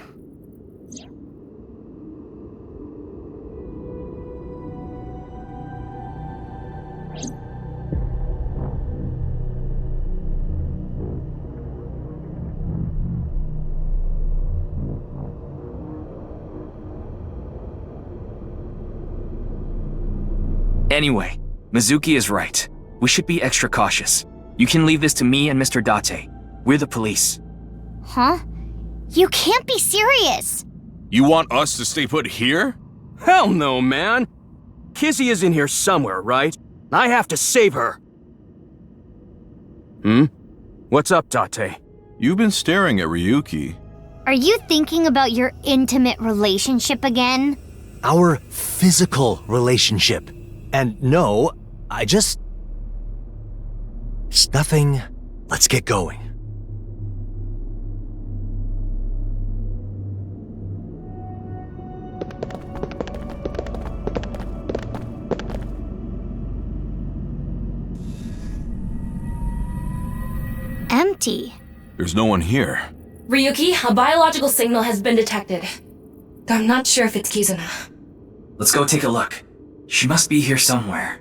Anyway, Mizuki is right. We should be extra cautious. You can leave this to me and Mr. Date. We're the police. Huh? You can't be serious! You want us to stay put here? Hell no, man! Kizzy is in here somewhere, right? I have to save her. What's up, Date? You've been staring at Ryuki. Are you thinking about your intimate relationship again? Our physical relationship. And no, it's nothing. Let's get going. Empty. There's no one here. Ryuki, a biological signal has been detected. I'm not sure if it's Kizuna. Let's go take a look. She must be here somewhere.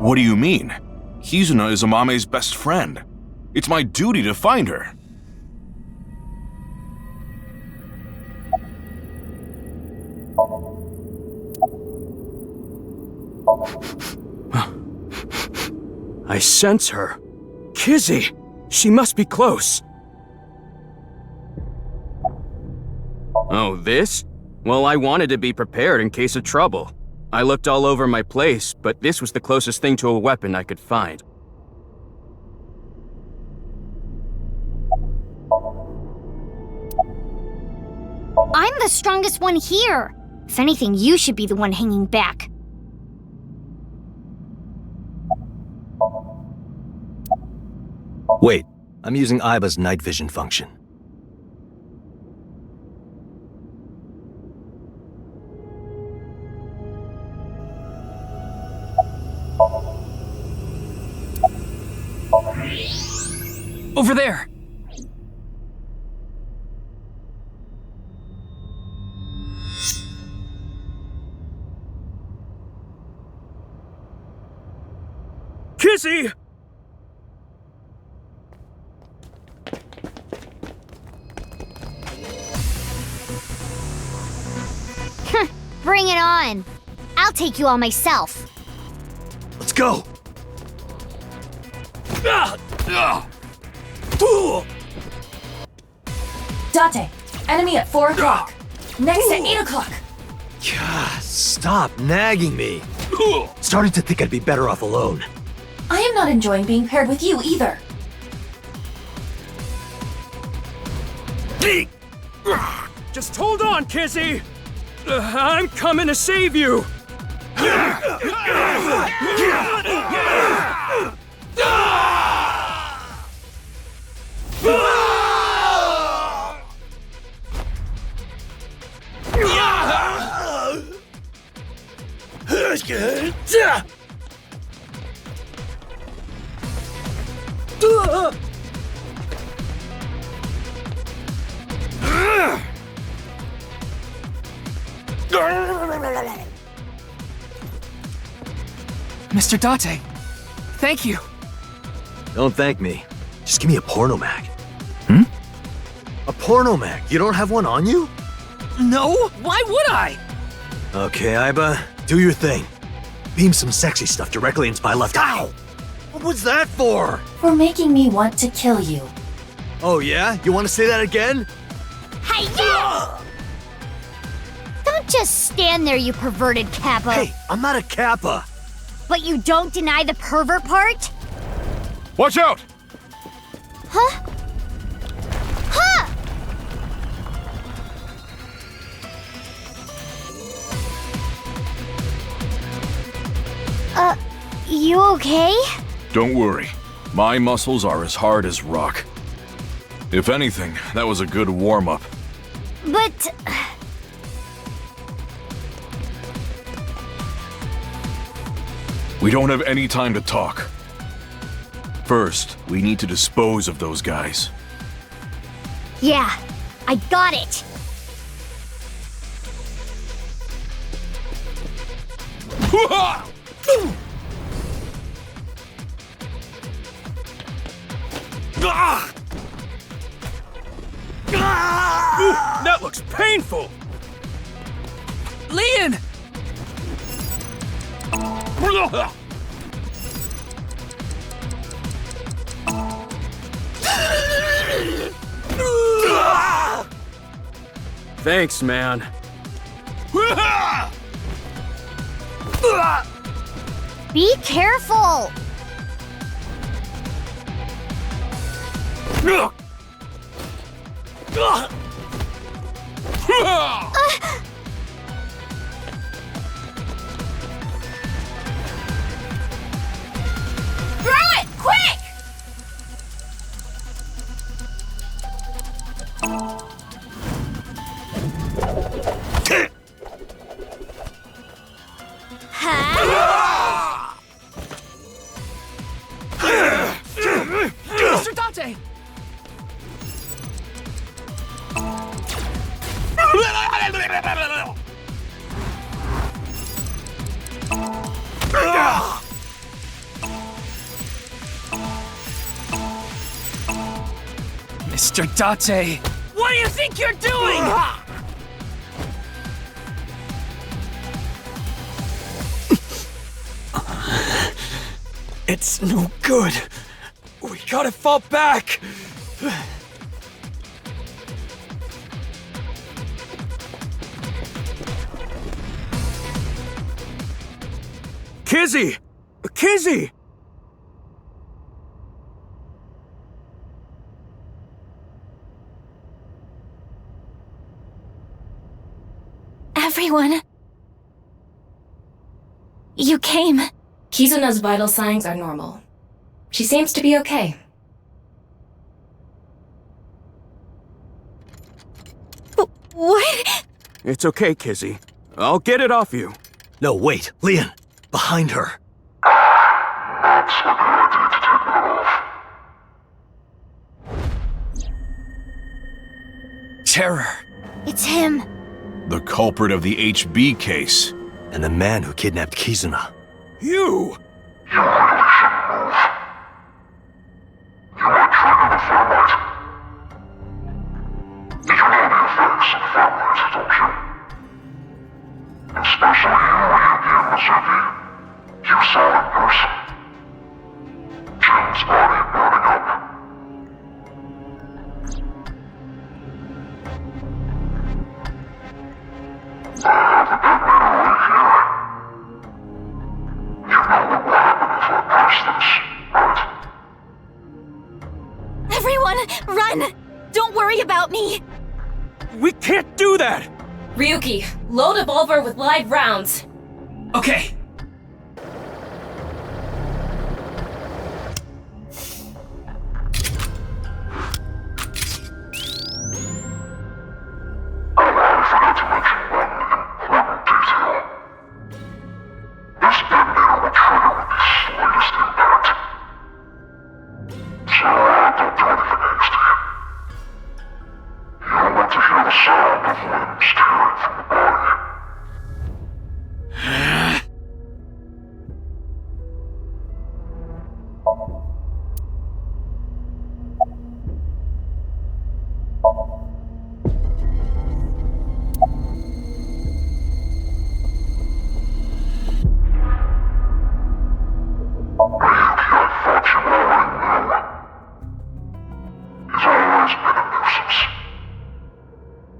What do you mean? Kizuna is Amame's best friend. It's my duty to find her. I sense her. Kizzy! She must be close. Oh, this? Well, I wanted to be prepared in case of trouble. I looked all over my place, but this was the closest thing to a weapon I could find. I'm the strongest one here. If anything, you should be the one hanging back. Wait, I'm using Aiba's night vision function. Over there! Kizzy! Bring it on. I'll take you all myself. Let's go! Date, enemy at 4 o'clock. Next at 8 o'clock. Stop nagging me. Starting to think I'd be better off alone. I am not enjoying being paired with you either. Just hold on, Kizzy! I'm coming to save you! Mr. Date, thank you. Don't thank me. Just give me a porno mag. Hmm? A porno mag? You don't have one on you? No, why would I? Okay, Aiba, do your thing. Beam some sexy stuff directly into my left eye. What was that for? For making me want to kill you. Oh yeah? You want to say that again? Hey, you! Don't just stand there, you perverted Kappa. Hey, I'm not a Kappa. But you don't deny the pervert part? Watch out! Huh? Huh! You okay? Don't worry. My muscles are as hard as rock. If anything, that was a good warm-up. But... We don't have any time to talk. First, we need to dispose of those guys. Yeah, I got it. Ooh, that looks painful! Leon! Thanks, man. Be careful! Throw it! Quick! Mr. Date! Mr. Date! What do you think you're doing? It's no good. We gotta fall back. Kizzy! Kizzy! Everyone. You came. Kizuna's vital signs are normal. She seems to be okay. What? It's okay, Kizzy. I'll get it off you. No, wait. Leon, behind her. Terror. It's him. The culprit of the HB case. And the man who kidnapped Kizuna. You! Especially you, Ryuki and Mizuki. You saw it in person. Jin's body burning up. I have the detonator right here. You know what will happen if I pass this, right? Everyone, run! Don't worry about me! We can't do that! Ryuki, load a revolver with live rounds. Okay. I forgot to mention one important detail. This detonator will trigger with the slightest impact. So don't do anything hasty. You don't want to hear the sound of limbs tearing from the body.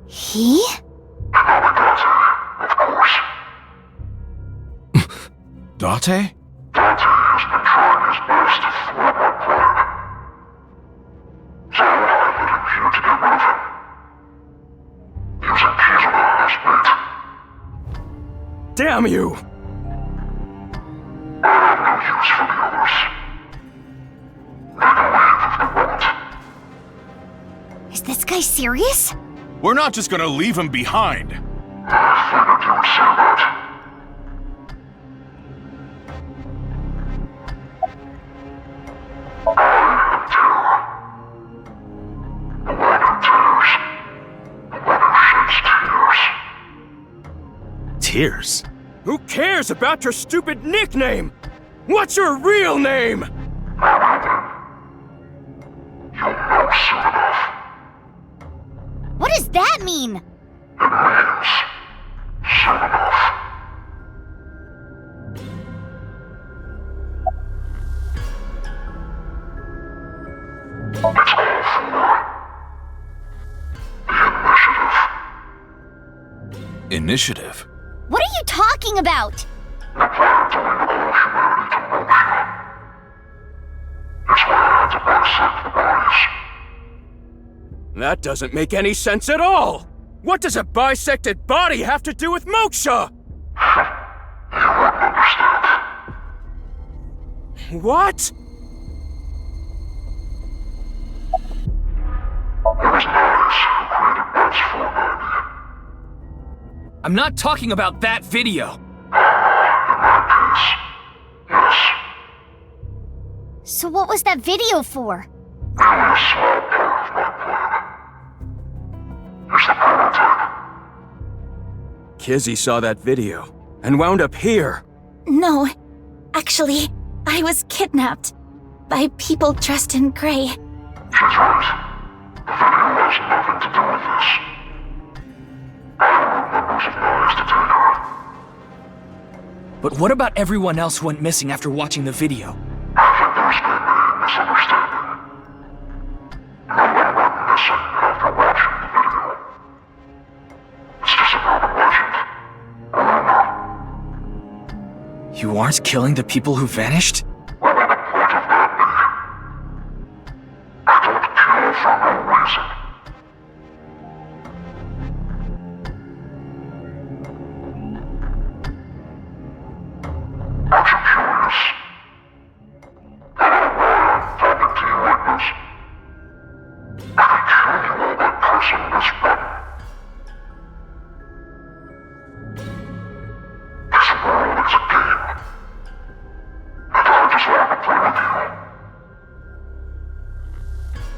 He? Of course. Date? Dante has been trying his best to thwart my plan. So I put him here to get rid of him. Using Kizuna as bait. Damn you! I have no use for the others. They can leave if they want. Is this guy serious? We're not just gonna leave him behind. I figured you would say that. Tears? Who cares about your stupid nickname? What's your real name? You'll know soon enough. What does that mean? It means soon enough. It's all for the initiative. Initiative? What are you talking about? The plan to lead all humanity to motion. That's why I had to bisect the bodies. That doesn't make any sense at all! What does a bisected body have to do with moksha? You wouldn't understand. What? It was Nemesis who created Buzz 490. I'm not talking about that video. In that case, yes. So what was that video for? Only a small part of my plan. Here's the prototype. Kizzy saw that video and wound up here. No. Actually, I was kidnapped by people dressed in gray. She's right. The to do with this. I ordered members of NICE to take her. But what about everyone else who went missing after watching the video? I think there's been a misunderstanding. No one went missing after watching the video. It's just an urban legend. Remember? You aren't killing the people who vanished? What would the point of that be? I don't kill for no reason. Aren't you curious? I don't know why I'm talking to you like this. I could kill you all by pressing this button. This world is a game. And I just want to play with you.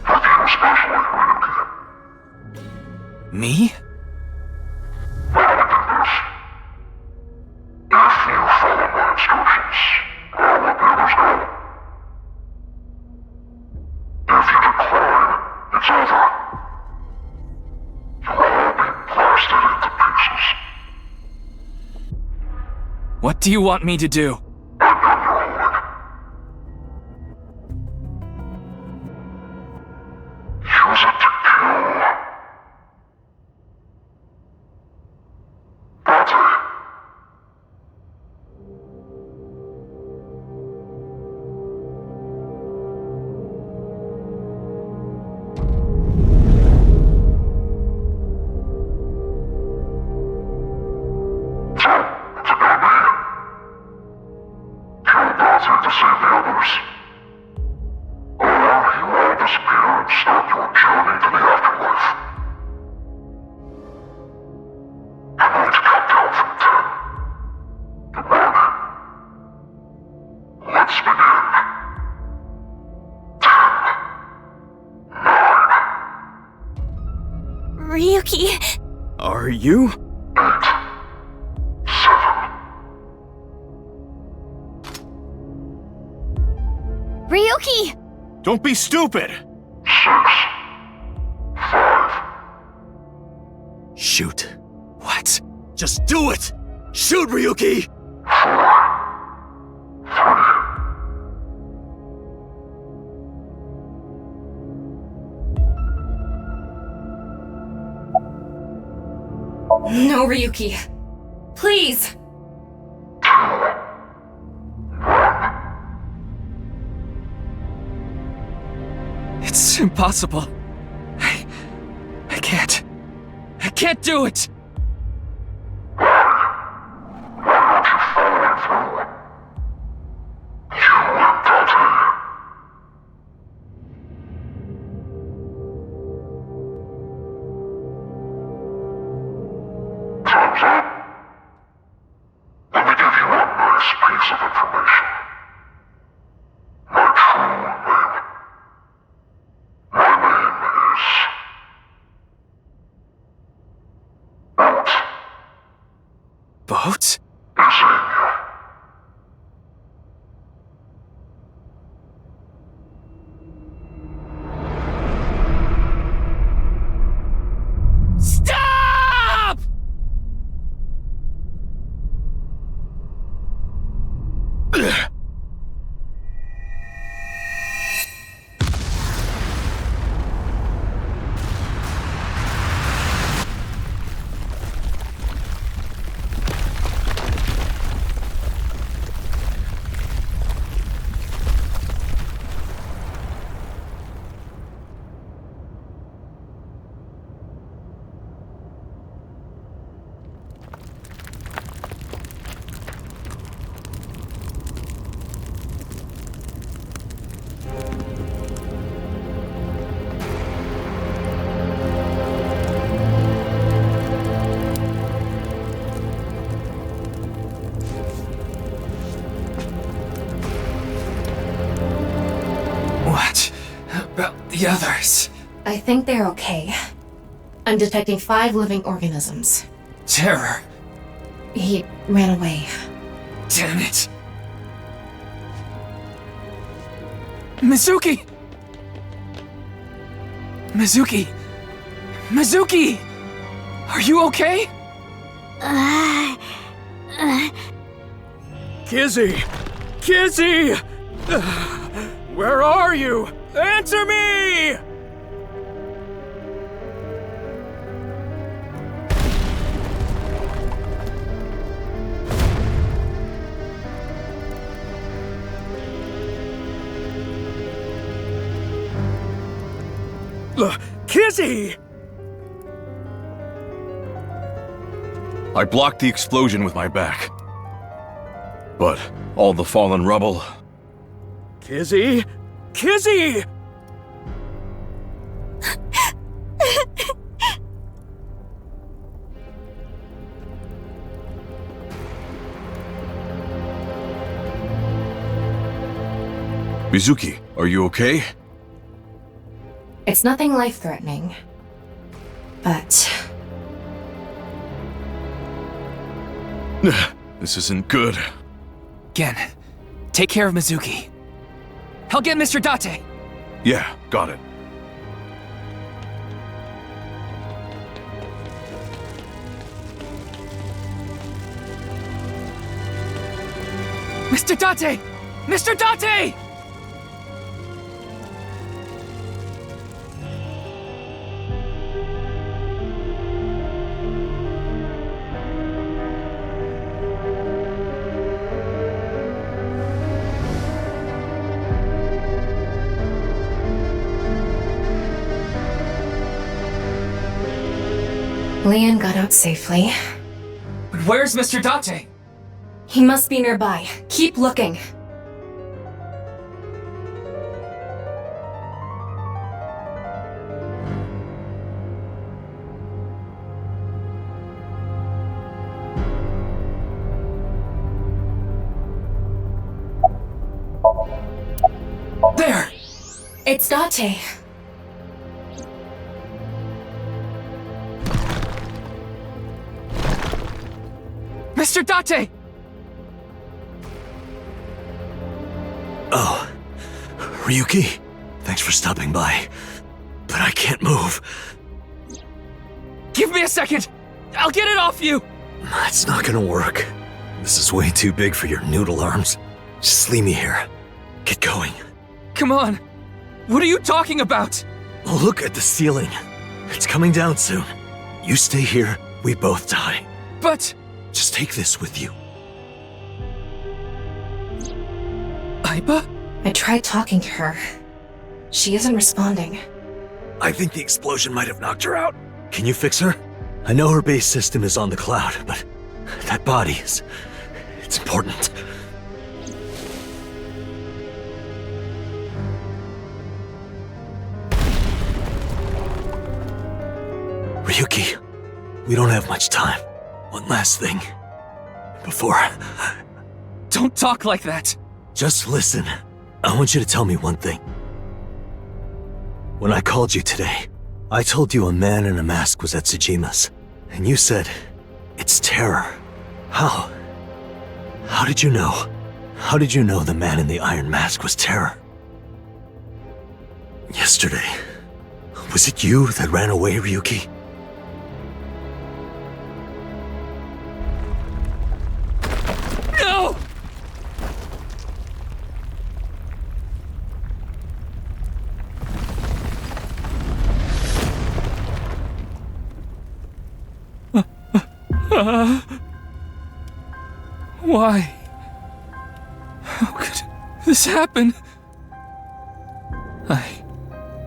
With you especially, Ryuki. Me? Why do we do this? If you follow my instructions, I'll let the others go. If you decline, it's over. You'll all be blasted into pieces. What do you want me to do? I'm done your holding. Use it to kill. Bate. So, what's it gonna be? Kill Bate to save the others. Or you all disappear and start your journey to the afterlife. I'm going to count down from 10. Good morning. Let's begin. 10, 9, Ryuki! Are you? 8, 7, Ryuki! Don't be stupid! 6, 5, Shoot. What? Just do it! Shoot, Ryuki! 4, 3, No, Ryuki. Please! 2, 1. It's impossible. I can't. I can't do it! Why aren't you following through? You and Bate. Time's up. Let me give you a nice piece of information. My true name. My name is... Boat. Boat? Isaiah. Stop! What about the others? I think they're okay. I'm detecting 5 living organisms. Terror. He ran away. Damn it. Mizuki! Mizuki! Mizuki! Are you okay? Kizzy! Kizzy! Where are you? Answer me! Kizzy! I blocked the explosion with my back. But all the fallen rubble... Kizzy? Kizzy! Mizuki, are you okay? It's nothing life-threatening. But... This isn't good. Gen, take care of Mizuki. I'll get Mr. Date! Yeah, got it. Mr. Date! Mr. Date! Leon got out safely. But where's Mr. Date? He must be nearby. Keep looking. There! It's Date. Mr. Date! Oh, Ryuki, thanks for stopping by. But I can't move. Give me a second! I'll get it off you! It's not gonna work. This is way too big for your noodle arms. Just leave me here. Get going. Come on! What are you talking about? Look at the ceiling. It's coming down soon. You stay here, we both die. But... Just take this with you. Aiba? I tried talking to her. She isn't responding. I think the explosion might have knocked her out. Can you fix her? I know her base system is on the cloud, but that body is... it's important. Ryuki, we don't have much time. One last thing. Before... Don't talk like that! Just listen. I want you to tell me one thing. When I called you today, I told you a man in a mask was at Tsujima's. And you said, it's terror. How? How did you know? How did you know the man in the iron mask was terror? Yesterday, was it you that ran away, Ryuki? No! Why? How could this happen?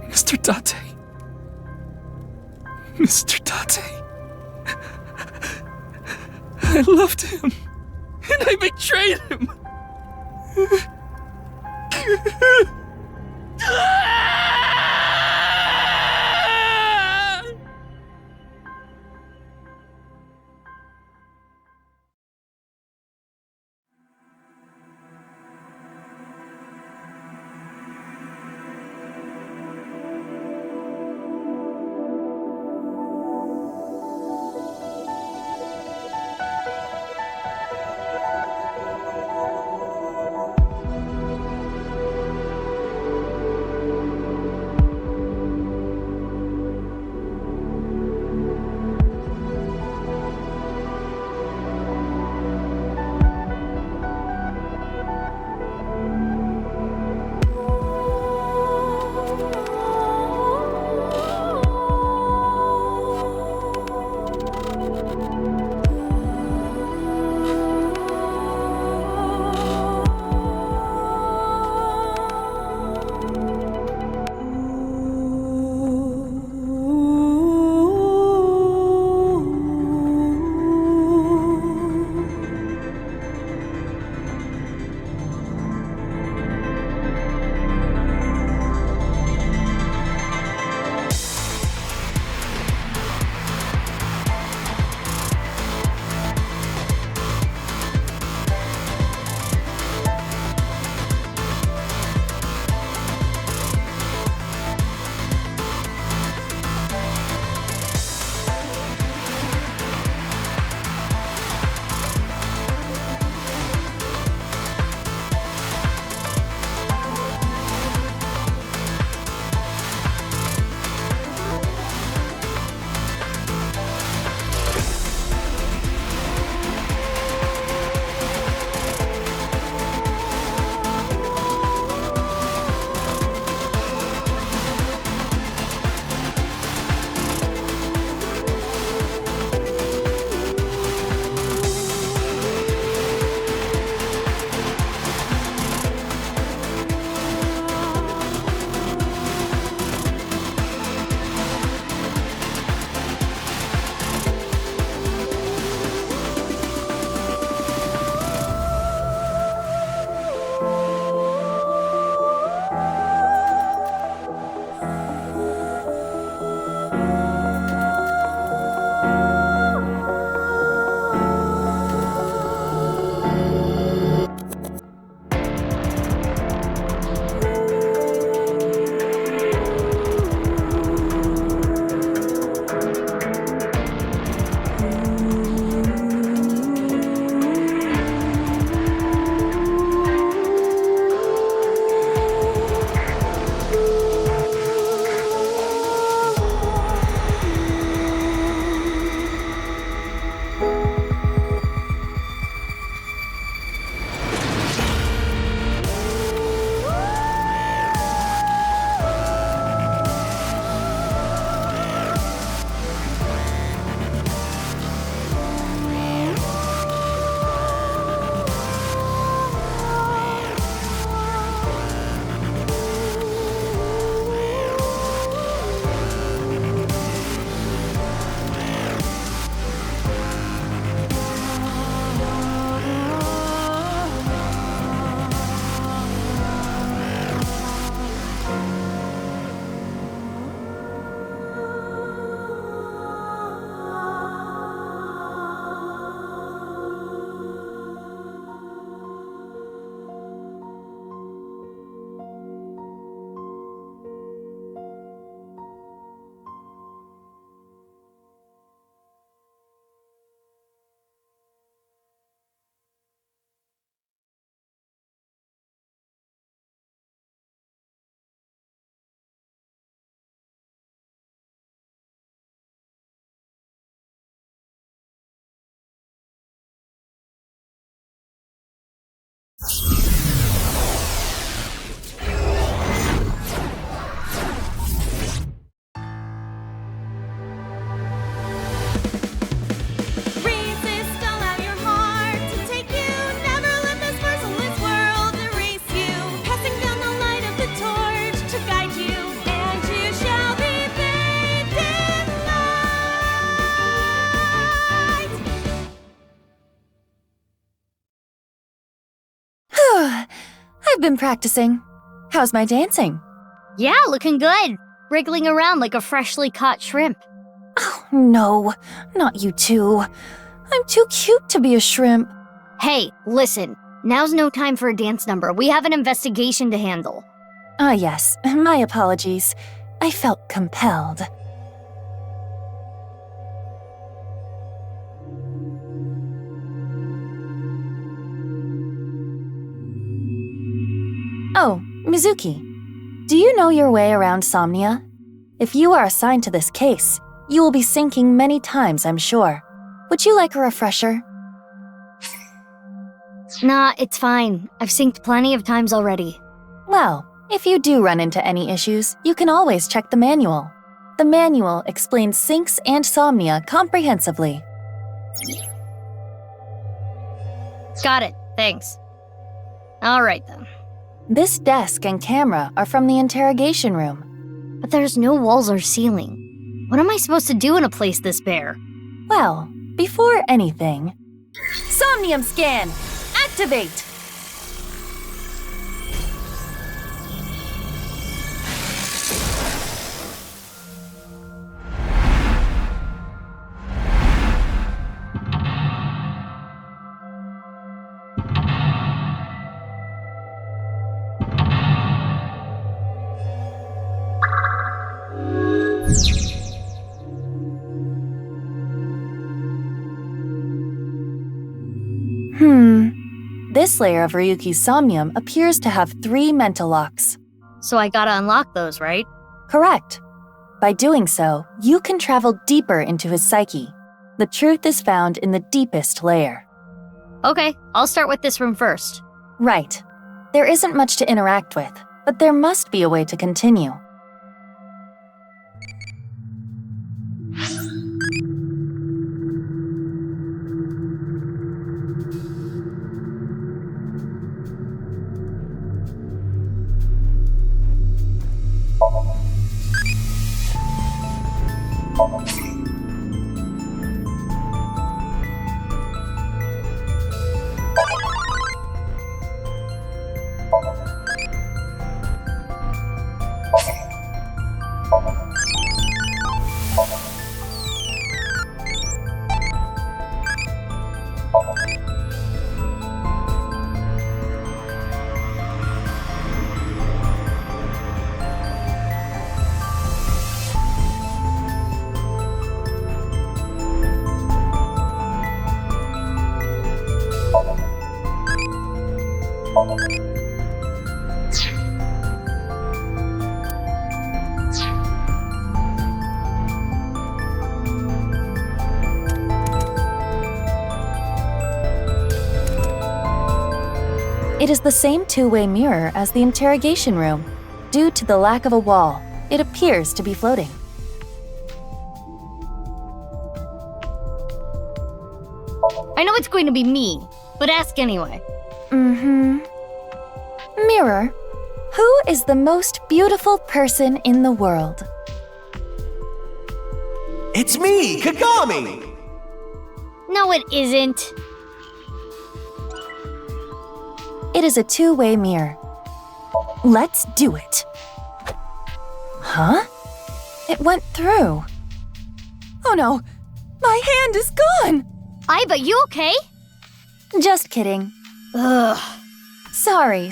Mr. Date. Mr. Date. I loved him, and I betrayed him. I've been practicing. How's my dancing? Yeah, looking good. Wriggling around like a freshly caught shrimp. Oh, no, not you two. I'm too cute to be a shrimp. Hey, listen. Now's no time for a dance number. We have an investigation to handle. Ah, yes. My apologies. I felt compelled. Oh, Mizuki. Do you know your way around Somnia? If you are assigned to this case, you will be sinking many times, I'm sure. Would you like a refresher? Nah, it's fine. I've synced plenty of times already. Well, if you do run into any issues, you can always check the manual. The manual explains sinks and Somnia comprehensively. Got it, thanks. Alright then. This desk and camera are from the interrogation room. But there's no walls or ceiling. What am I supposed to do in a place this bare? Well, before anything... Somnium scan! Activate! This layer of Ryuki's Somnium appears to have 3 mental locks. So I gotta unlock those, right? Correct. By doing so, you can travel deeper into his psyche. The truth is found in the deepest layer. Okay, I'll start with this room first. Right. There isn't much to interact with, but there must be a way to continue. It is the same two-way mirror as the interrogation room. Due to the lack of a wall, it appears to be floating. I know it's going to be me, but ask anyway. Mirror, who is the most beautiful person in the world? It's me, Kagami! No, it isn't. It is a two-way mirror. Let's do it. Huh? It went through. Oh no, my hand is gone! But you okay? Just kidding. Ugh. Sorry.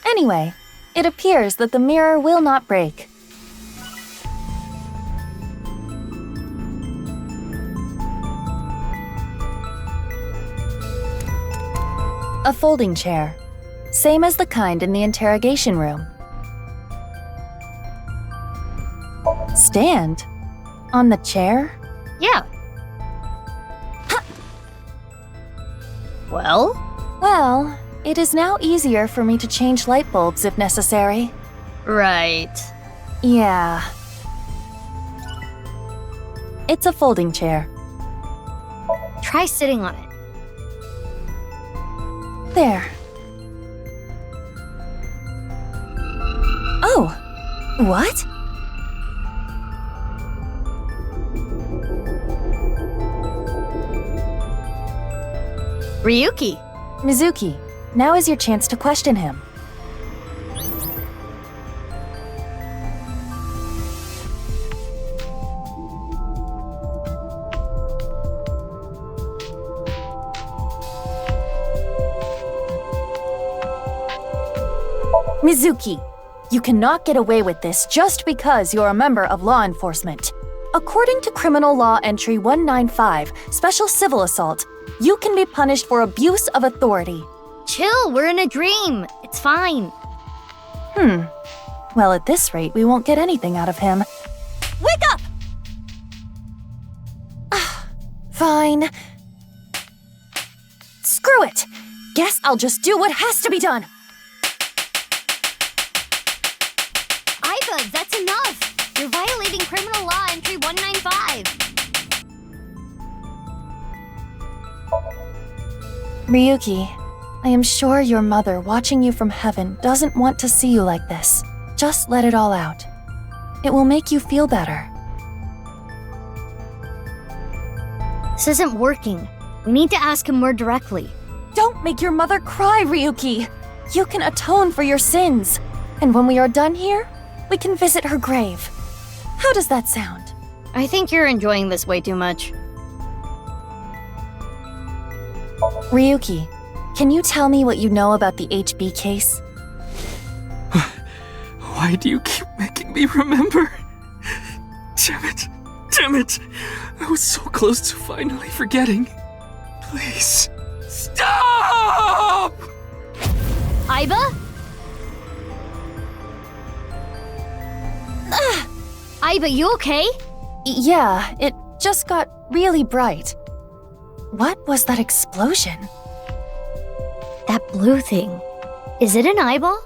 Anyway, it appears that the mirror will not break. A folding chair. Same as the kind in the interrogation room. Stand? On the chair? Yeah. Well? Well, It is now easier for me to change light bulbs if necessary. Right. Yeah. It's a folding chair. Try sitting on it. There. Oh! What? Ryuki! Mizuki, now is your chance to question him. Mizuki, you cannot get away with this just because you're a member of law enforcement. According to Criminal Law Entry 195, Special Civil Assault, you can be punished for abuse of authority. Chill, we're in a dream. It's fine. Well, at this rate, we won't get anything out of him. Wake up! Fine. Screw it! Guess I'll just do what has to be done. Iva, that's enough! You're violating Criminal Law Entry 195. Ryuki, I am sure your mother watching you from heaven doesn't want to see you like this. Just let it all out. It will make you feel better. This isn't working. We need to ask him more directly. Don't make your mother cry, Ryuki! You can atone for your sins. And when we are done here, we can visit her grave. How does that sound? I think you're enjoying this way too much. Ryuki, can you tell me what you know about the HB case? Why do you keep making me remember? Damn it! Damn it! I was so close to finally forgetting. Please, stop! Iva? Iva, you okay? Yeah, it just got really bright. What was that explosion? That blue thing. Is it an eyeball?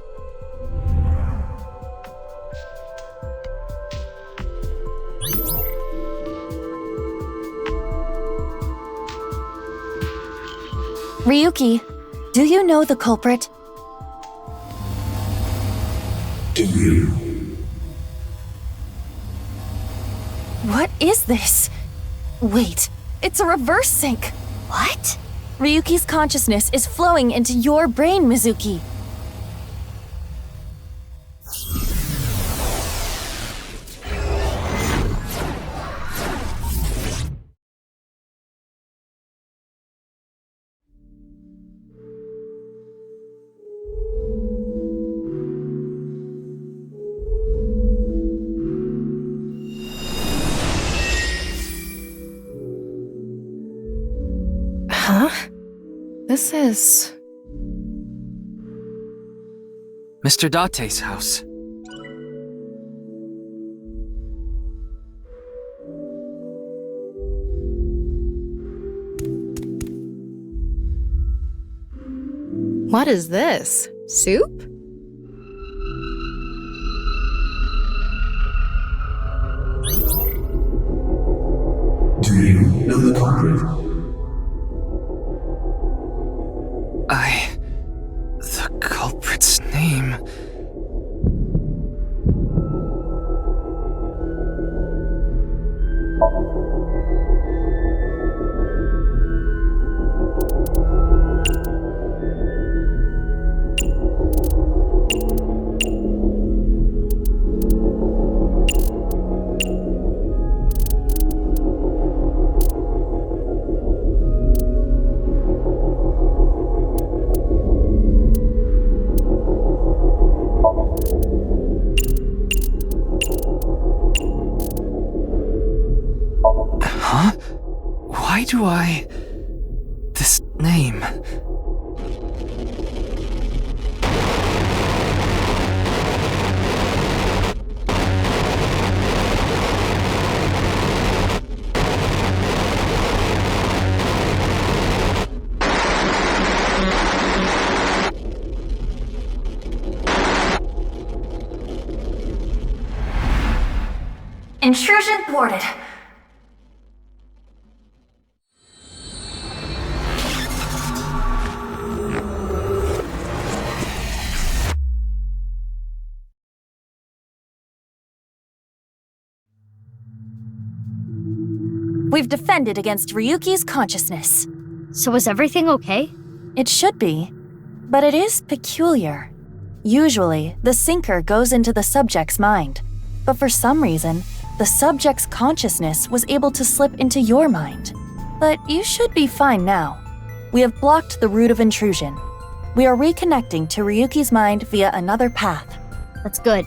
Ryuki, do you know the culprit? Do you? What is this? Wait, it's a reverse sync. What? Ryuki's consciousness is flowing into your brain, Mizuki. Huh? This is... Mr. Date's house. What is this? Soup? Do you know the culprit? The culprit's name... Huh? Why do I... this name... Intrusion thwarted. We've defended against Ryuki's consciousness. So is everything okay? It should be, but it is peculiar. Usually, the sinker goes into the subject's mind, but for some reason, the subject's consciousness was able to slip into your mind. But you should be fine now. We have blocked the route of intrusion. We are reconnecting to Ryuki's mind via another path. That's good.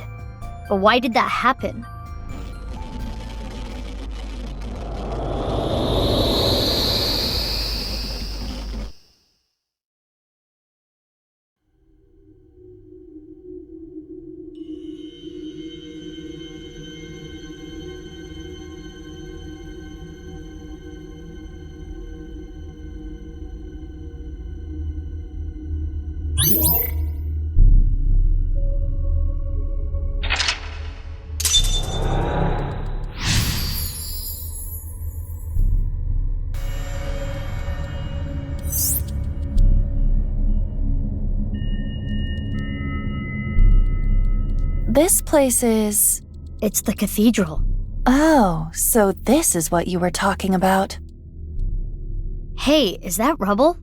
But why did that happen? This place is... It's the cathedral. Oh, so this is what you were talking about. Hey, is that rubble?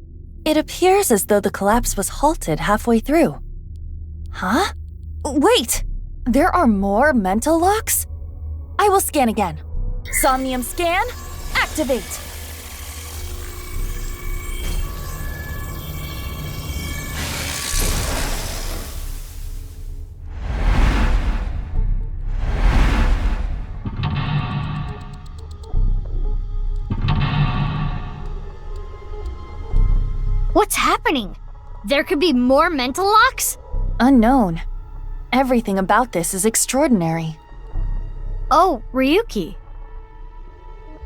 It appears as though the collapse was halted halfway through. Huh? Wait! There are more mental locks? I will scan again. Somnium scan, activate! What's happening? There could be more mental locks? Unknown. Everything about this is extraordinary. Oh, Ryuki.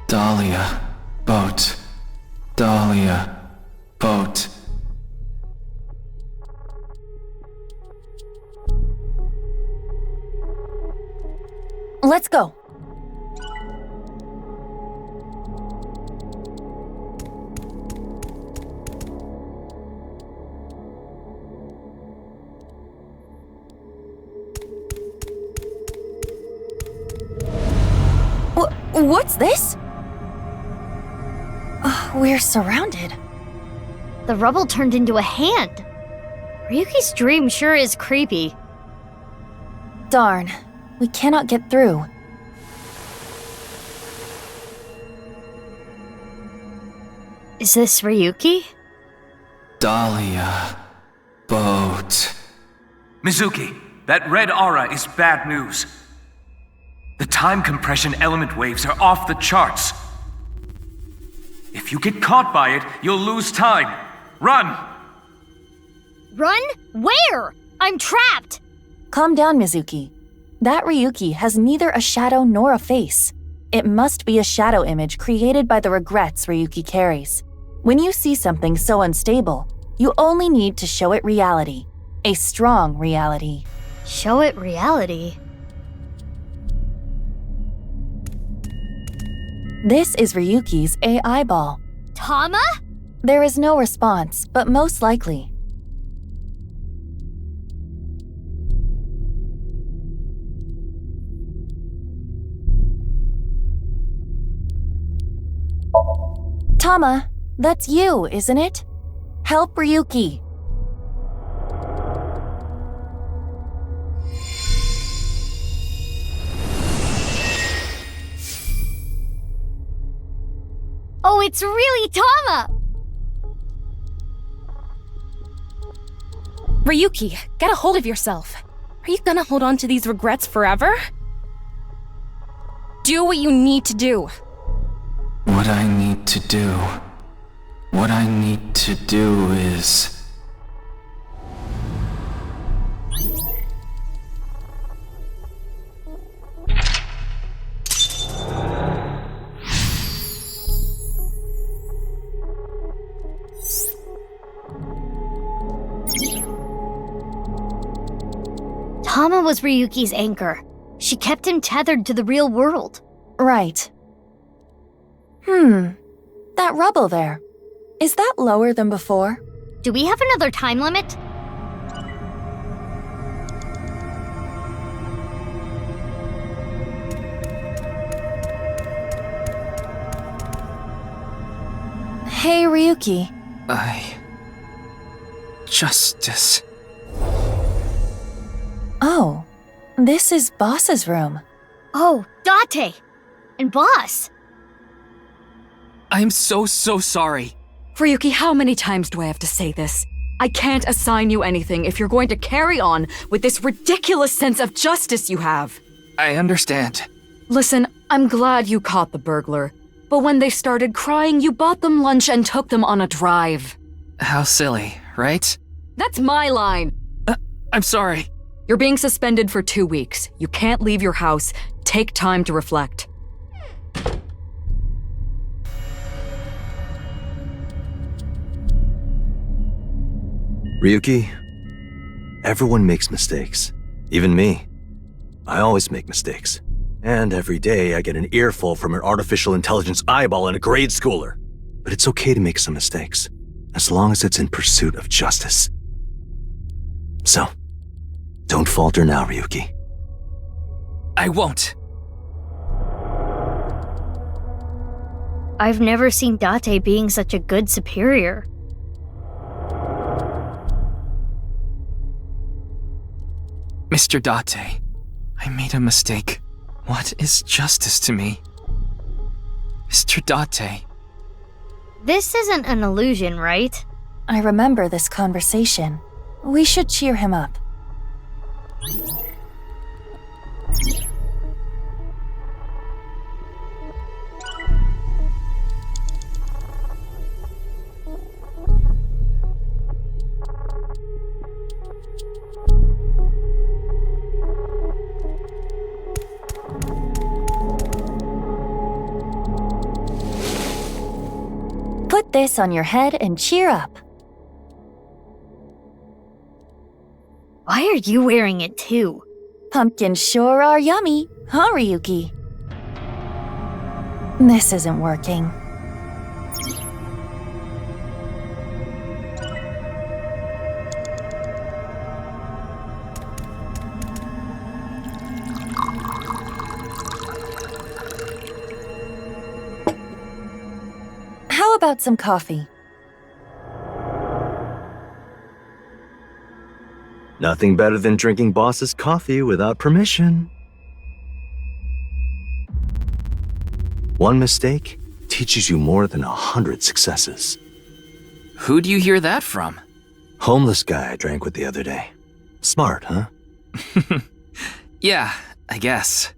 Dahlia, boat. Dahlia, boat. Let's go. What's this? We're surrounded. The rubble turned into a hand. Ryuki's dream sure is creepy. Darn, we cannot get through. Is this Ryuki? Dahlia, boat. Mizuki, that red aura is bad news. The time compression element waves are off the charts. If you get caught by it, you'll lose time. Run! Run? Where? I'm trapped! Calm down, Mizuki. That Ryuki has neither a shadow nor a face. It must be a shadow image created by the regrets Ryuki carries. When you see something so unstable, you only need to show it reality. A strong reality. Show it reality? This is Ryuki's AI ball. Tama? There is no response, but most likely. Tama, that's you, isn't it? Help Ryuki. Oh, it's really Tama! Ryuki, get a hold of yourself. Are you gonna hold on to these regrets forever? Do what you need to do. What I need to do. What I need to do is... Tama was Ryuki's anchor. She kept him tethered to the real world. Right. That rubble there. Is that lower than before? Do we have another time limit? Hey, Ryuki. Justice. Oh, this is Boss's room. Oh, Date! And Boss! I'm so sorry. Ryuki, how many times do I have to say this? I can't assign you anything if you're going to carry on with this ridiculous sense of justice you have. I understand. Listen, I'm glad you caught the burglar. But when they started crying, you bought them lunch and took them on a drive. How silly, right? That's my line. I'm sorry. You're being suspended for 2 weeks. You can't leave your house. Take time to reflect. Ryuki, everyone makes mistakes. Even me. I always make mistakes. And every day I get an earful from an artificial intelligence eyeball and a grade schooler. But it's okay to make some mistakes, as long as it's in pursuit of justice. So, don't falter now, Ryuki. I won't. I've never seen Date being such a good superior. Mr. Date, I made a mistake. What is justice to me? Mr. Date. This isn't an illusion, right? I remember this conversation. We should cheer him up. Put this on your head and cheer up. Why are you wearing it too? Pumpkins sure are yummy, huh, Ryuki? This isn't working. How about some coffee? Nothing better than drinking Boss's coffee without permission. One mistake teaches you more than 100 successes. Who do you hear that from? Homeless guy I drank with the other day. Smart, huh? Yeah, I guess.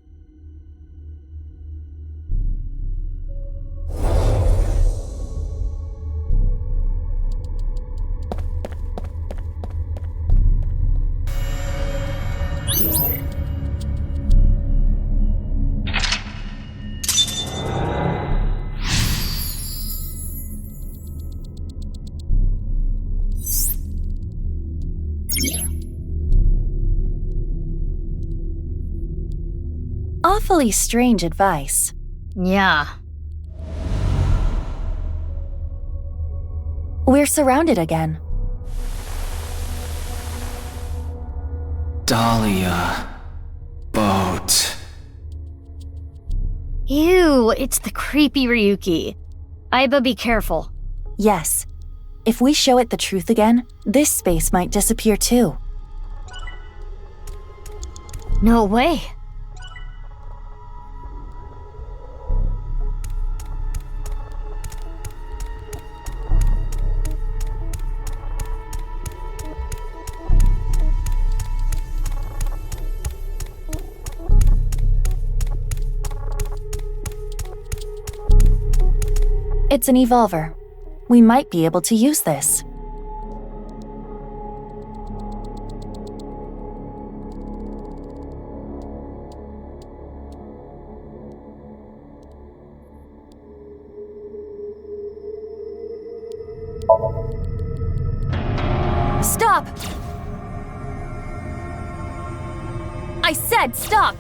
Awfully strange advice. Yeah. We're surrounded again. Dahlia. Boat. Ew, it's the creepy Ryuki. Aiba, be careful. Yes. If we show it the truth again, this space might disappear too. No way. It's an evolver. We might be able to use this. Stop! I said stop!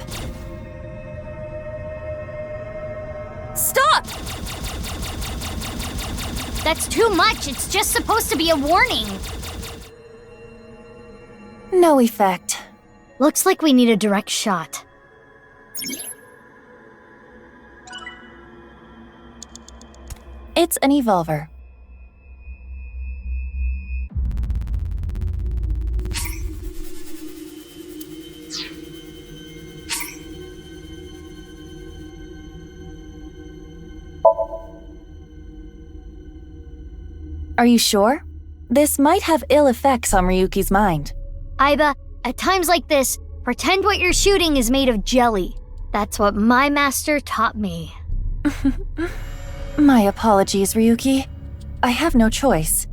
That's too much. It's just supposed to be a warning. No effect. Looks like we need a direct shot. It's an evolver. Are you sure? This might have ill effects on Ryuki's mind. Aiba, at times like this, pretend what you're shooting is made of jelly. That's what my master taught me. My apologies, Ryuki. I have no choice.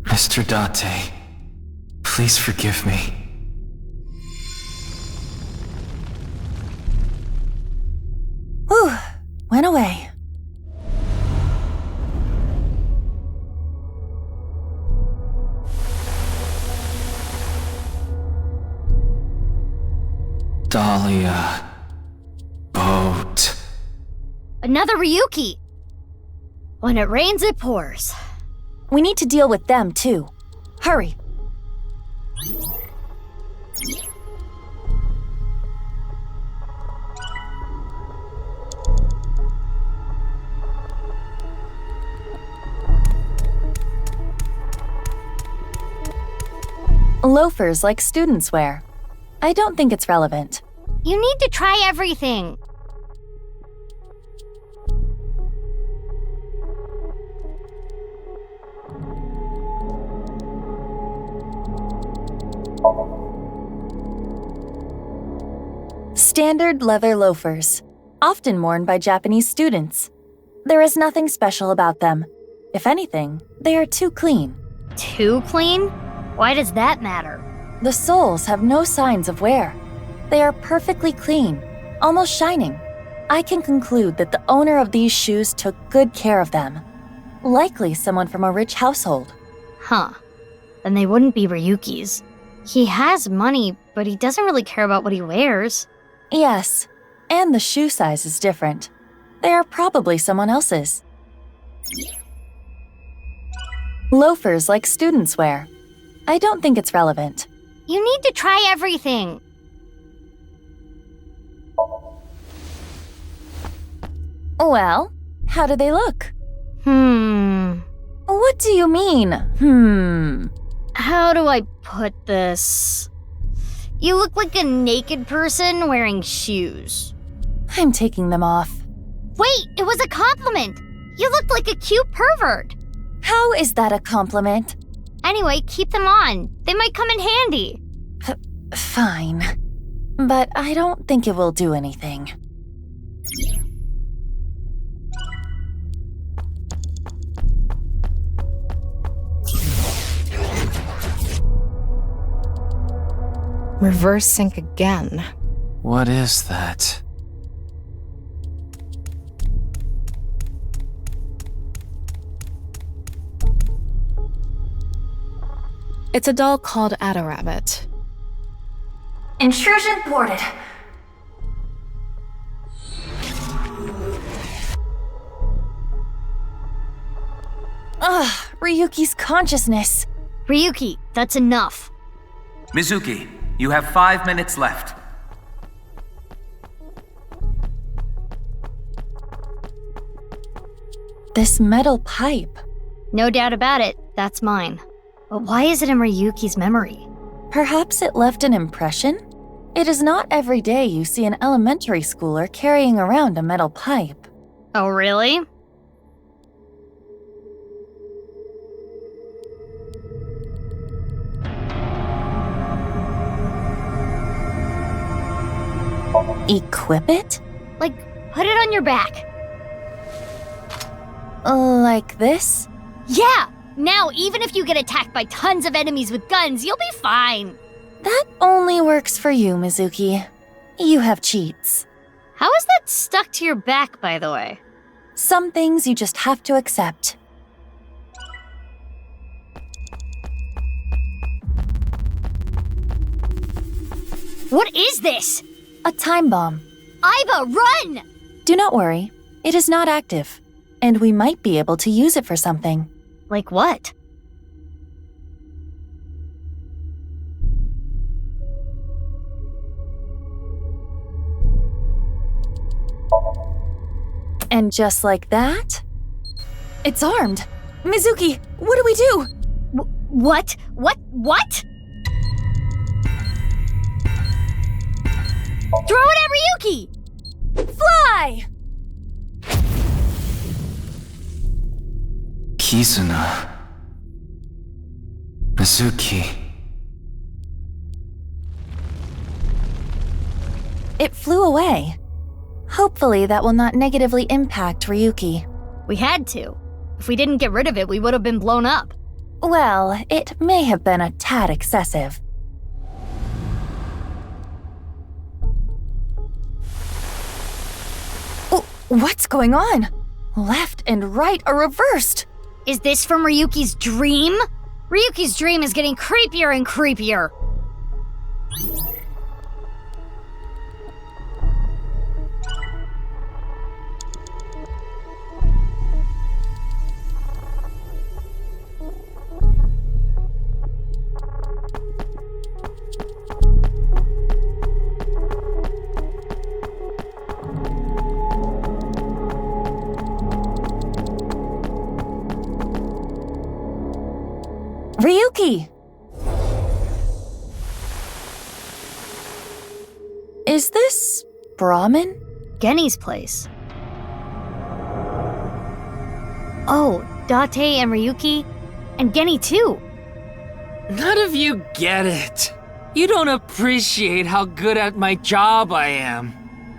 Mr. Date, please forgive me. Whew, went away. Dahlia. Boat. Another Ryuki! When it rains, it pours. We need to deal with them, too. Hurry. Loafers like students wear. I don't think it's relevant. You need to try everything. Standard leather loafers, often worn by Japanese students. There is nothing special about them. If anything, they are too clean. Too clean? Why does that matter? The soles have no signs of wear. They are perfectly clean, almost shining. I can conclude that the owner of these shoes took good care of them. Likely someone from a rich household. Huh. Then they wouldn't be Ryuki's. He has money, but he doesn't really care about what he wears. Yes, and the shoe size is different. They are probably someone else's. Loafers like students wear. I don't think it's relevant. You need to try everything. Well, how do they look? What do you mean, How do I put this? You look like a naked person wearing shoes. I'm taking them off. Wait, it was a compliment. You look like a cute pervert. How is that a compliment? Anyway, keep them on. They might come in handy. Fine. But I don't think it will do anything. Reverse sync again. What is that? It's a doll called Ada-Rabbit. Intrusion thwarted. Ryuki's consciousness. Ryuki, that's enough. Mizuki, you have 5 minutes left. This metal pipe. No doubt about it, that's mine. But why is it in Ryuki's memory? Perhaps it left an impression? It is not every day you see an elementary schooler carrying around a metal pipe. Oh, really? Equip it? Like, put it on your back. Like this? Yeah! Now, even if you get attacked by tons of enemies with guns, you'll be fine. That only works for you, Mizuki. You have cheats. How is that stuck to your back, by the way? Some things you just have to accept. What is this? A time bomb. Iva, run! Do not worry. It is not active. And we might be able to use it for something. Like what? And just like that, it's armed. Mizuki, what do we do? What? What? Throw it at Ryuki! Fly! Kizuna. Mizuki. It flew away. Hopefully that will not negatively impact Ryuki. We had to. If we didn't get rid of it, we would have been blown up. Well, it may have been a tad excessive. What's going on? Left and right are reversed. Is this from Ryuki's dream? Ryuki's dream is getting creepier and creepier. Ryuki! Is this Brahmin? Genny's place. Oh, Date and Ryuki, and Genny too. None of you get it. You don't appreciate how good at my job I am.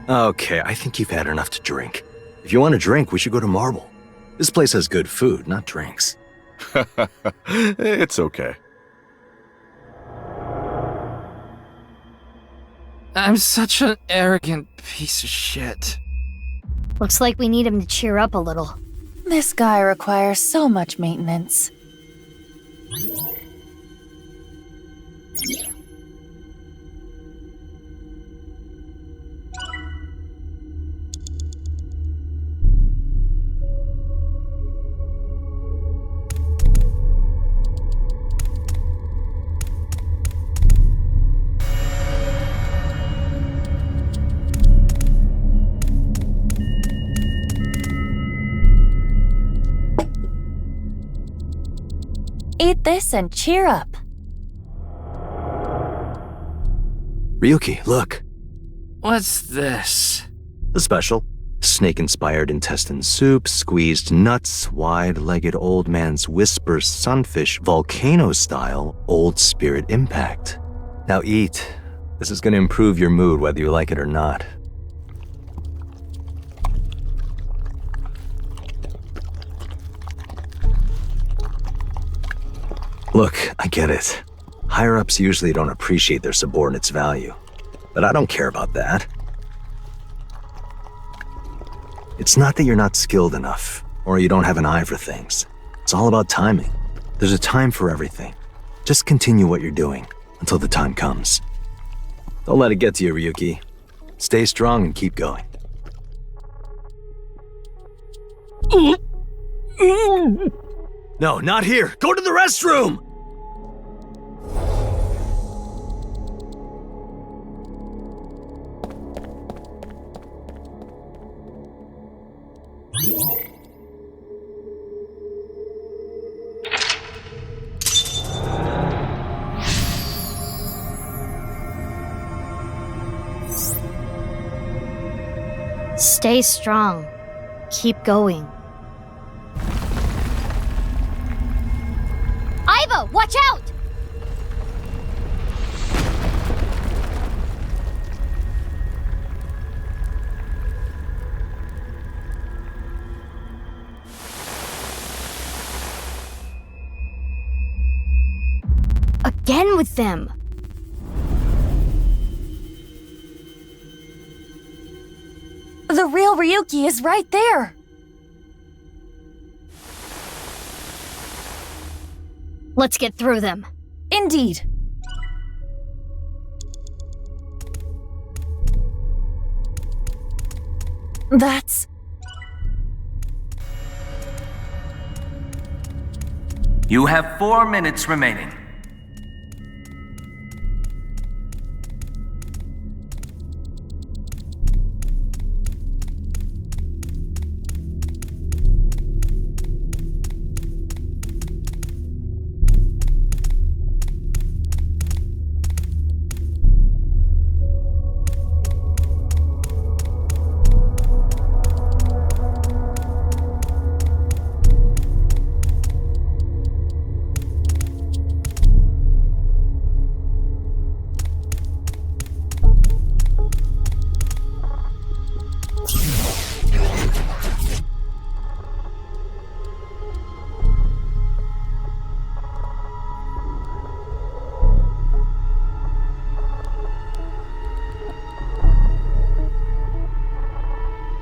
Okay, I think you've had enough to drink. If you want a drink, we should go to Marble. This place has good food, not drinks. It's okay. I'm such an arrogant piece of shit. Looks like we need him to cheer up a little. This guy requires so much maintenance. Eat this and cheer up. Ryuki, look. What's this? The special. Snake-inspired intestine soup, squeezed nuts, wide-legged old man's whisper sunfish, volcano-style, old spirit impact. Now eat. This is gonna improve your mood whether you like it or not. Look, I get it. Higher-ups usually don't appreciate their subordinates' value. But I don't care about that. It's not that you're not skilled enough, or you don't have an eye for things. It's all about timing. There's a time for everything. Just continue what you're doing, until the time comes. Don't let it get to you, Ryuki. Stay strong and keep going. No, not here! Go to the restroom! Stay strong. Keep going. Iva, watch out! Again with them. The real Ryuki is right there. Let's get through them. Indeed. That's... You have 4 minutes remaining.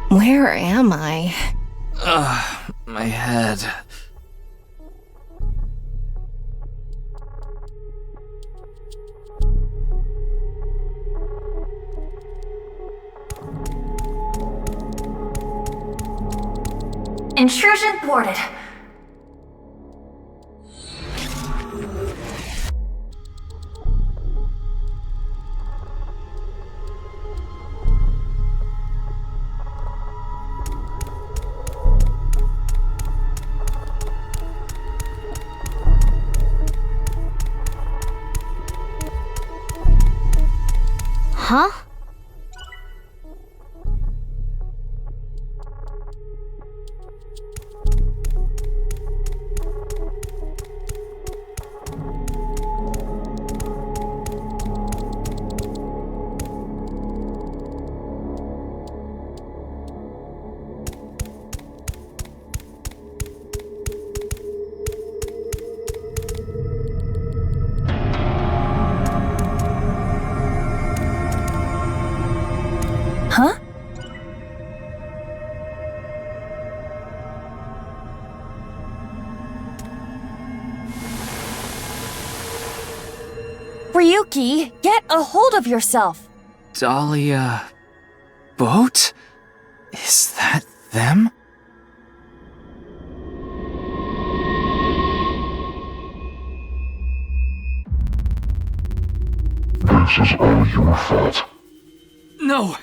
Where am I? My head. Intrusion thwarted. Huh? Huh? Ryuki, get a hold of yourself! Dahlia... boat? Is that them? This is all your fault. No!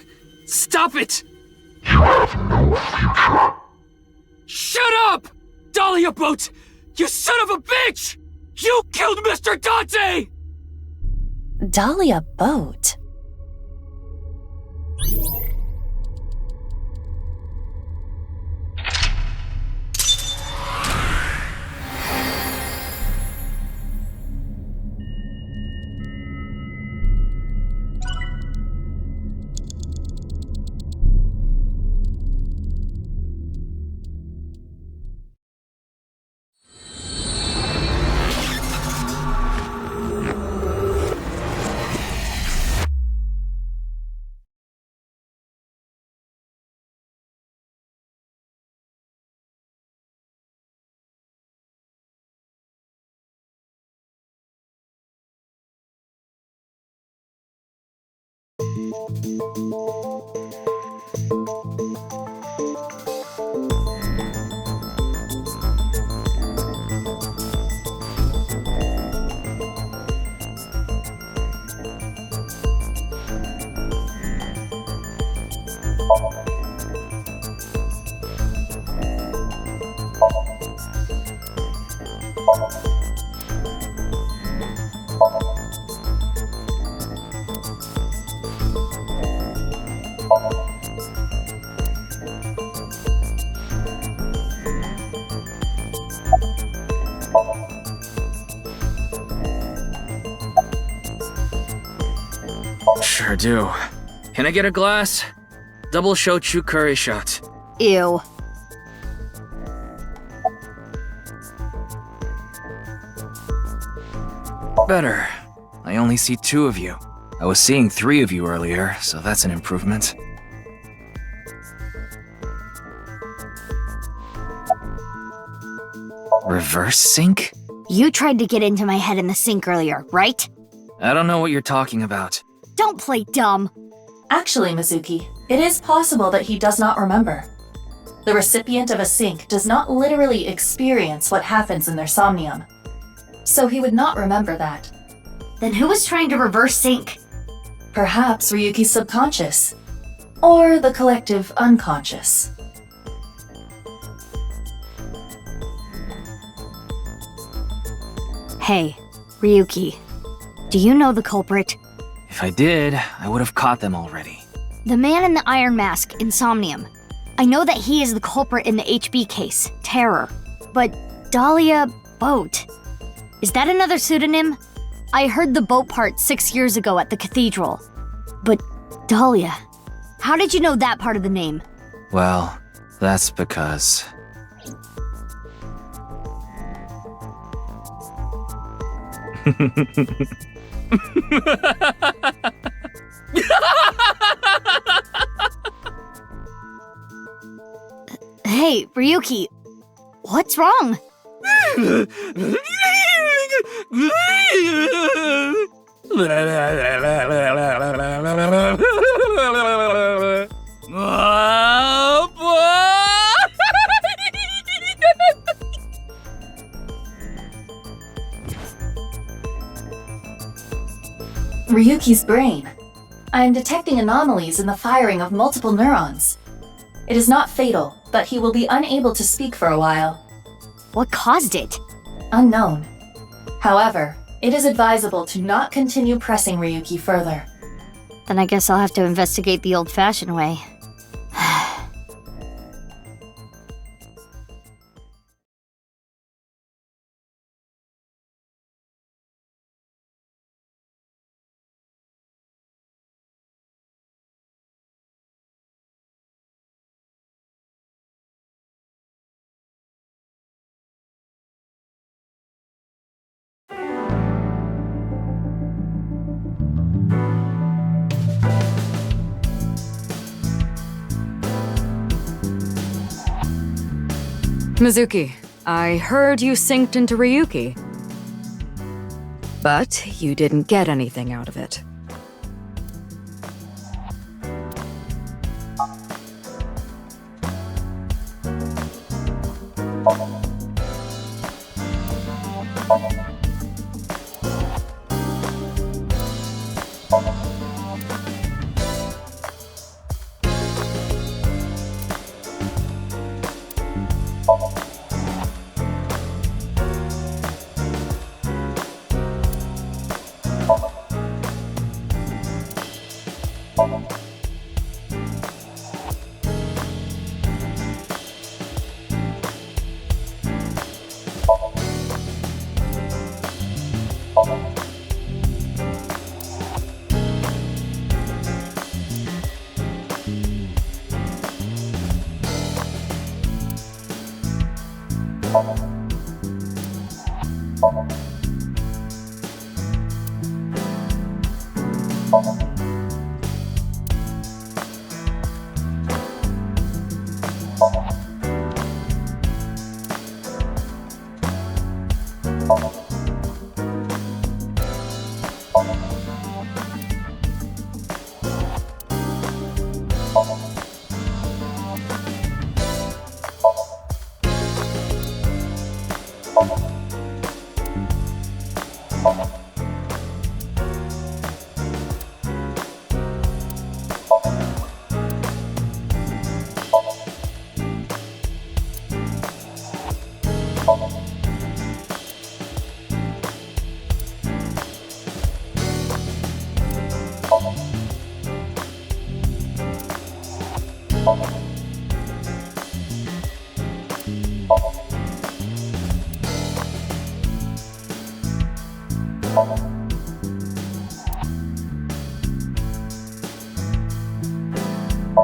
Stop it! You have no future. Shut up! Dahlia Boat! You son of a bitch! You killed Mr. Dante! Dahlia Boat? Sure do. Can I get a glass? Double shochu curry shot. Ew. Better. I only see 2 of you. I was seeing 3 of you earlier, so that's an improvement. Reverse sync? You tried to get into my head in the sink earlier, right? I don't know what you're talking about. Don't play dumb. Actually, Mizuki, It is possible that he does not remember. The recipient of a sync does not literally experience what happens in their somnium, so he would not remember that. Then who was trying to reverse sync? Perhaps Ryuki's subconscious, or the collective unconscious. Hey, Ryuki, do you know the culprit? If I did, I would have caught them already. The man in the iron mask in Somnium. I know that he is the culprit in the HB case, Terror. But Dahlia Boat. Is that another pseudonym? I heard the boat part 6 years ago at the cathedral. But Dahlia, how did you know that part of the name? Well, that's because... Hey, Ryuki, what's wrong? Ryuki's brain. I am detecting anomalies in the firing of multiple neurons. It is not fatal, but he will be unable to speak for a while. What caused it? Unknown. However, it is advisable to not continue pressing Ryuki further. Then I guess I'll have to investigate the old-fashioned way. Mizuki, I heard you synced into Ryuki. But you didn't get anything out of it.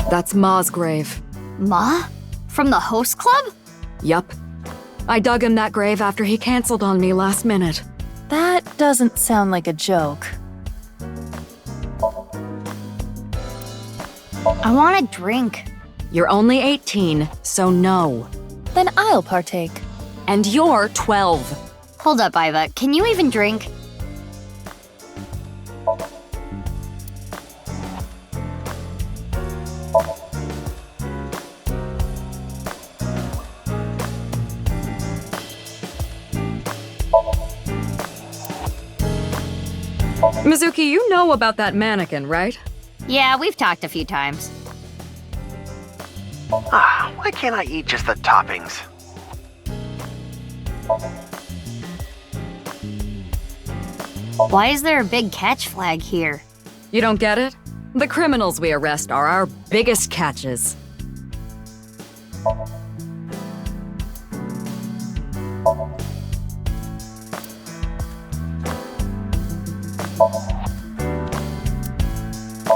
That's Ma's grave. Ma? From the host club? Yup. I dug him that grave after he canceled on me last minute. That doesn't sound like a joke. I want a drink. You're only 18, so no. Then I'll partake. And you're 12. Hold up, Iva. Can you even drink? Mizuki, you know about that mannequin, right? Yeah, we've talked a few times. Why can't I eat just the toppings? Why is there a big catch flag here? You don't get it? The criminals we arrest are our biggest catches.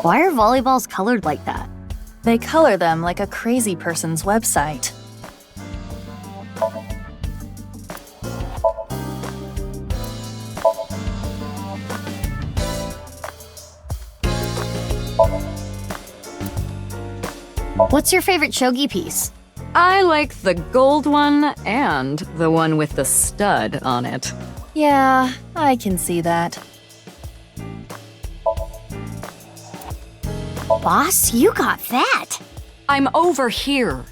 Why are volleyballs colored like that? They color them like a crazy person's website. What's your favorite shogi piece? I like the gold one and the one with the stud on it. Yeah, I can see that. Boss, you got that! I'm over here.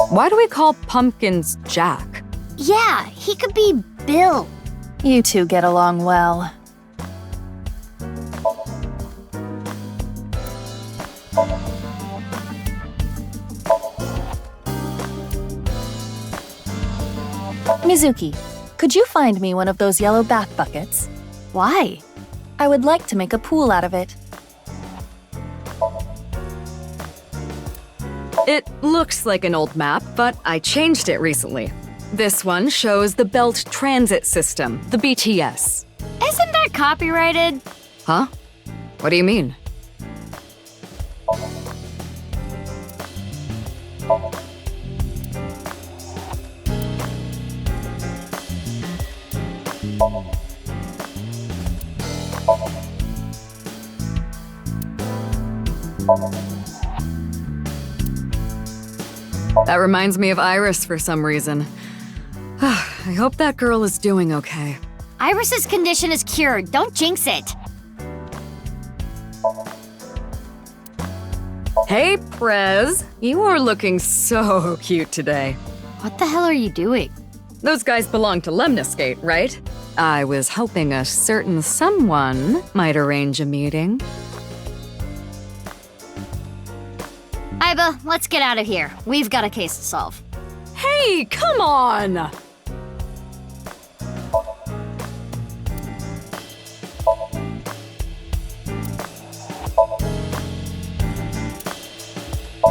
Why do we call pumpkins Jack? Yeah, he could be Bill. You two get along well. Mizuki, could you find me one of those yellow bath buckets? Why? I would like to make a pool out of it. It looks like an old map, but I changed it recently. This one shows the Belt Transit System, the BTS. Isn't that copyrighted? Huh? What do you mean? That reminds me of Iris for some reason. I hope that girl is doing okay. Iris's condition is cured. Don't jinx it. Hey, Prez. You are looking so cute today. What the hell are you doing? Those guys belong to Lemniscate, right? I was hoping a certain someone might arrange a meeting. Iba, let's get out of here. We've got a case to solve. Hey, come on!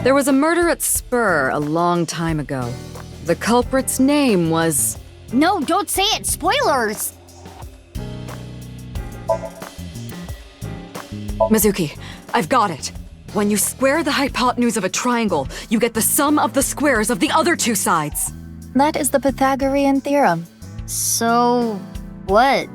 There was a murder at Spur a long time ago. The culprit's name was... No, don't say it! Spoilers! Mizuki, I've got it. When you square the hypotenuse of a triangle, you get the sum of the squares of the other two sides. That is the Pythagorean theorem. So, what?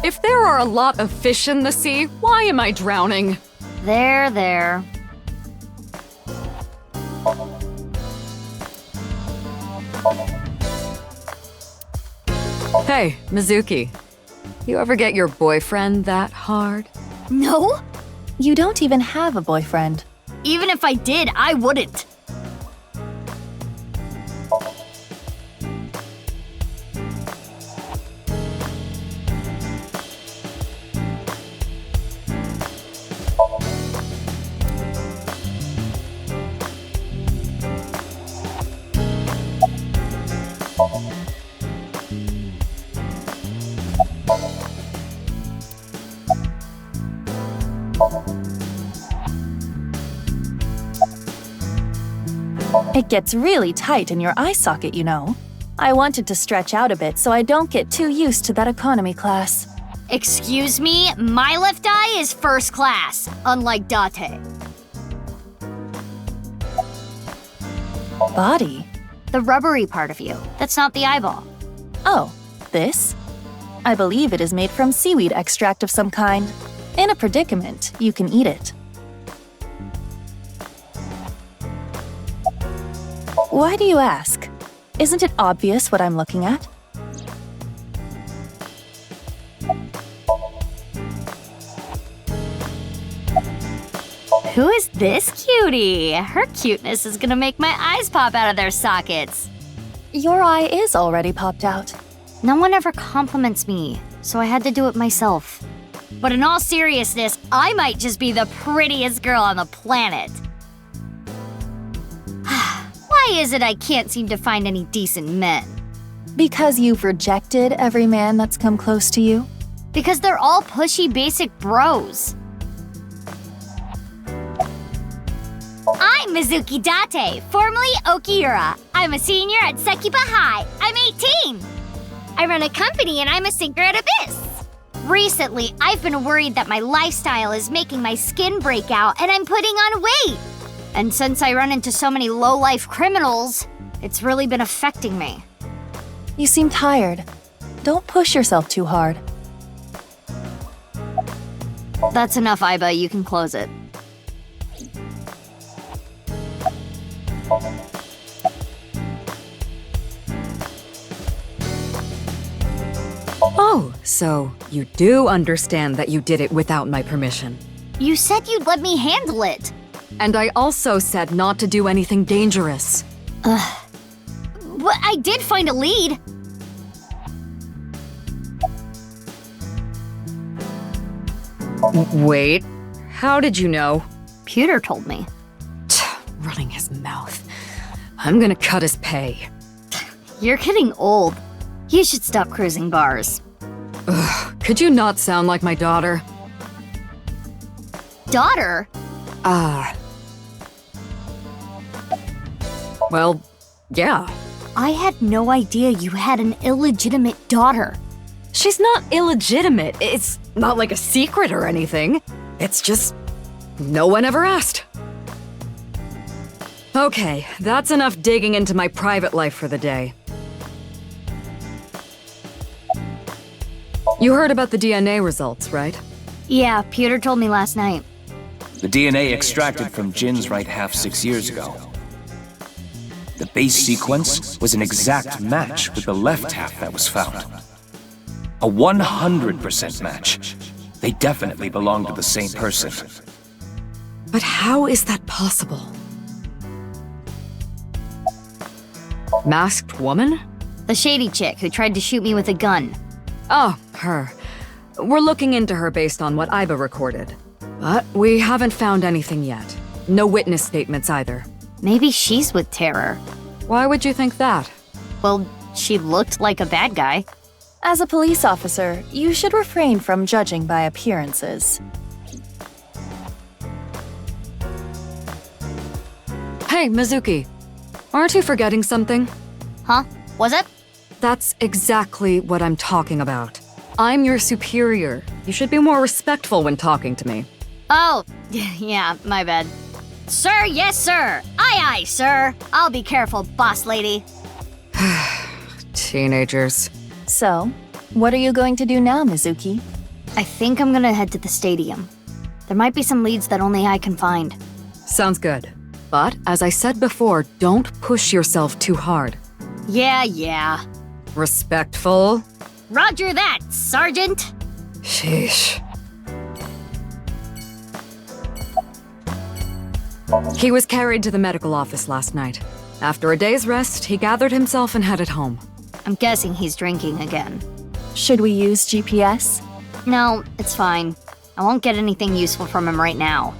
If there are a lot of fish in the sea, why am I drowning? There. Hey, Mizuki. You ever get your boyfriend that hard? No? You don't even have a boyfriend. Even if I did, I wouldn't. It gets really tight in your eye socket, you know. I wanted to stretch out a bit so I don't get too used to that economy class. Excuse me, my left eye is first class, unlike Date. Body? The rubbery part of you. That's not the eyeball. Oh, this? I believe it is made from seaweed extract of some kind. In a predicament, you can eat it. Why do you ask? Isn't it obvious what I'm looking at? Who is this cutie? Her cuteness is gonna make my eyes pop out of their sockets. Your eye is already popped out. No one ever compliments me, so I had to do it myself. But in all seriousness, I might just be the prettiest girl on the planet. Why is it I can't seem to find any decent men? Because you've rejected every man that's come close to you? Because they're all pushy basic bros. I'm Mizuki Date, formerly Okiura. I'm a senior at Sekiba High. I'm 18. I run a company and I'm a sinker at Abyss. Recently, I've been worried that my lifestyle is making my skin break out and I'm putting on weight. And since I run into so many low-life criminals, it's really been affecting me. You seem tired. Don't push yourself too hard. That's enough, Aiba. You can close it. Oh, so you do understand that you did it without my permission. You said you'd let me handle it. And I also said not to do anything dangerous. But I did find a lead. Wait, how did you know? Pewter told me. Running his mouth. I'm gonna cut his pay. You're getting old. You should stop cruising bars. Ugh, could you not sound like my daughter? Daughter? Well, yeah. I had no idea you had an illegitimate daughter. She's not illegitimate. It's not like a secret or anything. It's just no one ever asked. Okay, that's enough digging into my private life for the day. You heard about the DNA results, right? Yeah, Pewter told me last night. The DNA extracted from Jin's right half 6 years ago. The base sequence was an exact match with the left half that was found. A 100% match. They definitely belong to the same person. But how is that possible? Masked woman? The shady chick who tried to shoot me with a gun. Oh, her. We're looking into her based on what Aiba recorded. But we haven't found anything yet. No witness statements either. Maybe she's with Terror. Why would you think that? Well, she looked like a bad guy. As a police officer, you should refrain from judging by appearances. Hey, Mizuki. Aren't you forgetting something? Huh? Was it? That's exactly what I'm talking about. I'm your superior. You should be more respectful when talking to me. Oh, yeah, my bad. Sir, yes, sir. Aye, aye, sir. I'll be careful, boss lady. Teenagers. So, what are you going to do now, Mizuki? I think I'm gonna head to the stadium. There might be some leads that only I can find. Sounds good. But, as I said before, don't push yourself too hard. Yeah. Respectful? Roger that, Sergeant! Sheesh. He was carried to the medical office last night. After a day's rest, he gathered himself and headed home. I'm guessing he's drinking again. Should we use GPS? No, it's fine. I won't get anything useful from him right now.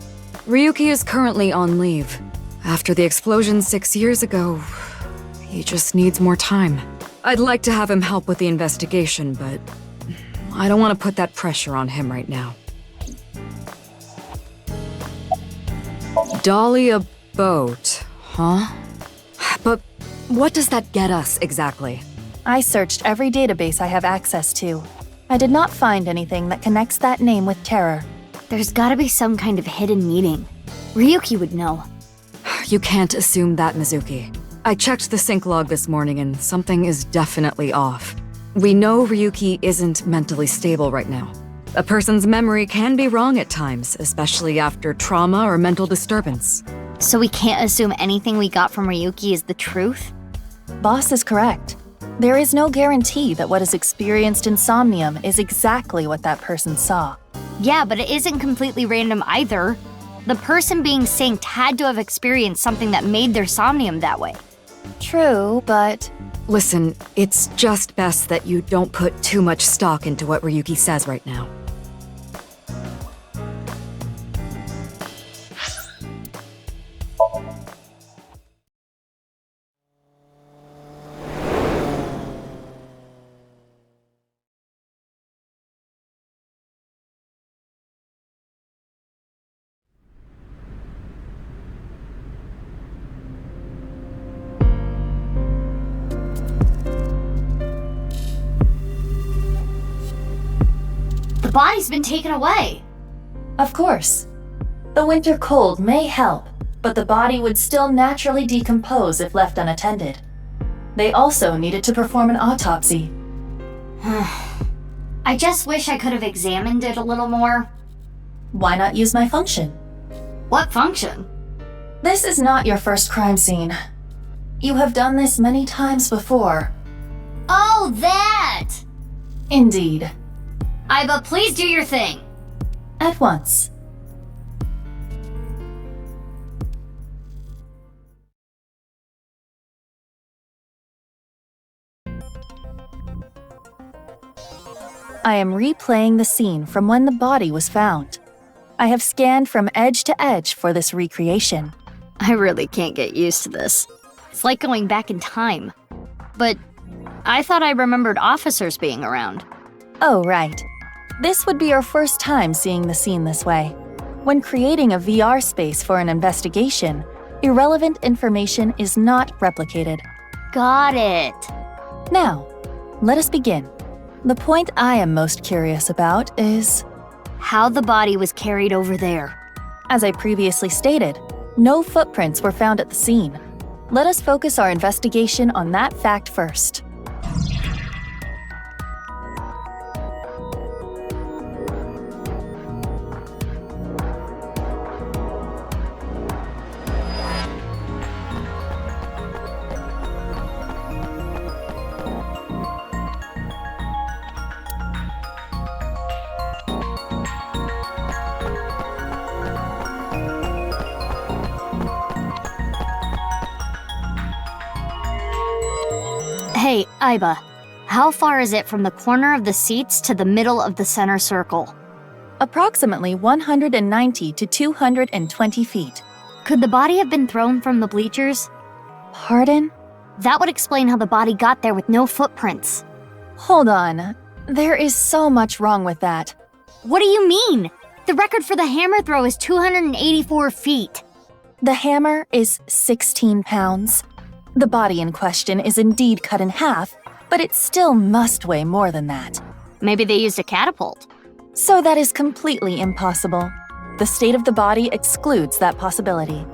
Ryuki is currently on leave. After the explosion 6 years ago, he just needs more time. I'd like to have him help with the investigation, but I don't want to put that pressure on him right now. Dahlia boat, huh? But what does that get us exactly? I searched every database I have access to. I did not find anything that connects that name with Terror. There's gotta be some kind of hidden meeting. Ryuki would know. You can't assume that, Mizuki. I checked the sync log this morning and something is definitely off. We know Ryuki isn't mentally stable right now. A person's memory can be wrong at times, especially after trauma or mental disturbance. So we can't assume anything we got from Ryuki is the truth? Boss is correct. There is no guarantee that what is experienced in Somnium is exactly what that person saw. Yeah, but it isn't completely random either. The person being synced had to have experienced something that made their Somnium that way. True, but... Listen, it's just best that you don't put too much stock into what Ryuki says right now. The body's been taken away. Of course. The winter cold may help, but the body would still naturally decompose if left unattended. They also needed to perform an autopsy. I just wish I could have examined it a little more. Why not use my function? What function? This is not your first crime scene. You have done this many times before. Oh, that! Indeed. Aiba, please do your thing. At once. I am replaying the scene from when the body was found. I have scanned from edge to edge for this recreation. I really can't get used to this. It's like going back in time. But I thought I remembered officers being around. Oh, right. This would be your first time seeing the scene this way. When creating a VR space for an investigation, irrelevant information is not replicated. Got it. Now, let us begin. The point I am most curious about is... how the body was carried over there. As I previously stated, no footprints were found at the scene. Let us focus our investigation on that fact first. Hey, Aiba, how far is it from the corner of the seats to the middle of the center circle? Approximately 190 to 220 feet. Could the body have been thrown from the bleachers? Pardon? That would explain how the body got there with no footprints. Hold on. There is so much wrong with that. What do you mean? The record for the hammer throw is 284 feet. The hammer is 16 pounds. The body in question is indeed cut in half, but it still must weigh more than that. Maybe they used a catapult. So that is completely impossible. The state of the body excludes that possibility.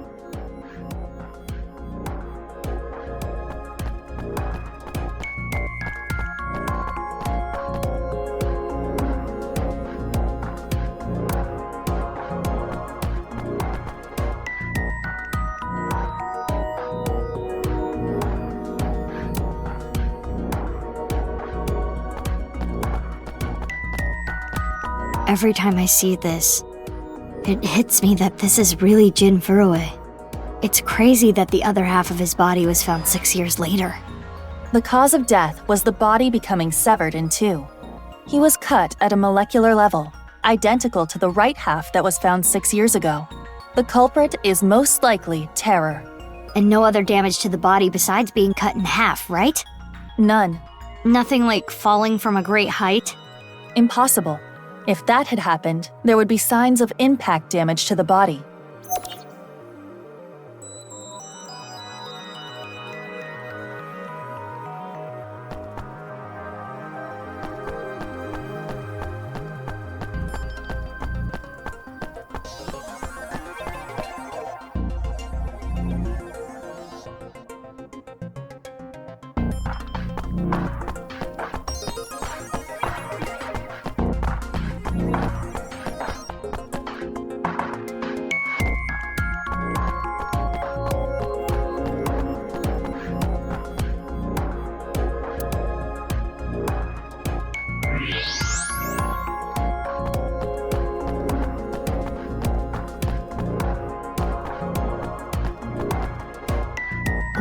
Every time I see this, it hits me that this is really Jin Furue. It's crazy that the other half of his body was found 6 years later. The cause of death was the body becoming severed in two. He was cut at a molecular level, identical to the right half that was found 6 years ago. The culprit is most likely Terror. And no other damage to the body besides being cut in half, right? None. Nothing like falling from a great height? Impossible. If that had happened, there would be signs of impact damage to the body.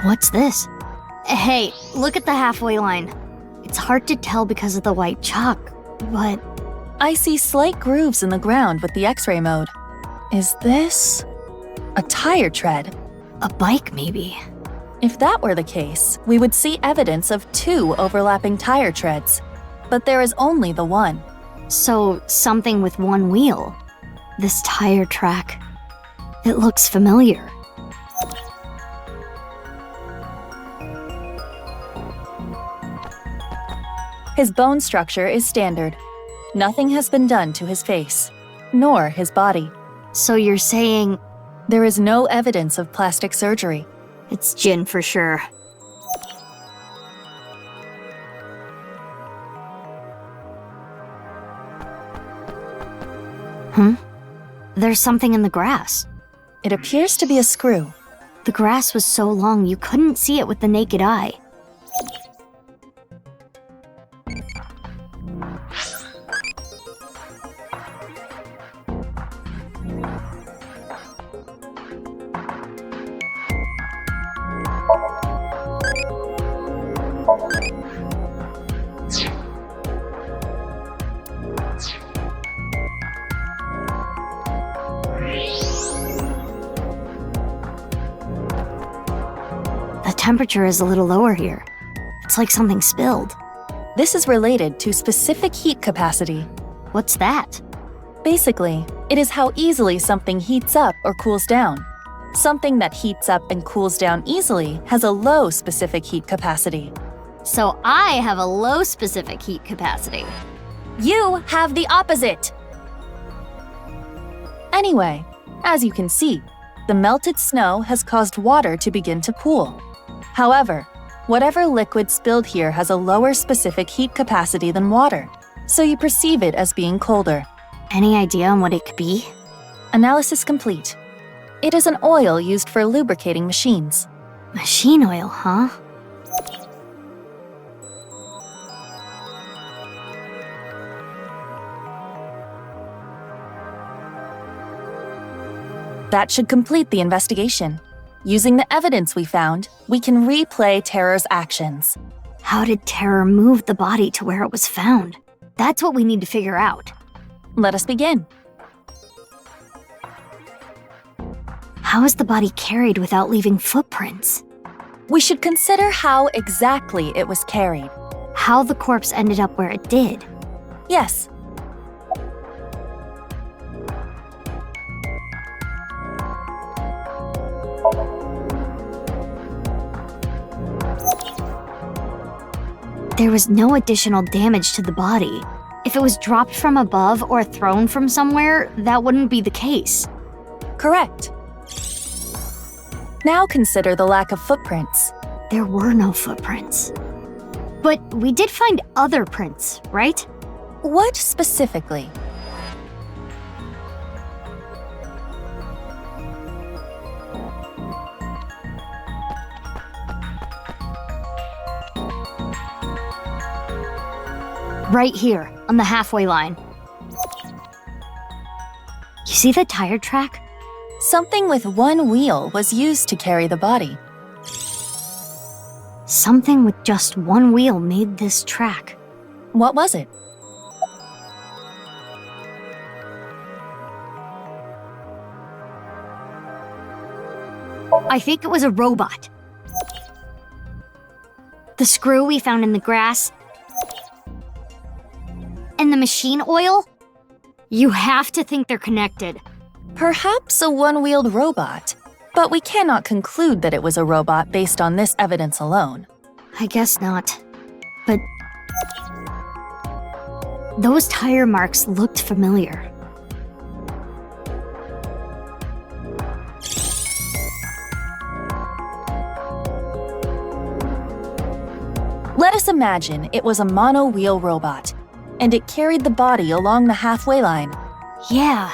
What's this? Hey, look at the halfway line. It's hard to tell because of the white chalk, but... I see slight grooves in the ground with the X-ray mode. Is this... a tire tread? A bike, maybe. If that were the case, we would see evidence of 2 overlapping tire treads. But there is only the one. So, something with 1 wheel. This tire track. It looks familiar. His bone structure is standard. Nothing has been done to his face, nor his body. So you're saying... There is no evidence of plastic surgery. It's Jin for sure. There's something in the grass. It appears to be a screw. The grass was so long you couldn't see it with the naked eye. The temperature is a little lower here. It's like something spilled. This is related to specific heat capacity. What's that? Basically, it is how easily something heats up or cools down. Something that heats up and cools down easily has a low specific heat capacity. So I have a low specific heat capacity. You have the opposite! Anyway, as you can see, the melted snow has caused water to begin to pool. However, whatever liquid spilled here has a lower specific heat capacity than water, so you perceive it as being colder. Any idea on what it could be? Analysis complete. It is an oil used for lubricating machines. Machine oil, huh? That should complete the investigation. Using the evidence we found, we can replay Terror's actions. How did Terror move the body to where it was found? That's what we need to figure out. Let us begin. How is the body carried without leaving footprints? We should consider how exactly it was carried. How the corpse ended up where it did. Yes. There was no additional damage to the body. If it was dropped from above or thrown from somewhere, that wouldn't be the case. Correct. Now consider the lack of footprints. There were no footprints. But we did find other prints, right? What specifically? Right here, on the halfway line. You see the tire track? Something with one wheel was used to carry the body. Something with just one wheel made this track. What was it? I think it was a robot. The screw we found in the grass. And the machine oil? You have to think they're connected. Perhaps a one-wheeled robot, but we cannot conclude that it was a robot based on this evidence alone. I guess not. But those tire marks looked familiar. Let us imagine it was a mono-wheel robot, and it carried the body along the halfway line. Yeah.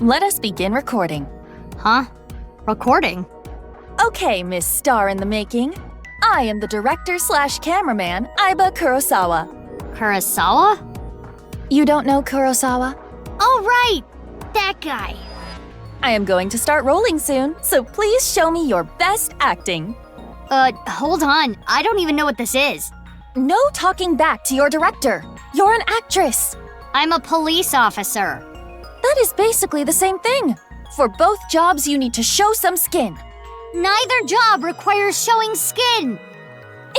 Let us begin recording. Huh? Recording? Okay, Miss Star in the Making. I am the director/cameraman, Aiba Kurosawa. Kurosawa? You don't know Kurosawa? Oh, right! That guy. I am going to start rolling soon, so please show me your best acting. Hold on. I don't even know what this is. No talking back to your director. You're an actress. I'm a police officer. That is basically the same thing. For both jobs, you need to show some skin. Neither job requires showing skin.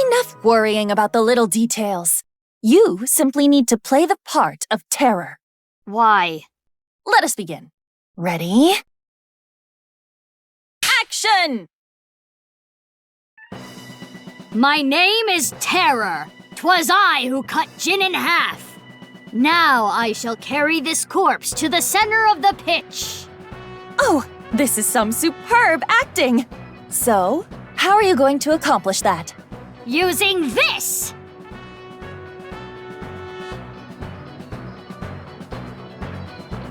Enough worrying about the little details. You simply need to play the part of terror. Why? Let us begin. Ready? Action! My name is Terror. 'Twas I who cut Jin in half. Now I shall carry this corpse to the center of the pitch. Oh, this is some superb acting. So, how are you going to accomplish that? Using this!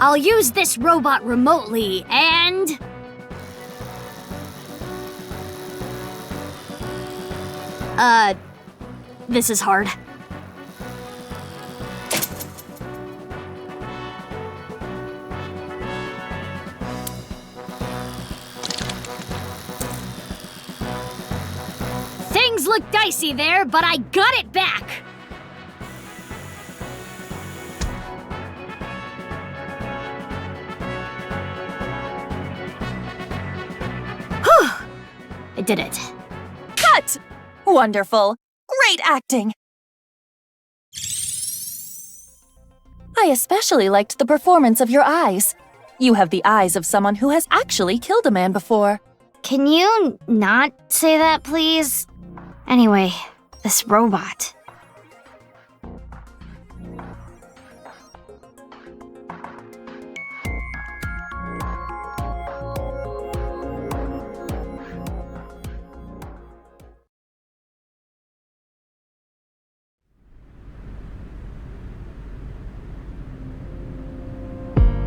I'll use this robot remotely and... This is hard. Things look dicey there, but I got it back! Whew! I did it. Cut! Wonderful. Great acting. I especially liked the performance of your eyes. You have the eyes of someone who has actually killed a man before. Can you not say that, please? Anyway, this robot.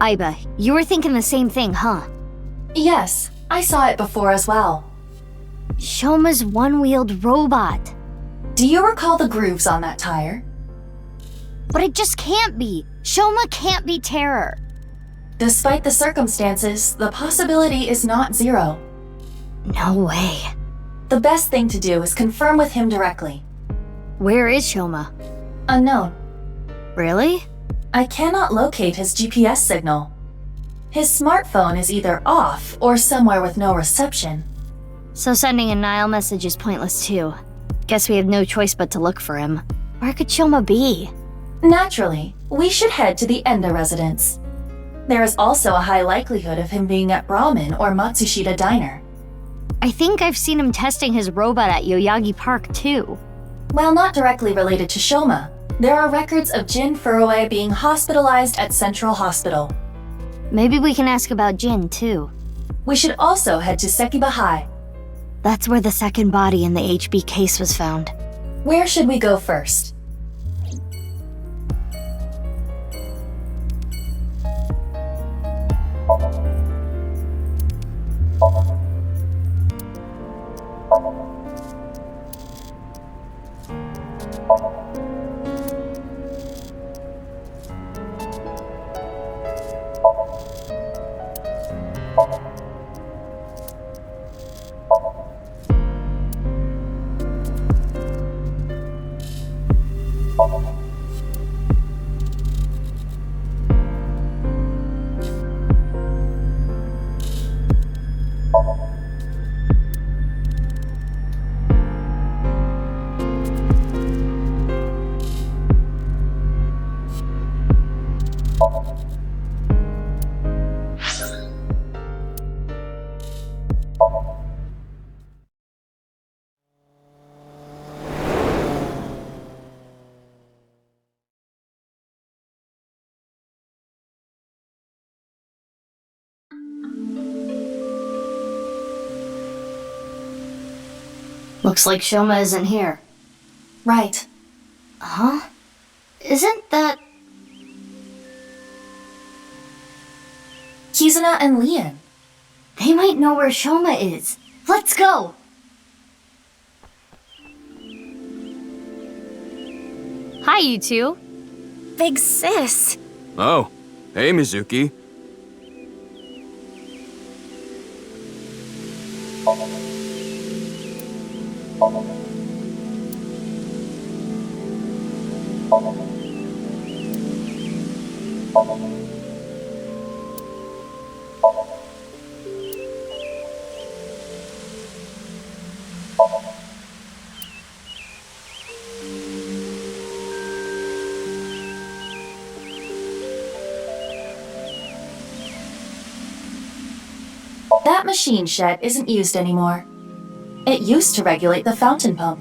Aiba, you were thinking the same thing, huh? Yes, I saw it before as well. Shoma's one-wheeled robot. Do you recall the grooves on that tire? But it just can't be. Shoma can't be Terror. Despite the circumstances, the possibility is not zero. No way. The best thing to do is confirm with him directly. Where is Shoma? Unknown. Really? I cannot locate his GPS signal. His smartphone is either off or somewhere with no reception. So sending a Nile message is pointless too. Guess we have no choice but to look for him. Where could Shoma be? Naturally, we should head to the Enda residence. There is also a high likelihood of him being at Brahmin or Matsushita Diner. I think I've seen him testing his robot at Yoyagi Park too. While not directly related to Shoma, there are records of Jin Furue being hospitalized at Central Hospital. Maybe we can ask about Jin too. We should also head to Sekiba High. That's where the second body in the HB case was found. Where should we go first? Looks like Shoma isn't here. Right. Huh? Isn't that... Kizuna and Lian. They might know where Shoma is. Let's go! Hi, you two. Big sis. Oh, hey, Mizuki. That machine shed isn't used anymore. It used to regulate the fountain pump.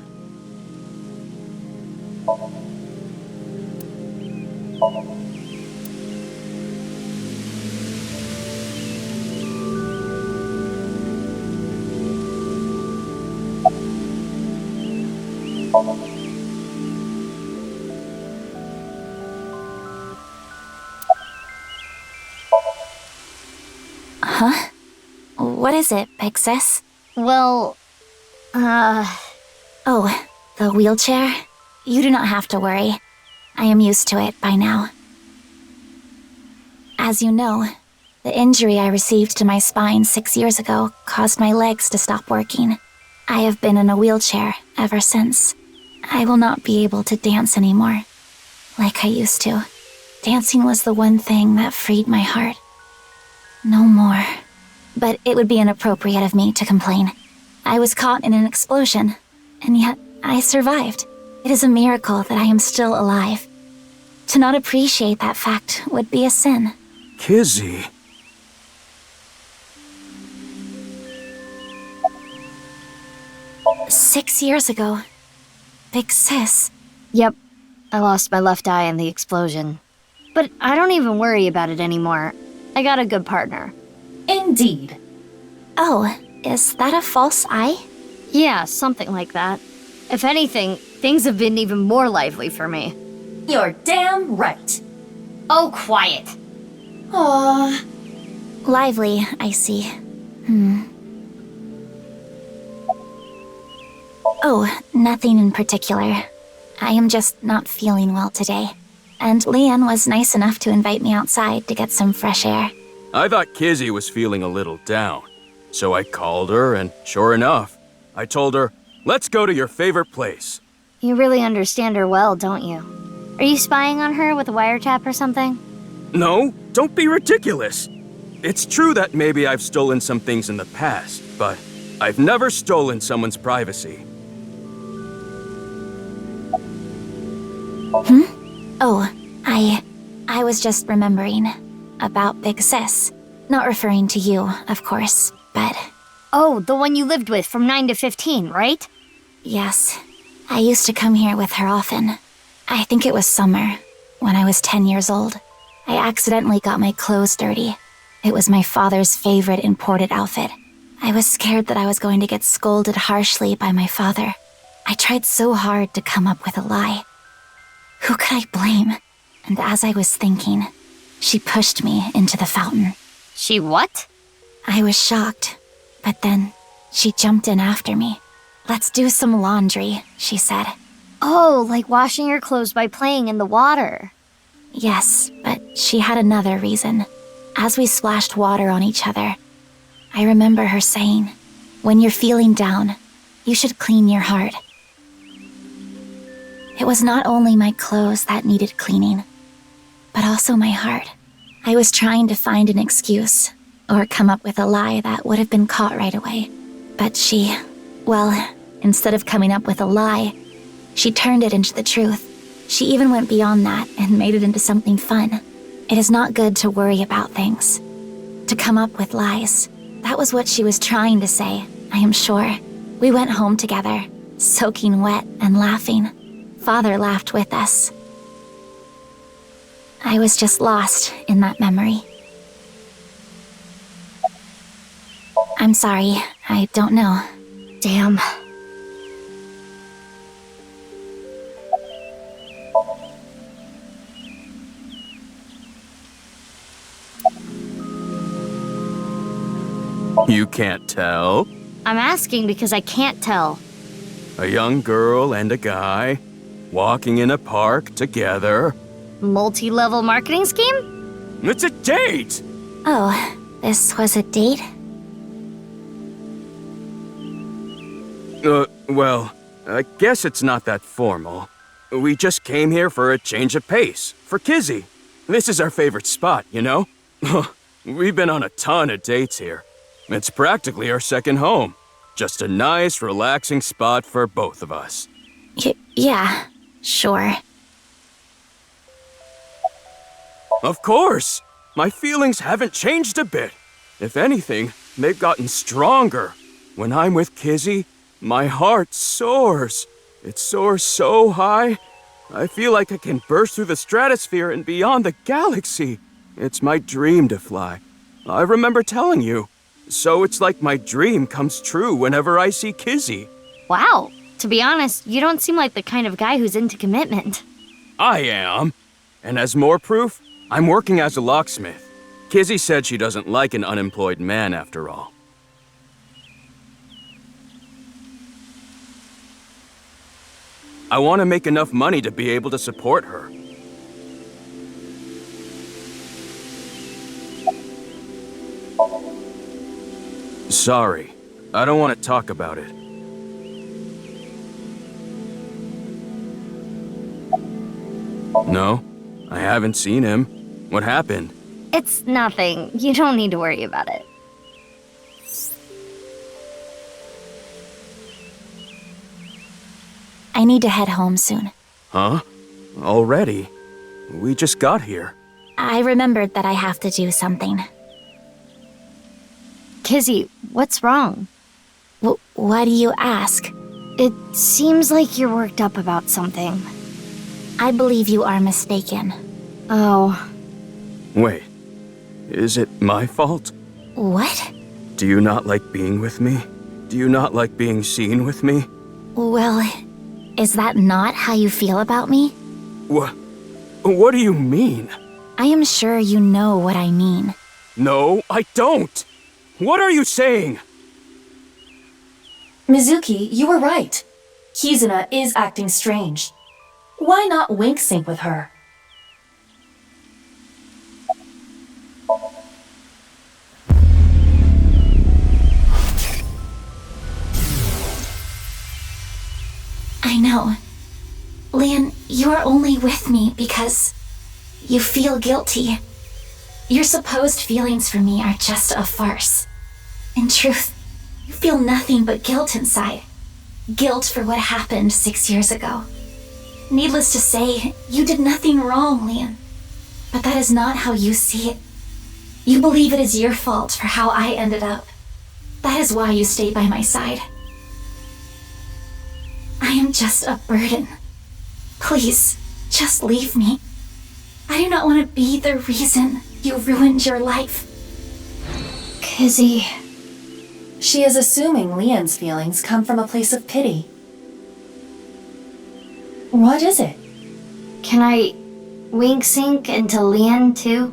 Huh? What is it, Big Sis? Well, Oh, the wheelchair? You do not have to worry. I am used to it by now. As you know, the injury I received to my spine 6 years ago caused my legs to stop working. I have been in a wheelchair ever since. I will not be able to dance anymore, like I used to. Dancing was the one thing that freed my heart. No more. But it would be inappropriate of me to complain. I was caught in an explosion, and yet I survived. It is a miracle that I am still alive. To not appreciate that fact would be a sin. Kizzy. "6 years ago. Big Sis." Yep, I lost my left eye in the explosion. But I don't even worry about it anymore. I got a good partner. Indeed. Oh, is that a false eye? Yeah, something like that. If anything, things have been even more lively for me. You're damn right. Oh, quiet. Aww. Lively, I see. Oh, nothing in particular. I am just not feeling well today. And Leanne was nice enough to invite me outside to get some fresh air. I thought Kizzy was feeling a little down. So I called her, and sure enough, I told her, let's go to your favorite place. You really understand her well, don't you? Are you spying on her with a wiretap or something? No, don't be ridiculous. It's true that maybe I've stolen some things in the past, but I've never stolen someone's privacy. Oh, I was just remembering about Big Sis. Not referring to you, of course, but... Oh, the one you lived with from 9 to 15, right? Yes. I used to come here with her often. I think it was summer, when I was 10 years old. I accidentally got my clothes dirty. It was my father's favorite imported outfit. I was scared that I was going to get scolded harshly by my father. I tried so hard to come up with a lie. Who could I blame? And as I was thinking, she pushed me into the fountain. She what? I was shocked, but then she jumped in after me. "Let's do some laundry," she said. Oh, like washing your clothes by playing in the water. Yes, but she had another reason. As we splashed water on each other, I remember her saying, "When you're feeling down, you should clean your heart." It was not only my clothes that needed cleaning, but also my heart. I was trying to find an excuse, or come up with a lie that would have been caught right away. But she, well, instead of coming up with a lie, she turned it into the truth. She even went beyond that and made it into something fun. It is not good to worry about things, to come up with lies. That was what she was trying to say, I am sure. We went home together, soaking wet and laughing. Father laughed with us. I was just lost in that memory. I'm sorry, I don't know. Damn. You can't tell? I'm asking because I can't tell. A young girl and a guy, walking in a park together. Multi-level marketing scheme? It's a date! Oh, this was a date? Well, I guess it's not that formal. We just came here for a change of pace, for Kizzy. This is our favorite spot, you know? We've been on a ton of dates here. It's practically our second home. Just a nice, relaxing spot for both of us. Yeah, sure. Of course! My feelings haven't changed a bit. If anything, they've gotten stronger. When I'm with Kizzy, my heart soars. It soars so high, I feel like I can burst through the stratosphere and beyond the galaxy. It's my dream to fly. I remember telling you. So it's like my dream comes true whenever I see Kizzy. Wow. To be honest, you don't seem like the kind of guy who's into commitment. I am. And as more proof, I'm working as a locksmith. Kizzy said she doesn't like an unemployed man after all. I want to make enough money to be able to support her. Sorry, I don't want to talk about it. No, I haven't seen him. What happened? It's nothing. You don't need to worry about it. I need to head home soon. Huh? Already? We just got here. I remembered that I have to do something. Kizzy, what's wrong? Why do you ask? It seems like you're worked up about something. I believe you are mistaken. Oh. Wait, is it my fault? What? Do you not like being with me? Do you not like being seen with me? Well, is that not how you feel about me? What do you mean? I am sure you know what I mean. No, I don't! What are you saying? Mizuki, you were right. Kizuna is acting strange. Why not wink sync with her? I know. Lian, you are only with me because you feel guilty. Your supposed feelings for me are just a farce. In truth, you feel nothing but guilt inside. Guilt for what happened 6 years ago. Needless to say, you did nothing wrong, Lian. But that is not how you see it. You believe it is your fault for how I ended up. That is why you stay by my side. I am just a burden. Please, just leave me. I do not want to be the reason you ruined your life. Kizzy. She is assuming Lian's feelings come from a place of pity. What is it? Can I wink sync into Lian too?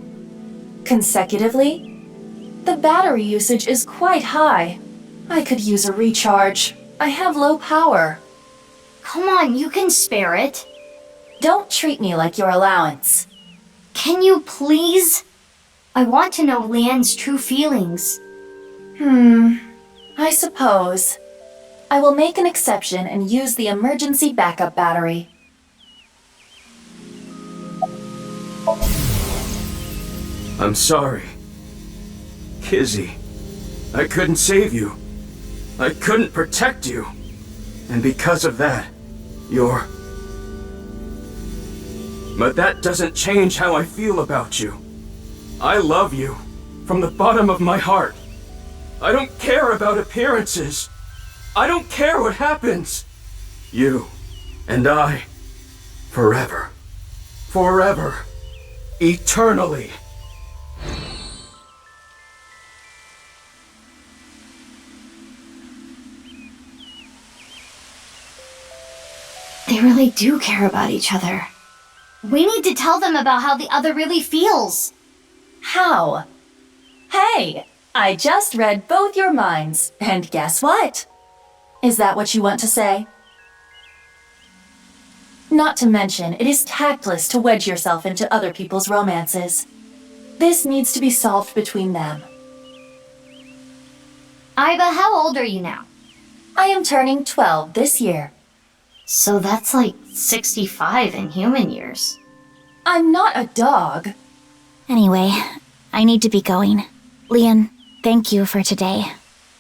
Consecutively? The battery usage is quite high. I could use a recharge. I have low power. Come on, you can spare it. Don't treat me like your allowance. Can you please? I want to know Lian's true feelings. I suppose. I will make an exception and use the emergency backup battery. I'm sorry. Kizzy, I couldn't save you. I couldn't protect you. And because of that, you're... But that doesn't change how I feel about you. I love you, from the bottom of my heart. I don't care about appearances. I don't care what happens. You and I, forever. Forever. Eternally. They really do care about each other. We need to tell them about how the other really feels. How? Hey, I just read both your minds, and guess what? Is that what you want to say? Not to mention, it is tactless to wedge yourself into other people's romances. This needs to be solved between them. Aiba, how old are you now? I am turning 12 this year. So that's like 65 in human years. I'm not a dog. Anyway, I need to be going. Leon, thank you for today.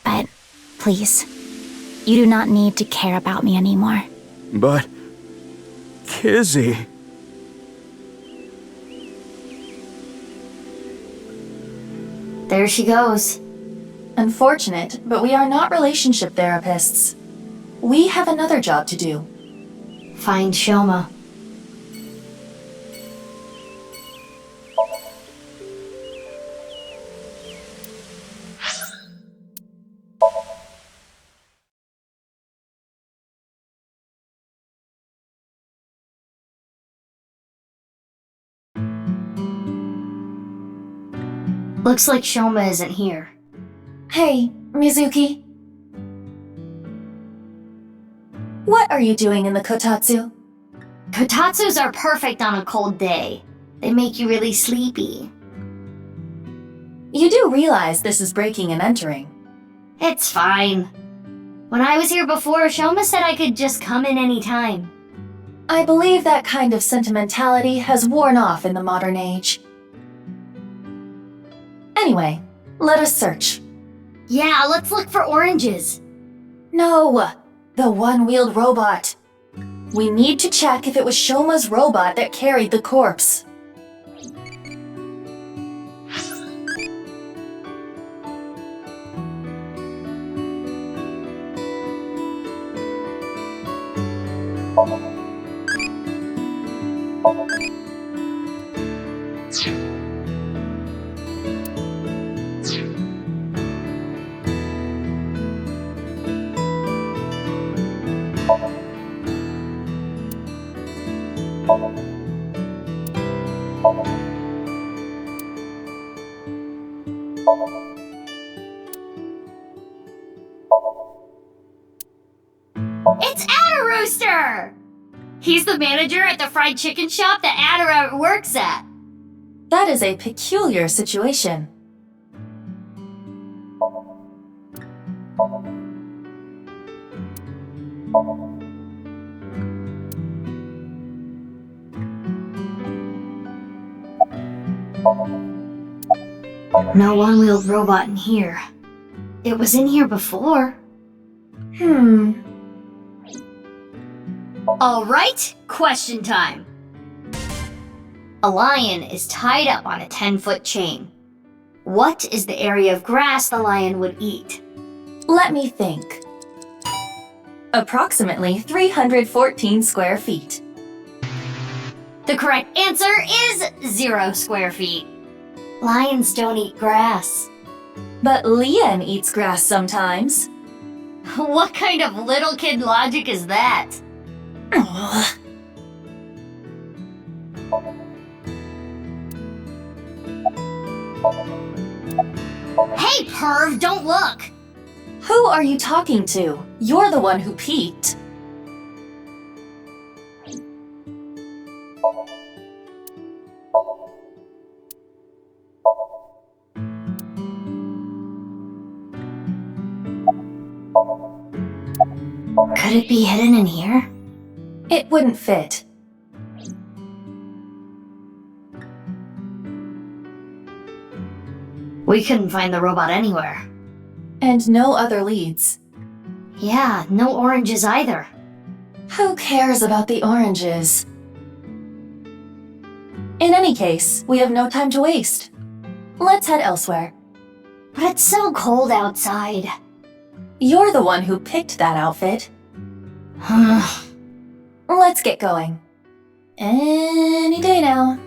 But please, you do not need to care about me anymore. But... Kizzy... There she goes. Unfortunate, but we are not relationship therapists. We have another job to do. Find Shoma. Looks like Shoma isn't here. Hey, Mizuki. What are you doing in the kotatsu? Kotatsus are perfect on a cold day. They make you really sleepy. You do realize this is breaking and entering. It's fine. When I was here before, Shoma said I could just come in any time. I believe that kind of sentimentality has worn off in the modern age. Anyway, let us search. Yeah, let's look for oranges. No, the one-wheeled robot. We need to check if it was Shoma's robot that carried the corpse. It's Adda-Rooster! He's the manager at the fried chicken shop that Adda works at. That is a peculiar situation. No one-wheeled robot in here. It was in here before. Alright, question time. A lion is tied up on a 10-foot chain. What is the area of grass the lion would eat? Let me think. Approximately 314 square feet. The correct answer is 0 square feet. Lions don't eat grass. But Leon eats grass sometimes. What kind of little kid logic is that? Hey, perv, don't look! Who are you talking to? You're the one who peeked. Could it be hidden in here? It wouldn't fit. We couldn't find the robot anywhere. And no other leads. Yeah, no oranges either. Who cares about the oranges? In any case, we have no time to waste. Let's head elsewhere. But it's so cold outside. You're the one who picked that outfit. Let's get going. Any day now.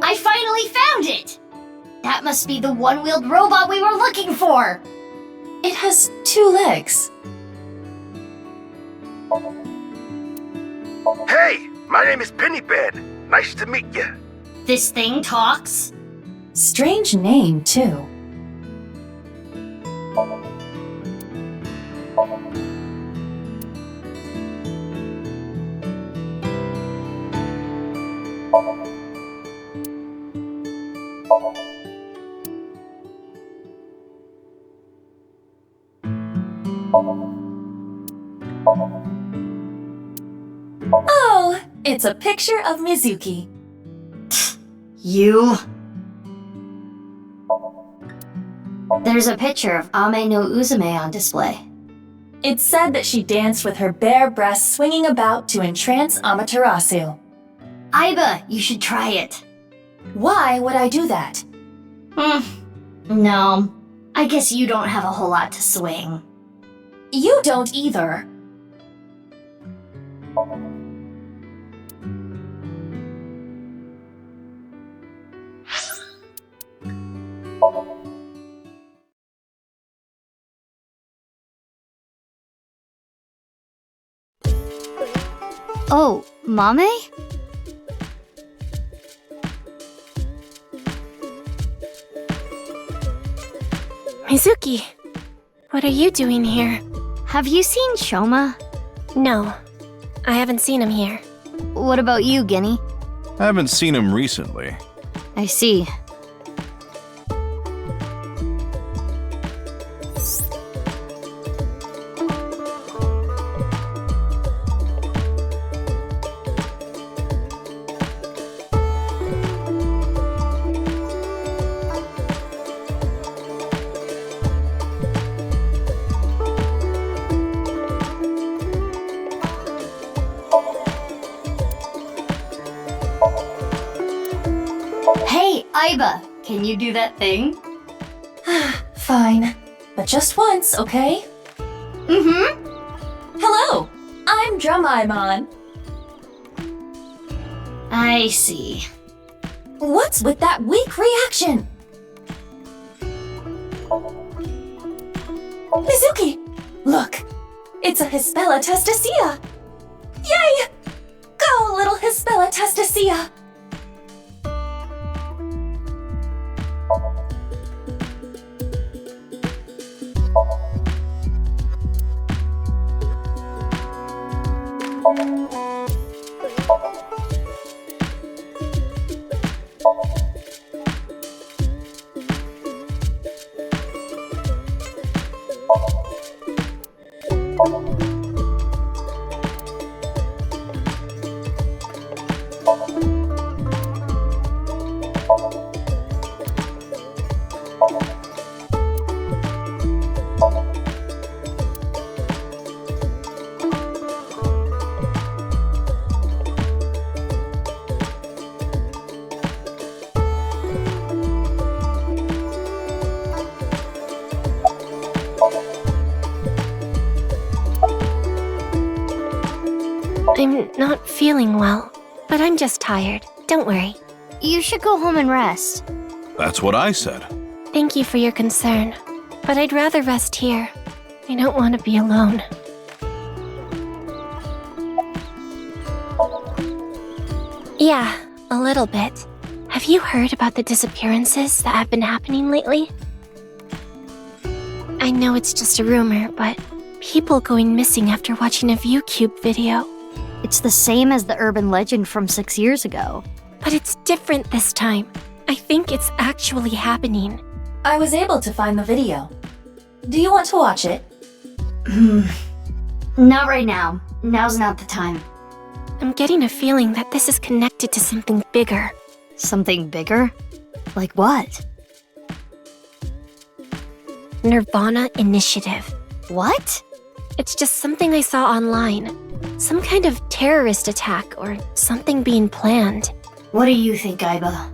I finally found it! That must be the one-wheeled robot we were looking for! It has 2 legs. Hey, my name is Pennybed. Nice to meet you. This thing talks? Strange name, too. Oh, it's a picture of Mizuki. You? There's a picture of Ame no Uzume on display. It said that she danced with her bare breasts swinging about to entrance Amaterasu. Aiba, you should try it. Why would I do that? No. I guess you don't have a whole lot to swing. You don't either. Oh, Mame? Mizuki, what are you doing here? Have you seen Shoma? No, I haven't seen him here. What about you, Guinea? I haven't seen him recently. I see. Hey, Aiba, can you do that thing? Fine, but just once, okay? Hello, I'm Drumaimon. I see. What's with that weak reaction? Mizuki, look, it's a Hispella testacea. Yay! Go, little Hispella testacea. I'm not feeling well, but I'm just tired. Don't worry. You should go home and rest. That's what I said. Thank you for your concern, but I'd rather rest here. I don't want to be alone. Yeah, a little bit. Have you heard about the disappearances that have been happening lately? I know it's just a rumor, but people going missing after watching a ViewCube video. It's the same as the urban legend from 6 years ago. But it's different this time. I think it's actually happening. I was able to find the video. Do you want to watch it? Not right now. Now's not the time. I'm getting a feeling that this is connected to something bigger. Something bigger? Like what? nirvanA Initiative. What? It's just something I saw online. Some kind of terrorist attack or something being planned. What do you think, Aiba?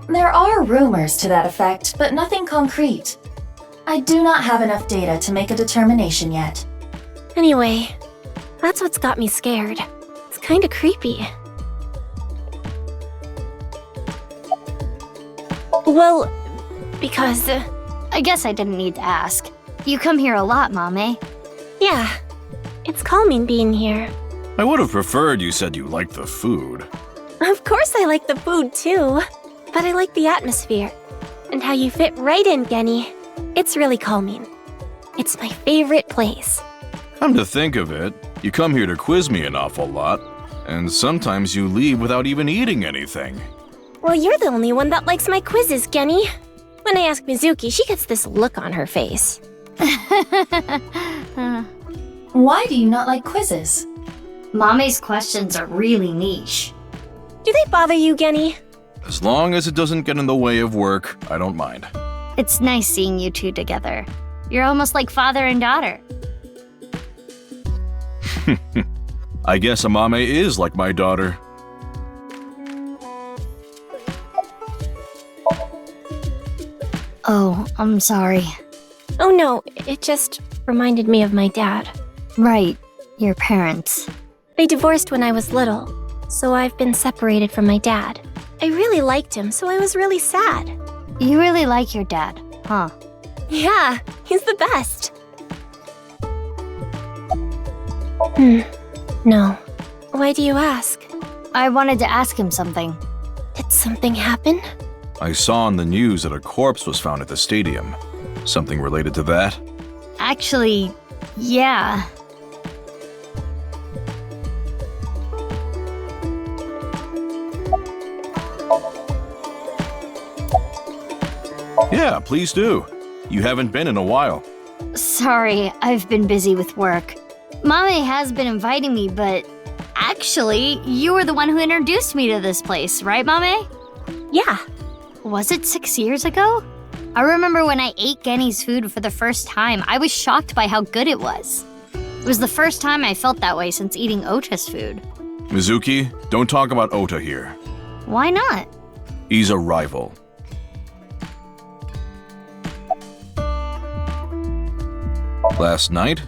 There are rumors to that effect, but nothing concrete. I do not have enough data to make a determination yet. Anyway, that's what's got me scared. It's kinda creepy. Well, because... I guess I didn't need to ask. You come here a lot, Mame. Yeah, it's calming being here. I would have preferred you said you liked the food. Of course I like the food too, but I like the atmosphere. And how you fit right in, Genny. It's really calming. It's my favorite place. Come to think of it, you come here to quiz me an awful lot, and sometimes you leave without even eating anything. Well, you're the only one that likes my quizzes, Genny. When I ask Mizuki, she gets this look on her face. Why do you not like quizzes? Mame's questions are really niche. Do they bother you, Genny? As long as it doesn't get in the way of work, I don't mind. It's nice seeing you two together. You're almost like father and daughter. I guess Amame is like my daughter. Oh, I'm sorry. Oh no, it just reminded me of my dad. Right, your parents. They divorced when I was little, so I've been separated from my dad. I really liked him, so I was really sad. You really like your dad, huh? Yeah, he's the best. No. Why do you ask? I wanted to ask him something. Did something happen? I saw on the news that a corpse was found at the stadium. Something related to that? Actually, yeah. Yeah, please do. You haven't been in a while. Sorry, I've been busy with work. Mame has been inviting me, but actually, you were the one who introduced me to this place, right, Mame? Yeah. Was it 6 years ago? I remember when I ate Genny's food for the first time, I was shocked by how good it was. It was the first time I felt that way since eating Ota's food. Mizuki, don't talk about Ota here. Why not? He's a rival. Last night?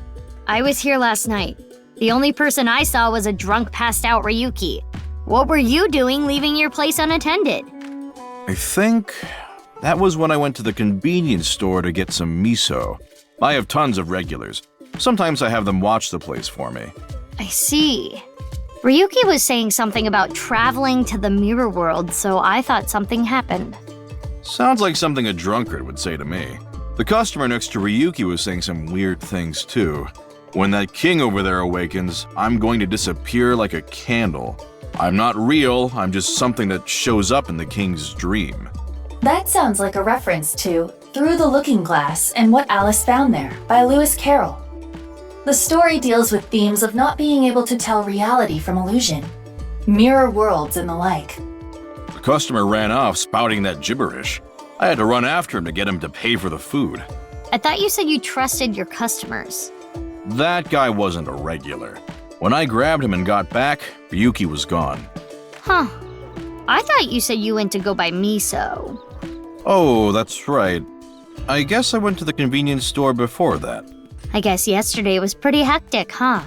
I was here last night. The only person I saw was a drunk, passed out Ryuki. What were you doing leaving your place unattended? I think that was when I went to the convenience store to get some miso. I have tons of regulars. Sometimes I have them watch the place for me. I see. Ryuki was saying something about traveling to the mirror world, so I thought something happened. Sounds like something a drunkard would say to me. The customer next to Ryuki was saying some weird things too. When that king over there awakens, I'm going to disappear like a candle. I'm not real, I'm just something that shows up in the king's dream. That sounds like a reference to Through the Looking Glass and What Alice Found There by Lewis Carroll. The story deals with themes of not being able to tell reality from illusion, mirror worlds and the like. The customer ran off spouting that gibberish. I had to run after him to get him to pay for the food. I thought you said you trusted your customers. That guy wasn't a regular. When I grabbed him and got back, Ryuki was gone. Huh. I thought you said you went to go buy miso. Oh, that's right. I guess I went to the convenience store before that. I guess yesterday was pretty hectic, huh?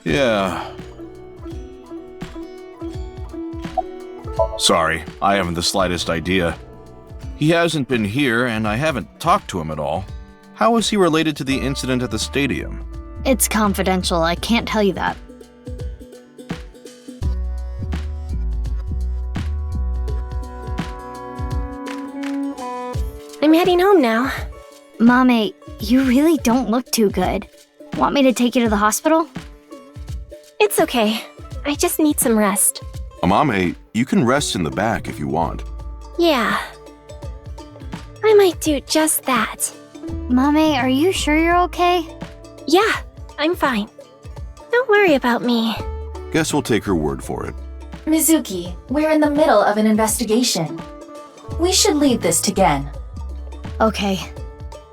Yeah. Sorry, I haven't the slightest idea. He hasn't been here, and I haven't talked to him at all. How is he related to the incident at the stadium? It's confidential, I can't tell you that. I'm heading home now. Mame, you really don't look too good. Want me to take you to the hospital? It's okay. I just need some rest. Amame, you can rest in the back if you want. Yeah. I might do just that. Mame, are you sure you're okay? Yeah, I'm fine. Don't worry about me. Guess we'll take her word for it. Mizuki, we're in the middle of an investigation. We should leave this to Gen. Okay.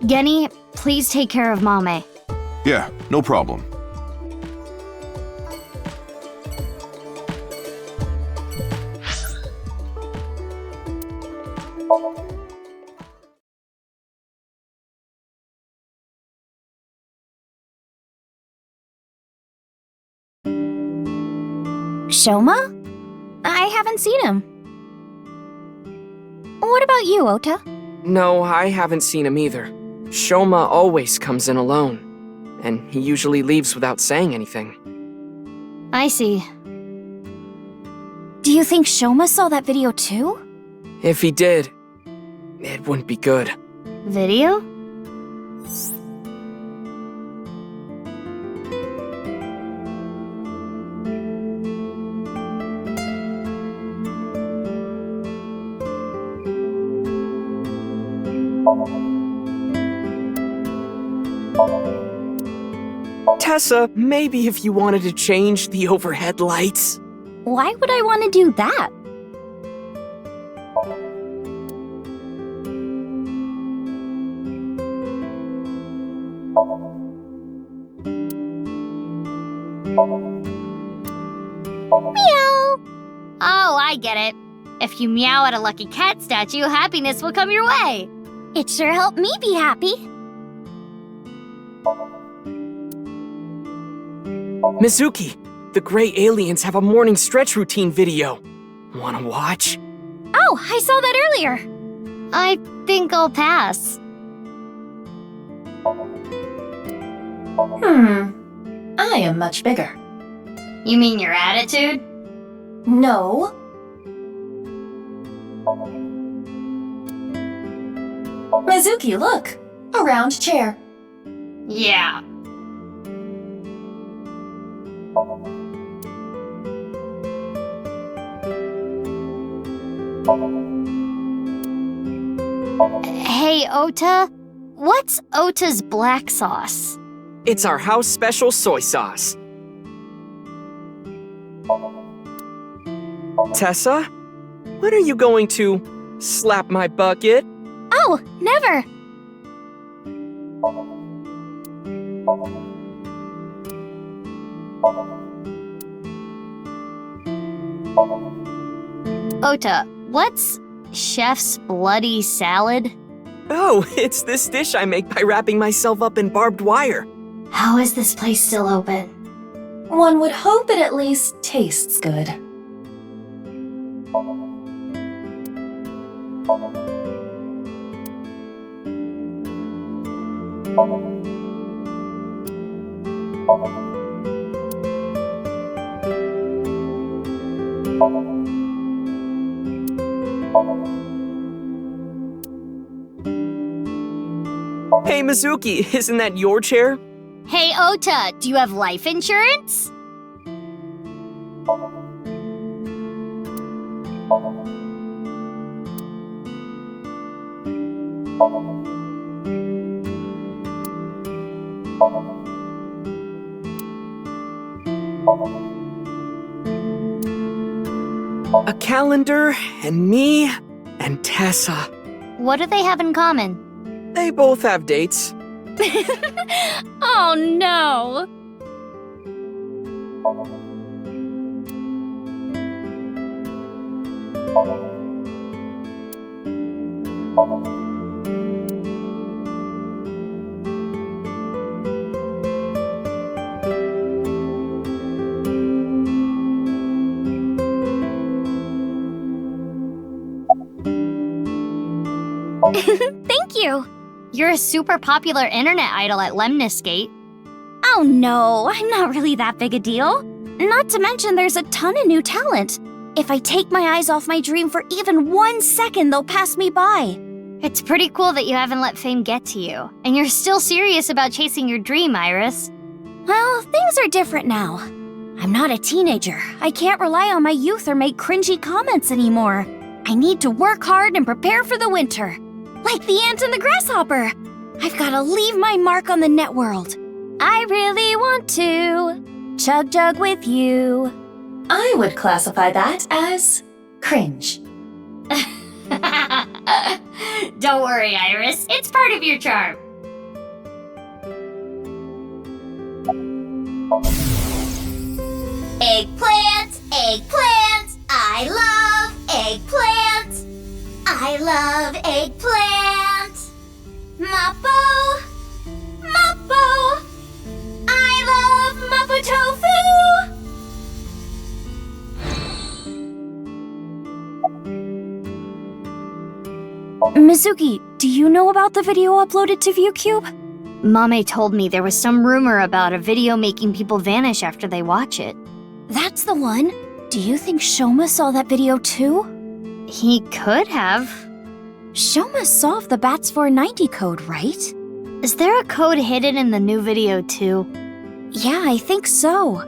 Genny, please take care of Mame. Yeah, no problem. Shoma? I haven't seen him. What about you, Ota? No, I haven't seen him either. Shoma always comes in alone, and he usually leaves without saying anything. I see. Do you think Shoma saw that video too? If he did, it wouldn't be good. Video? Tessa, maybe if you wanted to change the overhead lights. Why would I want to do that? Meow! Oh, I get it. If you meow at a lucky cat statue, happiness will come your way. It sure helped me be happy. Mizuki, the gray aliens have a morning stretch routine video. Wanna watch? Oh, I saw that earlier. I think I'll pass. I am much bigger. You mean your attitude? No. Mizuki, look! A round chair. Yeah. Hey, Ota. What's Ota's black sauce? It's our house special soy sauce. Tessa, when are you going to slap my bucket? Oh, never. Ota, what's chef's bloody salad? Oh, it's this dish I make by wrapping myself up in barbed wire. How is this place still open? One would hope it at least tastes good. Hey, Mizuki, isn't that your chair? Hey, Ota, do you have life insurance? A calendar, and me, and Tessa. What do they have in common? They both have dates. Oh no! Thank you. You're a super popular internet idol at Lemniscate. Oh no, I'm not really that big a deal. Not to mention there's a ton of new talent. If I take my eyes off my dream for even 1 second, they'll pass me by. It's pretty cool that you haven't let fame get to you, and you're still serious about chasing your dream, Iris. Well, things are different now. I'm not a teenager. I can't rely on my youth or make cringy comments anymore. I need to work hard and prepare for the winter. Like the ant and the grasshopper. I've got to leave my mark on the net world. I really want to chug jug with you. I would classify that as cringe. Don't worry, Iris. It's part of your charm. Eggplant, eggplant, I love eggplant. I love eggplant. Mappo, Mappo. I love Mappo tofu. Mizuki, do you know about the video uploaded to ViewCube? Mame told me there was some rumor about a video making people vanish after they watch it. That's the one. Do you think Shoma saw that video too? He could have. Shoma solved the BATS 490 code, right? Is there a code hidden in the new video too? Yeah, I think so.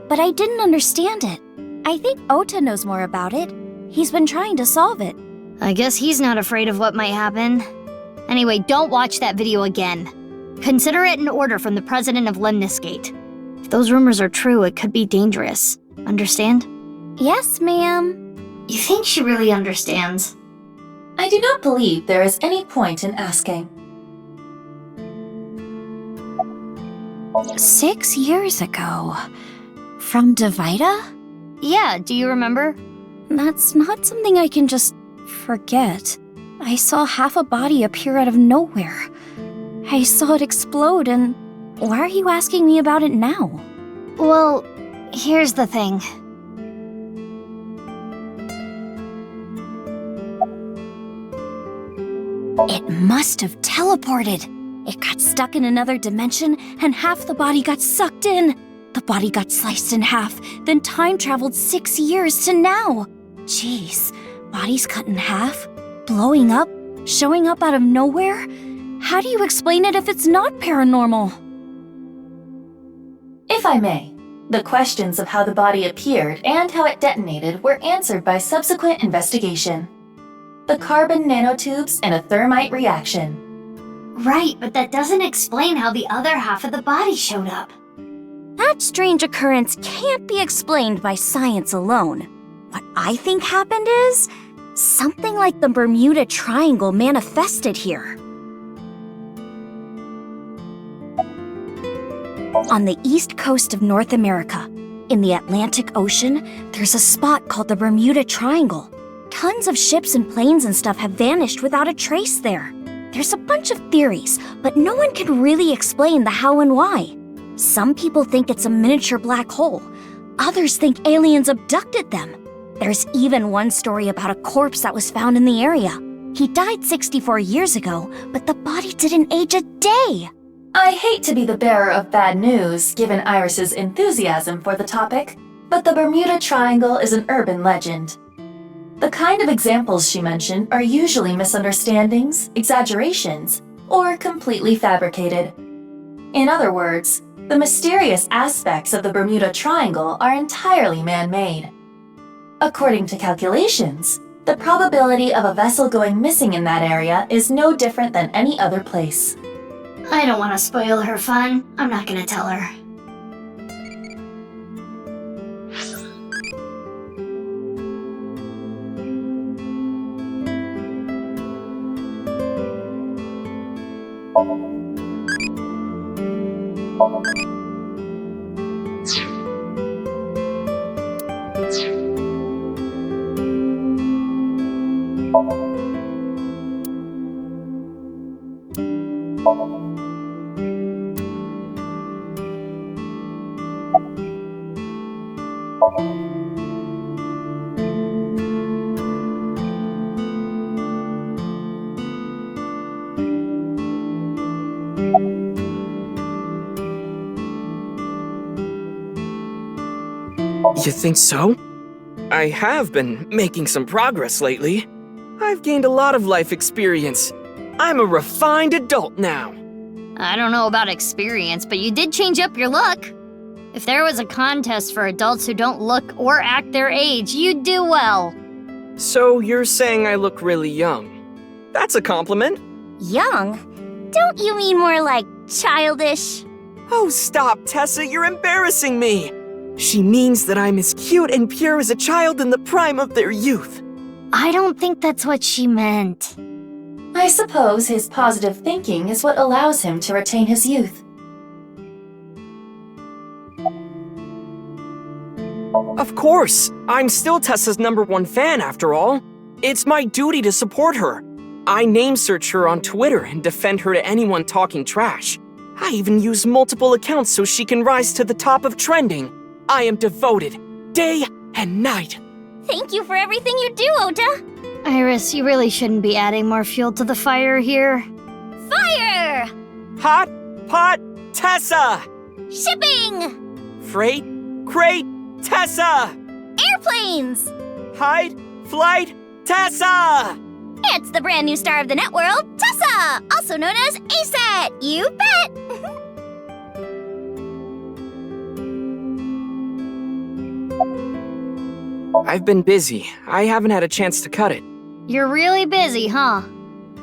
But I didn't understand it. I think Ota knows more about it. He's been trying to solve it. I guess he's not afraid of what might happen. Anyway, don't watch that video again. Consider it an order from the president of Lemniscate. If those rumors are true, it could be dangerous. Understand? Yes, ma'am. You think she really understands? I do not believe there is any point in asking. 6 years ago. From Divida? Yeah, do you remember? That's not something I can just forget. I saw half a body appear out of nowhere. I saw it explode, and why are you asking me about it now? Well, here's the thing. It must have teleported. It got stuck in another dimension, and half the body got sucked in. The body got sliced in half, then time traveled 6 years to now. Jeez, bodies cut in half, blowing up, showing up out of nowhere? How do you explain it if it's not paranormal? If I may, the questions of how the body appeared and how it detonated were answered by subsequent investigation. The carbon nanotubes and a thermite reaction. Right, but that doesn't explain how the other half of the body showed up. That strange occurrence can't be explained by science alone. What I think happened is something like the Bermuda Triangle manifested here. On the east coast of North America, in the Atlantic Ocean, there's a spot called the Bermuda Triangle. Tons of ships and planes and stuff have vanished without a trace there. There's a bunch of theories, but no one can really explain the how and why. Some people think it's a miniature black hole. Others think aliens abducted them. There's even one story about a corpse that was found in the area. He died 64 years ago, but the body didn't age a day. I hate to be the bearer of bad news, given Iris's enthusiasm for the topic, but the Bermuda Triangle is an urban legend. The kind of examples she mentioned are usually misunderstandings, exaggerations, or completely fabricated. In other words, the mysterious aspects of the Bermuda Triangle are entirely man-made. According to calculations, the probability of a vessel going missing in that area is no different than any other place. I don't want to spoil her fun. I'm not gonna tell her. You think so? I have been making some progress lately. I've gained a lot of life experience. I'm a refined adult now. I don't know about experience, but you did change up your look. If there was a contest for adults who don't look or act their age, you'd do well. So you're saying I look really young? That's a compliment. Young? Don't you mean more like childish? Oh, stop, Tessa, you're embarrassing me. She means that I'm as cute and pure as a child in the prime of their youth. I don't think that's what she meant. I suppose his positive thinking is what allows him to retain his youth. Of course, I'm still Tessa's #1 fan after all. It's my duty to support her. I name search her on Twitter and defend her to anyone talking trash. I even use multiple accounts so she can rise to the top of trending. I am devoted, day and night. Thank you for everything you do, Ota! Iris, you really shouldn't be adding more fuel to the fire here. Fire! Hot Pot Tessa! Shipping! Freight Crate Tessa! Airplanes! Hide Flight Tessa! It's the brand new star of the networld, Tessa! Also known as ASAT! You bet! I've been busy. I haven't had a chance to cut it. You're really busy, huh?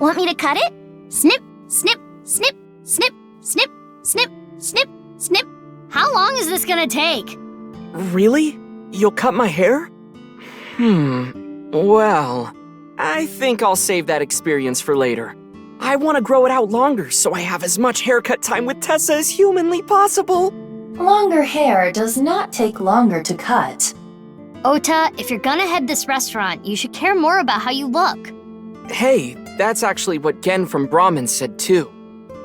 Want me to cut it? Snip, snip, snip, snip, snip, snip, snip, snip. How How long is this gonna take? Really? You'll cut my hair? Well, I think I'll save that experience for later. I want to grow it out longer so I have as much haircut time with Tessa as humanly possible. Longer hair does not take longer to cut. Ota, if you're gonna head this restaurant, you should care more about how you look. Hey, that's actually what Gen from Brahmin said too.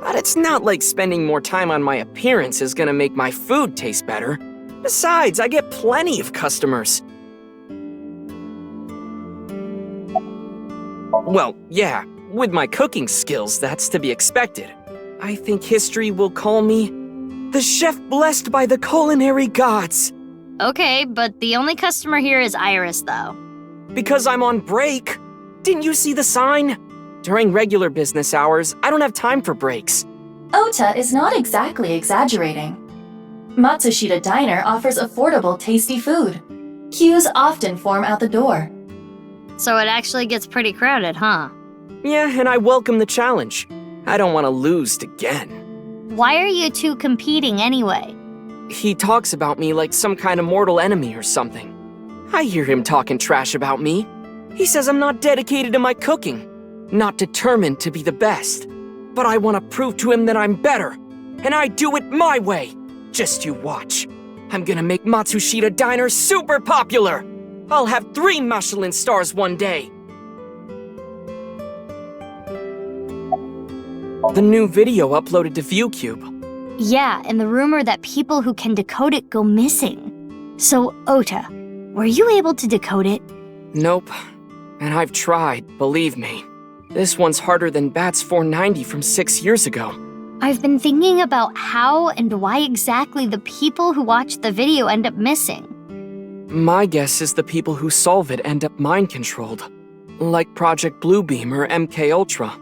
But it's not like spending more time on my appearance is gonna make my food taste better. Besides, I get plenty of customers. Well, yeah, with my cooking skills, that's to be expected. I think history will call me the chef blessed by the culinary gods. Okay, but the only customer here is Iris, though. Because I'm on break. Didn't you see the sign? During regular business hours, I don't have time for breaks. Ota is not exactly exaggerating. Matsushita Diner offers affordable, tasty food. Queues often form out the door. So it actually gets pretty crowded, huh? Yeah, and I welcome the challenge. I don't want to lose to Gen. Why are you two competing anyway? He talks about me like some kind of mortal enemy or something. I hear him talking trash about me. He says I'm not dedicated to my cooking, not determined to be the best. But I want to prove to him that I'm better, and I do it my way. Just you watch. I'm gonna make Matsushita Diner super popular. I'll have 3 Michelin stars one day. The new video uploaded to ViewCube. Yeah, and the rumor that people who can decode it go missing. So, Ota, were you able to decode it? Nope. And I've tried, believe me. This one's harder than Bats 490 from 6 years ago. I've been thinking about how and why exactly the people who watch the video end up missing. My guess is the people who solve it end up mind-controlled. Like Project Bluebeam or MK Ultra.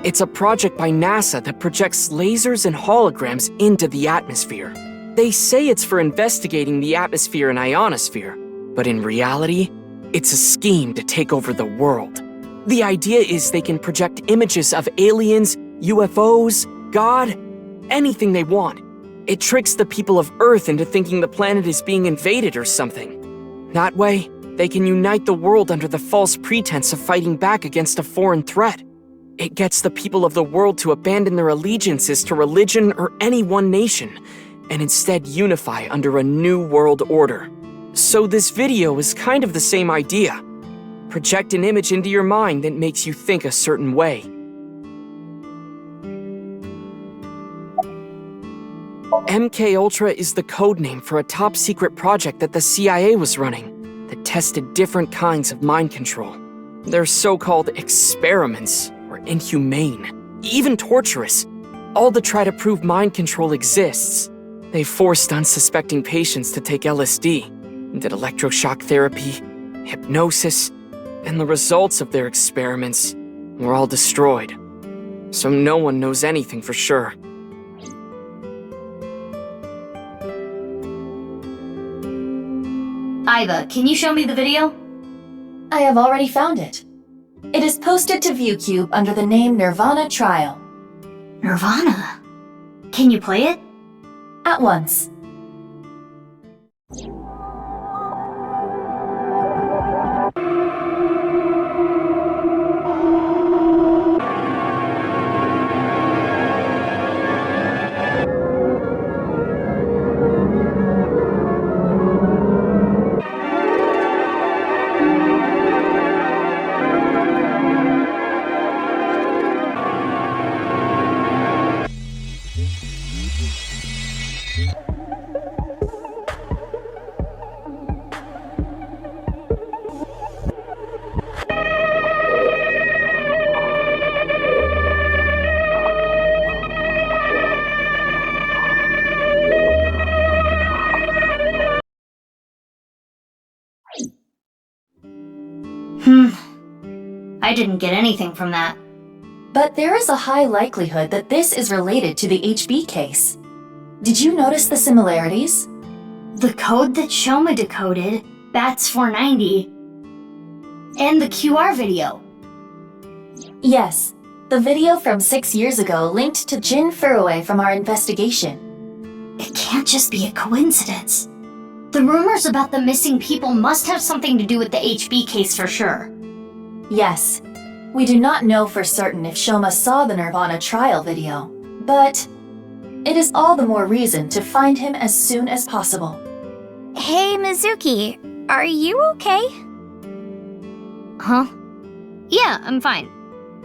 It's a project by NASA that projects lasers and holograms into the atmosphere. They say it's for investigating the atmosphere and ionosphere, but in reality, it's a scheme to take over the world. The idea is they can project images of aliens, UFOs, God, anything they want. It tricks the people of Earth into thinking the planet is being invaded or something. That way, they can unite the world under the false pretense of fighting back against a foreign threat. It gets the people of the world to abandon their allegiances to religion or any one nation, and instead unify under a new world order. So this video is kind of the same idea. Project an image into your mind that makes you think a certain way. MK Ultra is the codename for a top-secret project that the CIA was running that tested different kinds of mind control. They're so-called experiments were inhumane, even torturous, all to try to prove mind control exists. They forced unsuspecting patients to take LSD, did electroshock therapy, hypnosis, and the results of their experiments were all destroyed. So no one knows anything for sure. Iva, can you show me the video? I have already found it. It is posted to ViewCube under the name nirvanA Trial. nirvanA? Can you play it? At once. I didn't get anything from that. But there is a high likelihood that this is related to the HB case. Did you notice the similarities? The code that Shoma decoded, Bats 490, and the QR video. Yes, The video from 6 years ago linked to Jin Furue from our investigation. It can't just be a coincidence. The rumors about the missing people must have something to do with the HB case for sure. Yes. We do not know for certain if Shoma saw the nirvanA trial video, but it is all the more reason to find him as soon as possible. Hey, Mizuki, are you okay? Huh? Yeah, I'm fine.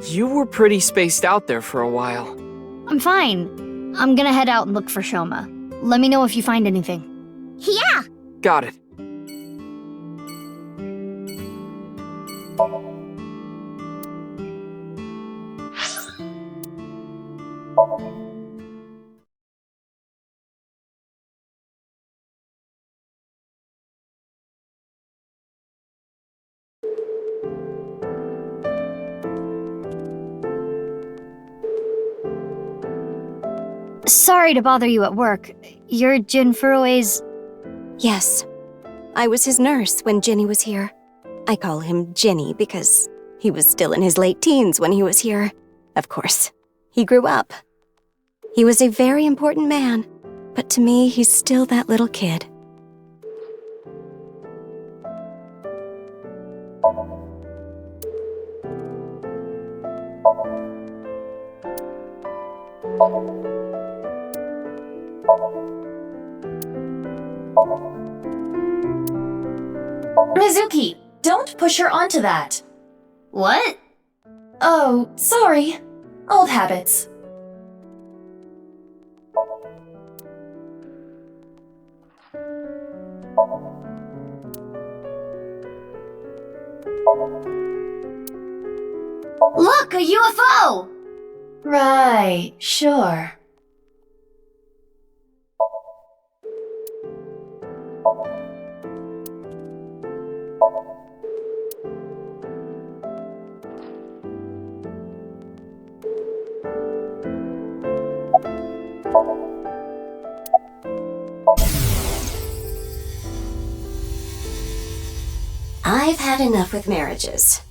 You were pretty spaced out there for a while. I'm fine. I'm gonna head out and look for Shoma. Let me know if you find anything. Yeah! Got it. Sorry to bother you at work. You're Jin Furue's... Yes. I was his nurse when Ginny was here. I call him Ginny because he was still in his late teens when he was here. Of course, he grew up. He was a very important man, but to me, he's still that little kid. Mizuki, don't push her onto that. What? Oh, sorry. Old habits. Look, a UFO! Right, sure. I've had enough with marriages.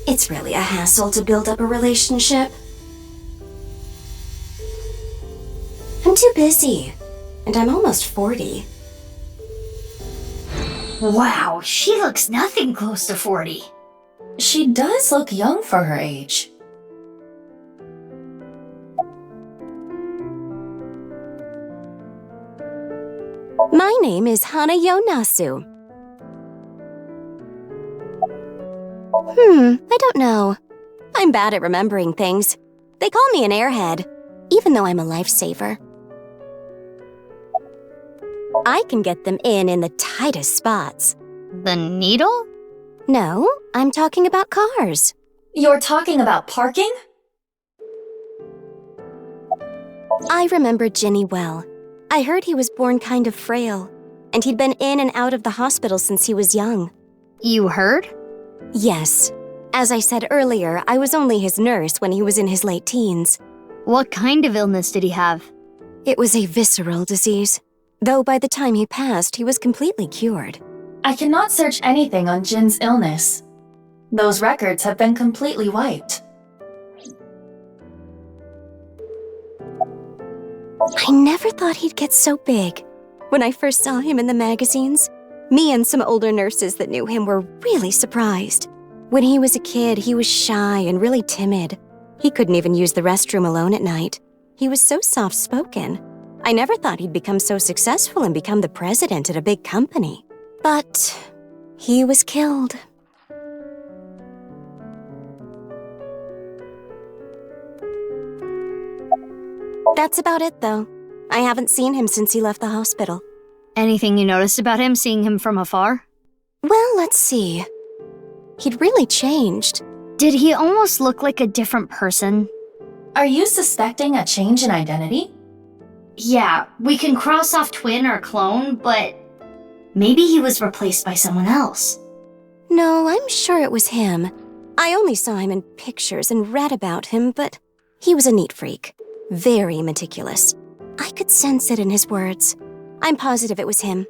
It's really a hassle to build up a relationship. I'm too busy, and I'm almost 40. Wow, she looks nothing close to 40. She does look young for her age. My name is Hana Yonasu. I don't know. I'm bad at remembering things. They call me an airhead, even though I'm a lifesaver. I can get them in the tightest spots. The needle? No, I'm talking about cars. You're talking about parking? I remember Ginny well. I heard he was born kind of frail, and he'd been in and out of the hospital since he was young. You heard? Yes. As I said earlier, I was only his nurse when he was in his late teens. What kind of illness did he have? It was a visceral disease, though by the time he passed, he was completely cured. I cannot search anything on Jin's illness. Those records have been completely wiped. I never thought he'd get so big. When I first saw him in the magazines, me and some older nurses that knew him were really surprised. When he was a kid, he was shy and really timid. He couldn't even use the restroom alone at night. He was so soft-spoken. I never thought he'd become so successful and become the president at a big company. But he was killed. That's about it, though. I haven't seen him since he left the hospital. Anything you noticed about him, seeing him from afar? Well, let's see. He'd really changed. Did he almost look like a different person? Are you suspecting a change in identity? Yeah, we can cross off twin or clone, but maybe he was replaced by someone else. No, I'm sure it was him. I only saw him in pictures and read about him, but he was a neat freak. Very meticulous. I could sense it in his words. I'm positive it was him.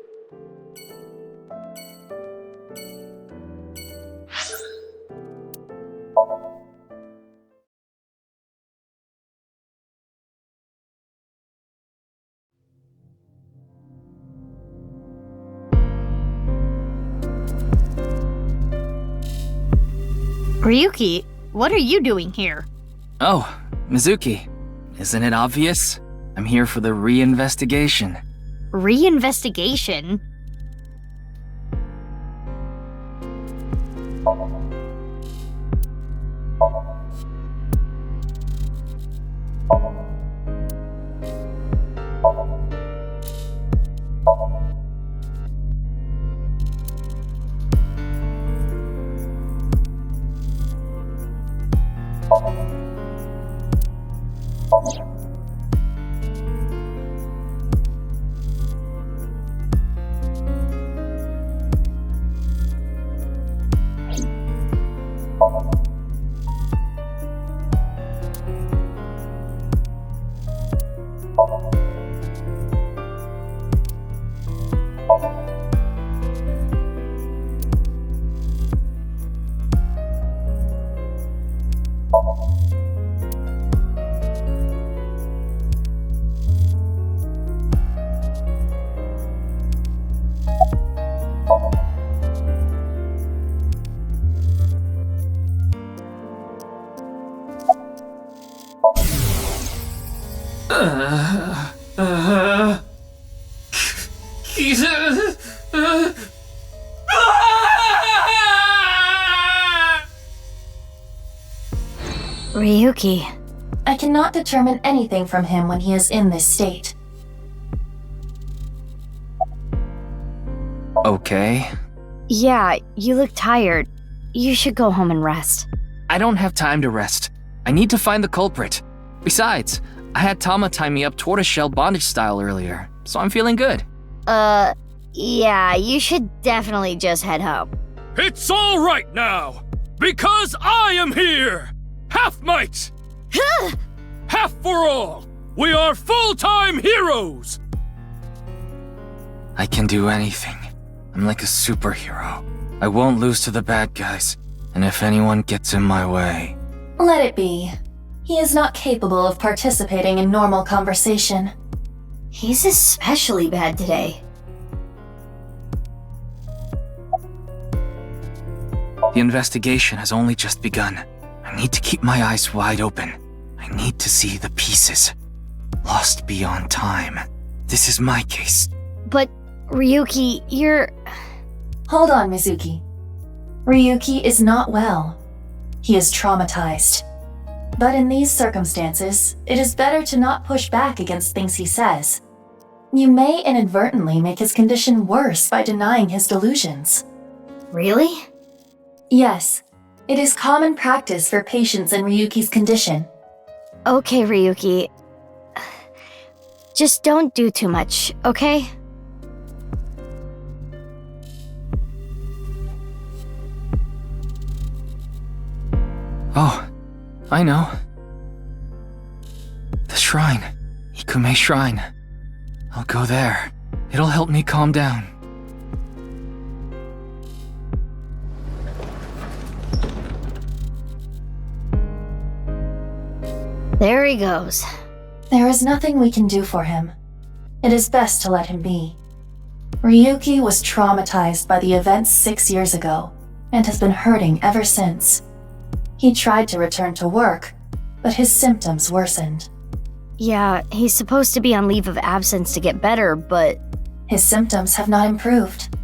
Ryuki, what are you doing here? Oh, Mizuki. Isn't it obvious? I'm here for the re-investigation. Re-investigation? Ryuki. I cannot determine anything from him when he is in this state. Okay. Yeah, you look tired. You should go home and rest. I don't have time to rest. I need to find the culprit. Besides, I had Tama tie me up tortoiseshell bondage style earlier, so I'm feeling good. Yeah, you should definitely just head home. It's all right now, because I am here! Half might! Half for all! We are full-time heroes! I can do anything. I'm like a superhero. I won't lose to the bad guys, and if anyone gets in my way... Let it be. He is not capable of participating in normal conversation. He's especially bad today. The investigation has only just begun. I need to keep my eyes wide open. I need to see the pieces. Lost beyond time. This is my case. But, Ryuki, you're... Hold on, Mizuki. Ryuki is not well. He is traumatized. But in these circumstances, it is better to not push back against things he says. You may inadvertently make his condition worse by denying his delusions. Really? Yes. It is common practice for patients in Ryuki's condition. Okay, Ryuki. Just don't do too much, okay? Oh, I know. The shrine. Ikume Shrine. I'll go there. It'll help me calm down. There he goes. There is nothing we can do for him. It is best to let him be. Ryuki was traumatized by the events 6 years ago, and has been hurting ever since. He tried to return to work, but his symptoms worsened. Yeah, he's supposed to be on leave of absence to get better, but... His symptoms have not improved.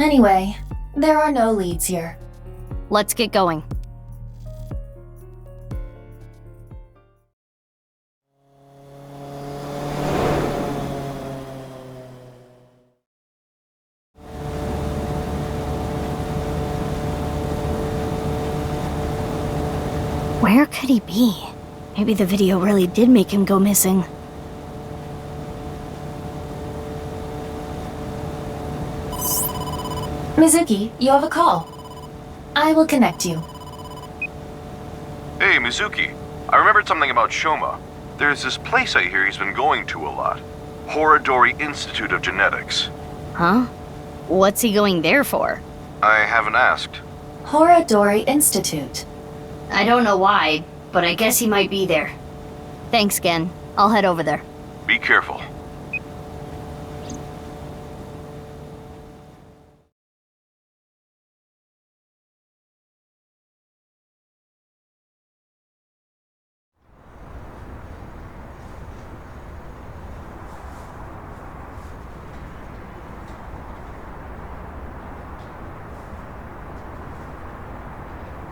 Anyway, there are no leads here. Let's get going. Where could he be? Maybe the video really did make him go missing. Mizuki, you have a call. I will connect you. Hey, Mizuki. I remembered something about Shoma. There's this place I hear he's been going to a lot. Horadori Institute of Genetics. Huh? What's he going there for? I haven't asked. Horadori Institute. I don't know why, but I guess he might be there. Thanks, Gen. I'll head over there. Be careful.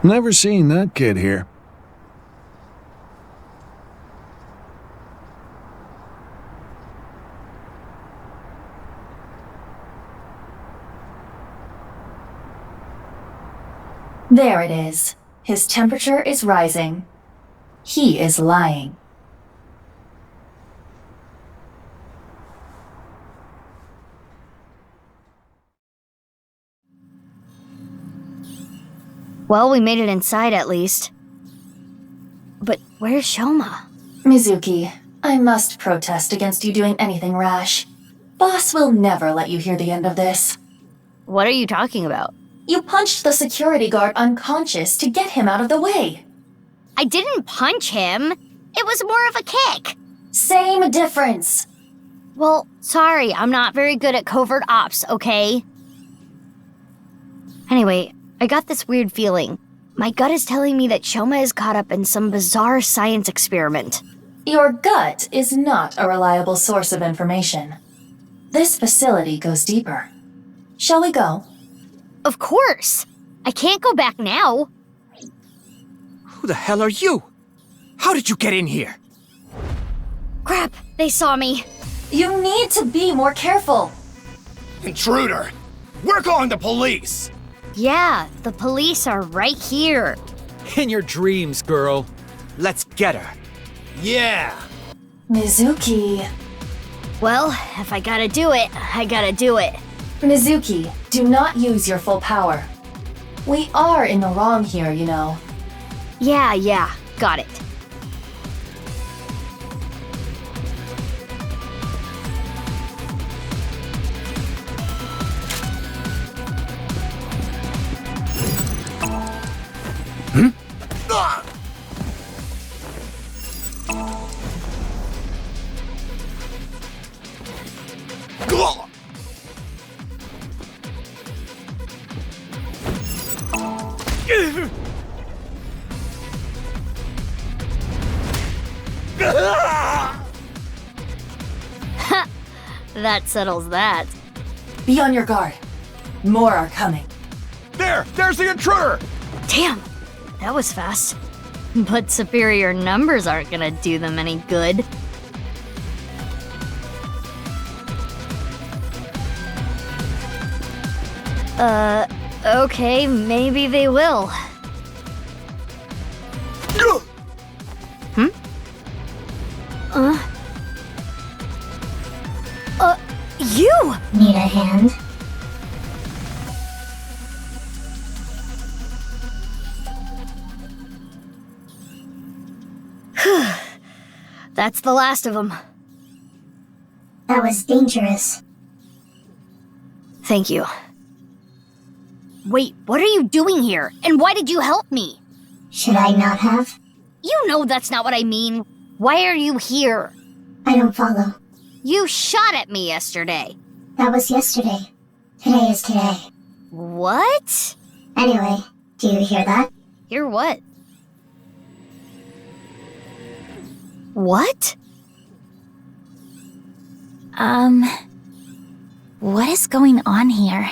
Never seen that kid here. There it is. His temperature is rising. He is lying. Well, we made it inside at least. But where's Shoma? Mizuki, I must protest against you doing anything rash. Boss will never let you hear the end of this. What are you talking about? You punched the security guard unconscious to get him out of the way. I didn't punch him. It was more of a kick. Same difference. Well, sorry, I'm not very good at covert ops, okay? Anyway, I got this weird feeling. My gut is telling me that Shoma is caught up in some bizarre science experiment. Your gut is not a reliable source of information. This facility goes deeper. Shall we go? Of course! I can't go back now. Who the hell are you? How did you get in here? Crap, they saw me. You need to be more careful. Intruder! We're calling the police! Yeah, the police are right here. In your dreams, girl. Let's get her. Yeah! Mizuki. Well, if I gotta do it, I gotta do it. Mizuki, do not use your full power. We are in the wrong here, you know. Yeah, got it. That settles that. Be on your guard. More are coming. There's the intruder! Damn, that was fast. But superior numbers aren't gonna do them any good. Okay, maybe they will. You! Need a hand? That's the last of them. That was dangerous. Thank you. Wait, what are you doing here? And why did you help me? Should I not have? You know that's not what I mean. Why are you here? I don't follow. You shot at me yesterday. That was yesterday. Today is today. What? Anyway, do you hear that? Hear what? What? What is going on here?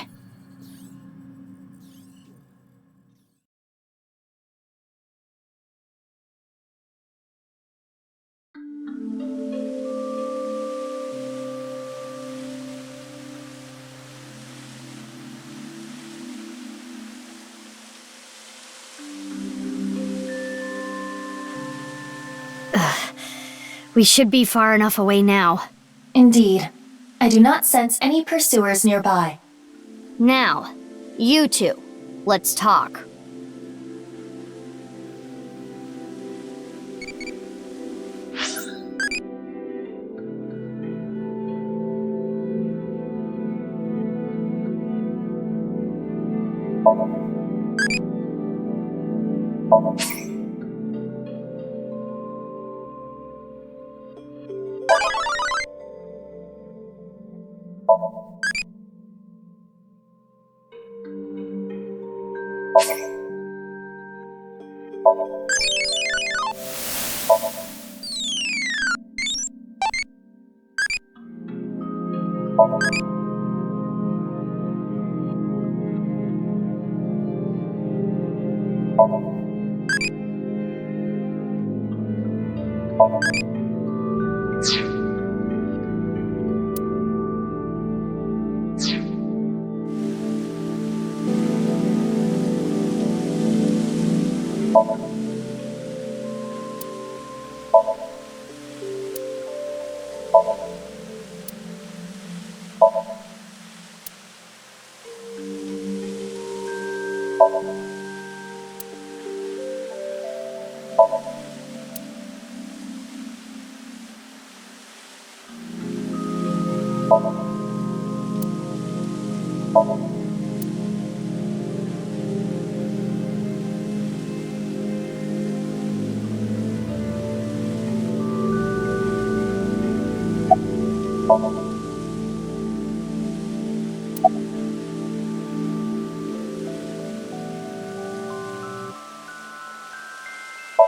We should be far enough away now. Indeed. I do not sense any pursuers nearby. Now, you two, let's talk.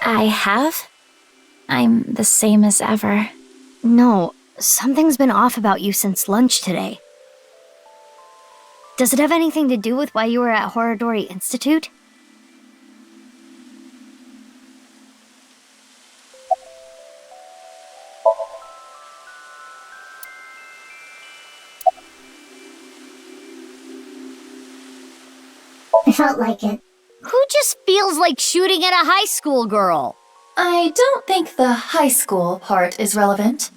I have? I'm the same as ever. No, something's been off about you since lunch today. Does it have anything to do with why you were at Horodori Institute? I felt like it. Who just feels like shooting at a high school girl? I don't think the high school part is relevant.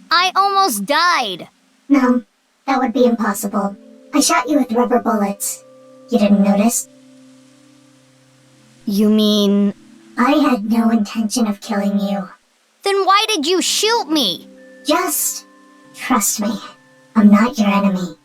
I almost died. No, that would be impossible. I shot you with rubber bullets. You didn't notice? You mean... I had no intention of killing you. Then why did you shoot me? Just trust me. I'm not your enemy.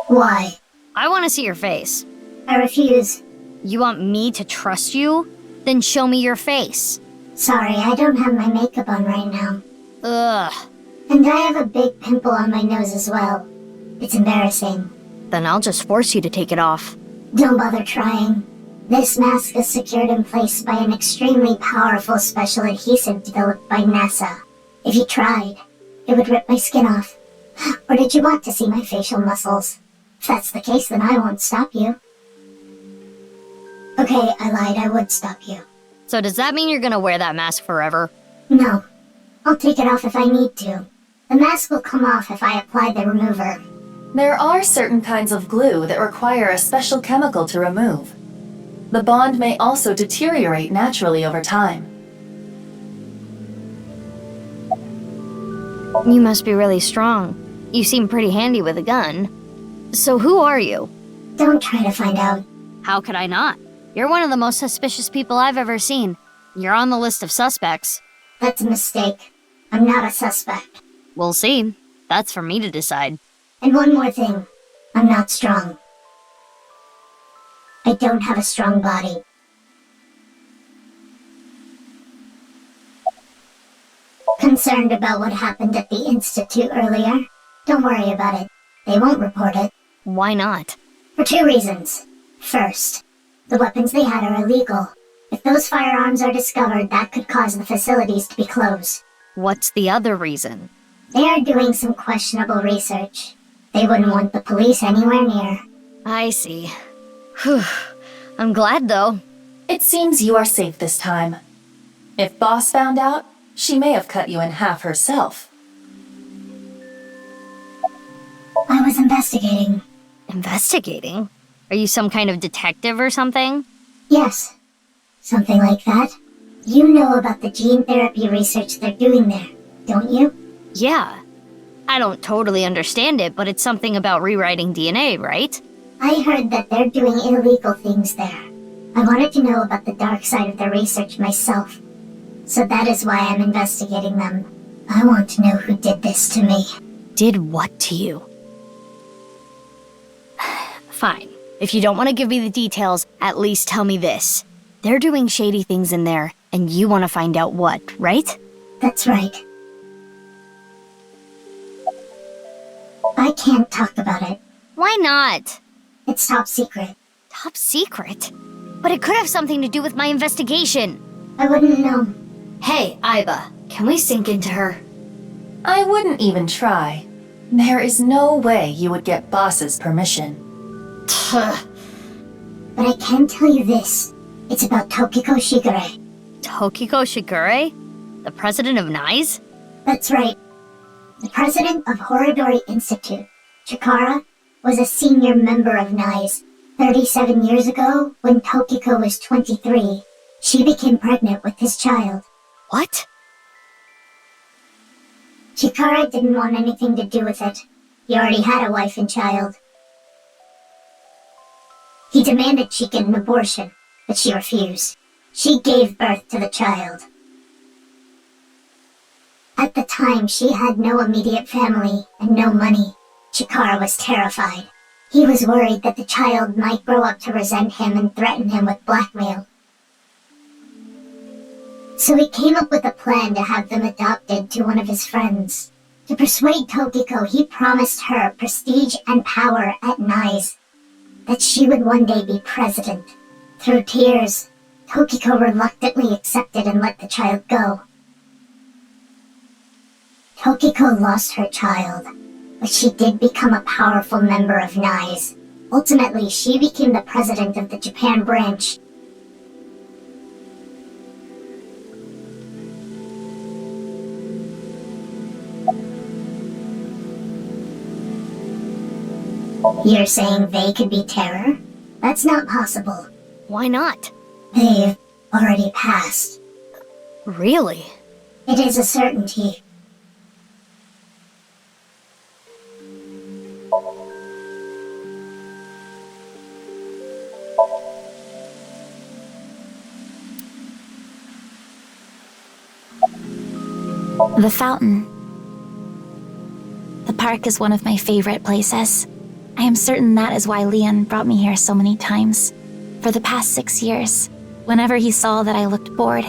Why? I want to see your face. I refuse. You want me to trust you? Then show me your face. Sorry, I don't have my makeup on right now. Ugh. And I have a big pimple on my nose as well. It's embarrassing. Then I'll just force you to take it off. Don't bother trying. This mask is secured in place by an extremely powerful special adhesive developed by NASA. If you tried, it would rip my skin off. Or did you want to see my facial muscles? If that's the case, then I won't stop you. Okay, I lied. I would stop you. So does that mean you're gonna wear that mask forever? No. I'll take it off if I need to. The mask will come off if I apply the remover. There are certain kinds of glue that require a special chemical to remove. The bond may also deteriorate naturally over time. You must be really strong. You seem pretty handy with a gun. So who are you? Don't try to find out. How could I not? You're one of the most suspicious people I've ever seen. You're on the list of suspects. That's a mistake. I'm not a suspect. We'll see. That's for me to decide. And one more thing. I'm not strong. I don't have a strong body. Concerned about what happened at the Institute earlier? Don't worry about it. They won't report it. Why not? For two reasons. First, the weapons they had are illegal. If those firearms are discovered, that could cause the facilities to be closed. What's the other reason? They are doing some questionable research. They wouldn't want the police anywhere near. I see. Whew. I'm glad, though. It seems you are safe this time. If Boss found out, she may have cut you in half herself. I was investigating. Investigating? Are you some kind of detective or something? Yes. Something like that. You know about the gene therapy research they're doing there, don't you? Yeah. I don't totally understand it, but it's something about rewriting DNA, right? I heard that they're doing illegal things there. I wanted to know about the dark side of the research myself. So that is why I'm investigating them. I want to know who did this to me. Did what to you? Fine. If you don't want to give me the details, at least tell me this. They're doing shady things in there, and you want to find out what, right? That's right. I can't talk about it. Why not? It's top secret. Top secret? But it could have something to do with my investigation. I wouldn't know. Hey, Aiba, can we sink into her? I wouldn't even try. There is no way you would get Boss's permission. But I can tell you this. It's about Tokiko Shigure. Tokiko Shigure? The president of NICE? That's right. The president of Horadori Institute, Chikara, was a senior member of NICE. 37 years ago, when Tokiko was 23, she became pregnant with his child. What? Chikara didn't want anything to do with it. He already had a wife and child. He demanded she get an abortion, but she refused. She gave birth to the child. At the time, she had no immediate family and no money. Chikara was terrified. He was worried that the child might grow up to resent him and threaten him with blackmail. So he came up with a plan to have them adopted to one of his friends. To persuade Tokiko, he promised her prestige and power at NICE. That she would one day be president. Through tears, Tokiko reluctantly accepted and let the child go. Tokiko lost her child, but she did become a powerful member of NICE. Ultimately, she became the president of the Japan branch. You're saying they could be terror? That's not possible. Why not? They've already passed. Really? It is a certainty. The fountain. The park is one of my favorite places. I am certain that is why Leon brought me here so many times. For the past 6 years, whenever he saw that I looked bored,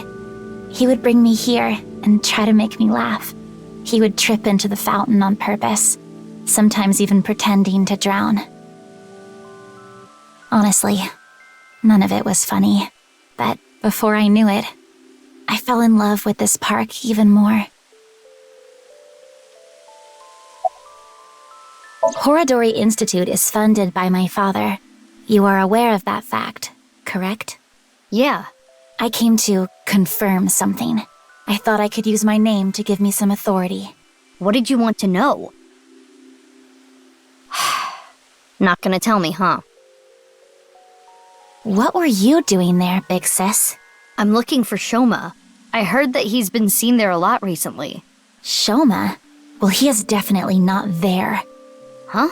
he would bring me here and try to make me laugh. He would trip into the fountain on purpose, sometimes even pretending to drown. Honestly, none of it was funny, but before I knew it, I fell in love with this park even more. Horadori Institute is funded by my father. You are aware of that fact, correct? Yeah. I came to confirm something. I thought I could use my name to give me some authority. What did you want to know? Not gonna tell me, huh? What were you doing there, big sis? I'm looking for Shoma. I heard that he's been seen there a lot recently. Shoma? Well, he is definitely not there. Huh?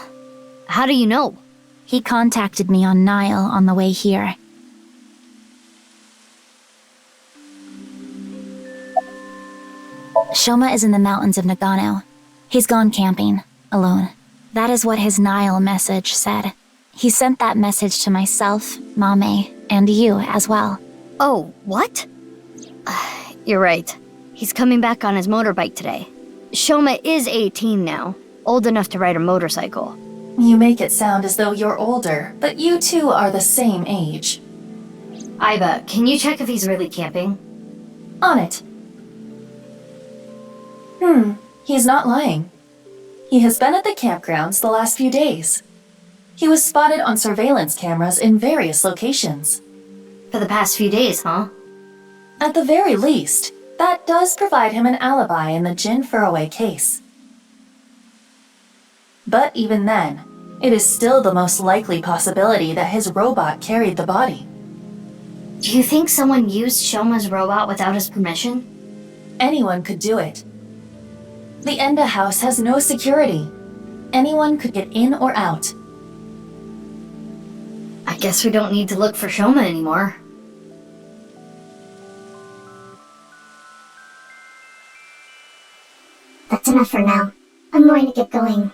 How do you know? He contacted me on Nile on the way here. Shoma is in the mountains of Nagano. He's gone camping, alone. That is what his Nile message said. He sent that message to myself, Mame, and you as well. Oh, what? You're right. He's coming back on his motorbike today. Shoma is 18 now, old enough to ride a motorcycle. You make it sound as though you're older, but you two are the same age. Aiba, can you check if he's really camping? On it. He's not lying. He has been at the campgrounds the last few days. He was spotted on surveillance cameras in various locations. For the past few days, huh? At the very least, that does provide him an alibi in the Jin Furroway case. But even then, it is still the most likely possibility that his robot carried the body. Do you think someone used Shoma's robot without his permission? Anyone could do it. The Enda house has no security. Anyone could get in or out. I guess we don't need to look for Shoma anymore. That's enough for now. I'm going to get going.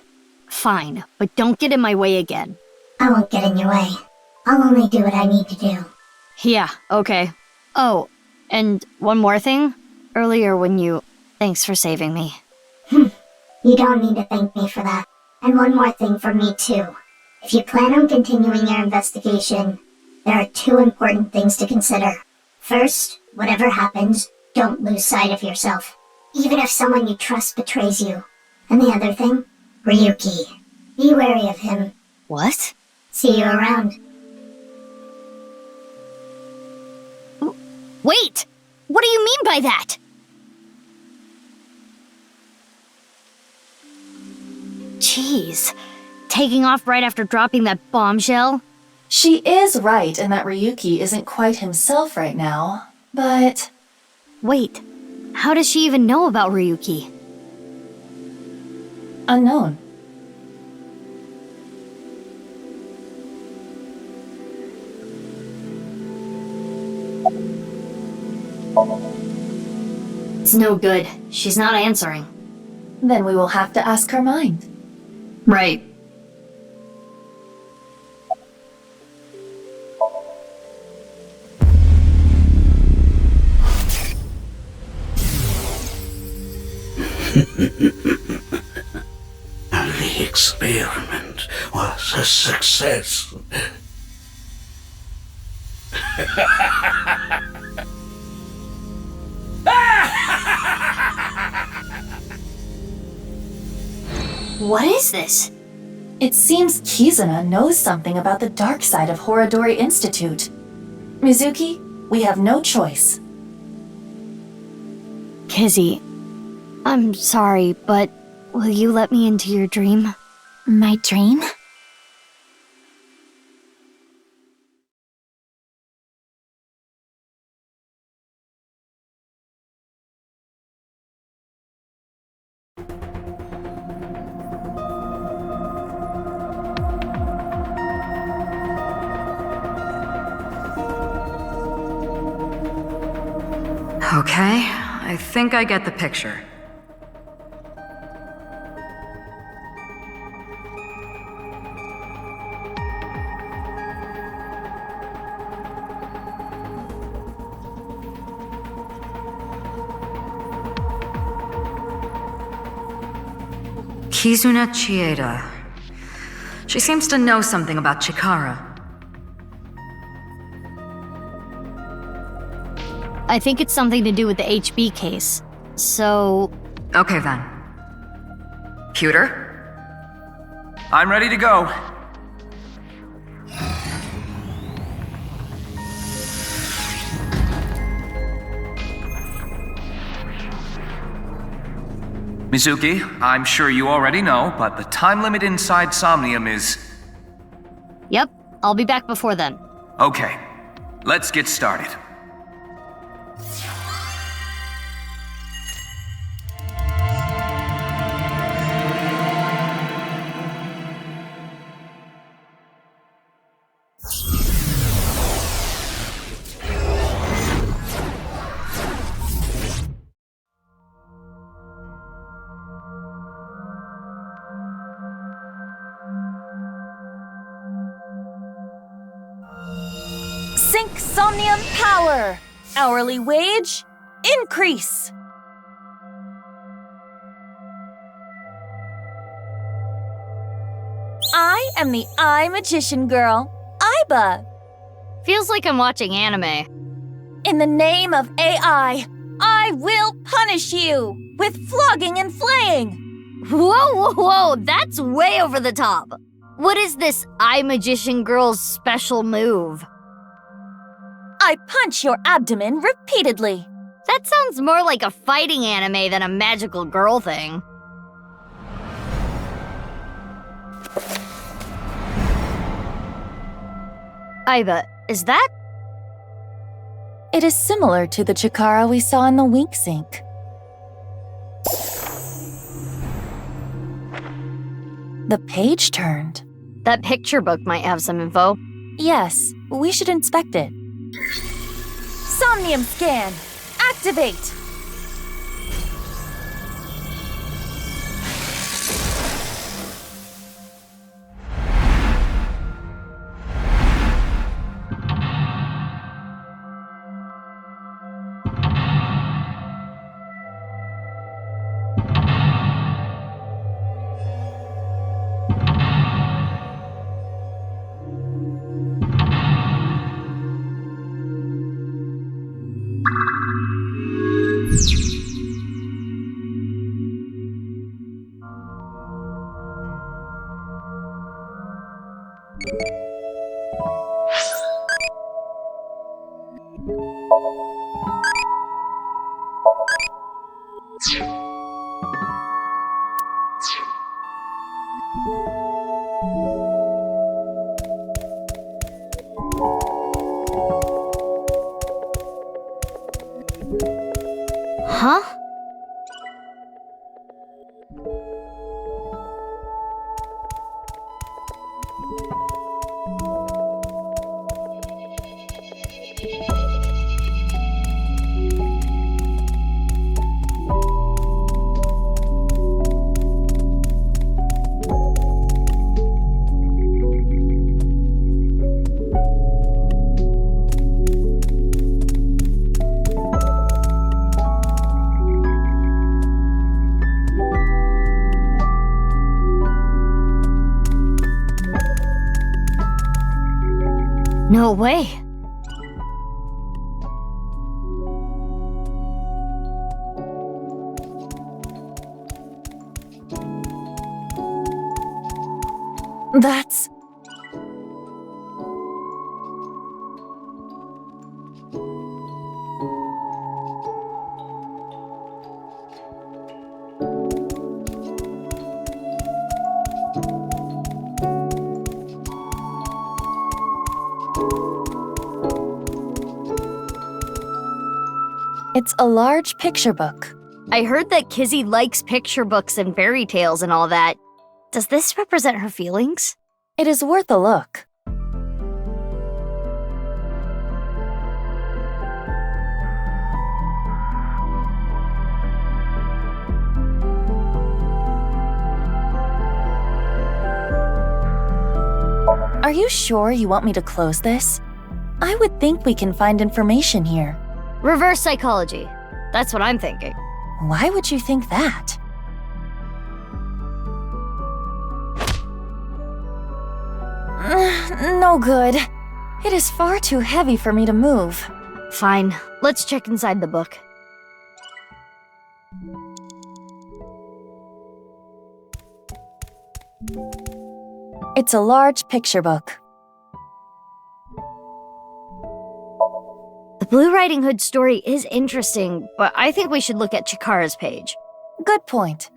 Fine, but don't get in my way again. I won't get in your way. I'll only do what I need to do. Yeah, okay. Oh, and one more thing. Earlier when you... Thanks for saving me. You don't need to thank me for that. And one more thing for me too. If you plan on continuing your investigation, there are 2 important things to consider. First, whatever happens, don't lose sight of yourself. Even if someone you trust betrays you. And the other thing, Ryuki. Be wary of him. What? See you around. Wait! What do you mean by that? Jeez. Taking off right after dropping that bombshell? She is right in that Ryuki isn't quite himself right now, but... Wait, how does she even know about Ryuki? Unknown. It's no good. She's not answering. Then we will have to ask her mind. Right. The experiment was a success. What is this? It seems Kizuna knows something about the dark side of Horodori Institute. Mizuki, we have no choice. Kizzy, I'm sorry, but will you let me into your dream? My dream? Okay, I think I get the picture. Kizuna Chieda. She seems to know something about Chikara. I think it's something to do with the HB case. So... Okay then. Pewter? I'm ready to go. Mizuki, I'm sure you already know, but the time limit inside Somnium is... Yep, I'll be back before then. Okay, let's get started. Sync Somnium power! Hourly wage, increase! I am the Eye Magician Girl, Aiba. Feels like I'm watching anime. In the name of AI, I will punish you with flogging and flaying! Whoa, whoa, whoa, that's way over the top. What is this Eye Magician Girl's special move? I punch your abdomen repeatedly. That sounds more like a fighting anime than a magical girl thing. Aiba, is that? It is similar to the Chikara we saw in the Wink Sink. The page turned. That picture book might have some info. Yes, we should inspect it. Somnium scan! Activate! Huh? No way. That's... It's a large picture book. I heard that Kizzy likes picture books and fairy tales and all that. Does this represent her feelings? It is worth a look. Are you sure you want me to close this? I would think we can find information here. Reverse psychology. That's what I'm thinking. Why would you think that? No good. It is far too heavy for me to move. Fine. Let's check inside the book. It's a large picture book. The Blue Riding Hood story is interesting, but I think we should look at Chikara's page. Good point.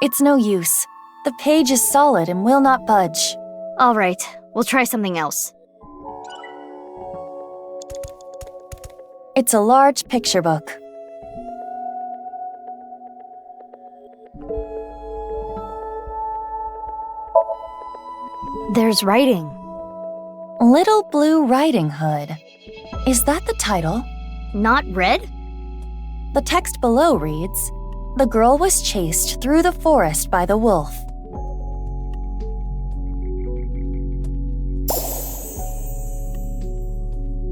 It's no use. The page is solid and will not budge. All right, we'll try something else. It's a large picture book. There's writing. Little Blue Riding Hood. Is that the title? Not red? The text below reads, "The girl was chased through the forest by the wolf."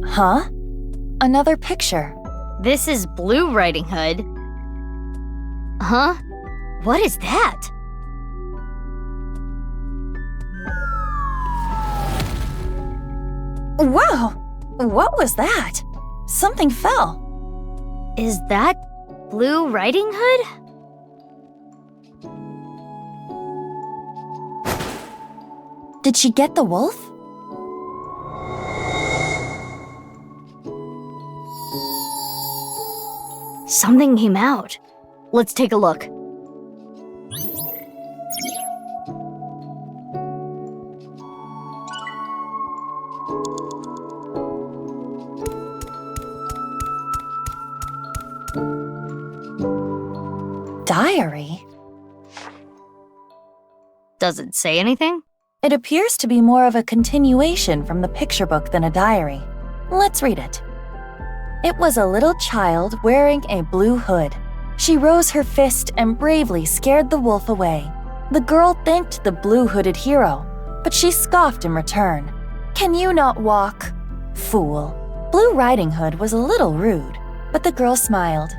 Huh? Another picture. This is Blue Riding Hood. Huh? What is that? Wow! What was that? Something fell. Is that Blue Riding Hood? Did she get the wolf? Something came out. Let's take a look. Diary? Does it say anything? It appears to be more of a continuation from the picture book than a diary. Let's read it. It was a little child wearing a blue hood. She rose her fist and bravely scared the wolf away. The girl thanked the blue-hooded hero, but she scoffed in return. "Can you not walk? Fool." Blue Riding Hood was a little rude, but the girl smiled.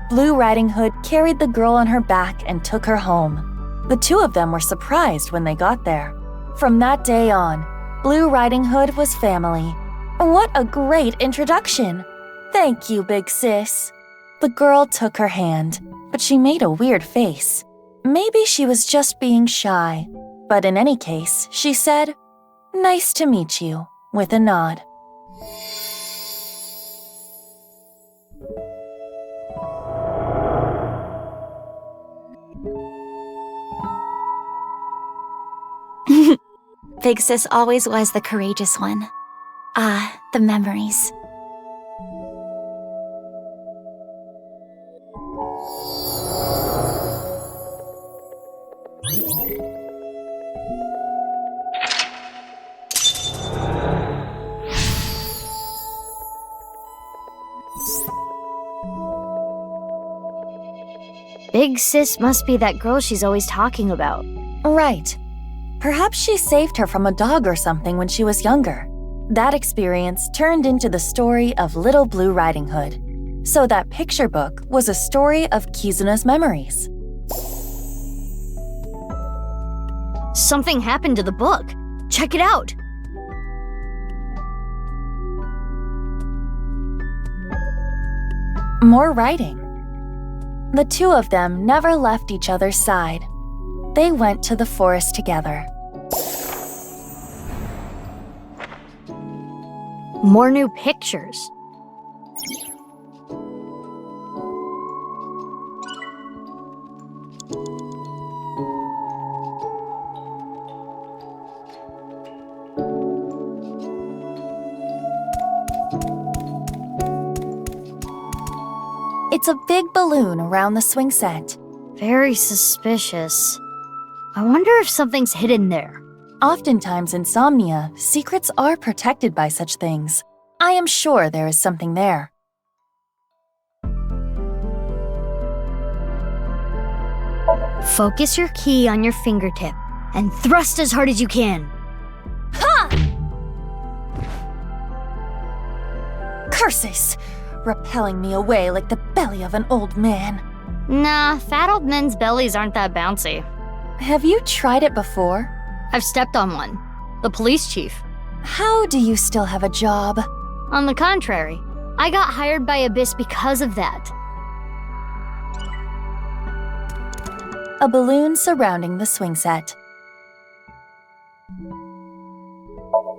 Blue Riding Hood carried the girl on her back and took her home. The two of them were surprised when they got there. From that day on, Blue Riding Hood was family. What a great introduction! Thank you, big sis. The girl took her hand, but she made a weird face. Maybe she was just being shy, but in any case, she said, "Nice to meet you," with a nod. Big Sis always was the courageous one. Ah, the memories. Big Sis must be that girl she's always talking about. Right. Perhaps she saved her from a dog or something when she was younger. That experience turned into the story of Little Blue Riding Hood. So that picture book was a story of Kizuna's memories. Something happened to the book. Check it out. More writing. The two of them never left each other's side. They went to the forest together. More new pictures. It's a big balloon around the swing set. Very suspicious. I wonder if something's hidden there. Oftentimes in Somnia, secrets are protected by such things. I am sure there is something there. Focus your key on your fingertip and thrust as hard as you can. Ha! Curses! Repelling me away like the belly of an old man. Nah, fat old men's bellies aren't that bouncy. Have you tried it before? I've stepped on one. The police chief. How do you still have a job? On the contrary, I got hired by Abyss because of that. A balloon surrounding the swing set.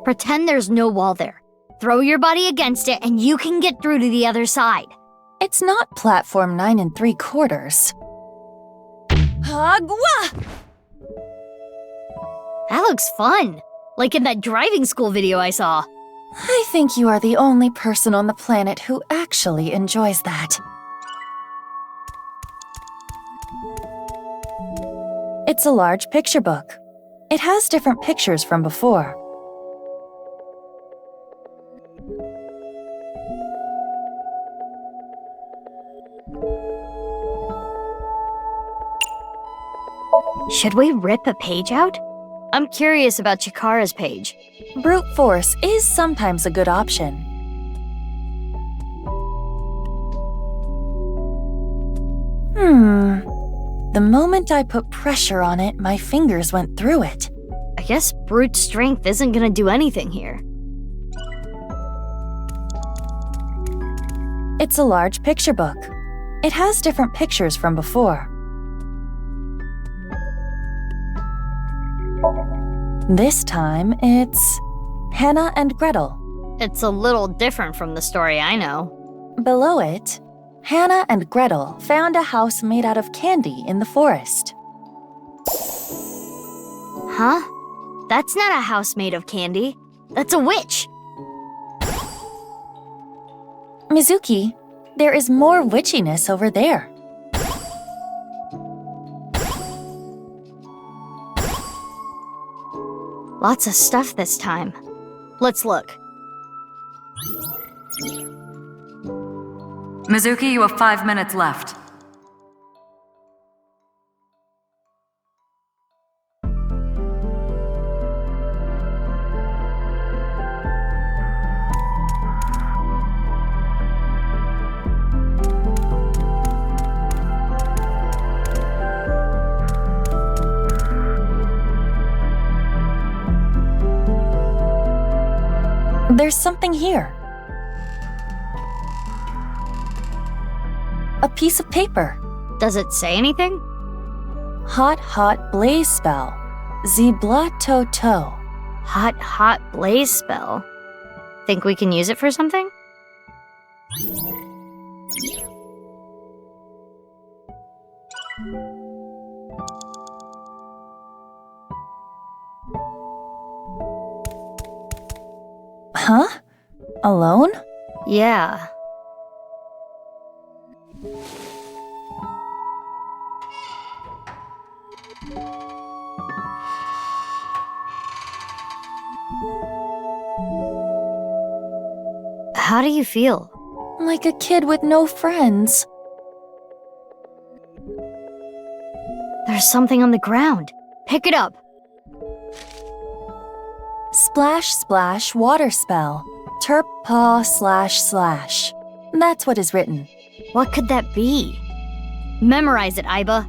Pretend there's no wall there. Throw your body against it and you can get through to the other side. It's not platform 9 3/4. Agua! That looks fun. Like in that driving school video I saw. I think you are the only person on the planet who actually enjoys that. It's a large picture book. It has different pictures from before. Should we rip a page out? I'm curious about Chikara's page. Brute force is sometimes a good option. The moment I put pressure on it, my fingers went through it. I guess brute strength isn't gonna do anything here. It's a large picture book. It has different pictures from before. This time, it's Hannah and Gretel. It's a little different from the story I know. Below it, Hannah and Gretel found a house made out of candy in the forest. Huh? That's not a house made of candy. That's a witch. Mizuki, there is more witchiness over there. Lots of stuff this time. Let's look. Mizuki, you have 5 minutes left. There's something here. A piece of paper. Does it say anything? Hot, hot blaze spell. Zibla-to-to. Hot, hot blaze spell. Think we can use it for something? Huh? Alone? Yeah. How do you feel? Like a kid with no friends. There's something on the ground. Pick it up. Splash, splash, water spell. Terp paw //. That's what is written. What could that be? Memorize it, Aiba.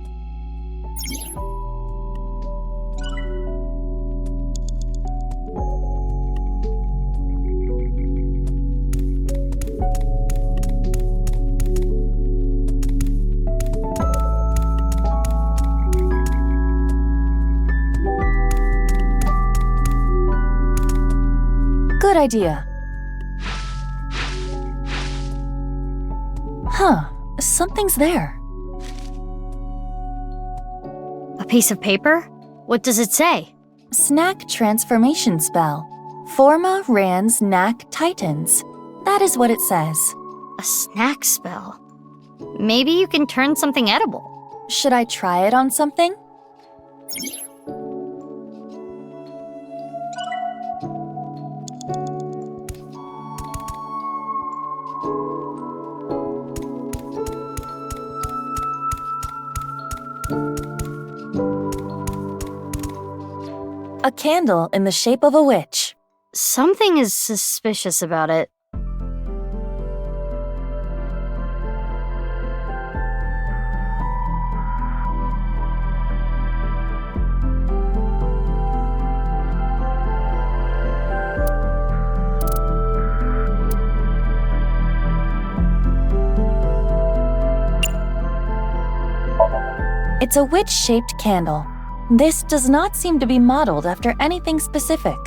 Good idea. Huh, something's there. A piece of paper? What does it say? Snack transformation spell. Forma Rans Knack Titans. That is what it says. A snack spell. Maybe you can turn something edible. Should I try it on something? A candle in the shape of a witch. Something is suspicious about it. It's a witch-shaped candle. This does not seem to be modeled after anything specific.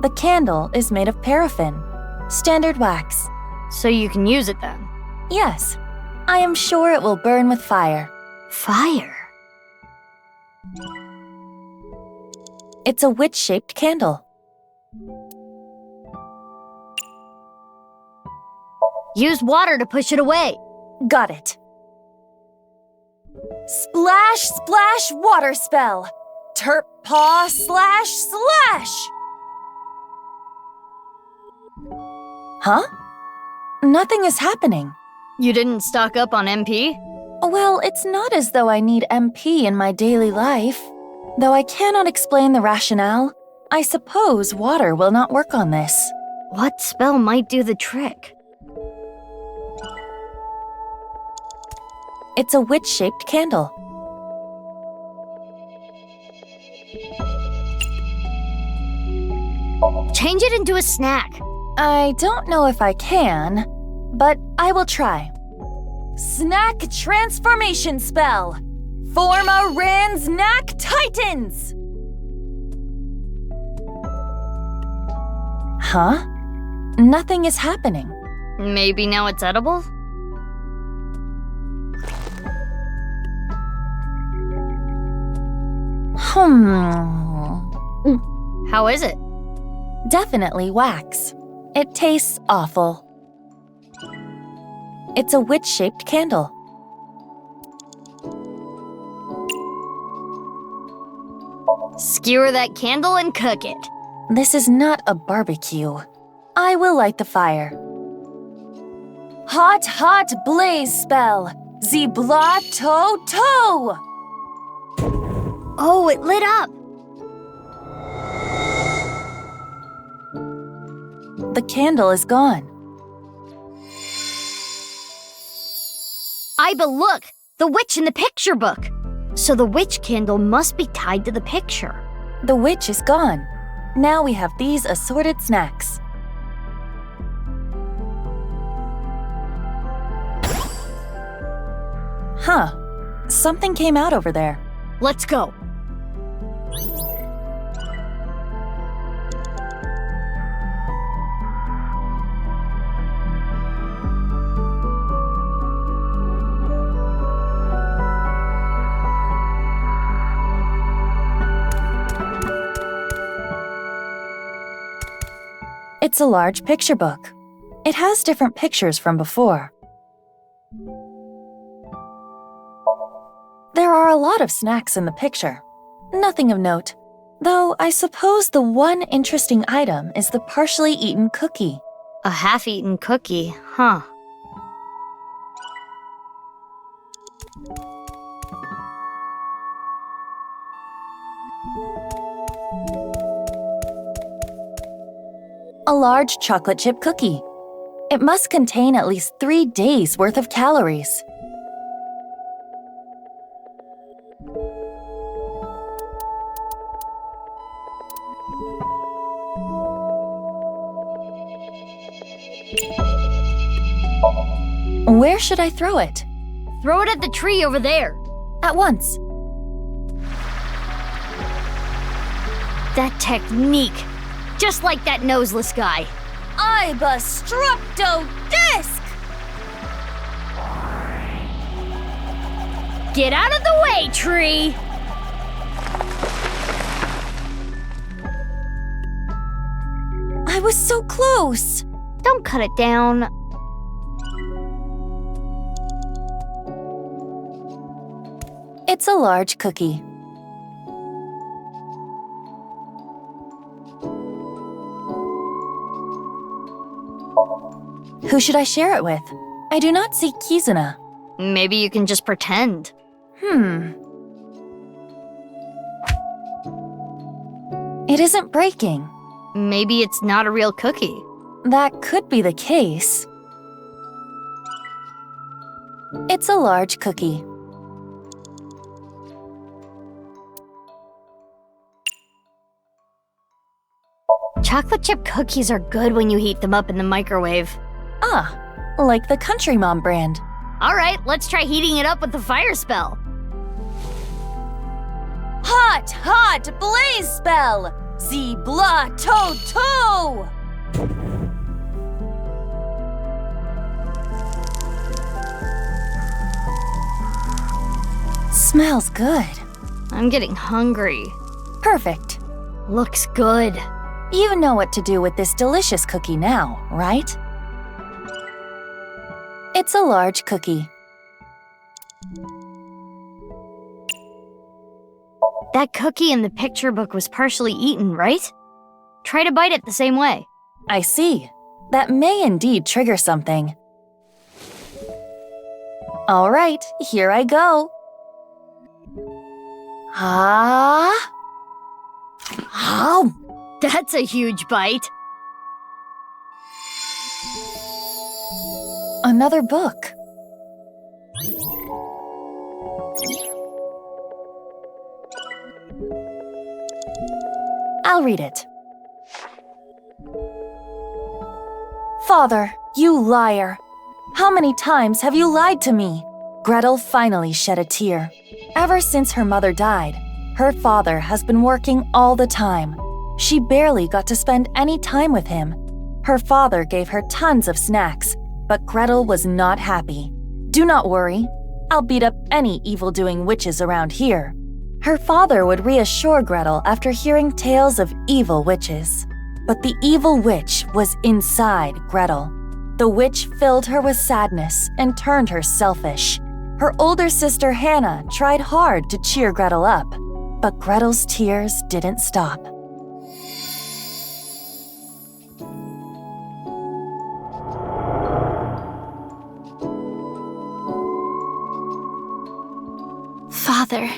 The candle is made of paraffin, standard wax. So you can use it then? Yes. I am sure it will burn with fire. Fire? It's a witch-shaped candle. Use water to push it away. Got it. Splash, splash, water spell. Terp paw //. Huh? Nothing is happening. You didn't stock up on MP? Well, it's not as though I need MP in my daily life. Though I cannot explain the rationale, I suppose water will not work on this. What spell might do the trick? It's a witch-shaped candle. Change it into a snack. I don't know if I can, but I will try. Snack transformation spell. Forma Rans Knack Titans. Huh? Nothing is happening. Maybe now it's edible? How is it? Definitely wax. It tastes awful. It's a witch-shaped candle. Skewer that candle and cook it. This is not a barbecue. I will light the fire. Hot, hot blaze spell. Zibla-to-to. Oh, it lit up. The candle is gone. Aiba, look! The witch in the picture book! So the witch candle must be tied to the picture. The witch is gone. Now we have these assorted snacks. Huh. Something came out over there. Let's go. It's a large picture book. It has different pictures from before. There are a lot of snacks in the picture. Nothing of note. Though I suppose the one interesting item is the partially eaten cookie. A half-eaten cookie, huh? A large chocolate chip cookie. It must contain at least 3 days' worth of calories. Where should I throw it? Throw it at the tree over there. At once. That technique. Just like that noseless guy. Iba Strupto Disc! Get out of the way, tree! I was so close! Don't cut it down. It's a large cookie. Who should I share it with? I do not see Kizuna. Maybe you can just pretend. It isn't breaking. Maybe it's not a real cookie. That could be the case. It's a large cookie. Chocolate chip cookies are good when you heat them up in the microwave. Ah, like the Country Mom brand. All right, let's try heating it up with the fire spell. Hot, hot blaze spell! Zebla to. Smells good. I'm getting hungry. Perfect. Looks good. You know what to do with this delicious cookie now, right? It's a large cookie. That cookie in the picture book was partially eaten, right? Try to bite it the same way. I see. That may indeed trigger something. All right, here I go. Ah! Ow! That's a huge bite. Another book. I'll read it. Father, you liar! How many times have you lied to me? Gretel finally shed a tear. Ever since her mother died, her father has been working all the time. She barely got to spend any time with him. Her father gave her tons of snacks, but Gretel was not happy. Do not worry, I'll beat up any evil-doing witches around here. Her father would reassure Gretel after hearing tales of evil witches. But the evil witch was inside Gretel. The witch filled her with sadness and turned her selfish. Her older sister Hannah tried hard to cheer Gretel up, but Gretel's tears didn't stop. Father.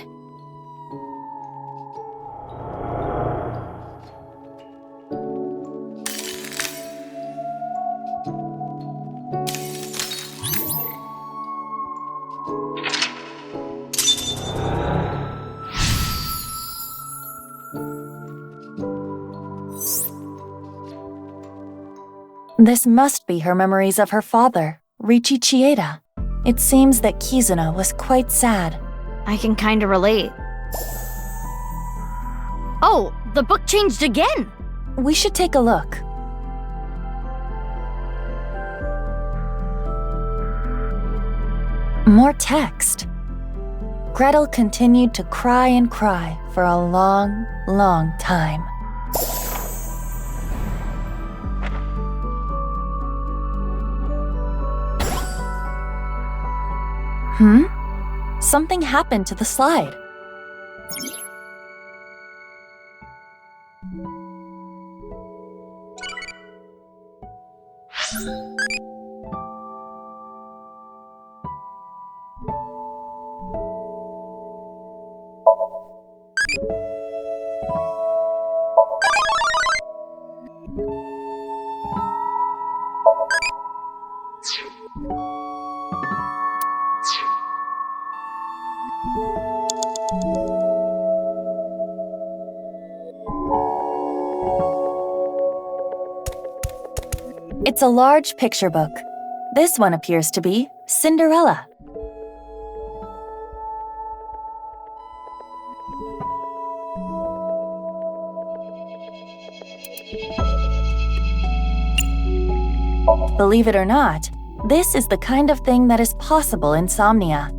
This must be her memories of her father, Ryuki Chieda. It seems that Kizuna was quite sad. I can kinda relate. Oh, the book changed again! We should take a look. More text. Gretel continued to cry and cry for a long, long time. Something happened to the slide. It's a large picture book. This one appears to be Cinderella. Believe it or not, this is the kind of thing that is possible in Somnia.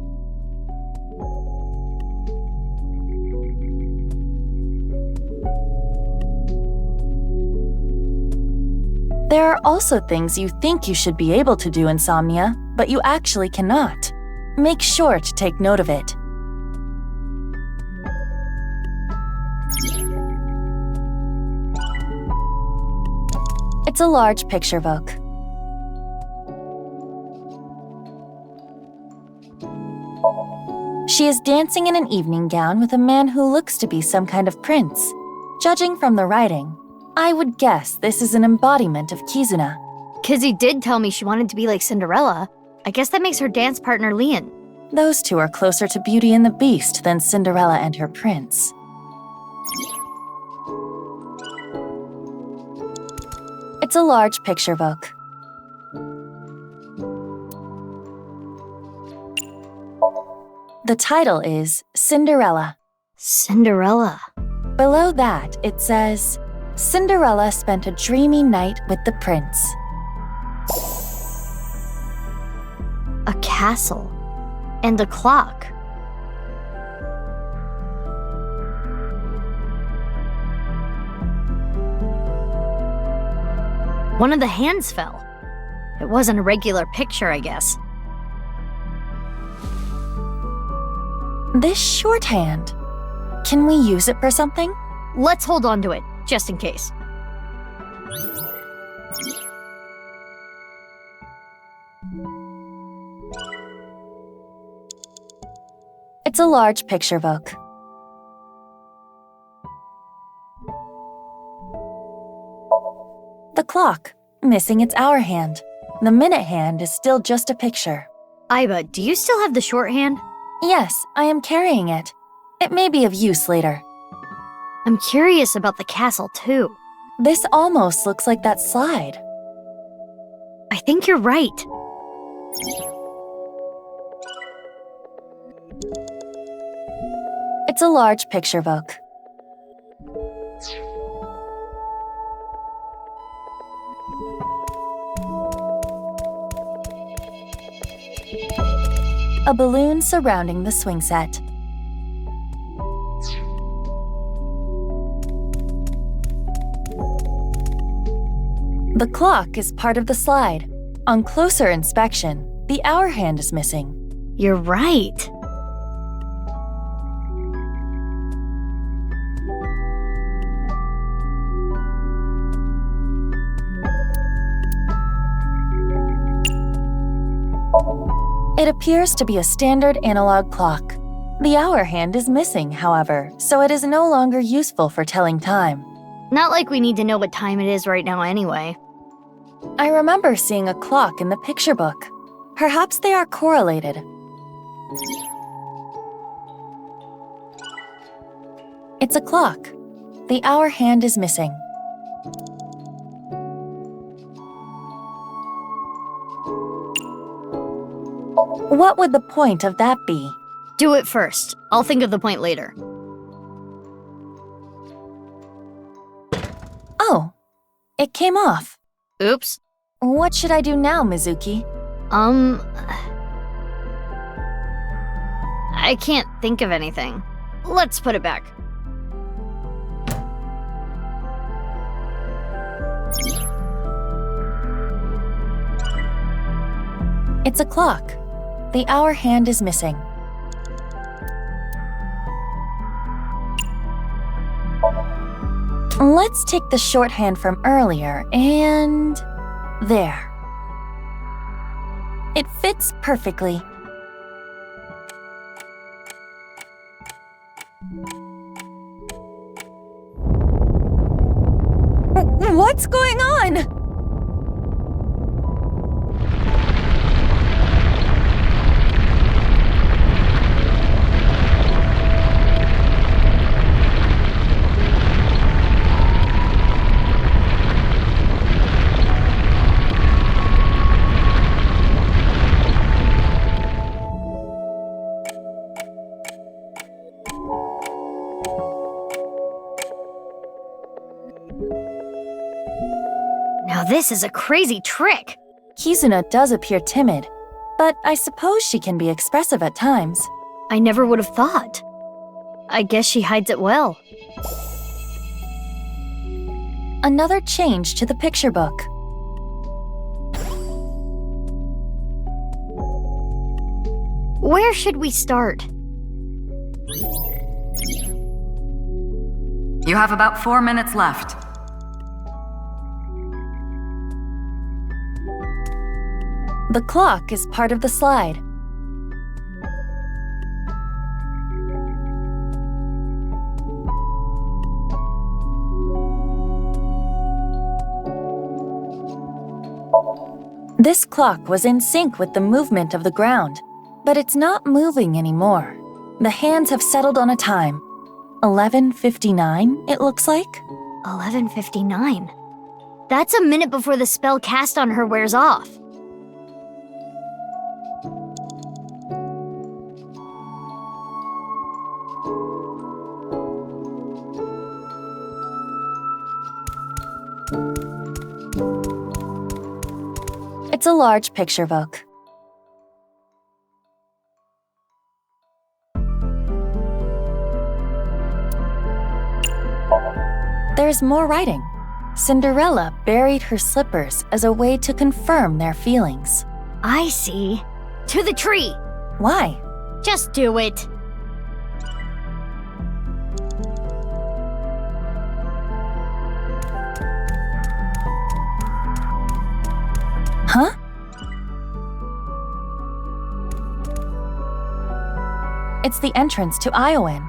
There are also things you think you should be able to do in Somnia, but you actually cannot. Make sure to take note of it. It's a large picture book. She is dancing in an evening gown with a man who looks to be some kind of prince. Judging from the writing, I would guess this is an embodiment of Kizuna. Kizzy did tell me she wanted to be like Cinderella. I guess that makes her dance partner Leon. Those two are closer to Beauty and the Beast than Cinderella and her prince. It's a large picture book. The title is Cinderella. Cinderella. Below that, it says, Cinderella spent a dreamy night with the prince. A castle. And a clock. One of the hands fell. It wasn't a regular picture, I guess. This shorthand. Can we use it for something? Let's hold on to it, just in case. It's a large picture book. The clock, missing its hour hand. The minute hand is still just a picture. Aiba, do you still have the shorthand? Yes, I am carrying it. It may be of use later. I'm curious about the castle, too. This almost looks like that slide. I think you're right. It's a large picture book. A balloon surrounding the swing set. The clock is part of the slide. On closer inspection, the hour hand is missing. You're right. It appears to be a standard analog clock. The hour hand is missing, however, so it is no longer useful for telling time. Not like we need to know what time it is right now anyway. I remember seeing a clock in the picture book. Perhaps they are correlated. It's a clock. The hour hand is missing. What would the point of that be? Do it first. I'll think of the point later. It came off. Oops. What should I do now, Mizuki? I can't think of anything. Let's put it back. It's a clock. The hour hand is missing. Let's take the shorthand from earlier and... there. It fits perfectly. What's going on? Now this is a crazy trick. Kizuna does appear timid, but I suppose she can be expressive at times. I never would have thought. I guess she hides it well. Another change to the picture book. Where should we start? You have about 4 minutes left. The clock is part of the slide. This clock was in sync with the movement of the ground, but it's not moving anymore. The hands have settled on a time. 11:59, it looks like? 11:59. That's a minute before the spell cast on her wears off. It's a large picture book. There's more writing. Cinderella buried her slippers as a way to confirm their feelings. I see. To the tree. Why? Just do it. Huh? It's the entrance to Iowan.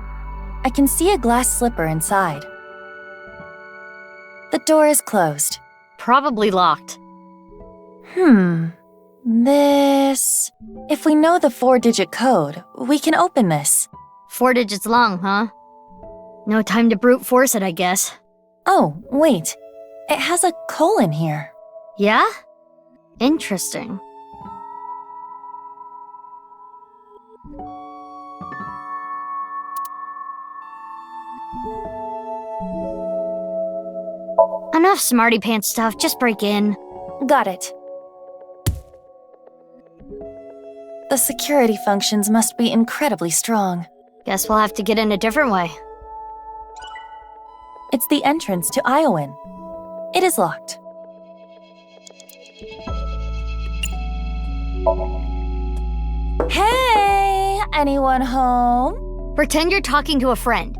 I can see a glass slipper inside. The door is closed. Probably locked. This... If we know the 4-digit code, we can open this. 4 digits long, huh? No time to brute force it, I guess. Oh, wait. It has a colon here. Yeah? Interesting. Enough smarty pants stuff, just break in. Got it. The security functions must be incredibly strong. Guess we'll have to get in a different way. It's the entrance to Iowan. It is locked. Hey! Anyone home? Pretend you're talking to a friend.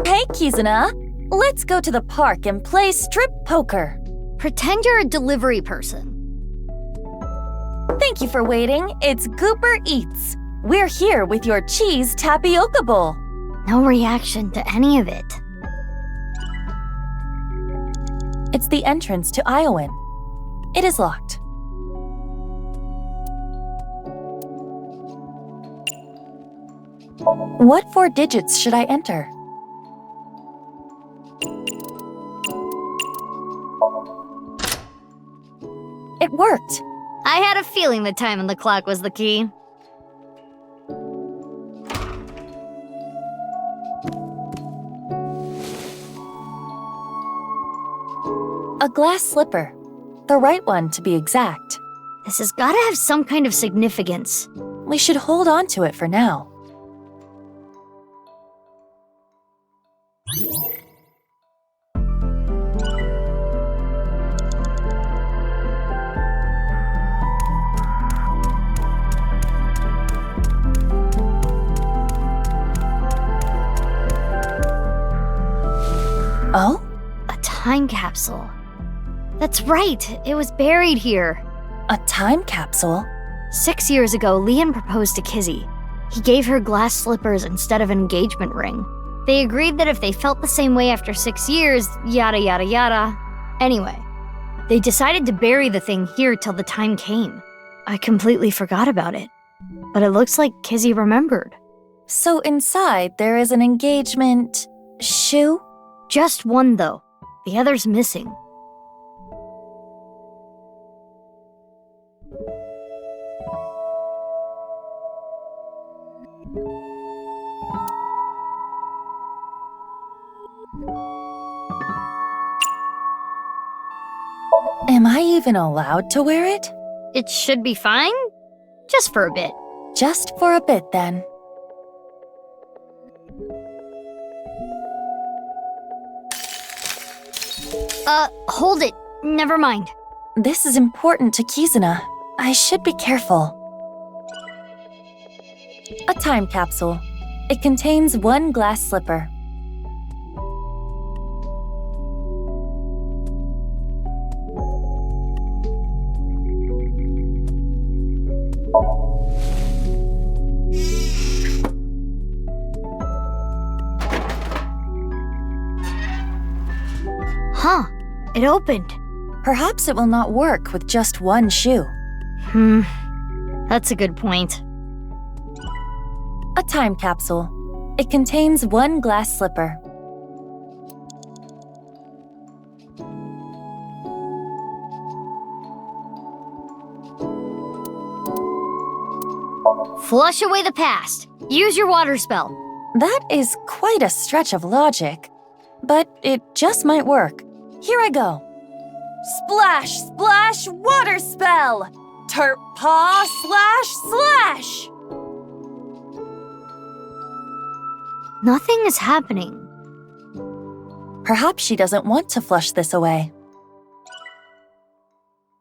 Hey, Kizuna. Let's go to the park and play strip poker. Pretend you're a delivery person. Thank you for waiting. It's Gooper Eats. We're here with your cheese tapioca bowl. No reaction to any of it. It's the entrance to Iowan. It is locked. What 4 digits should I enter? It worked. I had a feeling the time on the clock was the key. A glass slipper. The right one, to be exact. This has gotta have some kind of significance. We should hold on to it for now. Oh? A time capsule. That's right, it was buried here. A time capsule? 6 years ago, Leon proposed to Kizzy. He gave her glass slippers instead of an engagement ring. They agreed that if they felt the same way after 6 years, yada yada yada. Anyway, they decided to bury the thing here till the time came. I completely forgot about it. But it looks like Kizzy remembered. So inside there is an engagement shoe? Just one, though. The other's missing. Am I even allowed to wear it? It should be fine. Just for a bit. Just for a bit, then. Hold it. Never mind. This is important to Kizuna. I should be careful. A time capsule. It contains one glass slipper. Huh. It opened. Perhaps it will not work with just one shoe. That's a good point. A time capsule. It contains one glass slipper. Flush away the past. Use your water spell. That is quite a stretch of logic, but it just might work. Here I go. Splash, splash, water spell! Terp paw slash slash! Nothing is happening. Perhaps she doesn't want to flush this away.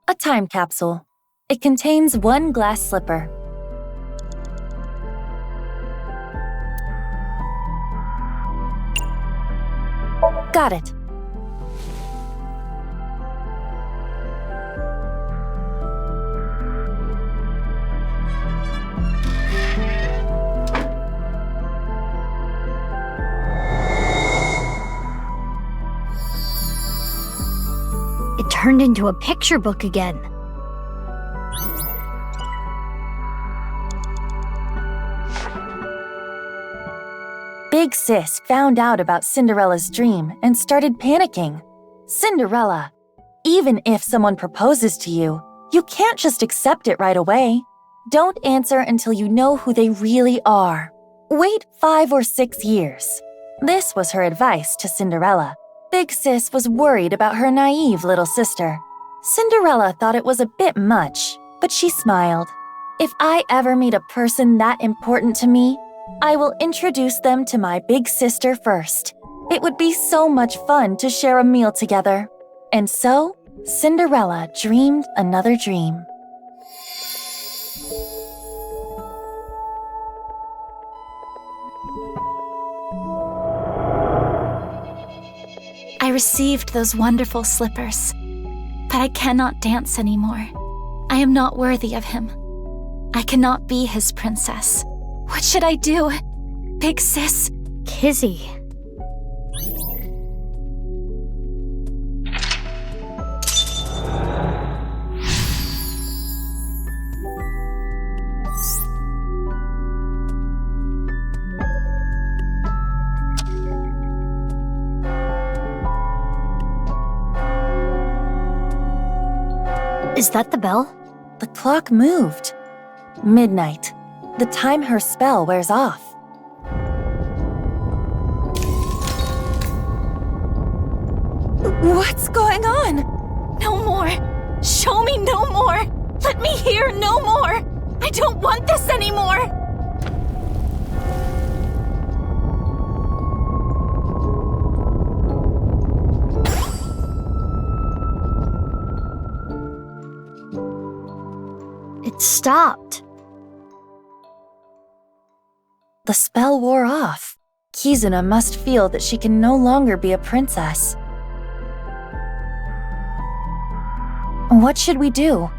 A time capsule. It contains one glass slipper. Got it. It turned into a picture book again. Big Sis found out about Cinderella's dream and started panicking. Cinderella, even if someone proposes to you, you can't just accept it right away. Don't answer until you know who they really are. Wait 5 or 6 years. This was her advice to Cinderella. Big Sis was worried about her naive little sister. Cinderella thought it was a bit much, but she smiled. If I ever meet a person that important to me, I will introduce them to my big sister first. It would be so much fun to share a meal together. And so, Cinderella dreamed another dream. I received those wonderful slippers, but I cannot dance anymore. I am not worthy of him. I cannot be his princess. What should I do? Big Sis? Kizzy. Is that the bell? The clock moved. Midnight. The time her spell wears off. What's going on? Show me no more! Let me hear no more! I don't want this anymore! It stopped. The spell wore off. Kizuna must feel that she can no longer be a princess. What should we do?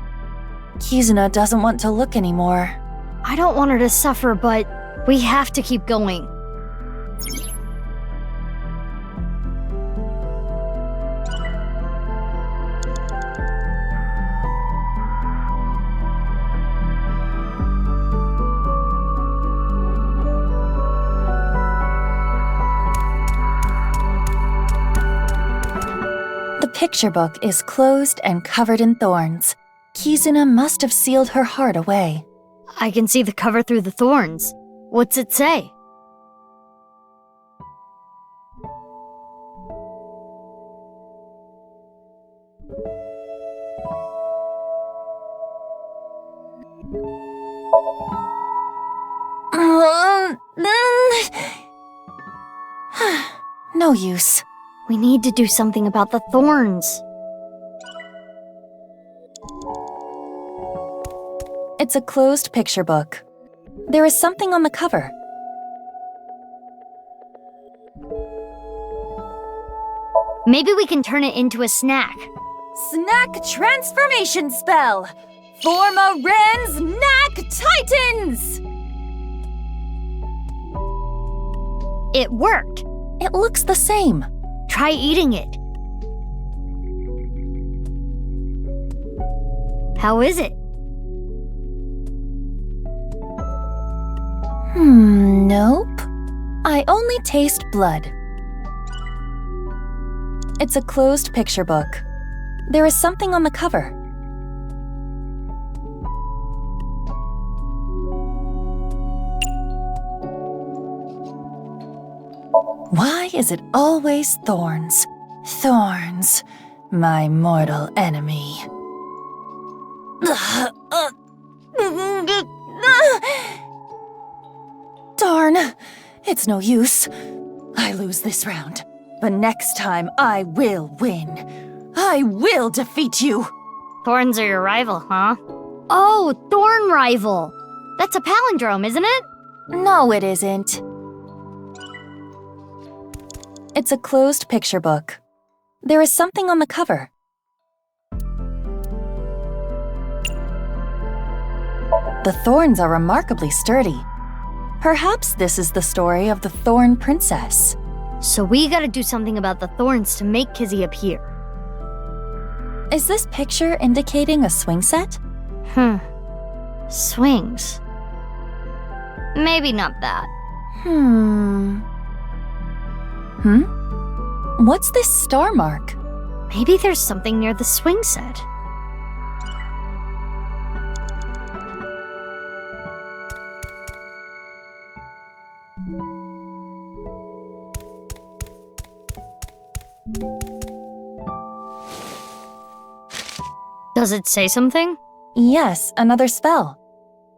Kizuna doesn't want to look anymore. I don't want her to suffer, but we have to keep going. The picture book is closed and covered in thorns. Kizuna must have sealed her heart away. I can see the cover through the thorns. What's it say? No use. We need to do something about the thorns. It's a closed picture book. There is something on the cover. Maybe we can turn it into a snack. Snack transformation spell! Forma Rans Knack Titans! It worked. It looks the same. Try eating it. How is it? Nope. I only taste blood. It's a closed picture book. There is something on the cover. Why is it always thorns? Thorns, my mortal enemy. Darn, it's no use. I lose this round. But next time I will win. I will defeat you. Thorns are your rival, huh? Oh, Thorn Rival. That's a palindrome, isn't it? No, it isn't. It's a closed picture book. There is something on the cover. The thorns are remarkably sturdy. Perhaps this is the story of the Thorn Princess. So we gotta do something about the thorns to make Kizzy appear. Is this picture indicating a swing set? Swings. Maybe not that. What's this star mark? Maybe there's something near the swing set. Does it say something? Yes, another spell.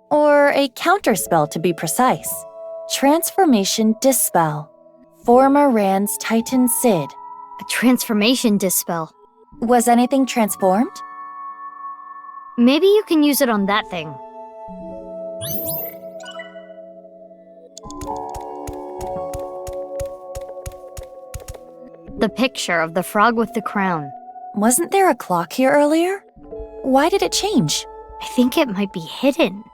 Or a counterspell to be precise. Transformation Dispel. Forma Rans Titan Sid. A transformation dispel. Was anything transformed? Maybe you can use it on that thing. The picture of the frog with the crown. Wasn't there a clock here earlier? Why did it change? I think it might be hidden.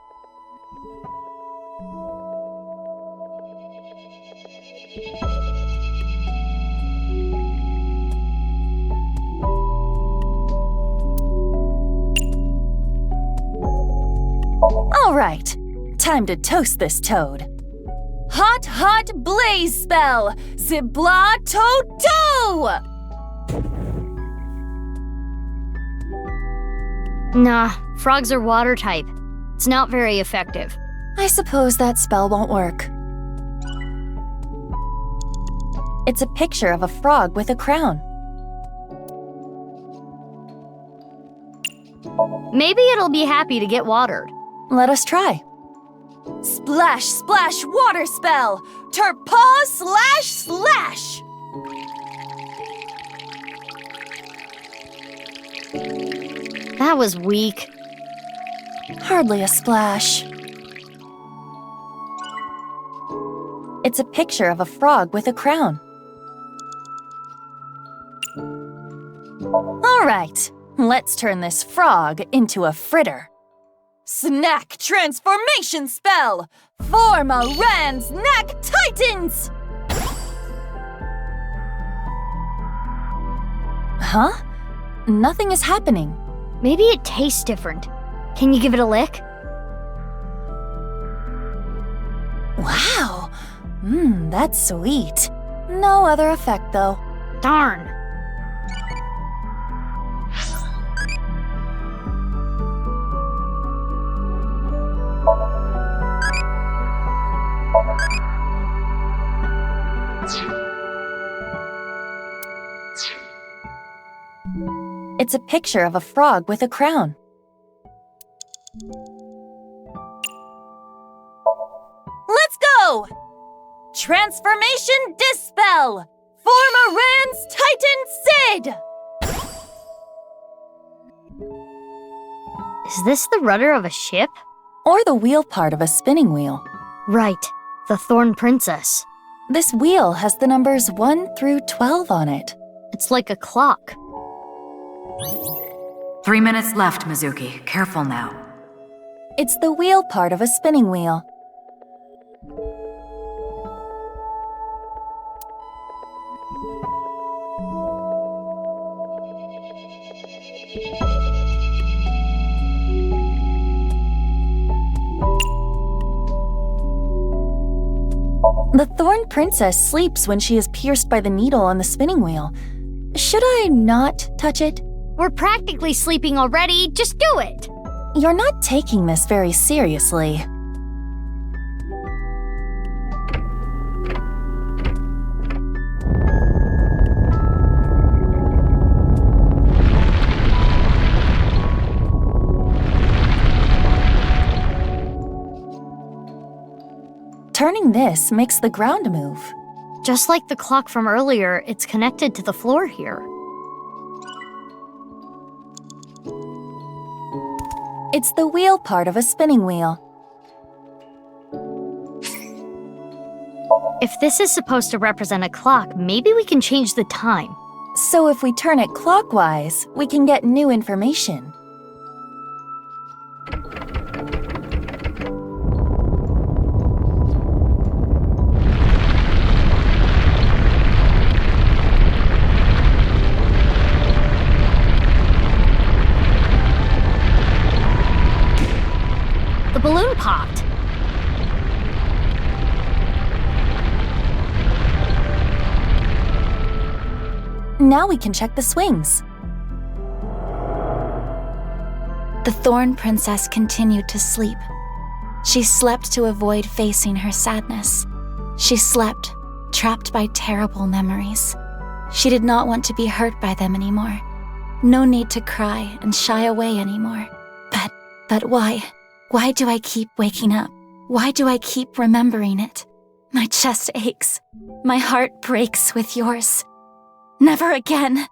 All right, time to toast this toad. Hot, hot blaze spell! Zibla Toto! Nah, frogs are water type. It's not very effective. I suppose that spell won't work. It's a picture of a frog with a crown. Maybe it'll be happy to get watered. Let us try. Splash, splash, water spell! Turpaw slash slash! That was weak. Hardly a splash. It's a picture of a frog with a crown. All right, let's turn this frog into a fritter. Snack transformation spell! Form a Ran Snack Titans! Huh? Nothing is happening. Maybe it tastes different. Can you give it a lick? Wow! That's sweet. No other effect, though. Darn. It's a picture of a frog with a crown. Let's go! Transformation Dispel! Form a Ran's Titan Sid! Is this the rudder of a ship? Or the wheel part of a spinning wheel. Right, the Thorn Princess. This wheel has the numbers 1 through 12 on it. It's like a clock. 3 minutes left, Mizuki. Careful now. It's the wheel part of a spinning wheel. The Thorn Princess sleeps when she is pierced by the needle on the spinning wheel. Should I not touch it? We're practically sleeping already. Just do it. You're not taking this very seriously. Turning this makes the ground move. Just like the clock from earlier, it's connected to the floor here. It's the wheel part of a spinning wheel. If this is supposed to represent a clock, maybe we can change the time. So if we turn it clockwise, we can get new information. The balloon popped. Now we can check the swings. The Thorn Princess continued to sleep. She slept to avoid facing her sadness. She slept, trapped by terrible memories. She did not want to be hurt by them anymore. No need to cry and shy away anymore. But why? Why do I keep waking up? Why do I keep remembering it? My chest aches. My heart breaks with yours. Never again.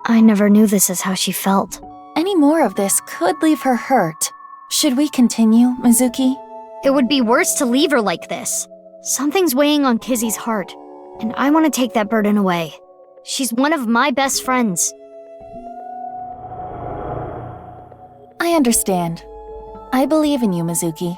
I never knew this is how she felt. Any more of this could leave her hurt. Should we continue, Mizuki? It would be worse to leave her like this. Something's weighing on Kizzy's heart, and I want to take that burden away. She's one of my best friends. I understand. I believe in you, Mizuki.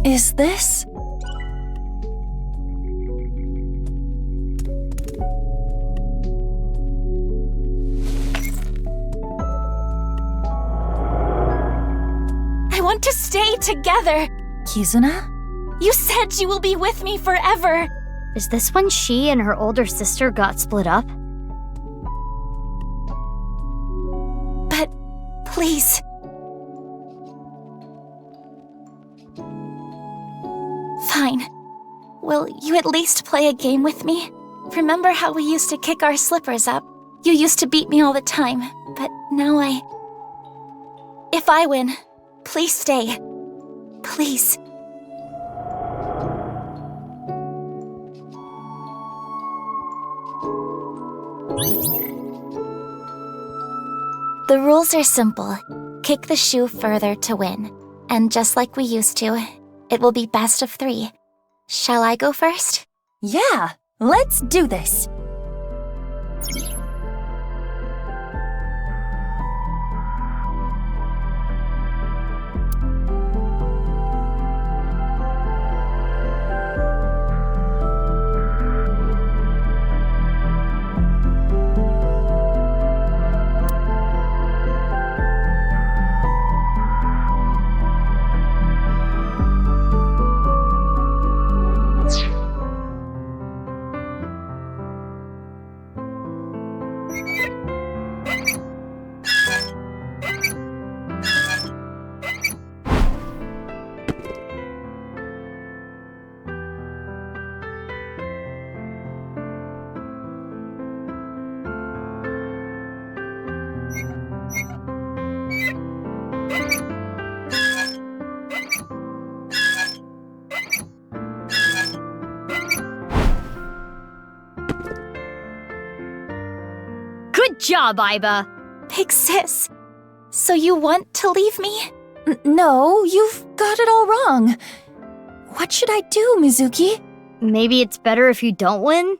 Is this? I want to stay together. Kizuna? You said you will be with me forever. Is this when she and her older sister got split up? But please. Fine. Will you at least play a game with me? Remember how we used to kick our slippers up? You used to beat me all the time, but now If I win, please stay. Please. The rules are simple. Kick the shoe further to win. And just like we used to, it will be best of 3. Shall I go first? Yeah, let's do this. Good job, Aiba! Big sis, so you want to leave me? No, you've got it all wrong. What should I do, Mizuki? Maybe it's better if you don't win?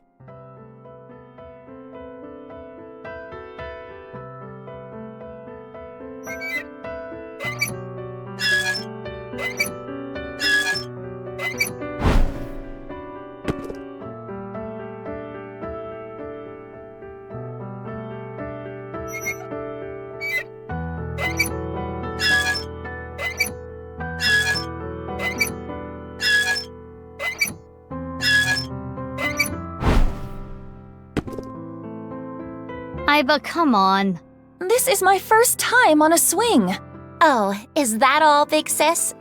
Aiba, come on. This is my first time on a swing. Oh, is that all, big sis?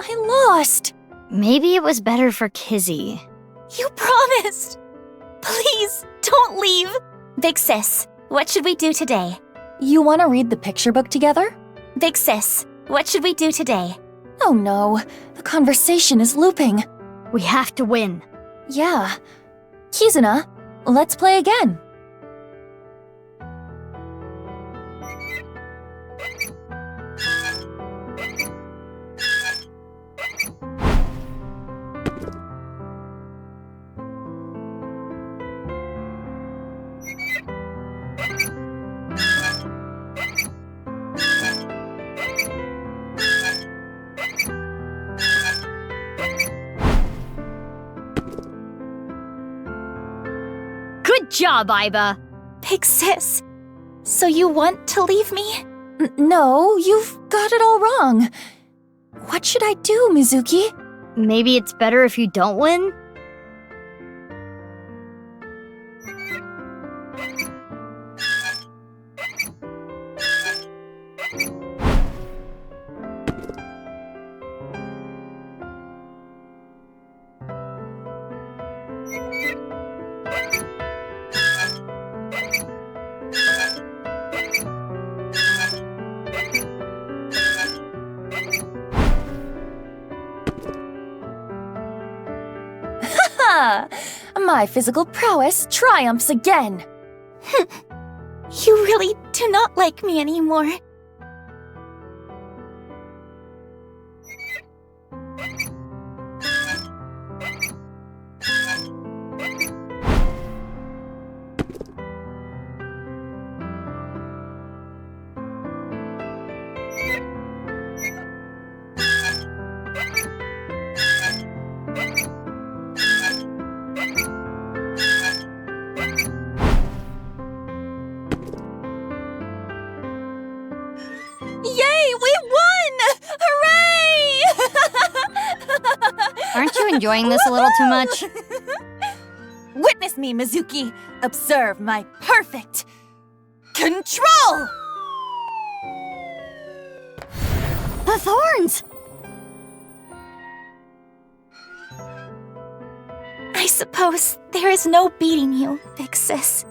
I lost. Maybe it was better for Kizzy. You promised! Please, don't leave! Big sis, what should we do today? You want to read the picture book together? Big sis, what should we do today? Oh no, the conversation is looping. We have to win. Yeah. Kizuna, let's play again. Good job, Aiba! Big sis, so you want to leave me? No, you've got it all wrong. What should I do, Mizuki? Maybe it's better if you don't win? My physical prowess triumphs again. You really do not like me anymore. Yay, we won! Hooray! Aren't you enjoying this a little too much? Witness me, Mizuki. Observe my perfect control! The thorns! I suppose there is no beating you, big sis.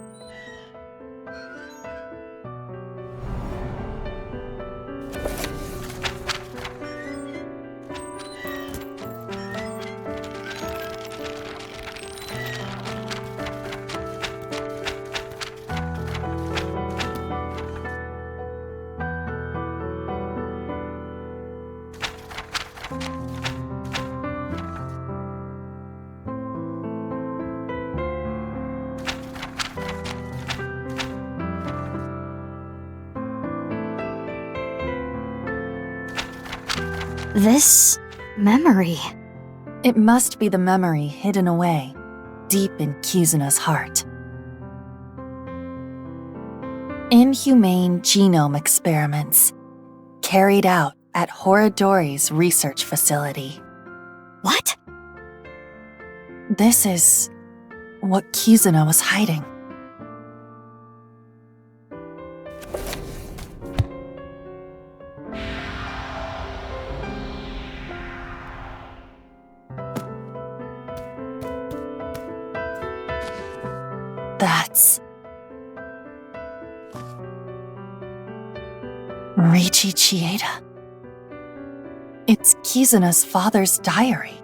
This memory. It must be the memory hidden away, deep in Kizuna's heart. Inhumane genome experiments, carried out at Horadori's research facility. What? This is what Kizuna was hiding. That's Riichi Chieda. It's Kizuna's father's diary.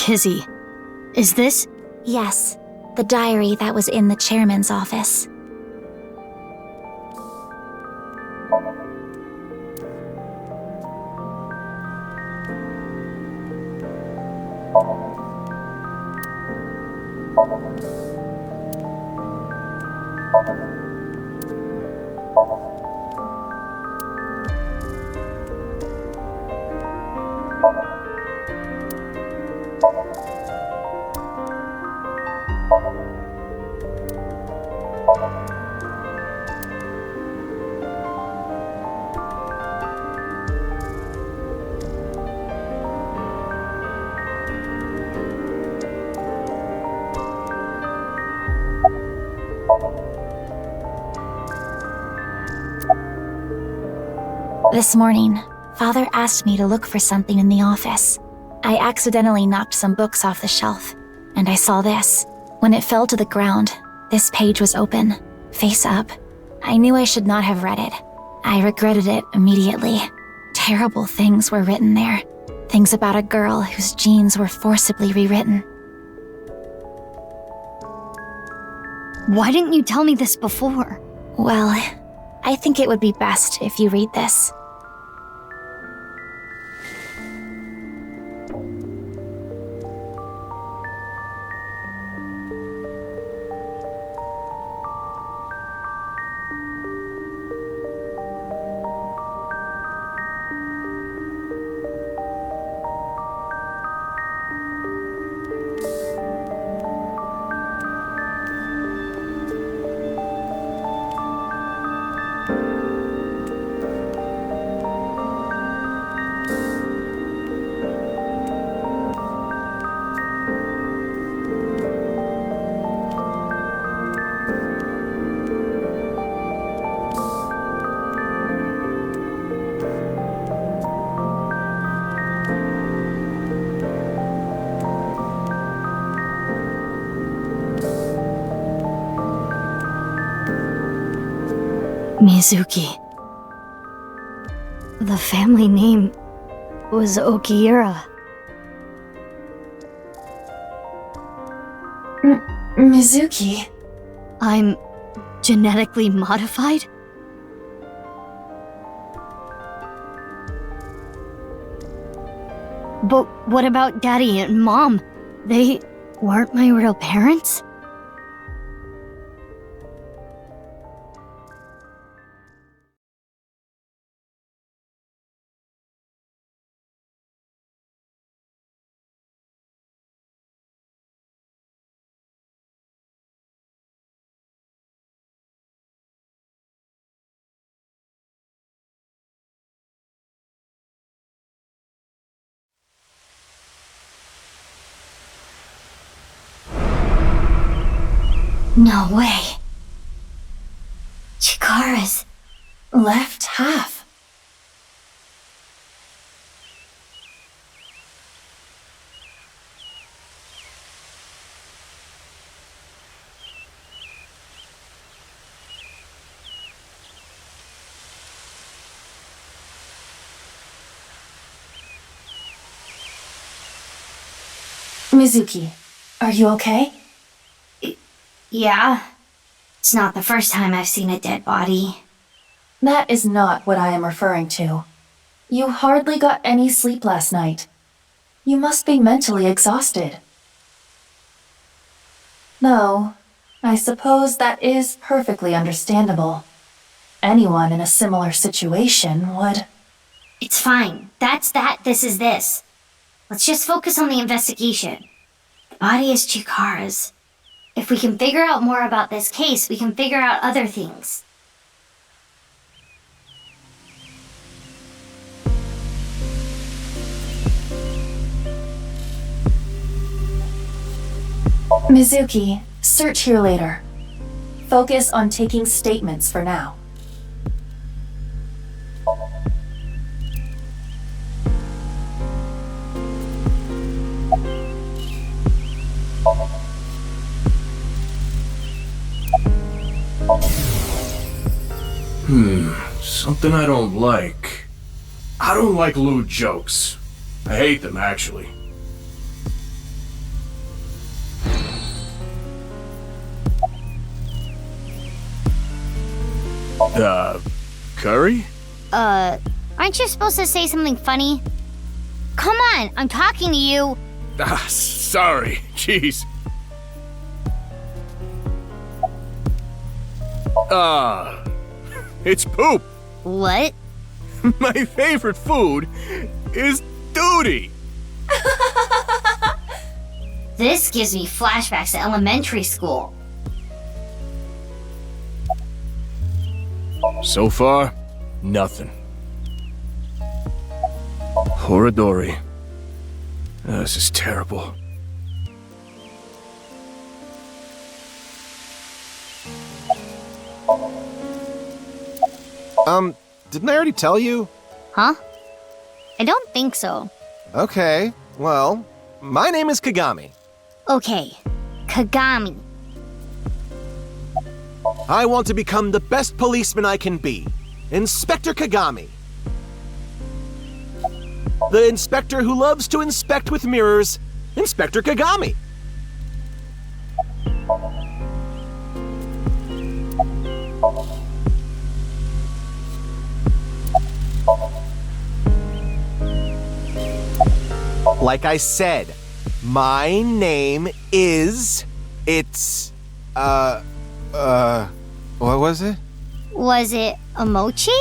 Kizzy, is this? Yes, the diary that was in the chairman's office. This morning, Father asked me to look for something in the office. I accidentally knocked some books off the shelf, and I saw this. When it fell to the ground, this page was open, face up. I knew I should not have read it. I regretted it immediately. Terrible things were written there. Things about a girl whose genes were forcibly rewritten. Why didn't you tell me this before? Well, I think it would be best if you read this. Mizuki. The family name was Okiura. Mizuki. I'm genetically modified? But what about Daddy and Mom? They weren't my real parents? No way. Chikara's left half. Mizuki, are you okay? Yeah. It's not the first time I've seen a dead body. That is not what I am referring to. You hardly got any sleep last night. You must be mentally exhausted. Though, I suppose that is perfectly understandable. Anyone in a similar situation would... It's fine. That's that, this is this. Let's just focus on the investigation. The body is Chikara's. If we can figure out more about this case, we can figure out other things. Mizuki, search here later. Focus on taking statements for now. Something I don't like. I don't like lewd jokes. I hate them, actually. Curry? Aren't you supposed to say something funny? Come on, I'm talking to you. Sorry. Jeez. It's poop. What? My favorite food is duty. This gives me flashbacks to elementary school. So far, nothing. Horadori. This is terrible. Didn't I already tell you? Huh? I don't think so. Okay, well, my name is Kagami. Okay, Kagami. I want to become the best policeman I can be. Inspector Kagami. The inspector who loves to inspect with mirrors, Inspector Kagami. Like I said, my name is... what was it? Was it Omochi?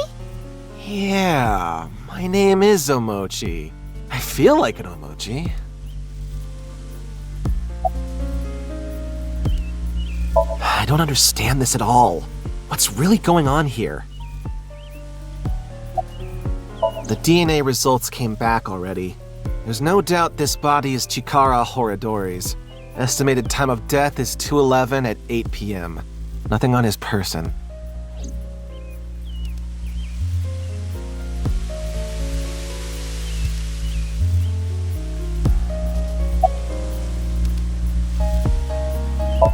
Yeah, my name is Omochi. I feel like an Omochi. I don't understand this at all. What's really going on here? The DNA results came back already. There's no doubt this body is Chikara Horadori's. Estimated time of death is 2:11 at 8 p.m. Nothing on his person.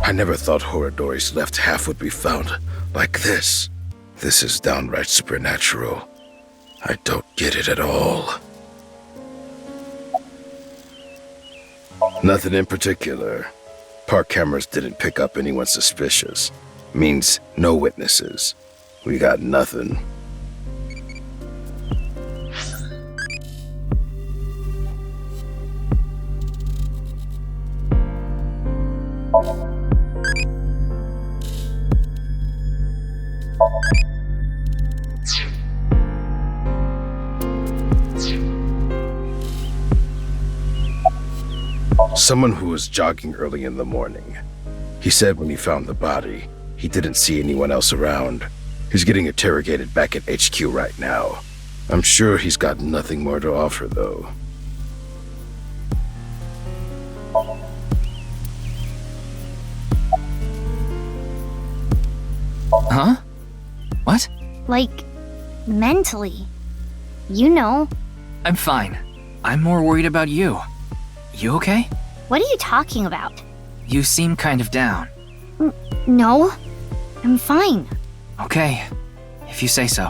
I never thought Horadori's left half would be found like this. This is downright supernatural. I don't get it at all. Nothing in particular. Park cameras didn't pick up anyone suspicious. Means no witnesses. We got nothing. Someone who was jogging early in the morning. He said when he found the body, he didn't see anyone else around. He's getting interrogated back at HQ right now. I'm sure he's got nothing more to offer, though. Huh? What? Like, mentally. You know. I'm fine. I'm more worried about you. You okay? What are you talking about? You seem kind of down. No. I'm fine. Okay, if you say so.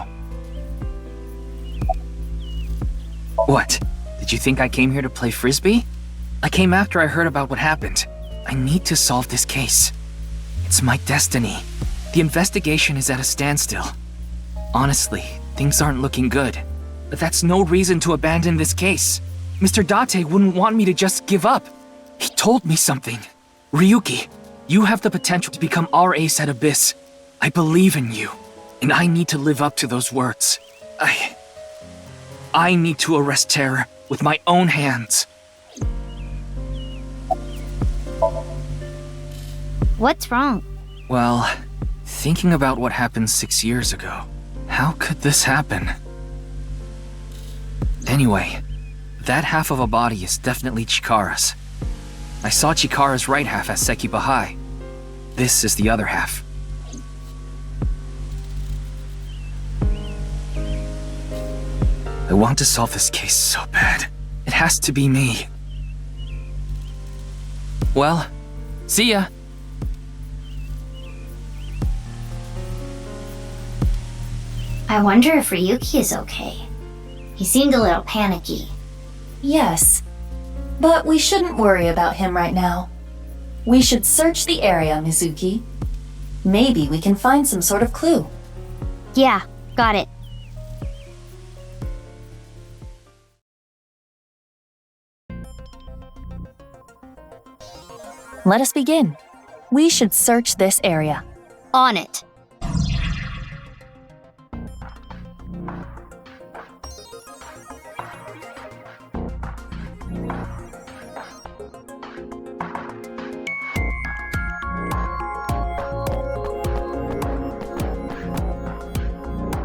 What? Did you think I came here to play frisbee? I came after I heard about what happened. I need to solve this case. It's my destiny. The investigation is at a standstill. Honestly, things aren't looking good. But that's no reason to abandon this case. Mr. Date wouldn't want me to just give up. He told me something. Ryuki, you have the potential to become our ace at Abyss. I believe in you, and I need to live up to those words. I need to arrest Terror with my own hands. What's wrong? Well, thinking about what happened 6 years ago, how could this happen? Anyway, that half of a body is definitely Chikara's. I saw Chikara's right half at Sekiba High. This is the other half. I want to solve this case so bad. It has to be me. Well, see ya. I wonder if Ryuki is okay. He seemed a little panicky. Yes, but we shouldn't worry about him right now. We should search the area, Mizuki. Maybe we can find some sort of clue. Yeah, got it. Let us begin. We should search this area. On it.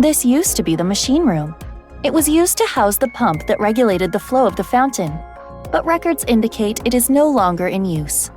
This used to be the machine room. It was used to house the pump that regulated the flow of the fountain, but records indicate it is no longer in use.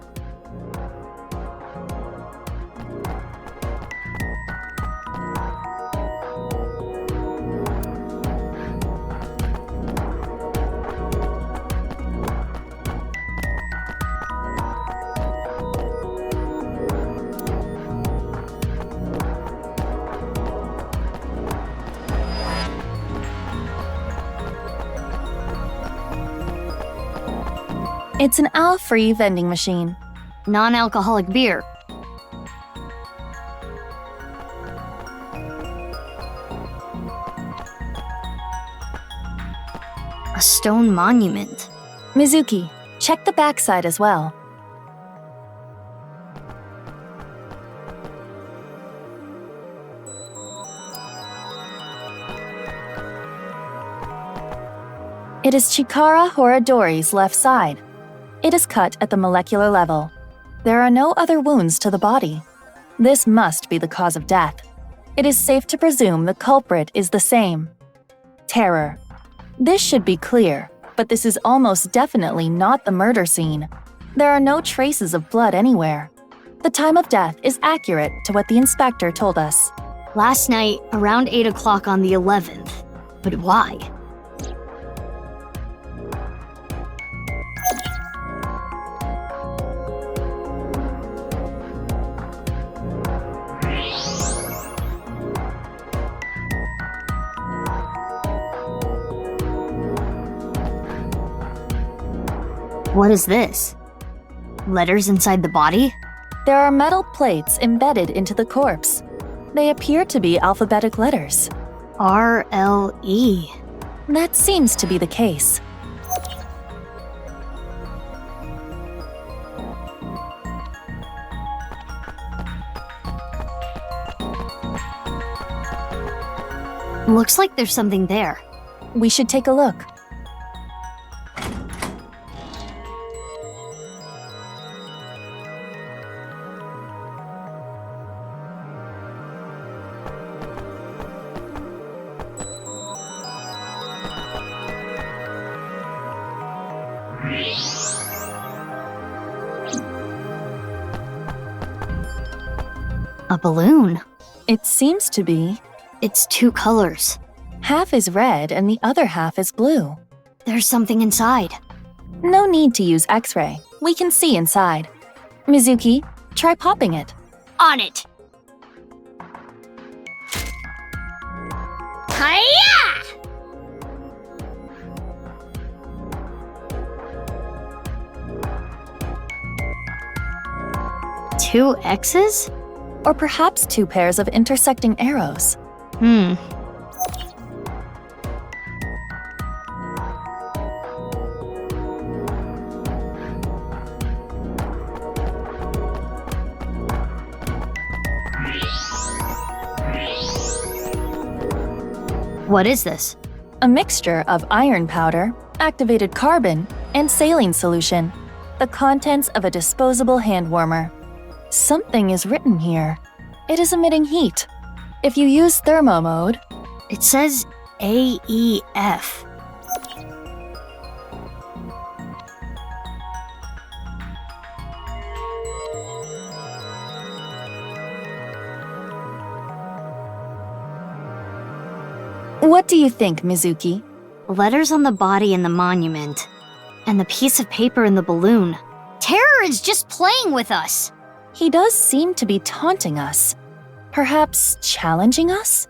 It's an alcohol-free vending machine. Non-alcoholic beer. A stone monument. Mizuki, check the backside as well. It is Chikara Horadori's left side. It is cut at the molecular level. There are no other wounds to the body. This must be the cause of death. It is safe to presume the culprit is the same. Terror. This should be clear, but this is almost definitely not the murder scene. There are no traces of blood anywhere. The time of death is accurate to what the inspector told us. Last night, around 8 o'clock on the 11th. But why? What is this? Letters inside the body? There are metal plates embedded into the corpse. They appear to be alphabetic letters. R-L-E. That seems to be the case. Looks like there's something there. We should take a look. A balloon. It seems to be. It's two colors. Half is red and the other half is blue. There's something inside. No need to use X-ray. We can see inside. Mizuki, try popping it. On it! Hiya! Two X's? Or perhaps two pairs of intersecting arrows. What is this? A mixture of iron powder, activated carbon, and saline solution. The contents of a disposable hand warmer. Something is written here. It is emitting heat. If you use thermo mode, it says AEF. What do you think, Mizuki? Letters on the body in the monument, and the piece of paper in the balloon. Terror is just playing with us. He does seem to be taunting us. Perhaps challenging us?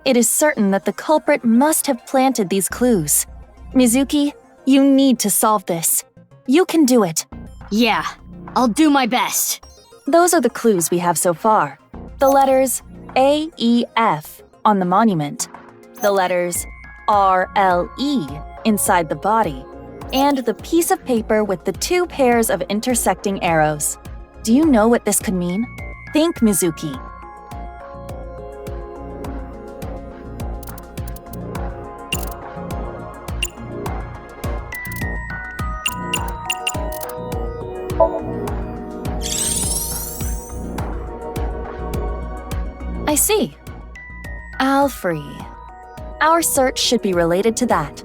It is certain that the culprit must have planted these clues. Mizuki, you need to solve this. You can do it. Yeah, I'll do my best. Those are the clues we have so far. The letters AEF on the monument. The letters RLE inside the body. And the piece of paper with the two pairs of intersecting arrows. Do you know what this could mean? Think, Mizuki. I see. Alfrey. Our search should be related to that.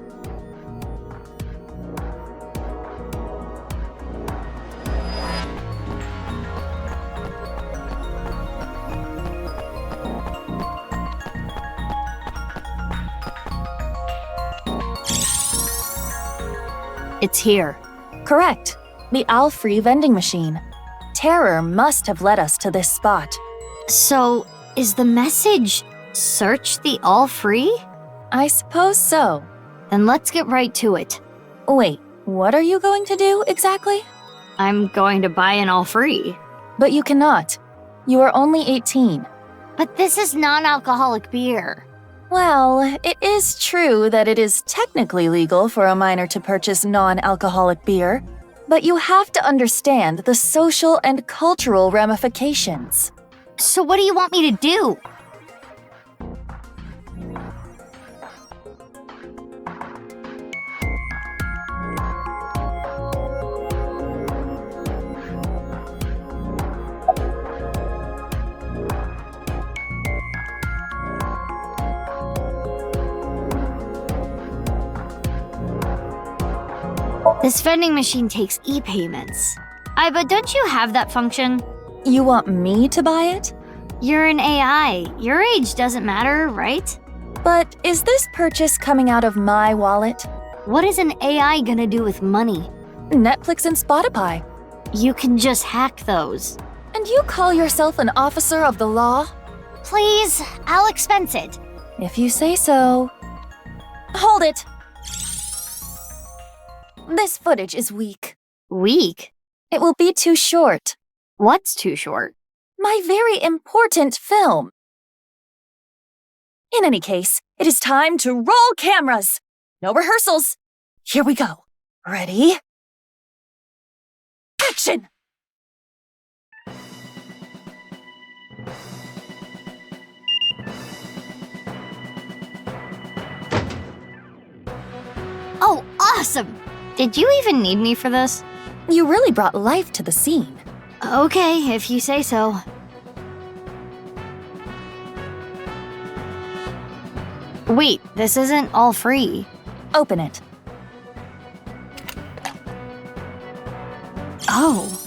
It's here. Correct. The Alfrey vending machine. Terror must have led us to this spot. So, is the message, search the All-Free? I suppose so. Then let's get right to it. Wait, what are you going to do exactly? I'm going to buy an All-Free. But you cannot. You are only 18. But this is non-alcoholic beer. Well, it is true that it is technically legal for a minor to purchase non-alcoholic beer, but you have to understand the social and cultural ramifications. So what do you want me to do? This vending machine takes e-payments. But don't you have that function? You want me to buy it? You're an AI. Your age doesn't matter, right? But is this purchase coming out of my wallet? What is an AI gonna do with money? Netflix and Spotify. You can just hack those. And you call yourself an officer of the law? Please, I'll expense it. If you say so. Hold it! This footage is weak. Week? It will be too short. What's too short? My very important film. In any case, it is time to roll cameras. No rehearsals. Here we go. Ready? Action! Oh, awesome! Did you even need me for this? You really brought life to the scene. Okay, if you say so. Wait, this isn't all free. Open it. Oh.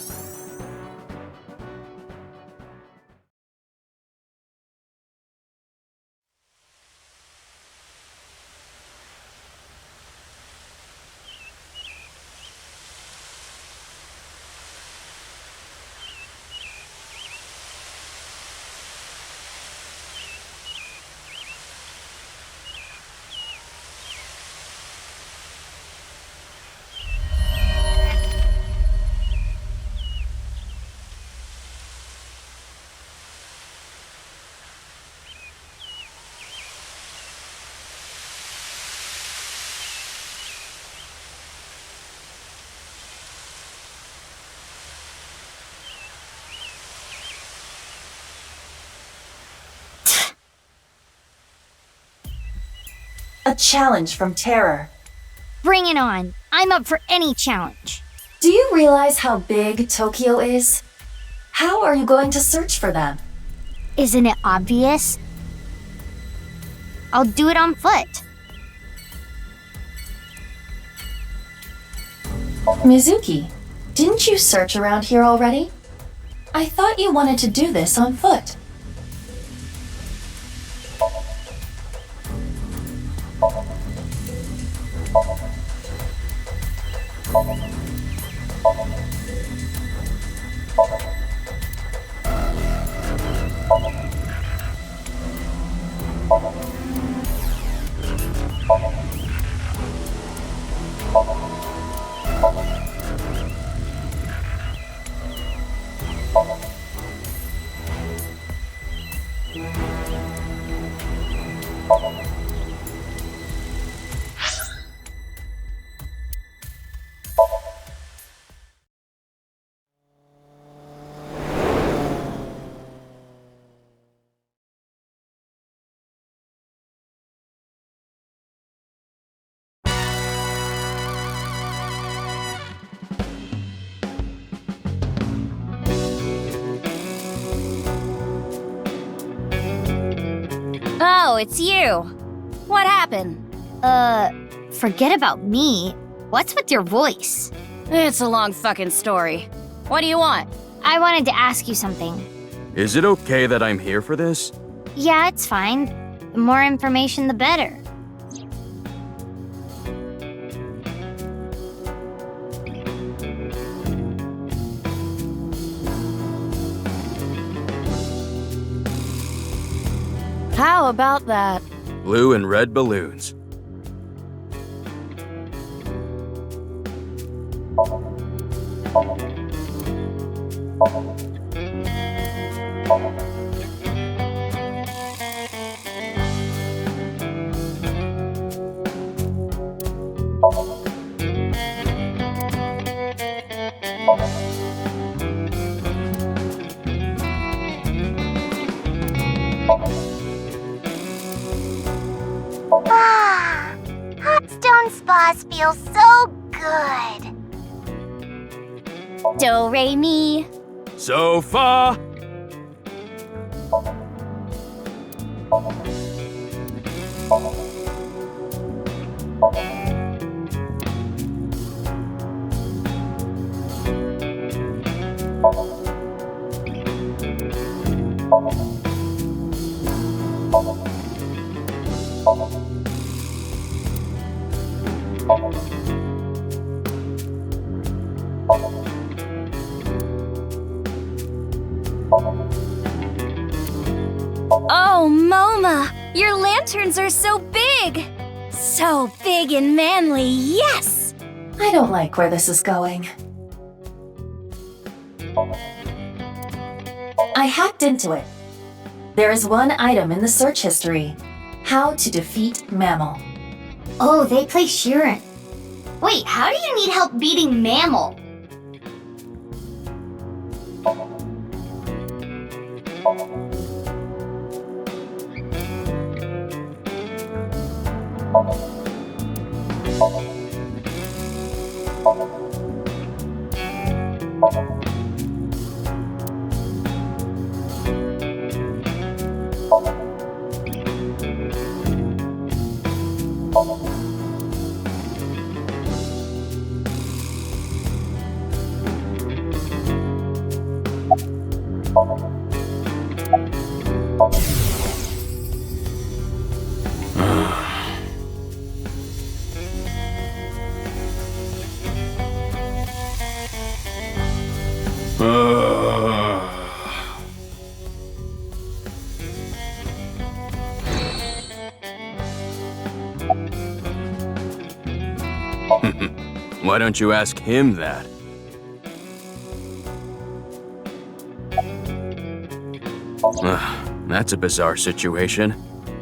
A challenge from Terror. Bring it on. I'm up for any challenge. Do you realize how big Tokyo is? How are you going to search for them? Isn't it obvious? I'll do it on foot. Mizuki, didn't you search around here already? I thought you wanted to do this on foot. Oh, it's you. What happened? Forget about me. What's with your voice? It's a long fucking story. What do you want? I wanted to ask you something. Is it okay that I'm here for this? Yeah, it's fine. The more information, the better. How about that? Blue and red balloons. Hot stone spas feel so good. Do, re, mi. So far. Oh, Moma! Your lanterns are so big! So big and manly, yes! I don't like where this is going. I hacked into it. There is one item in the search history. How to defeat Mammal. Oh, they play Sheeran. Wait, how do you need help beating Mammal? Why don't you ask him that? That's a bizarre situation.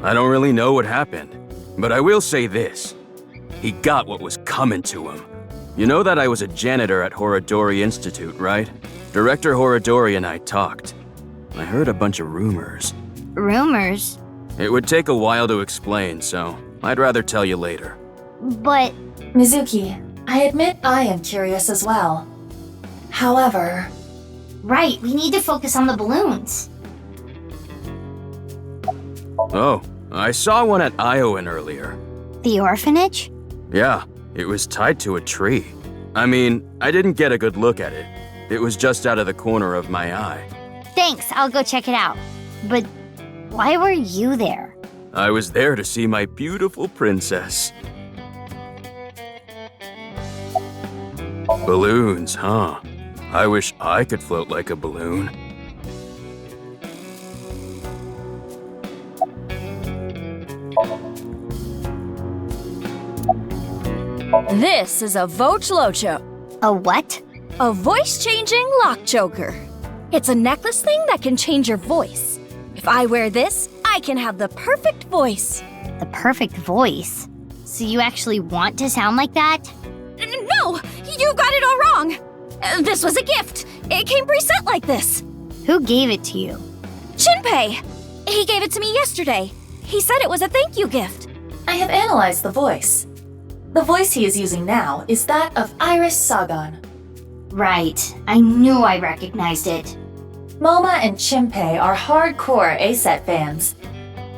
I don't really know what happened, but I will say this. He got what was coming to him. You know that I was a janitor at Horodori Institute, right? Director Horodori and I talked. I heard a bunch of rumors. Rumors? It would take a while to explain, so I'd rather tell you later. But... Mizuki, I admit I am curious as well. However... Right, we need to focus on the balloons. Oh, I saw one at Iowan earlier. The orphanage? Yeah, it was tied to a tree. I mean, I didn't get a good look at it. It was just out of the corner of my eye. Thanks, I'll go check it out. But why were you there? I was there to see my beautiful princess. Balloons, huh? I wish I could float like a balloon. This is a Vochlocho. A what? A voice-changing lock choker. It's a necklace thing that can change your voice. If I wear this, I can have the perfect voice. The perfect voice? So you actually want to sound like that? No! You got it all wrong! This was a gift. It came preset like this. Who gave it to you? Shinpei! He gave it to me yesterday. He said it was a thank you gift. I have analyzed the voice. The voice he is using now is that of Iris Sagan. Right, I knew I recognized it. Moma and Chimpei are hardcore ASET fans.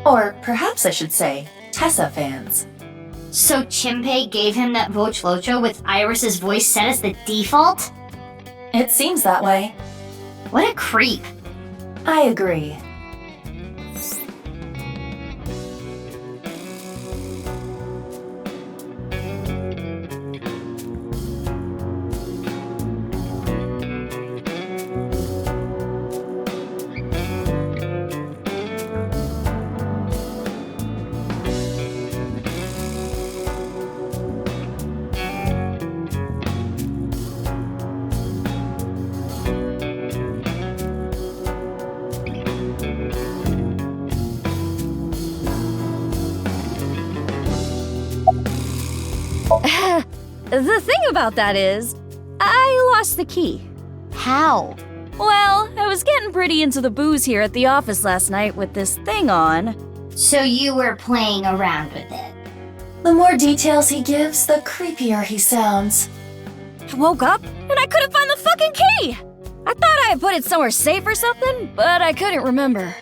Or perhaps I should say, Tessa fans. So Chimpei gave him that Vochlocho with Iris's voice set as the default? It seems that way. What a creep. I agree. The thing about that is, I lost the key. How? Well, I was getting pretty into the booze here at the office last night with this thing on. So you were playing around with it? The more details he gives, the creepier he sounds. I woke up and I couldn't find the fucking key! I thought I had put it somewhere safe or something, but I couldn't remember.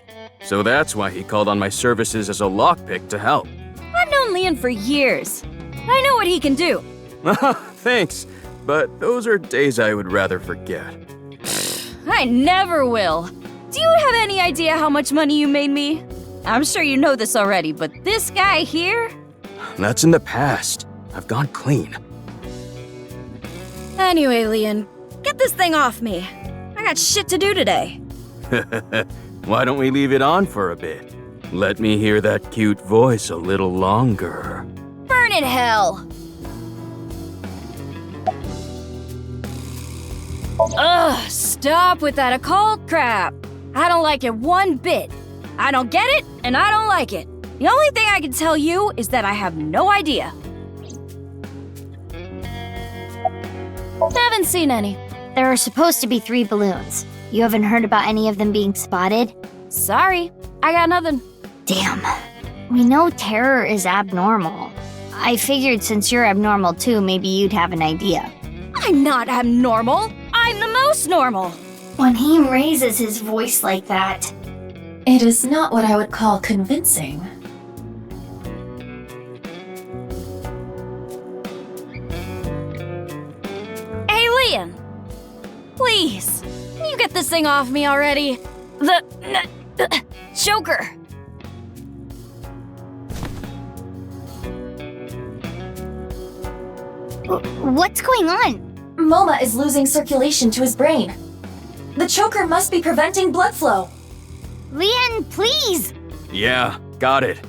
So that's why he called on my services as a lockpick to help. I've known Leon for years. I know what he can do. Thanks, but those are days I would rather forget. I never will. Do you have any idea how much money you made me? I'm sure you know this already, but this guy here? That's in the past. I've gone clean. Anyway, Leon, get this thing off me. I got shit to do today. Why don't we leave it on for a bit? Let me hear that cute voice a little longer. Burn in hell! Ugh, stop with that occult crap. I don't like it one bit. I don't get it, and I don't like it. The only thing I can tell you is that I have no idea. Haven't seen any. There are supposed to be 3 balloons. You haven't heard about any of them being spotted? Sorry, I got nothing. Damn. We know terror is abnormal. I figured since you're abnormal too, maybe you'd have an idea. I'm not abnormal. I'm the most normal. When he raises his voice like that, it is not what I would call convincing. Alien! Please, can you get this thing off me already? The choker. What's going on? Moma is losing circulation to his brain. The choker must be preventing blood flow. Leon, please! Yeah, got it.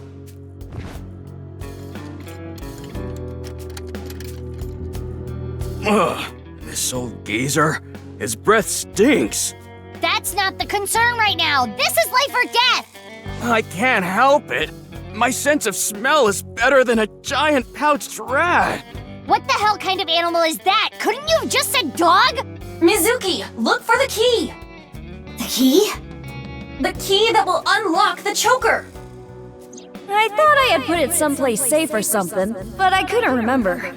Ugh, this old geezer. His breath stinks. That's not the concern right now. This is life or death. I can't help it. My sense of smell is better than a giant pouched rat. What the hell kind of animal is that? Couldn't you have just said dog? Mizuki, look for the key! The key? The key that will unlock the choker! I thought I had put it someplace safe or something, but I couldn't remember.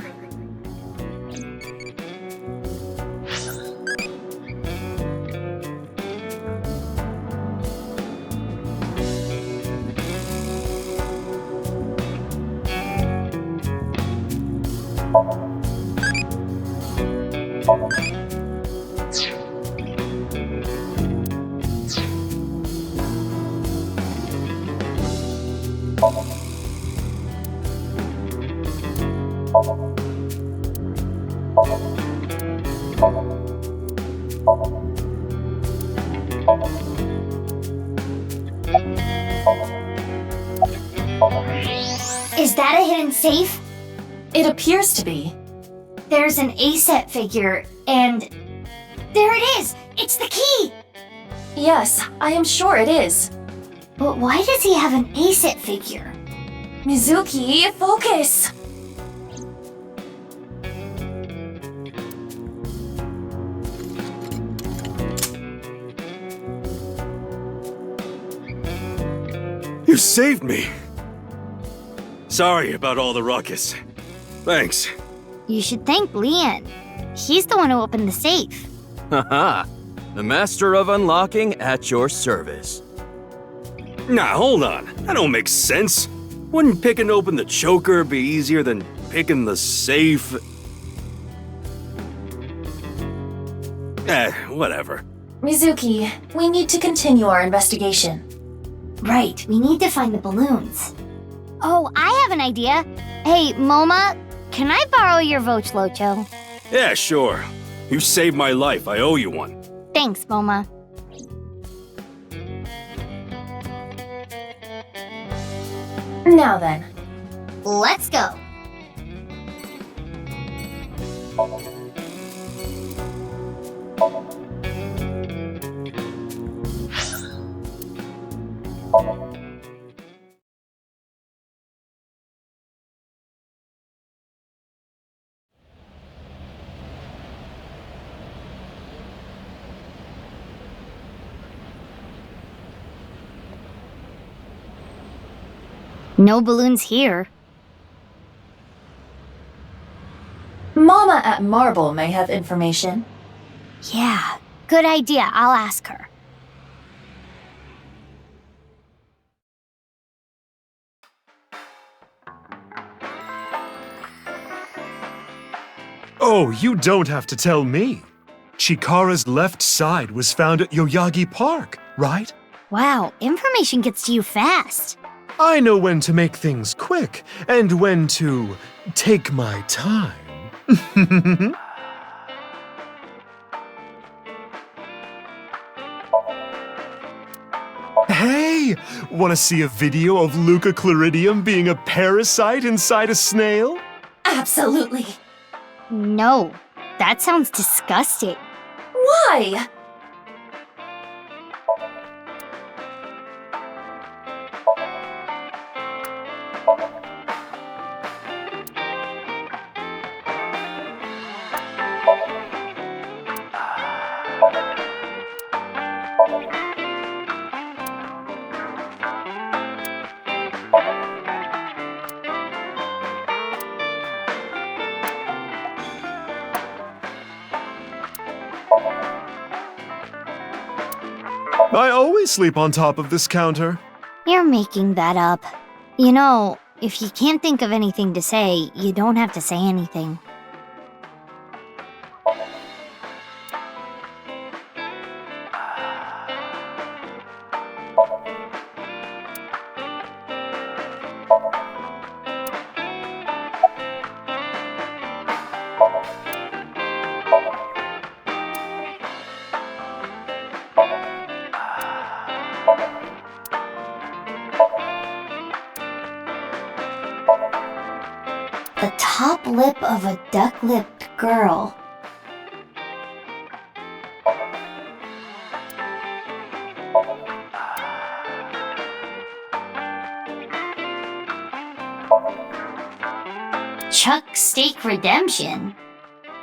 Is that a hidden safe? It appears to be. There's an A-set figure, and... there it is! It's the key! Yes, I am sure it is. But why does he have an A-set figure? Mizuki, focus! You saved me. Sorry about all the ruckus. Thanks. You should thank Leon. He's the one who opened the safe. Haha. The master of unlocking at your service. Nah, hold on. That don't make sense. Wouldn't picking open the choker be easier than picking the safe? Whatever. Mizuki, we need to continue our investigation. Right, we need to find the balloons. Oh, I have an idea. Hey, Moma, can I borrow your Vochlocho? Yeah, sure. You saved my life. I owe you one. Thanks, Moma. Now then. Let's go. No balloons here. Mama at Marble may have information. Yeah, good idea. I'll ask her. Oh, you don't have to tell me. Chikara's left side was found at Yoyagi Park, right? Wow, information gets to you fast. I know when to make things quick and when to take my time. Hey, want to see a video of Luca Chloridium being a parasite inside a snail? Absolutely. No, that sounds disgusting. Why? I always sleep on top of this counter. You're making that up. You know, if you can't think of anything to say, you don't have to say anything. The top lip of a duck-lipped girl. Chuck Steak Redemption?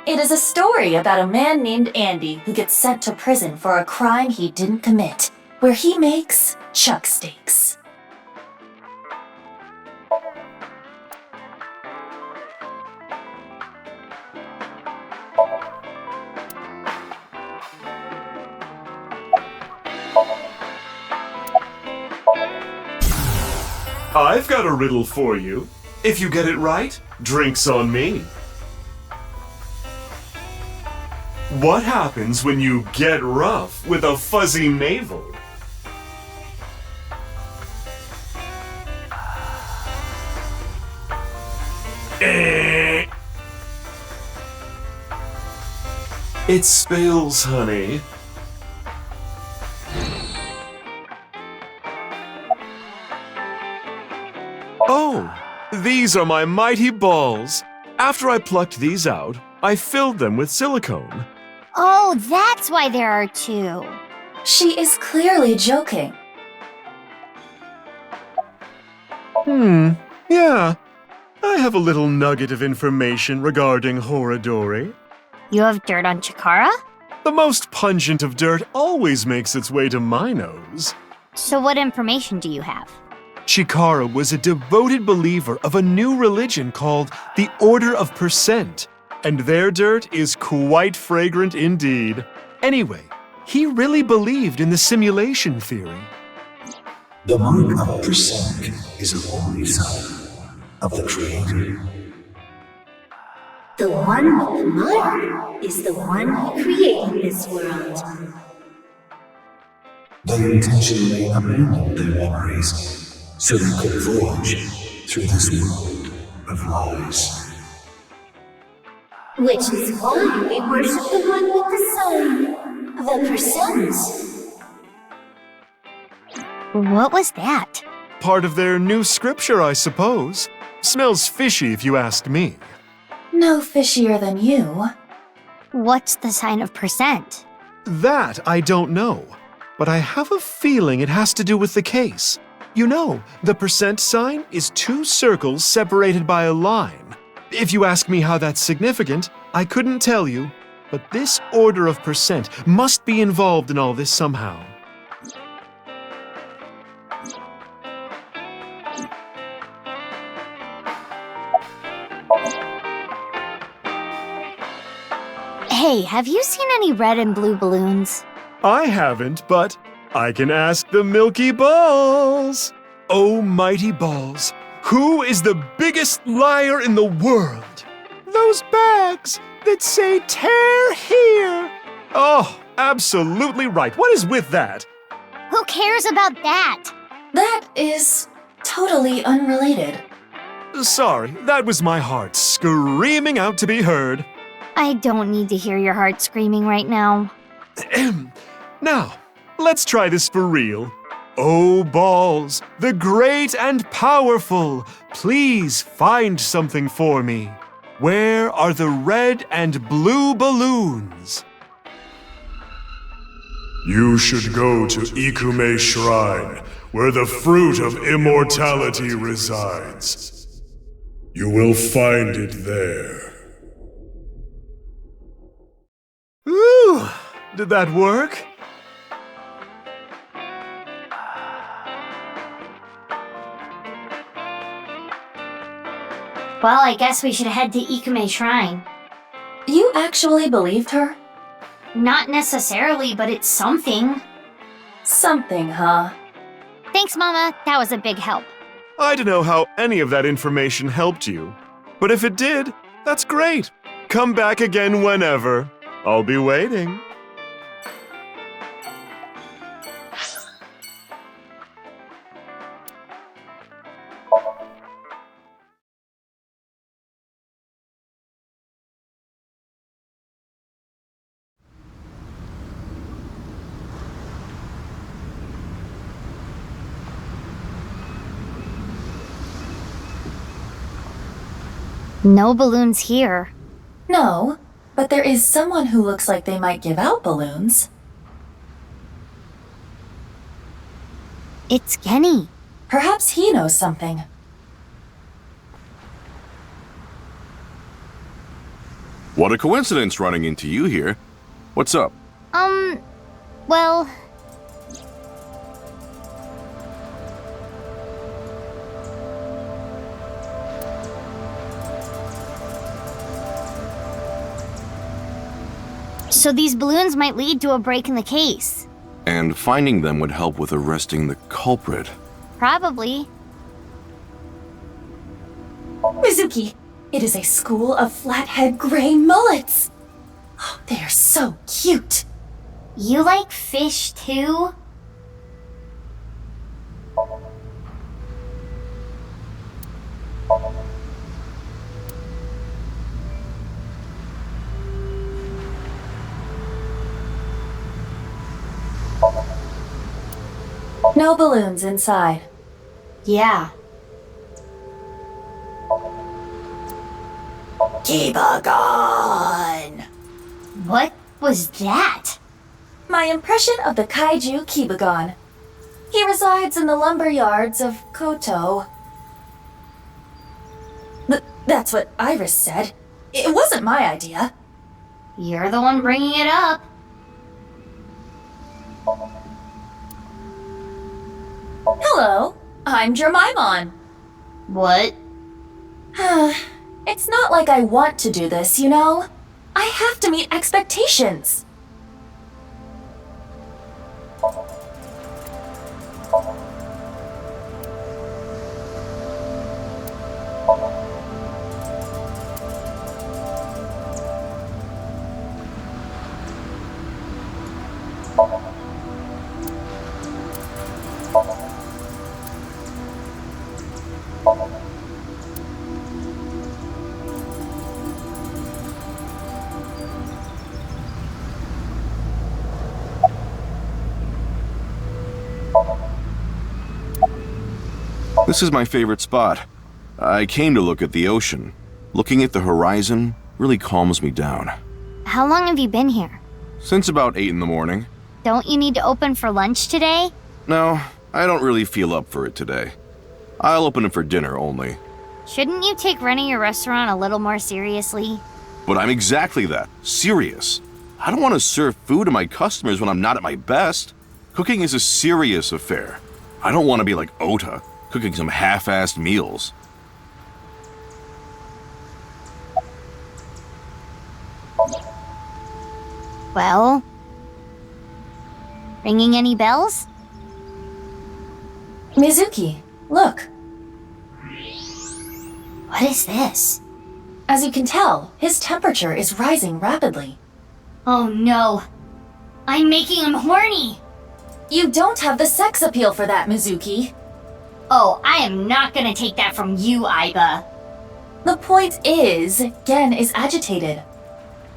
It is a story about a man named Andy who gets sent to prison for a crime he didn't commit, where he makes chuck steaks. I've got a riddle for you. If you get it right, drinks on me. What happens when you get rough with a fuzzy navel? It spills, honey. Oh, these are my mighty balls. After I plucked these out, I filled them with silicone. Oh, that's why there are two. She is clearly joking. Yeah. I have a little nugget of information regarding Horadori. You have dirt on Chikara? The most pungent of dirt always makes its way to my nose. So what information do you have? Chikara was a devoted believer of a new religion called the Order of Percent, and their dirt is quite fragrant indeed. Anyway, he really believed in the simulation theory. The mark of percent is a holy sign of the Creator. The one with the mark is the one who created this world. They intentionally abandoned their memories so they could voyage through this world of lies. Which is why we worship the one with the sign, the percent. What was that? Part of their new scripture, I suppose. Smells fishy if you ask me. No fishier than you. What's the sign of percent? That I don't know, but I have a feeling it has to do with the case. You know, the percent sign is two circles separated by a line. If you ask me how that's significant, I couldn't tell you, but this order of percent must be involved in all this somehow. Hey, have you seen any red and blue balloons? I haven't, but I can ask the Milky Balls. Oh, mighty balls, who is the biggest liar in the world? Those bags that say tear here. Oh, absolutely right. What is with that? Who cares about that? That is totally unrelated. Sorry, that was my heart screaming out to be heard. I don't need to hear your heart screaming right now. Now, let's try this for real. Oh, balls, the great and powerful, please find something for me. Where are the red and blue balloons? You should go to Ikume Shrine, where the fruit of immortality resides. You will find it there. Ooh! Did that work? Well, I guess we should head to Ikume Shrine. You actually believed her? Not necessarily, but it's something. Something, huh? Thanks, Mama. That was a big help. I don't know how any of that information helped you. But if it did, that's great. Come back again whenever. I'll be waiting. No balloons here. No, but there is someone who looks like they might give out balloons. It's Genny. Perhaps he knows something. What a coincidence running into you here. What's up? Well... So these balloons might lead to a break in the case. And finding them would help with arresting the culprit. Probably. Mizuki, it is a school of flathead gray mullets. Oh, they are so cute. You like fish too? No balloons inside. Yeah. Kibagon! What was that? My impression of the kaiju Kibagon. He resides in the lumber yards of Koto. That's what Iris said. It wasn't my idea. You're the one bringing it up. Hello, I'm Jermaimon. What? It's not like I want to do this, you know? I have to meet expectations. This is my favorite spot. I came to look at the ocean. Looking at the horizon really calms me down. How long have you been here? Since about 8 in the morning. Don't you need to open for lunch today? No, I don't really feel up for it today. I'll open it for dinner only. Shouldn't you take running your restaurant a little more seriously? But I'm exactly that, serious. I don't want to serve food to my customers when I'm not at my best. Cooking is a serious affair. I don't want to be like Ota, cooking some half-assed meals. Well... Ringing any bells? Mizuki, look. What is this? As you can tell, his temperature is rising rapidly. Oh no. I'm making him horny! You don't have the sex appeal for that, Mizuki. Oh, I am not gonna take that from you, Aiba. The point is, Gen is agitated.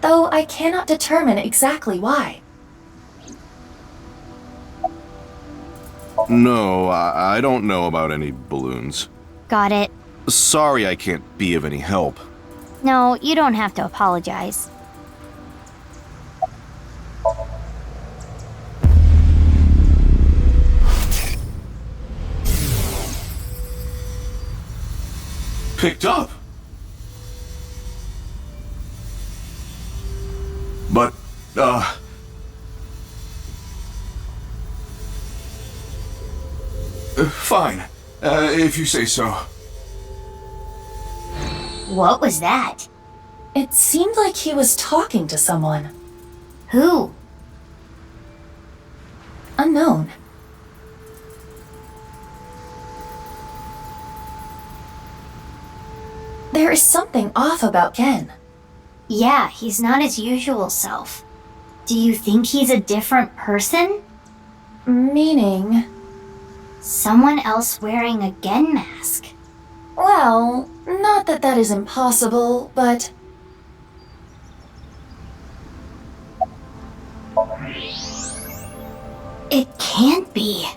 Though I cannot determine exactly why. No, I don't know about any balloons. Got it. Sorry I can't be of any help. No, you don't have to apologize. picked up. But, fine, if you say so. What was that? It seemed like he was talking to someone. Who? Unknown. There is something off about Ken. Yeah, he's not his usual self. Do you think he's a different person? Meaning? Someone else wearing a Gen mask. Well, not that that is impossible, but... It can't be.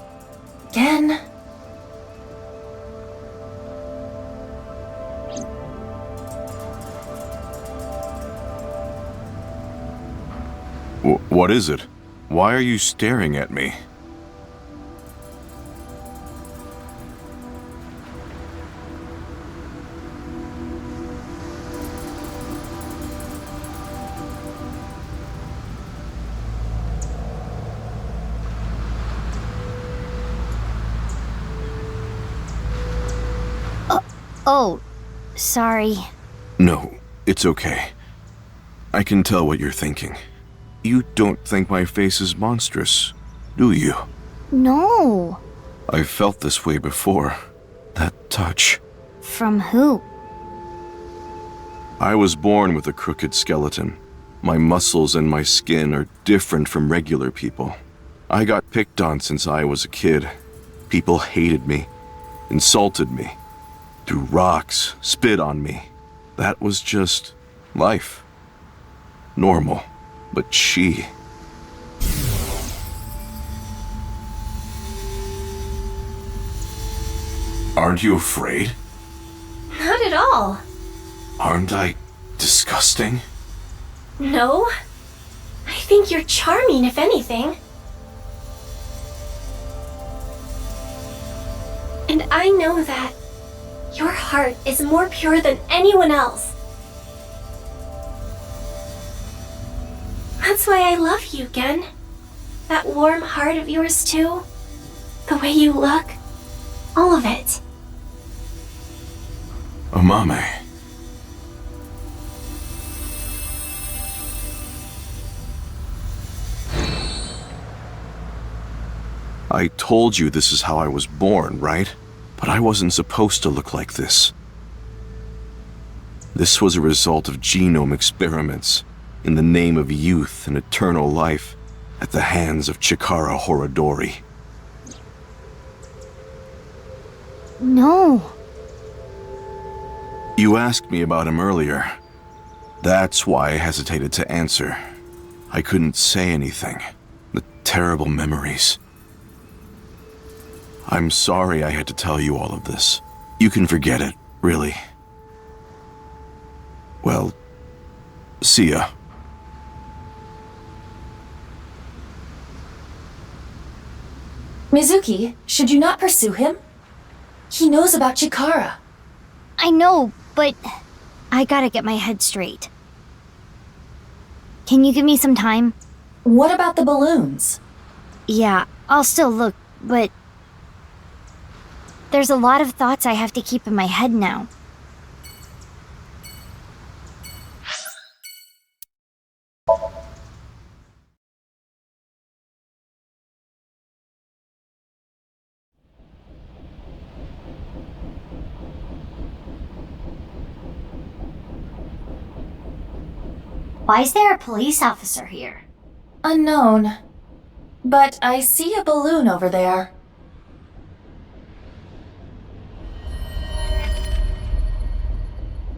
Gen? What is it? Why are you staring at me? Oh, sorry. No, it's okay. I can tell what you're thinking. You don't think my face is monstrous, do you? No. I've felt this way before. That touch. From who? I was born with a crooked skeleton. My muscles and my skin are different from regular people. I got picked on since I was a kid. People hated me, insulted me, threw rocks, spit on me. That was just life. Normal. But she... Aren't you afraid? Not at all. Aren't I disgusting? No. I think you're charming, if anything. And I know that your heart is more pure than anyone else. That's why I love you, Gen. That warm heart of yours, too. The way you look. All of it. Amame. I told you this is how I was born, right? But I wasn't supposed to look like this. This was a result of genome experiments in the name of youth and eternal life at the hands of Chikara Horodori. No. You asked me about him earlier. That's why I hesitated to answer. I couldn't say anything. The terrible memories. I'm sorry I had to tell you all of this. You can forget it, really. Well, see ya. Mizuki, should you not pursue him? He knows about Chikara. I know, but I gotta get my head straight. Can you give me some time? What about the balloons? Yeah, I'll still look, but there's a lot of thoughts I have to keep in my head now. Why is there a police officer here? Unknown. But I see a balloon over there.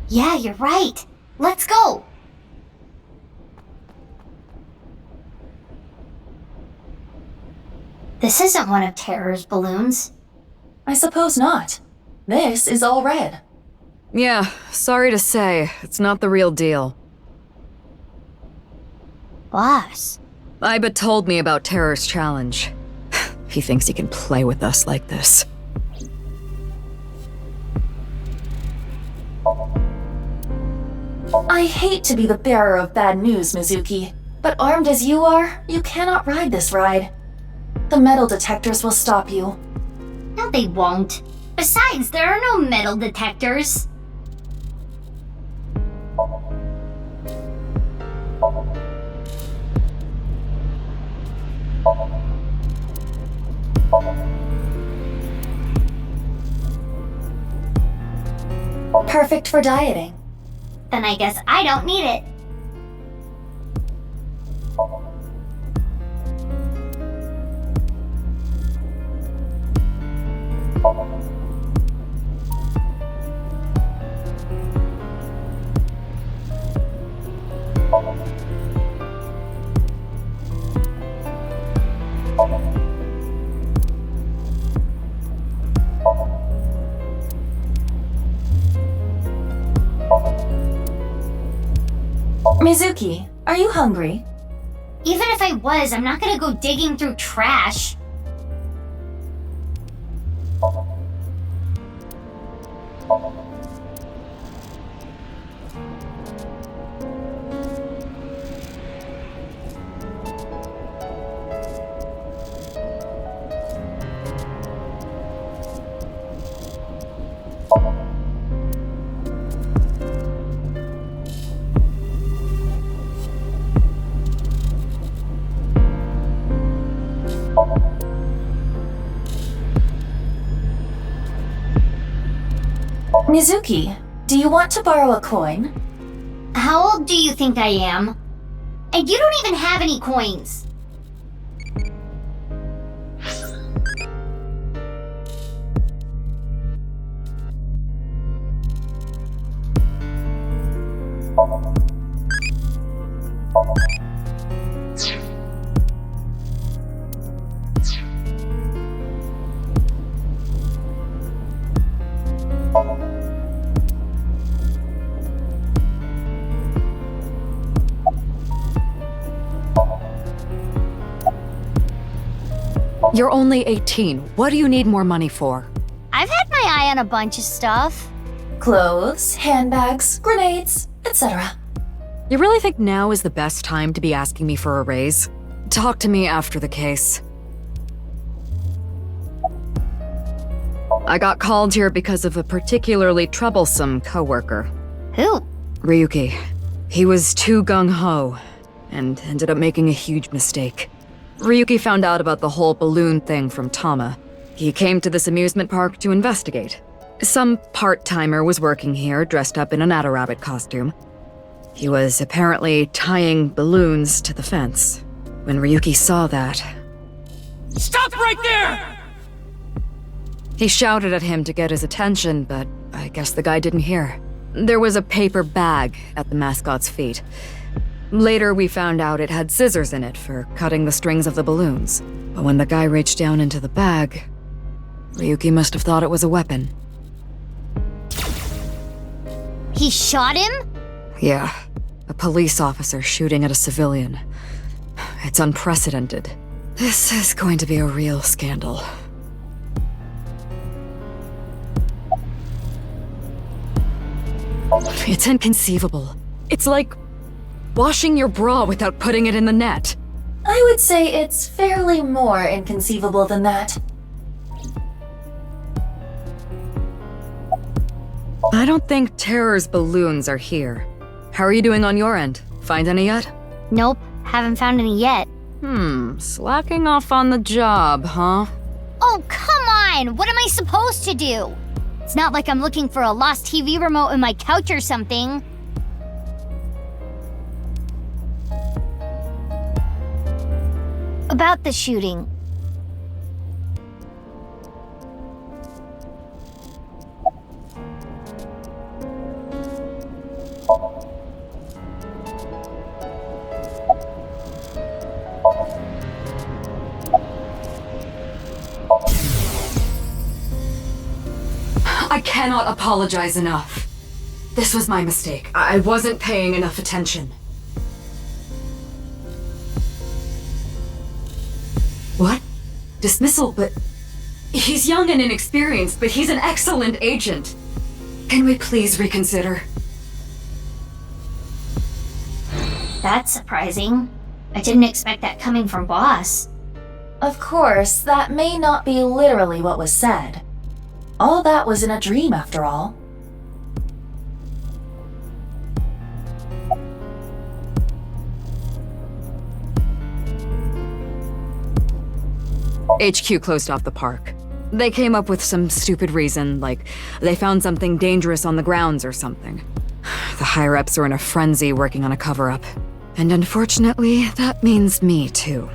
Yeah, you're right. Let's go. This isn't one of Terror's balloons. I suppose not. This is all red. Yeah, sorry to say, it's not the real deal. Boss. Iba told me about Terror's challenge. He thinks he can play with us like this. I hate to be the bearer of bad news, Mizuki, but armed as you are, you cannot ride this ride. The metal detectors will stop you. No, they won't. Besides, there are no metal detectors. Perfect for dieting. Then I guess I don't need it. Mizuki, are you hungry? Even if I was, I'm not gonna go digging through trash. Mizuki, do you want to borrow a coin? How old do you think I am? And you don't even have any coins. You're only 18. What do you need more money for? I've had my eye on a bunch of stuff. Clothes, handbags, grenades, etc. You really think now is the best time to be asking me for a raise? Talk to me after the case. I got called here because of a particularly troublesome coworker. Who? Ryuki. He was too gung-ho and ended up making a huge mistake. Ryuki found out about the whole balloon thing from Tama. He came to this amusement park to investigate. Some part-timer was working here dressed up in an Adder-rabbit costume. He was apparently tying balloons to the fence. When Ryuki saw that... Stop right there! He shouted at him to get his attention, but I guess the guy didn't hear. There was a paper bag at the mascot's feet. Later, we found out it had scissors in it for cutting the strings of the balloons. But when the guy reached down into the bag, Ryuki must have thought it was a weapon. He shot him? Yeah, a police officer shooting at a civilian. It's unprecedented. This is going to be a real scandal. It's inconceivable. It's like washing your bra without putting it in the net. I would say it's fairly more inconceivable than that. I don't think Terror's balloons are here. How are you doing on your end? Find any yet? Nope, haven't found any yet. Slacking off on the job, huh? Oh, come on! What am I supposed to do? It's not like I'm looking for a lost TV remote in my couch or something. About the shooting. I cannot apologize enough. This was my mistake. I wasn't paying enough attention. What? Dismissal, but... He's young and inexperienced, but he's an excellent agent. Can we please reconsider? That's surprising. I didn't expect that coming from Boss. Of course, that may not be literally what was said. All that was in a dream, after all. HQ closed off the park. They came up with some stupid reason, like they found something dangerous on the grounds or something. The higher-ups are in a frenzy working on a cover-up. And unfortunately, that means me too.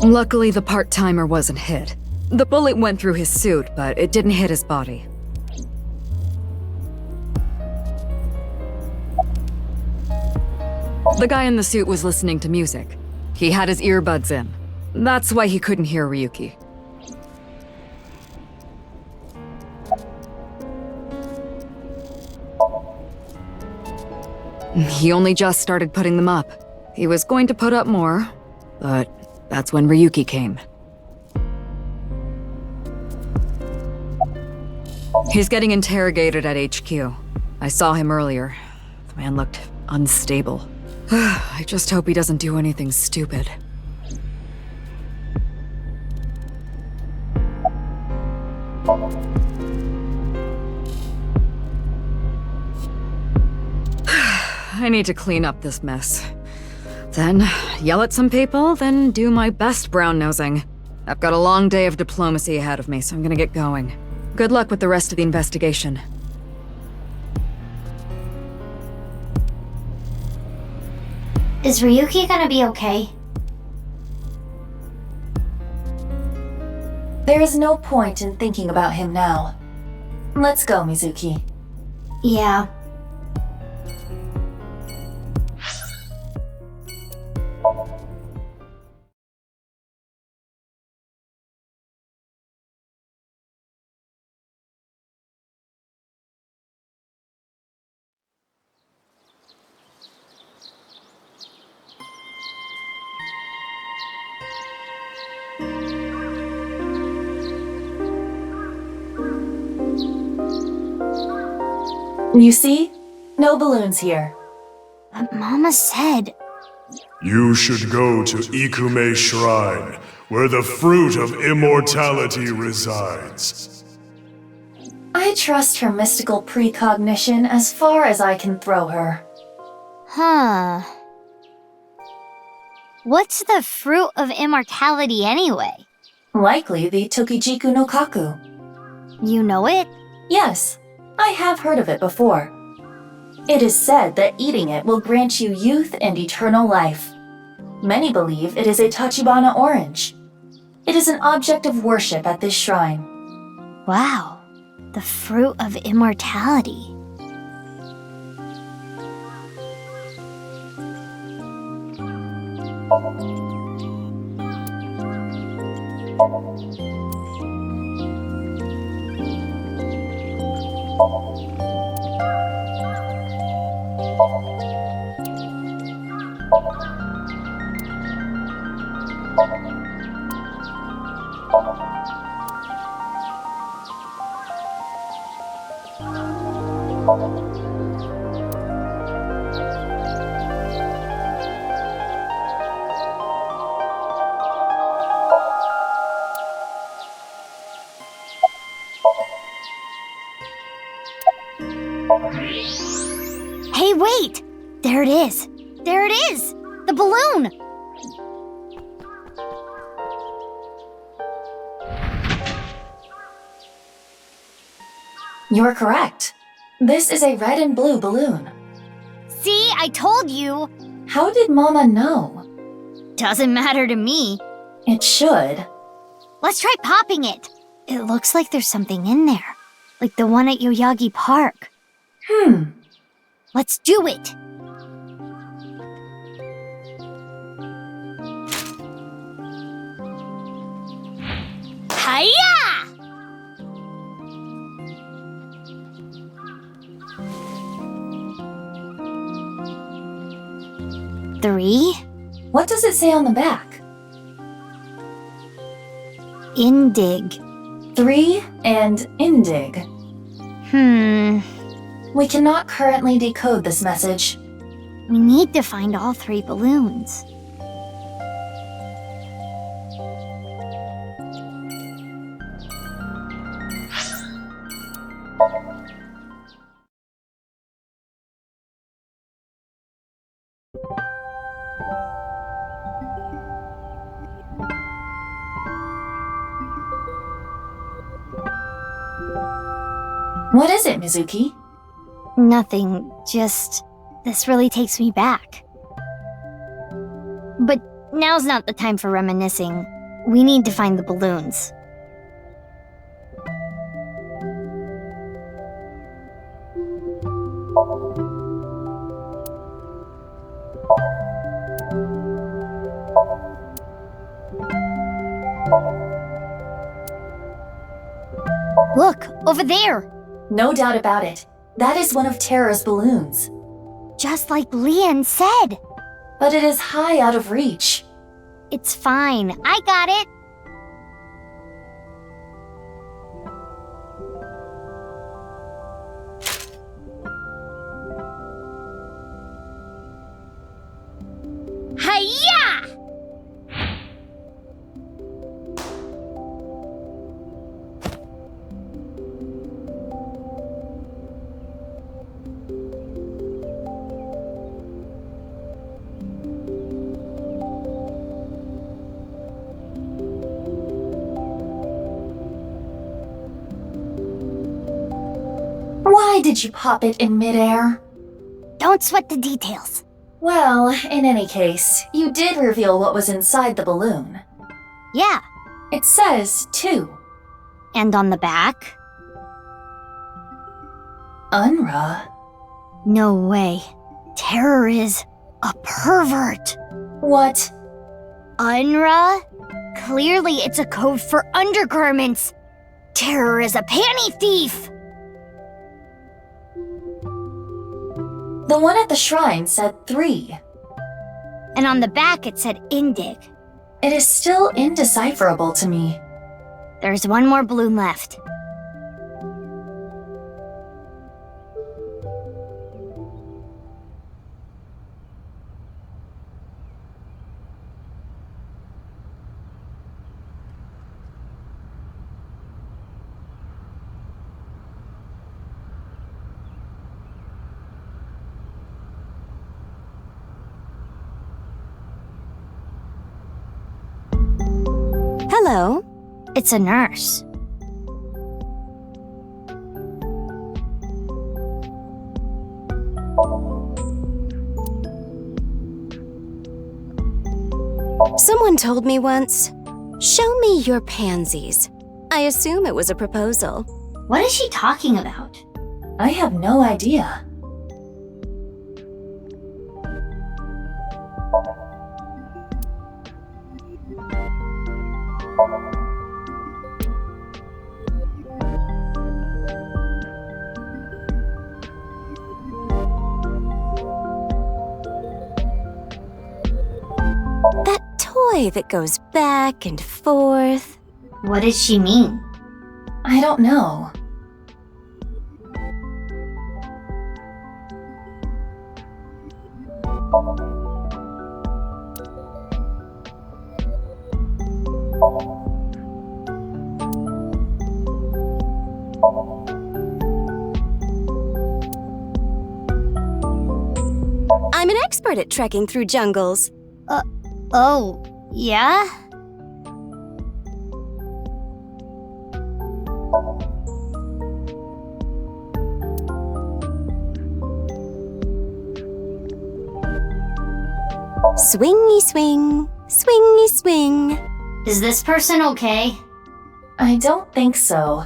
Luckily, the part-timer wasn't hit. The bullet went through his suit, but it didn't hit his body. The guy in the suit was listening to music. He had his earbuds in. That's why he couldn't hear Ryuki. He only just started putting them up. He was going to put up more, but that's when Ryuki came. He's getting interrogated at HQ. I saw him earlier. The man looked unstable. I just hope he doesn't do anything stupid. I need to clean up this mess. Then yell at some people, then do my best brown-nosing. I've got a long day of diplomacy ahead of me, so I'm gonna get going. Good luck with the rest of the investigation. Is Ryuki gonna be okay? There is no point in thinking about him now. Let's go, Mizuki. Yeah. You see? No balloons here. But Mama said... You should go to Ikume Shrine, where the fruit of immortality resides. I trust her mystical precognition as far as I can throw her. Huh. What's the fruit of immortality anyway? Likely the Tokijiku no Kaku. You know it? Yes, I have heard of it before. It is said that eating it will grant you youth and eternal life. Many believe it is a Tachibana orange. It is an object of worship at this shrine. Wow, the fruit of immortality. Hey, wait! There it is! There it is! The balloon! You're correct. This is a red and blue balloon. See, I told you! How did Mama know? Doesn't matter to me. It should. Let's try popping it. It looks like there's something in there. Like the one at Yoyagi Park. Let's do it! Hiya! 3. What does it say on the back? Indig. 3 and indig. We cannot currently decode this message. We need to find all 3 balloons. What is it, Mizuki? Nothing, just... this really takes me back. But now's not the time for reminiscing. We need to find the balloons. Look, over there! No doubt about it. That is one of Terra's balloons. Just like Leon said! But it is high out of reach. It's fine. I got it! Hi-ya! Why did you pop it in midair? Don't sweat the details. Well, in any case, you did reveal what was inside the balloon. Yeah. It says 2. And on the back? Unra? No way. Terror is a pervert. What? Unra? Clearly it's a code for undergarments. Terror is a panty thief! The one at the shrine said 3. And on the back it said Indig. It is still indecipherable to me. There's one more balloon left. Hello. It's a nurse. Someone told me once, show me your pansies. I assume it was a proposal. What is she talking about? I have no idea. That toy that goes back and forth. What does she mean? I don't know. I'm an expert at trekking through jungles. Oh, yeah? Swingy swing, swingy swing. Is this person okay? I don't think so.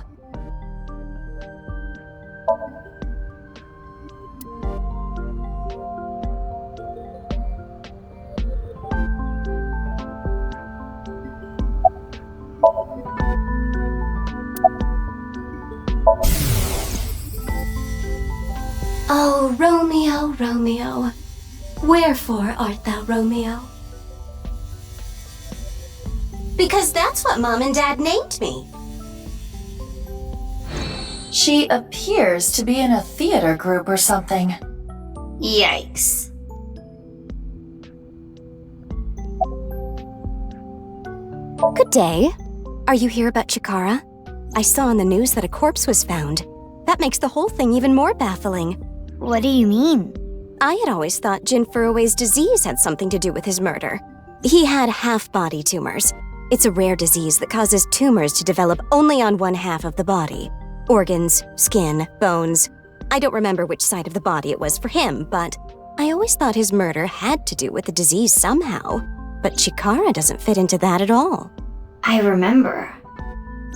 Oh, Romeo, Romeo, wherefore art thou Romeo? Because that's what Mom and Dad named me. She appears to be in a theater group or something. Yikes. Good day. Are you here about Chikara? I saw on the news that a corpse was found. That makes the whole thing even more baffling. What do you mean? I had always thought Jin Furue's disease had something to do with his murder. He had half-body tumors. It's a rare disease that causes tumors to develop only on one half of the body. Organs, skin, bones. I don't remember which side of the body it was for him, but I always thought his murder had to do with the disease somehow. But Chikara doesn't fit into that at all. I remember.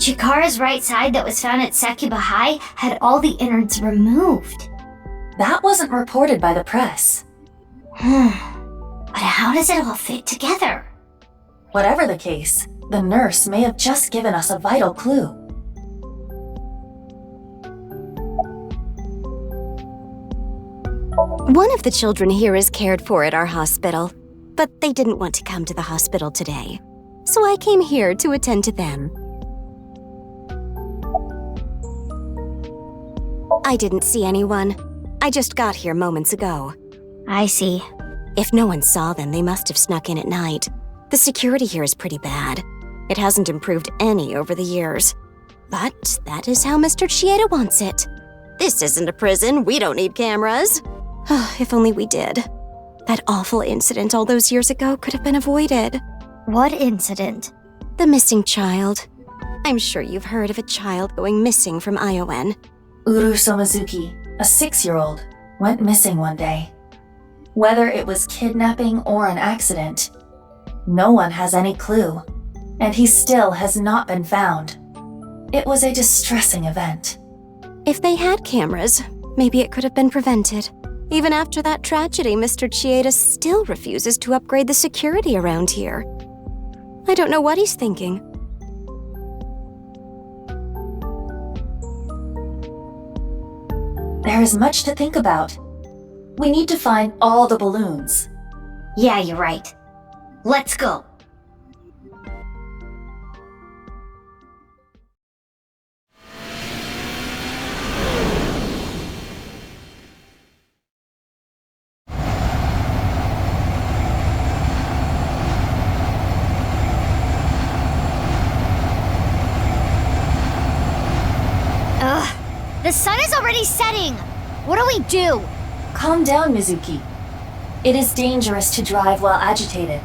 Chikara's right side that was found at Sakuba High had all the innards removed. That wasn't reported by the press. But how does it all fit together? Whatever the case, the nurse may have just given us a vital clue. One of the children here is cared for at our hospital, but they didn't want to come to the hospital today. So I came here to attend to them. I didn't see anyone. I just got here moments ago. I see. If no one saw them, they must have snuck in at night. The security here is pretty bad. It hasn't improved any over the years. But that is how Mr. Chieda wants it. This isn't a prison. We don't need cameras. If only we did. That awful incident all those years ago could have been avoided. What incident? The missing child. I'm sure you've heard of a child going missing from ION. Uru Somizuki, a 6-year-old, went missing one day. Whether it was kidnapping or an accident, no one has any clue, and he still has not been found. It was a distressing event. If they had cameras, maybe it could have been prevented. Even after that tragedy, Mr. Chieda still refuses to upgrade the security around here. I don't know what he's thinking. There is much to think about. We need to find all the balloons. Yeah, you're right. Let's go. The sun is already setting! What do we do? Calm down, Mizuki. It is dangerous to drive while agitated.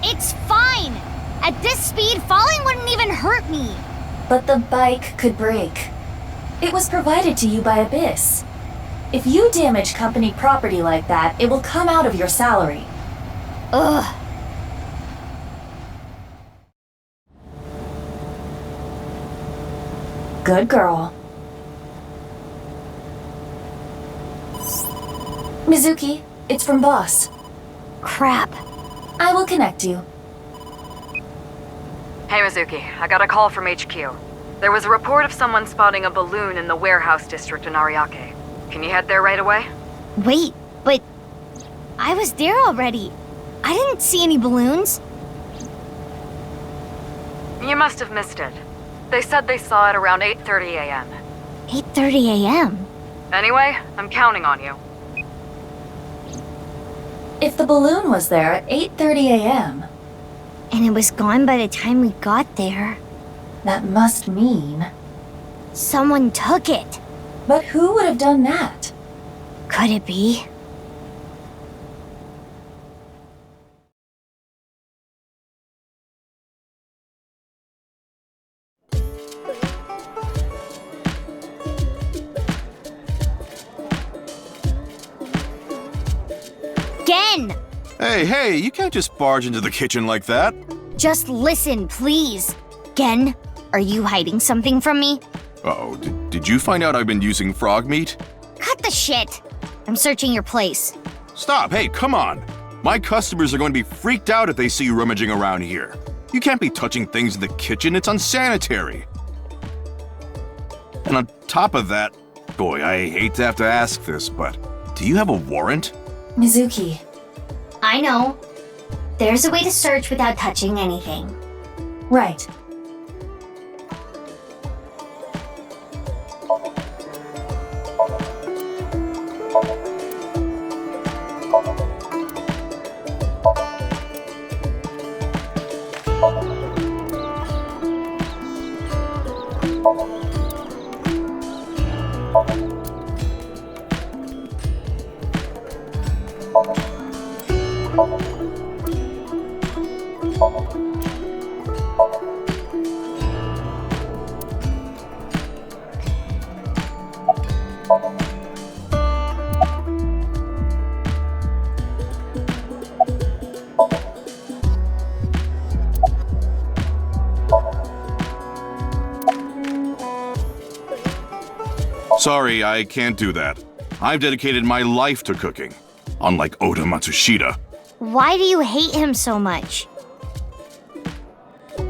It's fine! At this speed, falling wouldn't even hurt me! But the bike could break. It was provided to you by Abyss. If you damage company property like that, it will come out of your salary. Ugh. Good girl. Mizuki, it's from Boss. Crap. I will connect you. Hey Mizuki, I got a call from HQ. There was a report of someone spotting a balloon in the warehouse district in Ariake. Can you head there right away? Wait, but I was there already. I didn't see any balloons. You must have missed it. They said they saw it around 8:30 a.m. 8:30 a.m.? Anyway, I'm counting on you. If the balloon was there at 8:30 a.m. and it was gone by the time we got there, that must mean someone took it. But who would have done that? Could it be? Gen! Hey, you can't just barge into the kitchen like that. Just listen, please. Gen, are you hiding something from me? Uh-oh, did you find out I've been using frog meat? Cut the shit! I'm searching your place. Stop, hey, come on. My customers are going to be freaked out if they see you rummaging around here. You can't be touching things in the kitchen, it's unsanitary. And on top of that, boy, I hate to have to ask this, but do you have a warrant? Mizuki. I know. There's a way to search without touching anything. Right. Sorry, I can't do that. I've dedicated my life to cooking, unlike Oda Matsushita. Why do you hate him so much?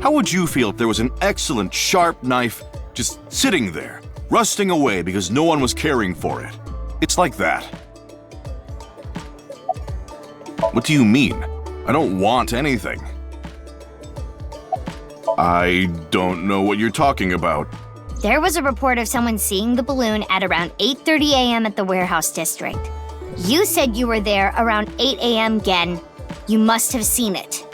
How would you feel if there was an excellent, sharp knife just sitting there, rusting away because no one was caring for it? It's like that. What do you mean? I don't want anything. I don't know what you're talking about. There was a report of someone seeing the balloon at around 8:30 a.m. at the warehouse district. You said you were there around 8 a.m. Gen. You must have seen it.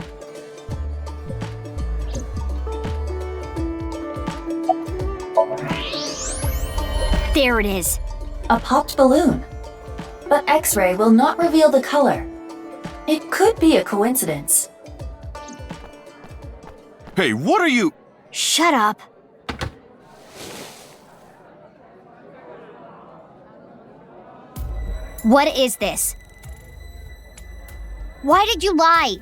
There it is. A popped balloon. But X-ray will not reveal the color. It could be a coincidence. Hey, what are you— Shut up. What is this? Why did you lie?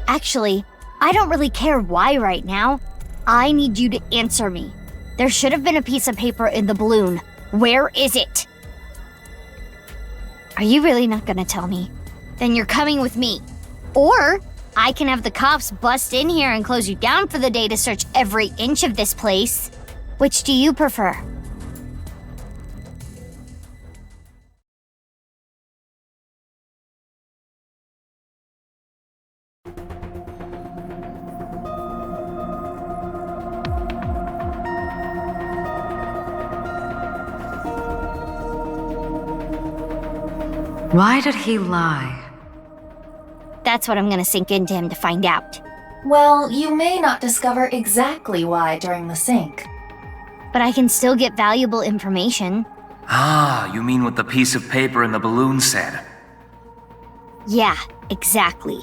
Actually, I don't really care why right now. I need you to answer me. There should have been a piece of paper in the balloon. Where is it? Are you really not gonna tell me? Then you're coming with me. Or I can have the cops bust in here and close you down for the day to search every inch of this place. Which do you prefer? Why did he lie? That's what I'm gonna sink into him to find out. Well, you may not discover exactly why during the sync. But I can still get valuable information. Ah, you mean what the piece of paper in the balloon said? Yeah, exactly.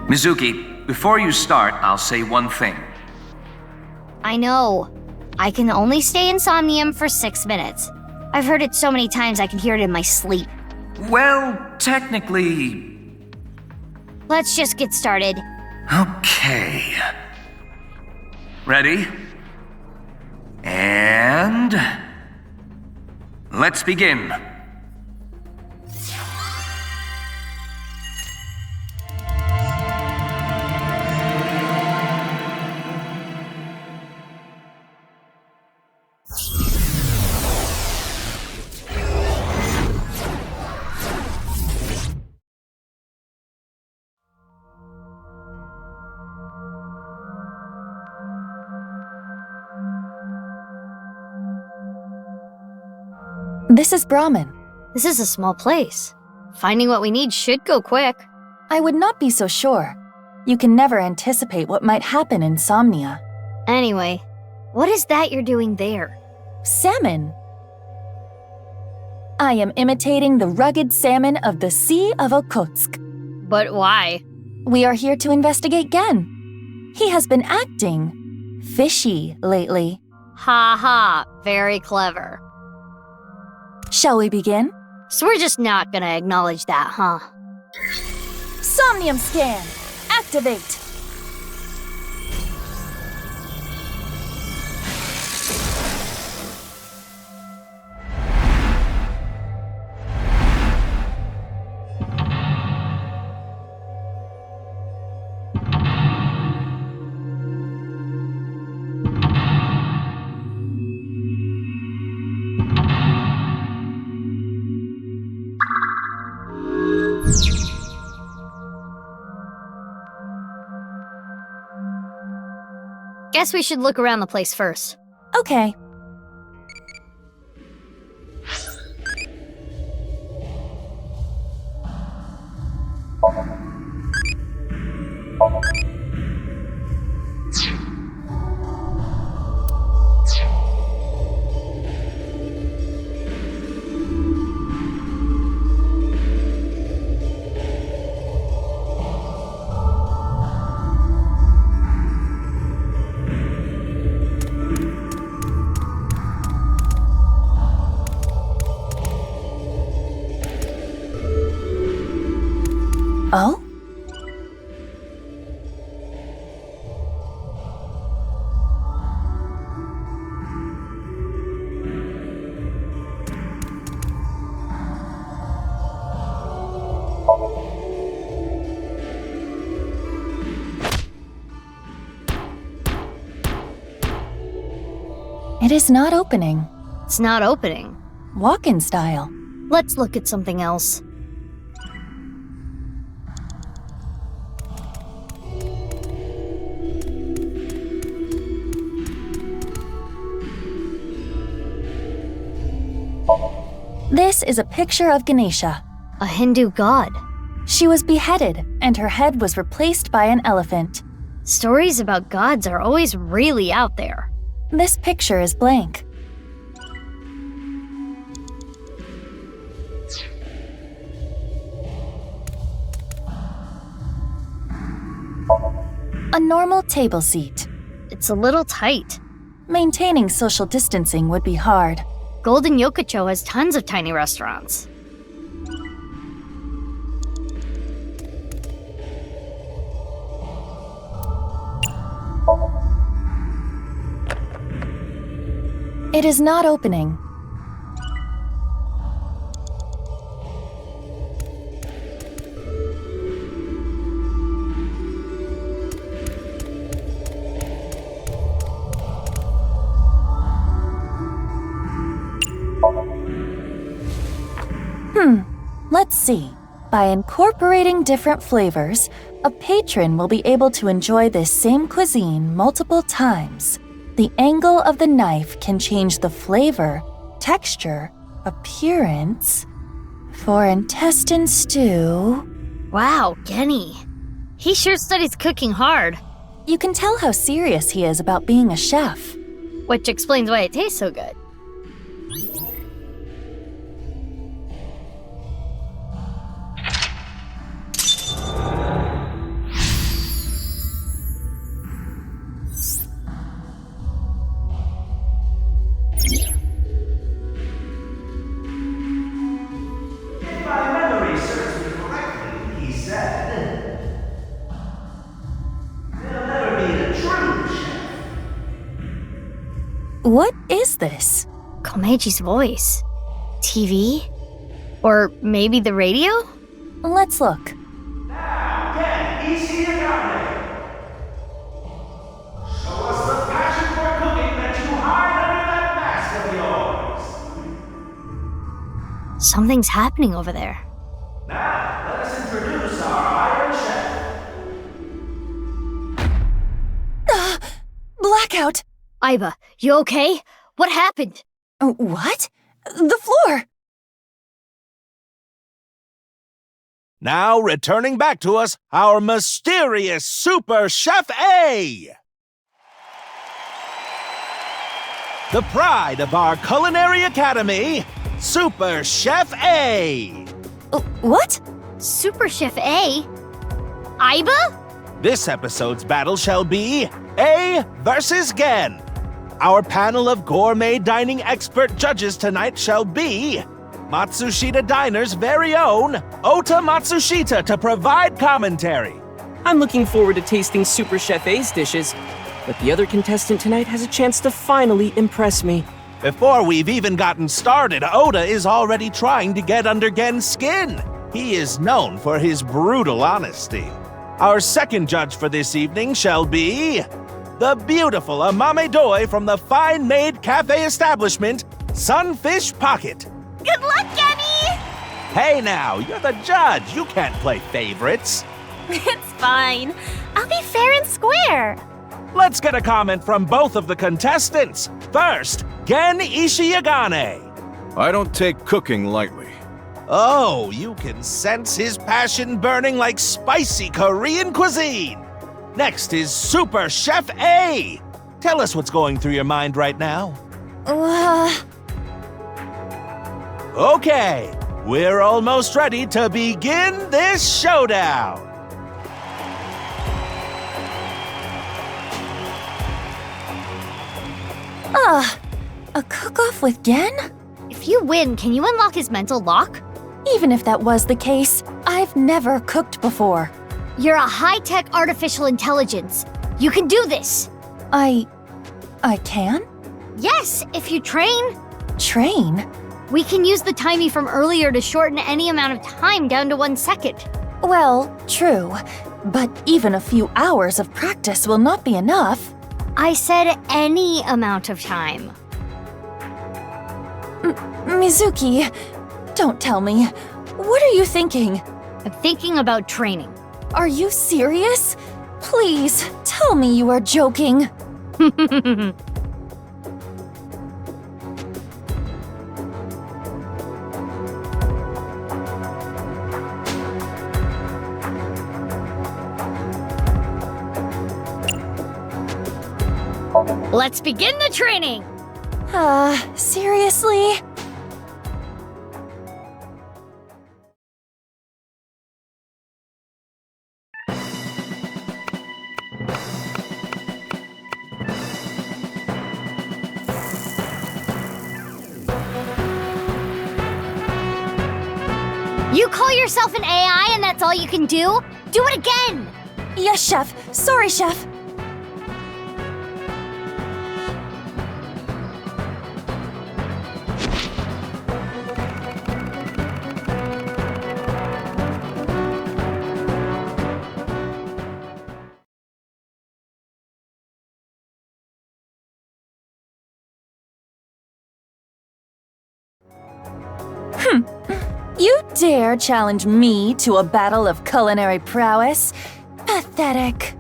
Mizuki, before you start, I'll say one thing. I know. I can only stay in Somnium for 6 minutes. I've heard it so many times I can hear it in my sleep. Well, technically... Let's just get started. Okay. Ready? And... let's begin. This is Brahmin. This is a small place. Finding what we need should go quick. I would not be so sure. You can never anticipate what might happen in Somnia. Anyway, what is that you're doing there? Salmon. I am imitating the rugged salmon of the Sea of Okhotsk. But why? We are here to investigate Gen. He has been acting fishy lately. Ha ha, very clever. Shall we begin? So we're just not gonna acknowledge that, huh? Somnium scan! Activate! guess we should look around the place first. Okay. Oh? It is not opening. It's not opening. Walk-in style. Let's look at something else. This is a picture of Ganesha, a Hindu god. She was beheaded, and her head was replaced by an elephant. Stories about gods are always really out there. This picture is blank. A normal table seat. It's a little tight. Maintaining social distancing would be hard. Golden Yokocho has tons of tiny restaurants. It is not opening. Let's see. By incorporating different flavors, a patron will be able to enjoy this same cuisine multiple times. The angle of the knife can change the flavor, texture, appearance. For intestine stew... Wow, Genny. He sure studies cooking hard. You can tell how serious he is about being a chef. Which explains why it tastes so good. What is this? Komeji's voice. TV? Or maybe the radio? Let's look. Now, again, easy to dominate. Show us the passion for cooking that you hide under that mask of yours. Something's happening over there. Now, let us introduce our Iron Chef. Blackout! Aiba, you okay? What happened? What? The floor! Now returning back to us, our mysterious Super Chef A! The pride of our culinary academy, Super Chef A! What? Super Chef A? Aiba? This episode's battle shall be A versus Gen. Our panel of gourmet dining expert judges tonight shall be Matsushita Diner's very own Ota Matsushita to provide commentary. I'm looking forward to tasting Super Chef A's dishes, but the other contestant tonight has a chance to finally impress me. Before we've even gotten started, Ota is already trying to get under Gen's skin. He is known for his brutal honesty. Our second judge for this evening shall be the beautiful Amame Doi from the fine-made cafe establishment, Sunfish Pocket. Good luck, Genny! Hey now, you're the judge. You can't play favorites. It's fine. I'll be fair and square. Let's get a comment from both of the contestants. First, Gen Ishiyagane. I don't take cooking lightly. Oh, you can sense his passion burning like spicy Korean cuisine. Next is Super Chef A. Tell us what's going through your mind right now. Okay, we're almost ready to begin this showdown. A cook-off with Gen? If you win, can you unlock his mental lock? Even if that was the case, I've never cooked before. You're a high-tech artificial intelligence. You can do this. I can? Yes, if you train. Train? We can use the timey from earlier to shorten any amount of time down to 1 second. Well, true. But even a few hours of practice will not be enough. I said any amount of time. Mizuki, don't tell me. What are you thinking? I'm thinking about training. Are you serious? Please, tell me you are joking. Let's begin the training! Seriously? You call yourself an AI and that's all you can do? Do it again! Yes, Chef. Sorry, Chef. You dare challenge me to a battle of culinary prowess? Pathetic.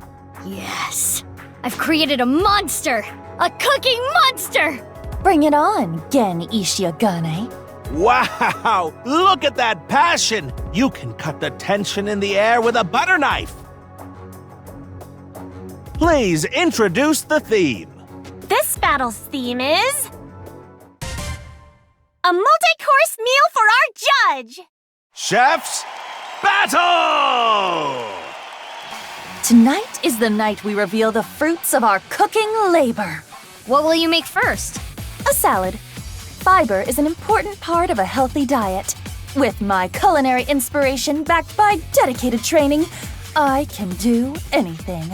Yes. I've created a monster! A cooking monster! Bring it on, Gen Ishiyagane. Wow! Look at that passion! You can cut the tension in the air with a butter knife! Please introduce the theme. This battle's theme is... a multi-course meal for our judge! Chef's Battle! Tonight is the night we reveal the fruits of our cooking labor. What will you make first? A salad. Fiber is an important part of a healthy diet. With my culinary inspiration backed by dedicated training, I can do anything.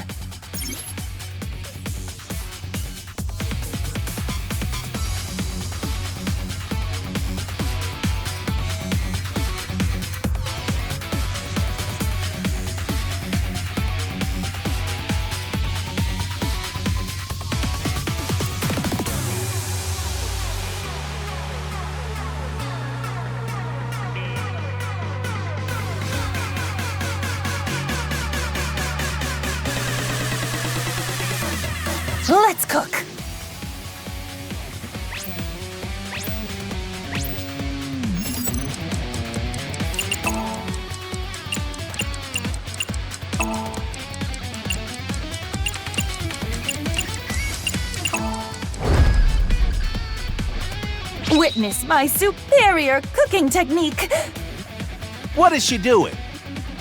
Let's cook! Witness my superior cooking technique! What is she doing?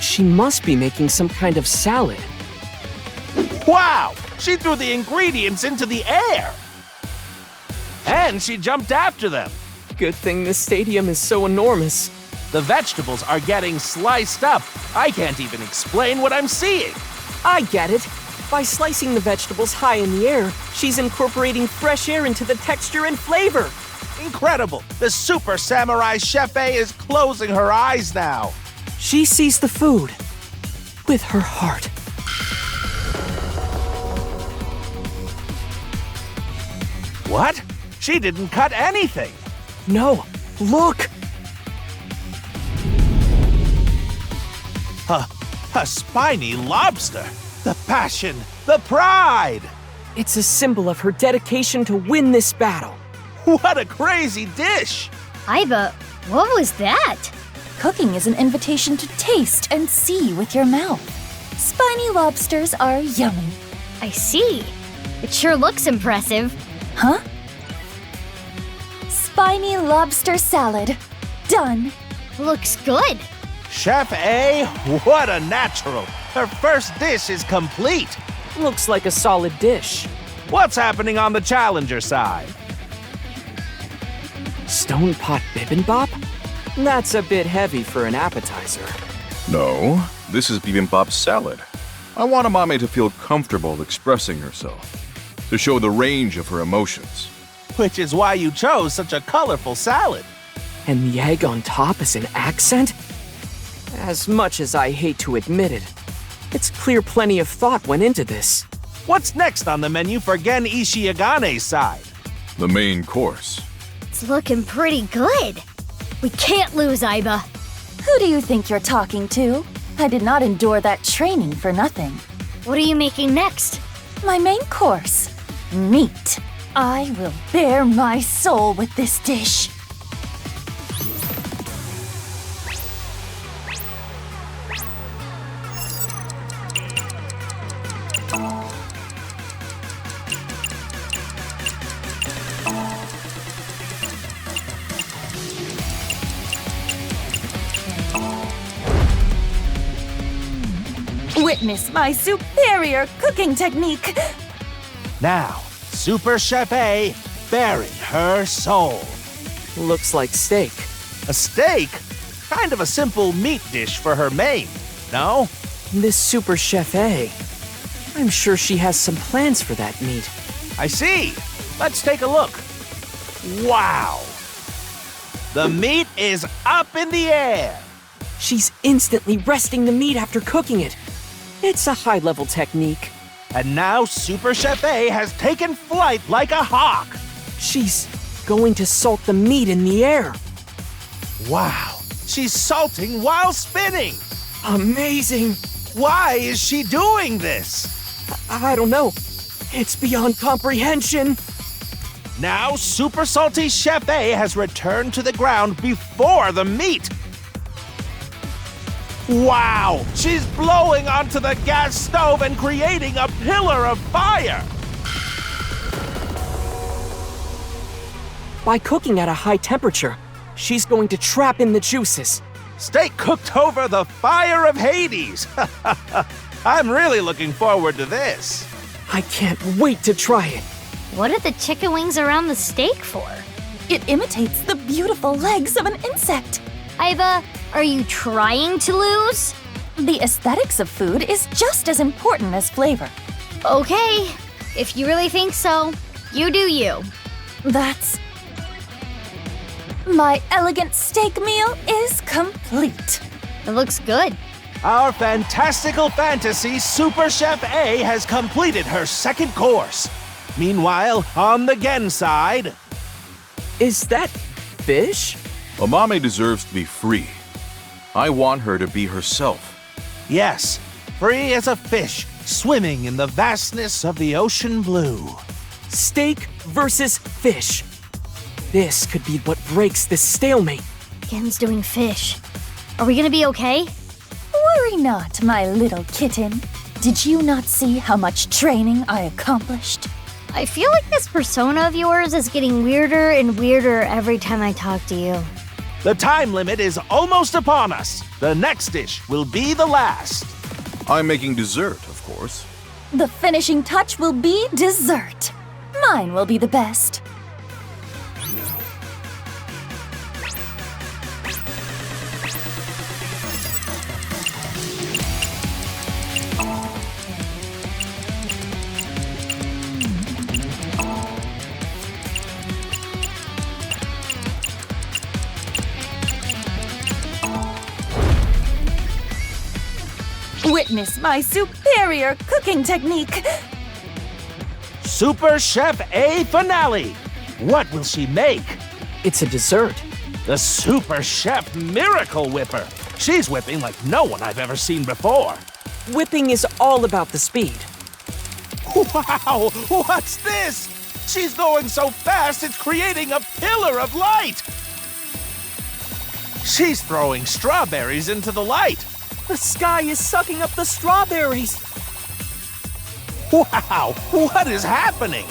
She must be making some kind of salad. Wow! She threw the ingredients into the air! And she jumped after them. Good thing this stadium is so enormous. The vegetables are getting sliced up. I can't even explain what I'm seeing. I get it. By slicing the vegetables high in the air, she's incorporating fresh air into the texture and flavor. Incredible! The Super Samurai Chef A is closing her eyes now. She sees the food with her heart. What? She didn't cut anything. No, look! A spiny lobster. The passion, the pride. It's a symbol of her dedication to win this battle. What a crazy dish! Aiba, what was that? Cooking is an invitation to taste and see with your mouth. Spiny lobsters are yummy. I see. It sure looks impressive. Huh? Spiny lobster salad. Done. Looks good. Chef A, what a natural! Her first dish is complete! Looks like a solid dish. What's happening on the challenger side? Stone pot bibimbap? That's a bit heavy for an appetizer. No, this is bibimbap salad. I want Amame to feel comfortable expressing herself, to show the range of her emotions. Which is why you chose such a colorful salad. And the egg on top is an accent? As much as I hate to admit it, it's clear plenty of thought went into this. What's next on the menu for Gen Ishiagane's side? The main course. It's looking pretty good. We can't lose, Aiba. Who do you think you're talking to? I did not endure that training for nothing. What are you making next? My main course. Meat. I will bare my soul with this dish. Witness my superior cooking technique. Now, Super Chef A, bearing her soul. Looks like steak. A steak? Kind of a simple meat dish for her main, no? This Super Chef A. I'm sure she has some plans for that meat. I see. Let's take a look. Wow. The meat is up in the air. She's instantly resting the meat after cooking it. It's a high-level technique. And now Super Chef A has taken flight like a hawk. She's going to salt the meat in the air. Wow, she's salting while spinning. Amazing. Why is she doing this? I don't know. It's beyond comprehension. Now Super Salty Chef A has returned to the ground before the meat. Wow! She's blowing onto the gas stove and creating a pillar of fire! By cooking at a high temperature, she's going to trap in the juices. Steak cooked over the fire of Hades! I'm really looking forward to this. I can't wait to try it. What are the chicken wings around the steak for? It imitates the beautiful legs of an insect. Aiba, are you trying to lose? The aesthetics of food is just as important as flavor. Okay, if you really think so, you do you. That's... My elegant steak meal is complete. It looks good. Our fantastical fantasy Super Chef A has completed her second course. Meanwhile, on the Gen side... Is that fish? Amame deserves to be free. I want her to be herself. Yes, free as a fish, swimming in the vastness of the ocean blue. Steak versus fish. This could be what breaks this stalemate. Gen's doing fish. Are we gonna be okay? Worry not, my little kitten. Did you not see how much training I accomplished? I feel like this persona of yours is getting weirder and weirder every time I talk to you. The time limit is almost upon us. The next dish will be the last. I'm making dessert, of course. The finishing touch will be dessert. Mine will be the best. Witness my superior cooking technique. Super Chef A finale. What will she make? It's a dessert. The Super Chef Miracle Whipper. She's whipping like no one I've ever seen before. Whipping is all about the speed. Wow! What's this? She's going so fast it's creating a pillar of light! She's throwing strawberries into the light! The sky is sucking up the strawberries! Wow! What is happening?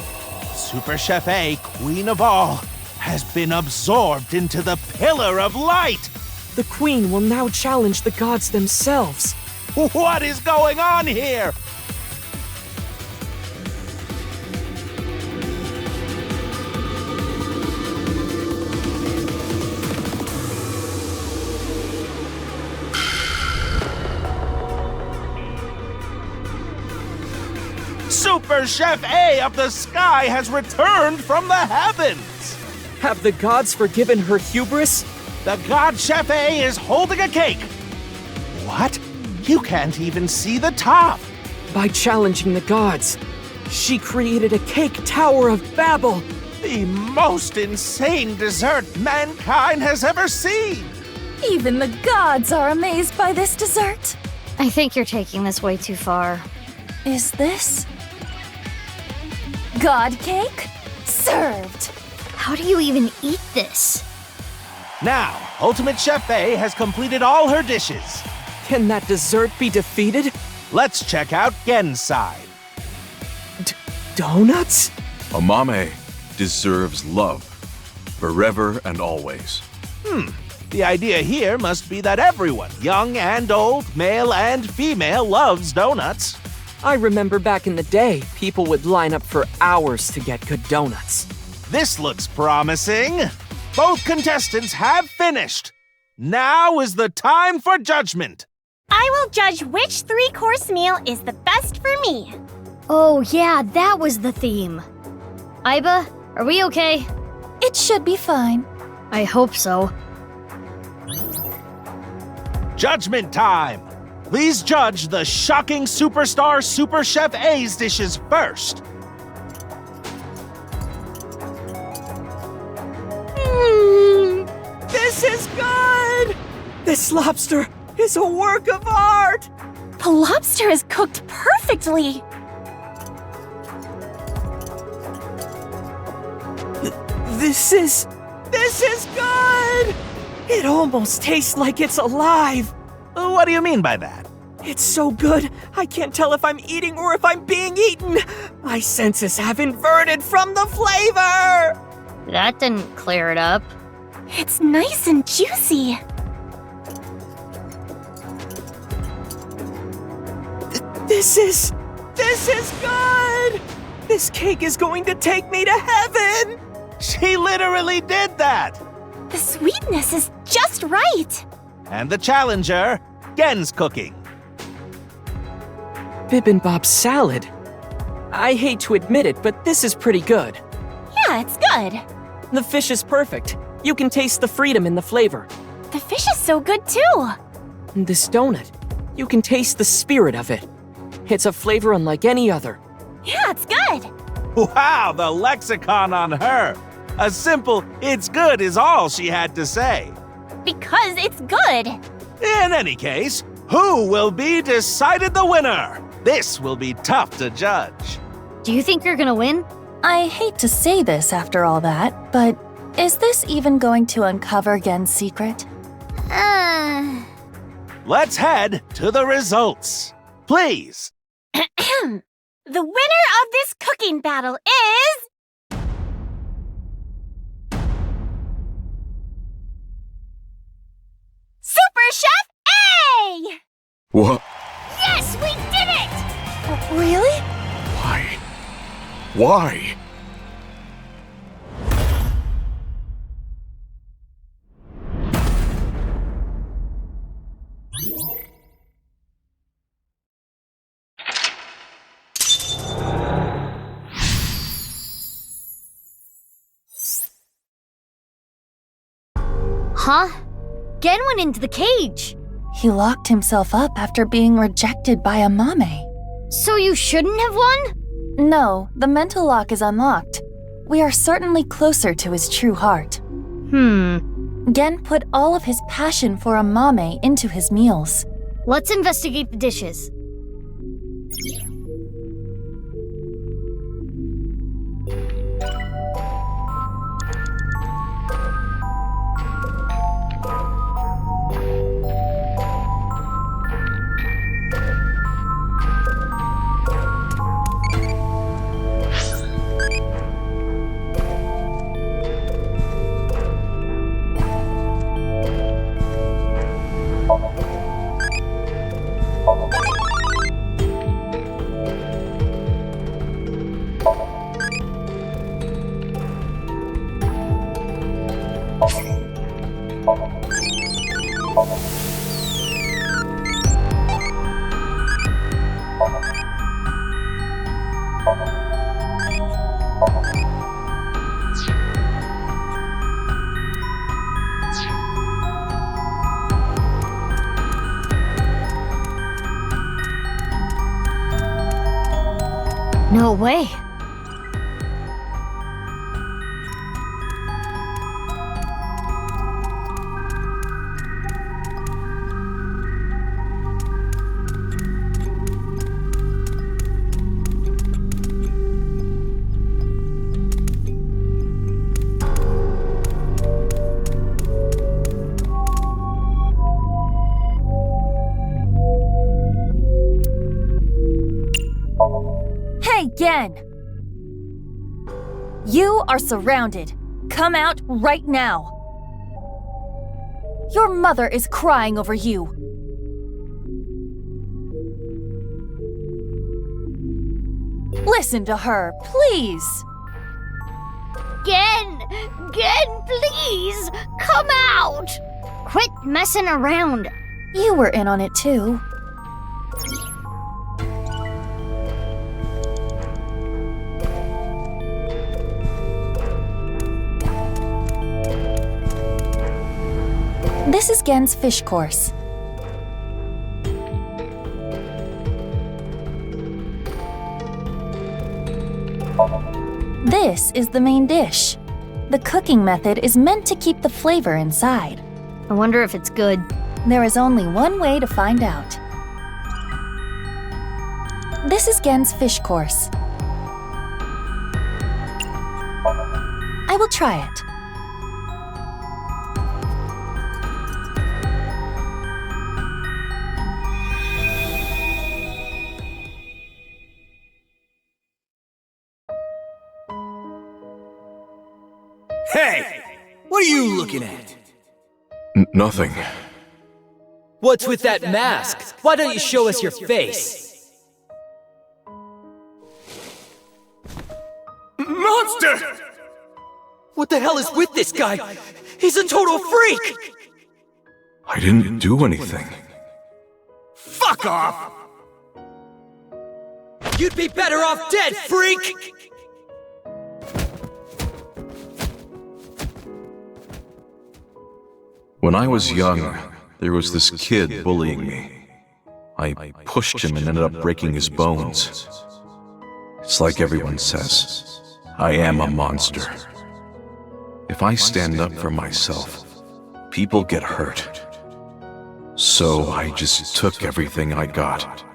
Super Chef A, queen of all, has been absorbed into the pillar of light! The queen will now challenge the gods themselves. What is going on here? Super Chef A of the sky has returned from the heavens! Have the gods forgiven her hubris? The God Chef A is holding a cake! What? You can't even see the top! By challenging the gods, she created a cake tower of Babel! The most insane dessert mankind has ever seen! Even the gods are amazed by this dessert. I think you're taking this way too far. Is this God cake? Served! How do you even eat this? Now, Ultimate Chef A has completed all her dishes. Can that dessert be defeated? Let's check out Gen's side. Donuts? Amame deserves love, forever and always. The idea here must be that everyone, young and old, male and female, loves donuts. I remember back in the day, people would line up for hours to get good donuts. This looks promising. Both contestants have finished. Now is the time for judgment. I will judge which 3-course meal is the best for me. Oh yeah, that was the theme. Iba, are we okay? It should be fine. I hope so. Judgment time. Please judge the shocking superstar Super Chef A's dishes first. This is good! This lobster is a work of art! The lobster is cooked perfectly. This is good! It almost tastes like it's alive! What do you mean by that? It's so good, I can't tell if I'm eating or if I'm being eaten! My senses have inverted from the flavor! That didn't clear it up. It's nice and juicy. This is good! This cake is going to take me to heaven! She literally did that! The sweetness is just right. And the challenger, Gen's cooking. Bibimbap salad. I hate to admit it, but this is pretty good. Yeah, it's good. The fish is perfect. You can taste the freedom in the flavor. The fish is so good too. And this donut, you can taste the spirit of it. It's a flavor unlike any other. Yeah, it's good. Wow, the lexicon on her. A simple, it's good is all she had to say. Because it's good. In any case, who will be decided the winner? This will be tough to judge. Do you think you're gonna win? I hate to say this after all that, but is this even going to uncover Gen's secret? Let's head to the results. Please. The winner of this cooking battle is... Super Chef A! What? Yes, we did it! Really? Why? Why? Huh? Gen went into the cage. He locked himself up after being rejected by Amame. So you shouldn't have won? No, the mental lock is unlocked. We are certainly closer to his true heart. Gen put all of his passion for Amame into his meals. Let's investigate the dishes. No way. Hey, Gen! You are surrounded. Come out right now. Your mother is crying over you. Listen to her, please. Gen, please, come out! Quit messing around. You were in on it too. This is Gen's fish course. This is the main dish. The cooking method is meant to keep the flavor inside. I wonder if it's good. There is only one way to find out. This is Gen's fish course. I will try it. Hey! What are you looking at? Nothing. What's with that mask? Why don't you show us your face? Monster! What the hell is with this guy? He's a total freak! I didn't do anything. Fuck off! You'd be better off dead, freak! When I was young, there was this kid bullying me. I pushed him and ended up breaking his bones. It's like everyone says, I am a monster. If I stand up for myself, people get hurt. So I just took everything I got.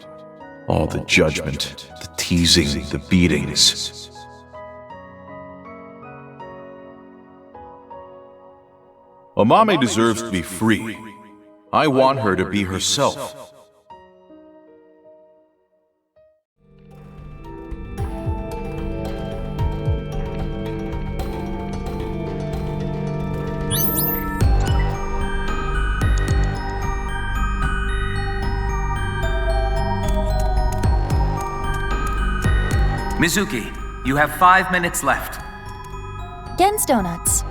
All the judgment, the teasing, the beatings. Amame deserves to be free. I want her to be herself. Mizuki, you have 5 minutes left. Gen's donuts.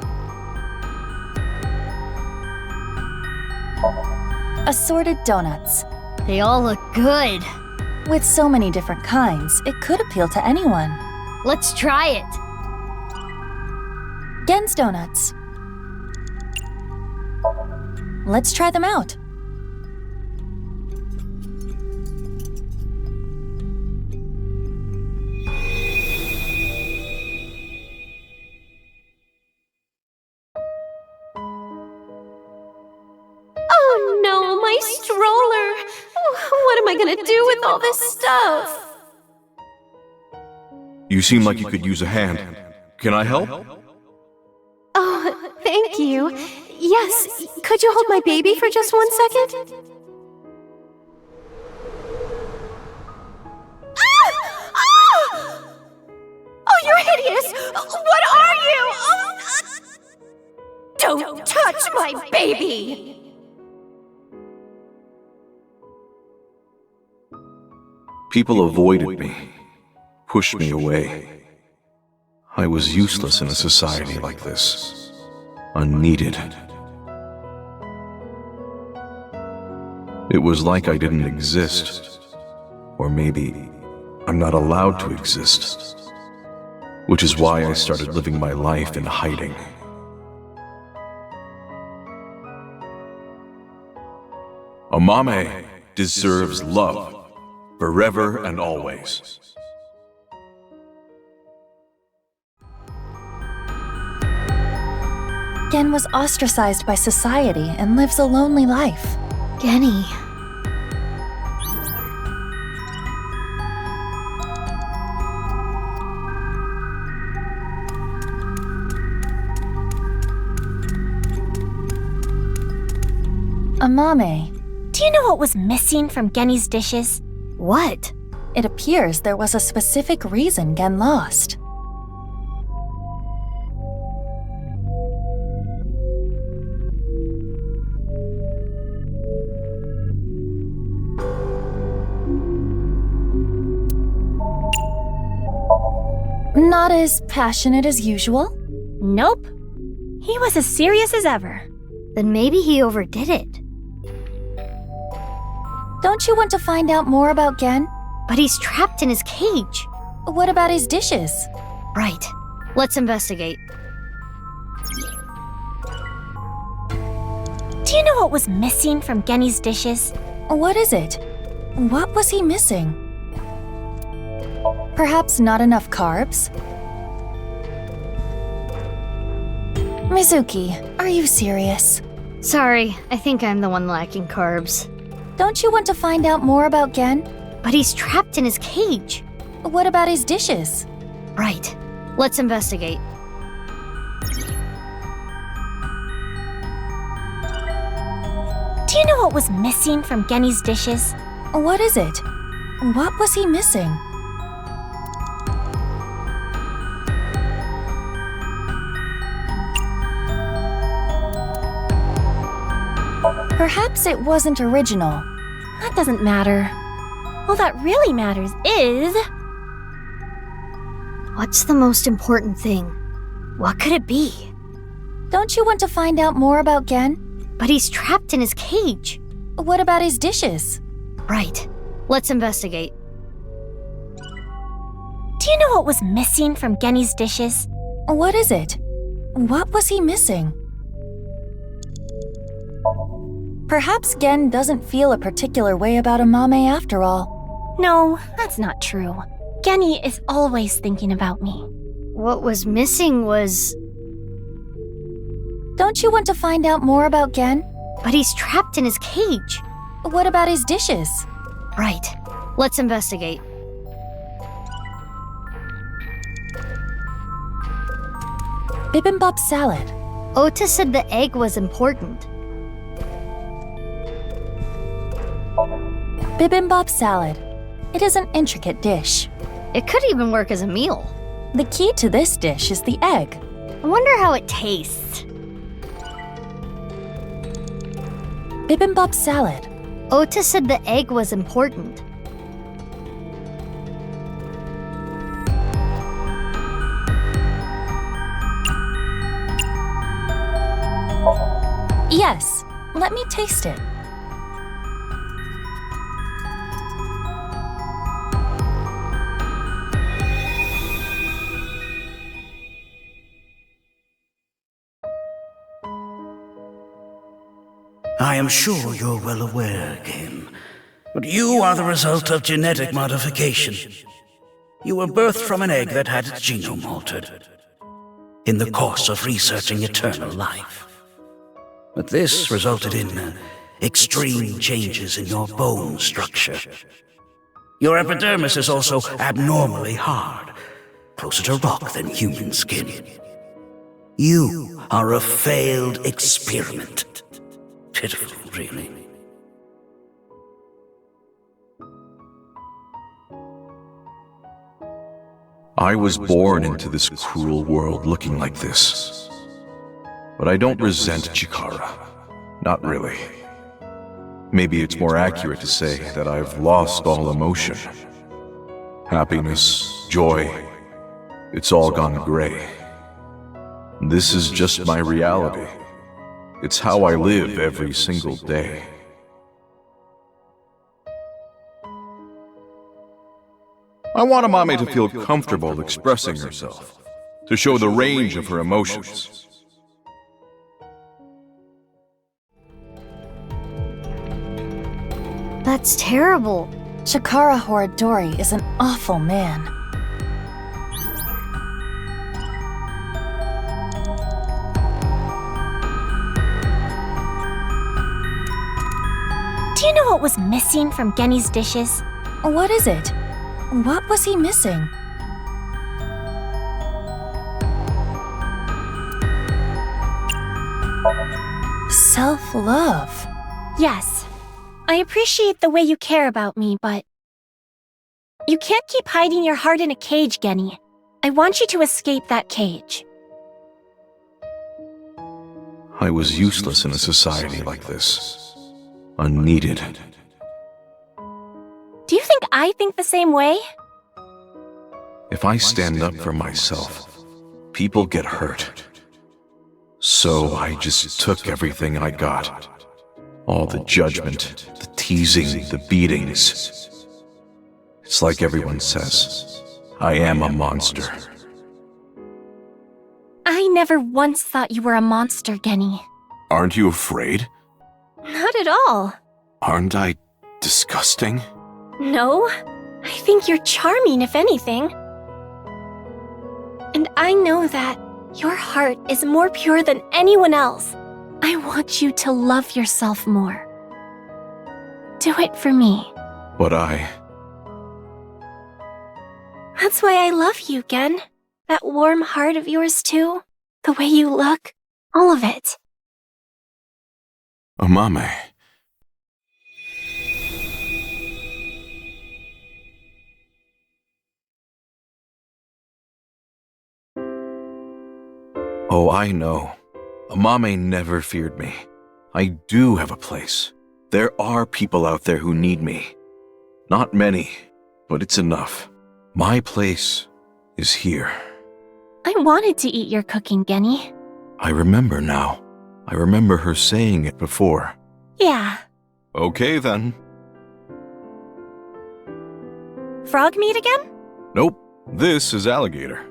Assorted donuts. They all look good. With so many different kinds, it could appeal to anyone. Let's try it. Gen's donuts. Let's try them out. Oh no, my stroller! What am I gonna do with all this stuff? You seem like you could use a hand. Can I help? Oh, thank you. Yes, could you hold my baby for just 1 second? Ah! Ah! Oh, you're hideous! What are you? Don't touch my baby! People avoided me, pushed me away. I was useless in a society like this, unneeded. It was like I didn't exist, or maybe I'm not allowed to exist, which is why I started living my life in hiding. Amame deserves love, forever and always. Gen was ostracized by society and lives a lonely life. Genny. Amame. Do you know what was missing from Genny's dishes? What? It appears there was a specific reason Gen lost. Not as passionate as usual? Nope. He was as serious as ever. Then maybe he overdid it. Don't you want to find out more about Gen? But he's trapped in his cage. What about his dishes? Right. Let's investigate. Do you know what was missing from Genny's dishes? What is it? What was he missing? Perhaps not enough carbs? Mizuki, are you serious? Sorry, I think I'm the one lacking carbs. Don't you want to find out more about Gen? But he's trapped in his cage. What about his dishes? Right. Let's investigate. Do you know what was missing from Genny's dishes? What is it? What was he missing? Perhaps it wasn't original. That doesn't matter. All that really matters is... What's the most important thing? What could it be? Don't you want to find out more about Gen? But he's trapped in his cage. What about his dishes? Right. Let's investigate. Do you know what was missing from Genny's dishes? What is it? What was he missing? Perhaps Gen doesn't feel a particular way about Amame after all. No, that's not true. Genny is always thinking about me. What was missing was... Don't you want to find out more about Gen? But he's trapped in his cage. What about his dishes? Right. Let's investigate. Bibimbap salad. Ota said the egg was important. Bibimbap salad. It is an intricate dish. It could even work as a meal. The key to this dish is the egg. I wonder how it tastes. Bibimbap salad. Ota said the egg was important. Yes, let me taste it. I am sure you're well aware, Game, but you are the result of genetic modification. You were birthed from an egg that had its genome altered in the course of researching eternal life. But this resulted in extreme changes in your bone structure. Your epidermis is also abnormally hard, closer to rock than human skin. You are a failed experiment. Pitiful, really. I was born into this cruel world looking like this. But I don't resent Chikara. Not really. Maybe it's more accurate to say that I've lost all emotion. Happiness, joy, it's all gone gray. This is just my reality. It's how I live every single day. I want Amame to feel comfortable expressing herself, to show the range of her emotions. That's terrible. Chikara Horidori is an awful man. know what was missing from Genny's dishes? What is it? What was he missing? Self-love. Yes. I appreciate the way you care about me, but... You can't keep hiding your heart in a cage, Genny. I want you to escape that cage. I was useless in a society like this. Unneeded. Do you think I think the same way? If I stand up for myself, people get hurt. So I just took everything I got. All the judgment, the teasing, the beatings. It's like everyone says, I am a monster. I never once thought you were a monster, Genny. Aren't you afraid? Not at all. Aren't I disgusting? No, I think you're charming, if anything. And I know that your heart is more pure than anyone else. I want you to love yourself more. Do it for me. But That's why I love you, Gen. That warm heart of yours, too. The way you look. All of it. Amame. Oh, I know. Amame never feared me. I do have a place. There are people out there who need me. Not many, but it's enough. My place is here. I wanted to eat your cooking, Genny. I remember now. I remember her saying it before. Yeah. Okay, then. Frog meat again? Nope. This is alligator.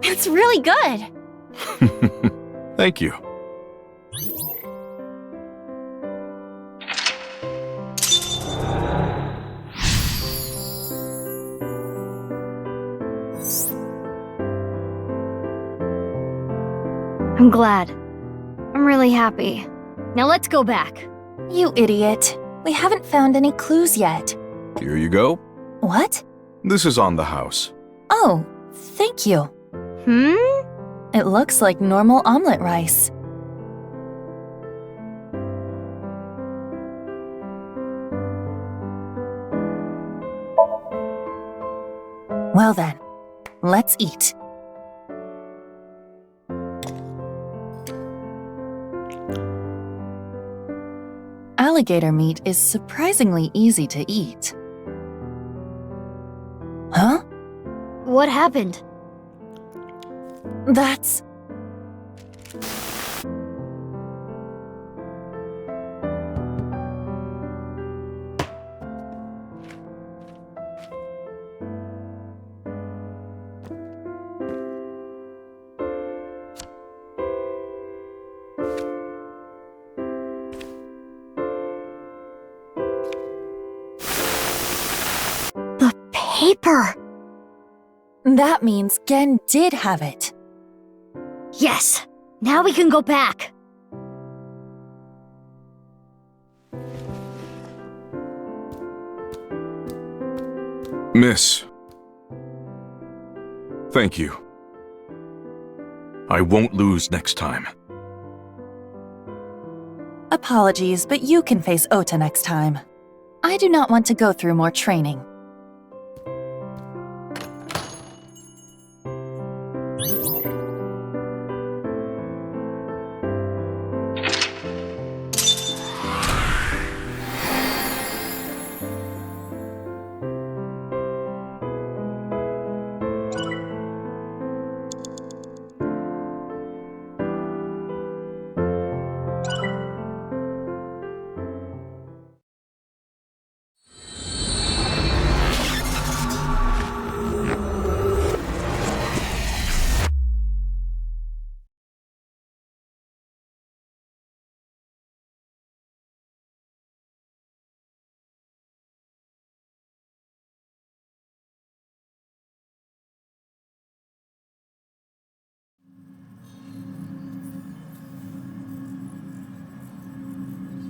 It's really good. Thank you. I'm glad. I'm really happy. Now let's go back. You idiot. We haven't found any clues yet. Here you go. What? This is on the house. Oh, thank you. It looks like normal omelet rice. Well then, let's eat. Alligator meat is surprisingly easy to eat. Huh? What happened? That's... The paper! That means Gen did have it. Yes! Now we can go back! Miss. Thank you. I won't lose next time. Apologies, but you can face Ota next time. I do not want to go through more training.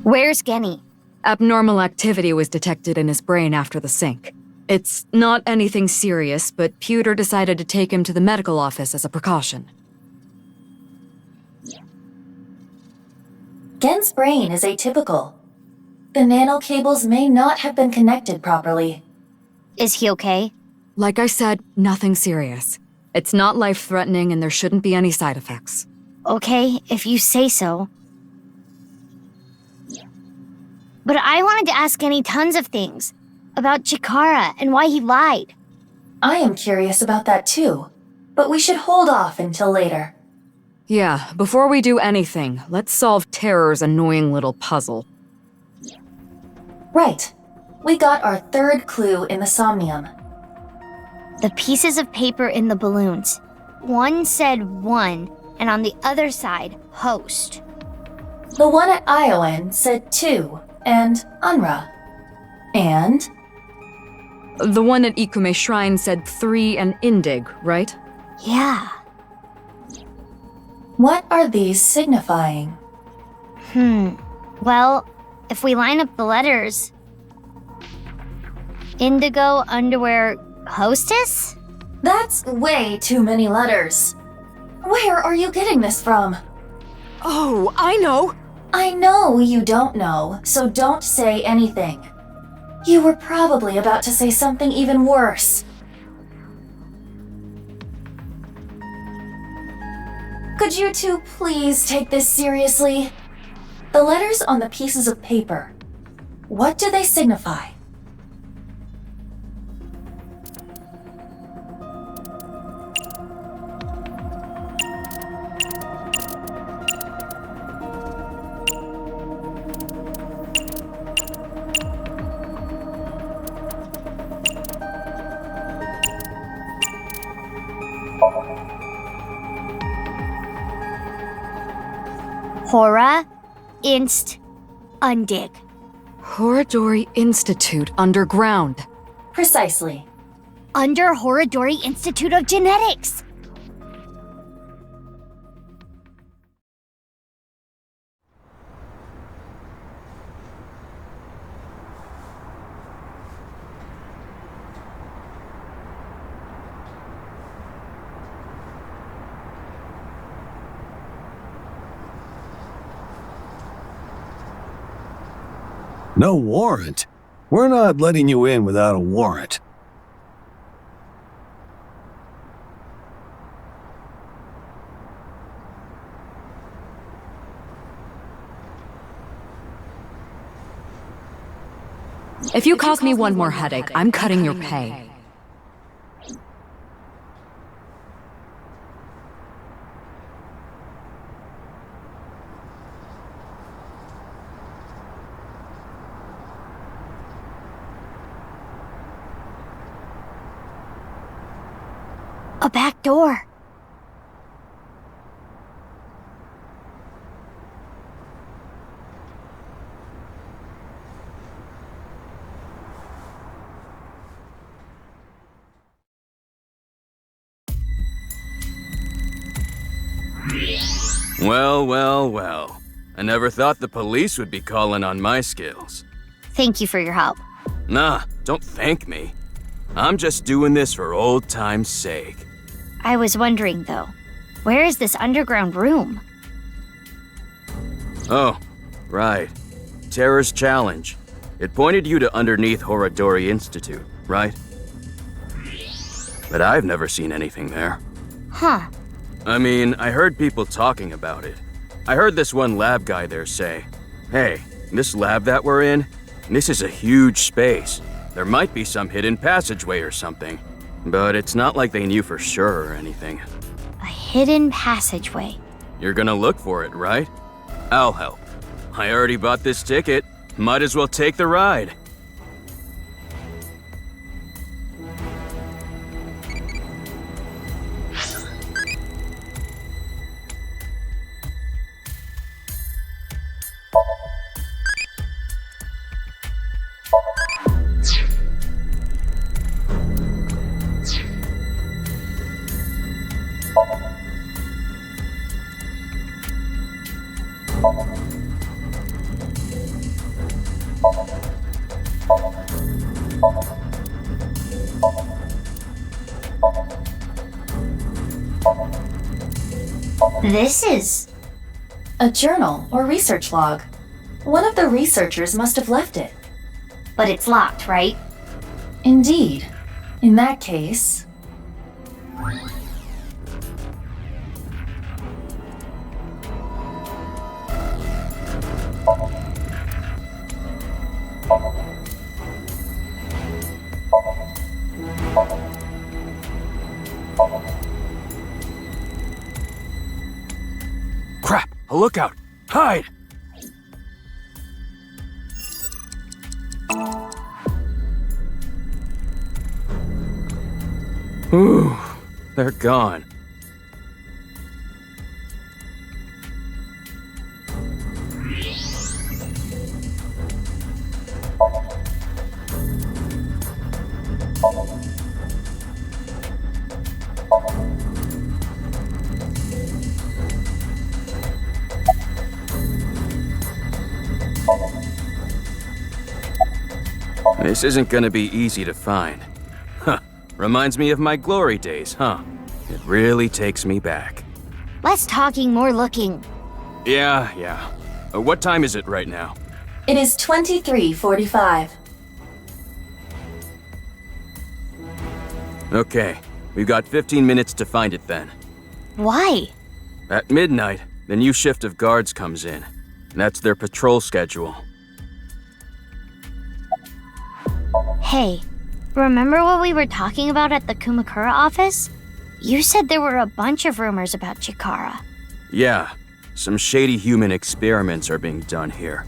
Where's Genny? Abnormal activity was detected in his brain after the sync. It's not anything serious, but Pewter decided to take him to the medical office as a precaution. Gen's brain is atypical. The nanocables may not have been connected properly. Is he okay? Like I said, nothing serious. It's not life-threatening and there shouldn't be any side effects. Okay, if you say so. But I wanted to ask Genny tons of things. About Chikara and why he lied. I am curious about that too, but we should hold off until later. Yeah, before we do anything, let's solve Terror's annoying little puzzle. Right. We got our third clue in the Somnium. The pieces of paper in the balloons. One said 1, and on the other side, host. The one at Iowan said 2, and Unra. And? The one at Ikume Shrine said 3 and Indig, right? Yeah. What are these signifying? Well, if we line up the letters... Indigo Underwear Hostess? That's way too many letters. Where are you getting this from? Oh, I know! I know you don't know, so don't say anything. You were probably about to say something even worse. Could you two please take this seriously? The letters on the pieces of paper. What do they signify? Hora, Inst, Undig. Horadori Institute Underground. Precisely. Under Horadori Institute of Genetics. No warrant? We're not letting you in without a warrant. If you cause me one more headache, I'm cutting your pay. A back door. Well, well, well. I never thought the police would be calling on my skills. Thank you for your help. Nah, don't thank me. I'm just doing this for old time's sake. I was wondering, though, where is this underground room? Oh, right. Terror's Challenge. It pointed you to underneath Horadori Institute, right? But I've never seen anything there. Huh. I mean, I heard people talking about it. I heard this one lab guy there say, "Hey, this lab that we're in, this is a huge space. There might be some hidden passageway or something. But it's not like they knew for sure or anything." A hidden passageway. You're gonna look for it, right? I'll help. I already bought this ticket. Might as well take the ride. This is a journal or research log. One of the researchers must have left it. But it's locked, right? Indeed. In that case... Crap! A lookout! Hide! Ooh, they're gone. This isn't gonna be easy to find. Huh. Reminds me of my glory days, huh? It really takes me back. Less talking, more looking. Yeah. What time is it right now? It is 23:45. Okay, we've got 15 minutes to find it then. Why? At midnight, the new shift of guards comes in. That's their patrol schedule. Hey, remember what we were talking about at the Kumakura office? You said there were a bunch of rumors about Chikara. Yeah, some shady human experiments are being done here.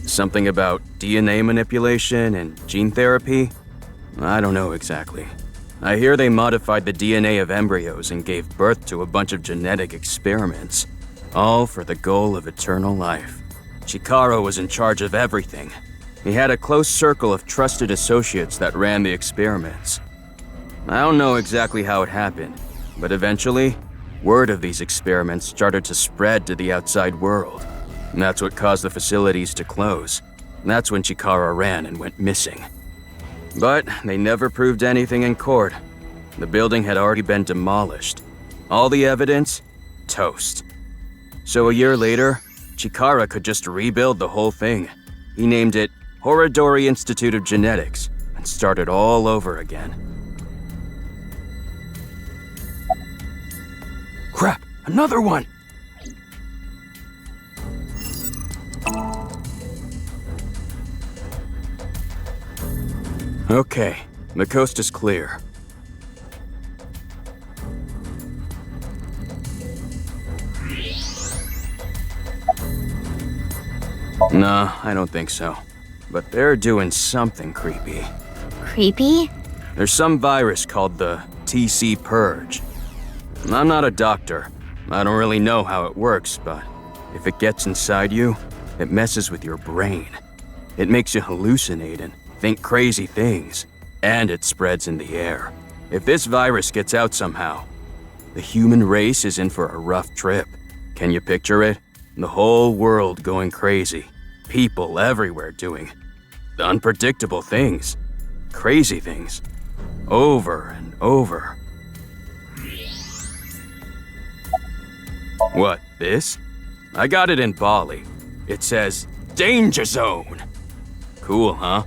Something about DNA manipulation and gene therapy? I don't know exactly. I hear they modified the DNA of embryos and gave birth to a bunch of genetic experiments, all for the goal of eternal life. Chikara was in charge of everything. He had a close circle of trusted associates that ran the experiments. I don't know exactly how it happened, but eventually, word of these experiments started to spread to the outside world. And that's what caused the facilities to close. And that's when Chikara ran and went missing. But they never proved anything in court. The building had already been demolished. All the evidence? Toast. So a year later, Chikara could just rebuild the whole thing. He named it Horodori Institute of Genetics and started all over again. Crap! Another one! Okay, the coast is clear. Nah, I don't think so. But they're doing something creepy. Creepy? There's some virus called the TC Purge. I'm not a doctor. I don't really know how it works, but if it gets inside you, it messes with your brain. It makes you hallucinate and think crazy things, and it spreads in the air. If this virus gets out somehow, the human race is in for a rough trip. Can you picture it? The whole world going crazy. People everywhere doing unpredictable things. Crazy things. Over and over. What, this? I got it in Bali. It says, Danger Zone. Cool, huh?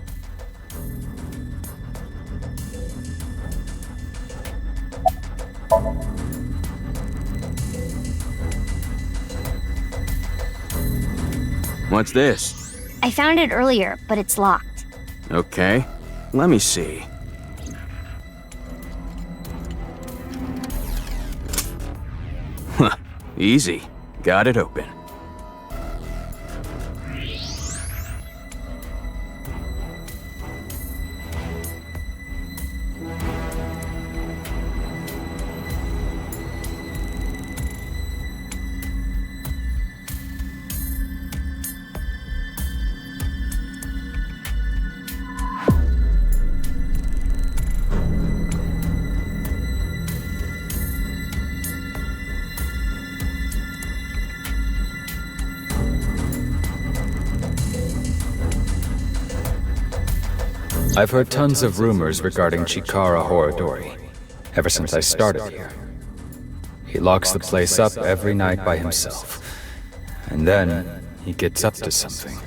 What's this? I found it earlier, but it's locked. Okay, let me see. Huh, easy. Got it open. I've heard tons of rumors regarding Chikara Horodori, ever since I started here. He locks the place up every night by himself. And then he gets up to something.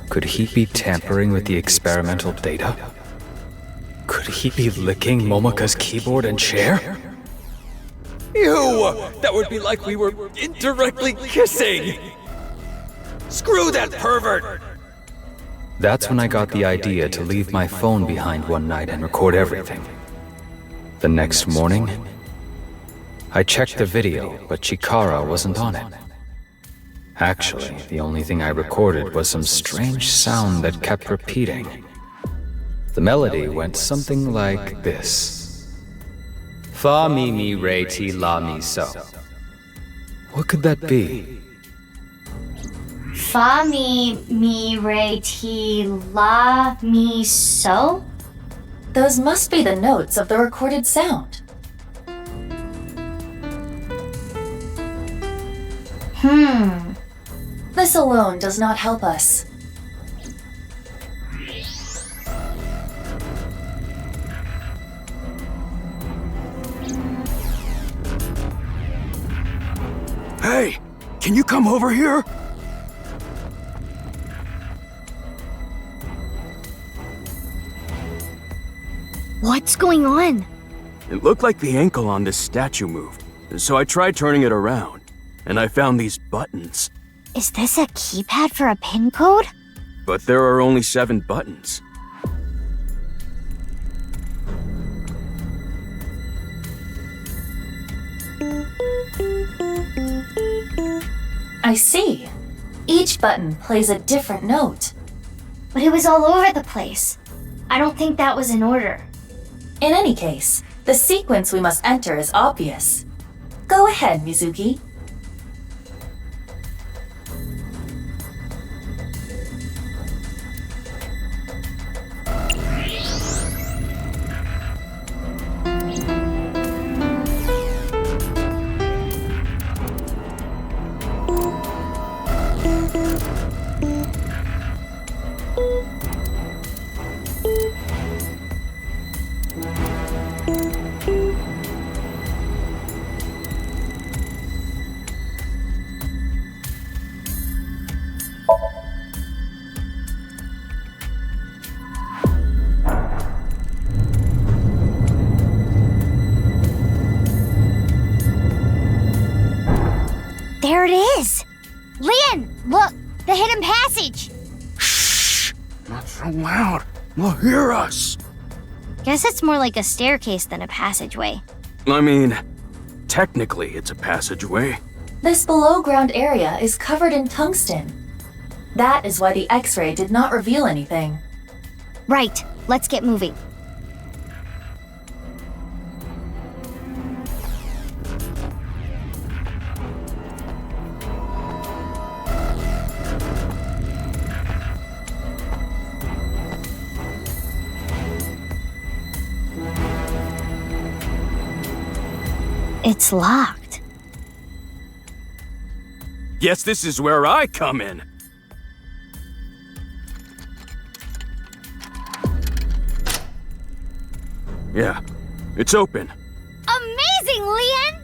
Could he be tampering with the experimental data? Could he be licking Momoka's keyboard and chair? Ew! That would be like we were indirectly kissing! Screw that pervert! That's when I got the idea to leave my phone behind one night and record everything. The next morning, I checked the video, but Chikara wasn't on it. Actually, the only thing I recorded was some strange sound that kept repeating. The melody went something like this. Fa mi mi re ti la mi so. What could that be? Fa mi re ti la mi so? Those must be the notes of the recorded sound. This alone does not help us. Hey, can you come over here? What's going on? It looked like the ankle on this statue moved, so I tried turning it around, and I found these buttons. Is this a keypad for a pin code? But there are only 7 buttons. I see. Each button plays a different note. But it was all over the place. I don't think that was in order. In any case, the sequence we must enter is obvious. Go ahead, Mizuki. There it is! Lian, look! The hidden passage! Shh! Not so loud. They'll hear us. Guess it's more like a staircase than a passageway. I mean, technically it's a passageway. This below-ground area is covered in tungsten. That is why the X-ray did not reveal anything. Right, let's get moving. It's locked. Guess this is where I come in. Yeah, it's open. Amazing, Lian!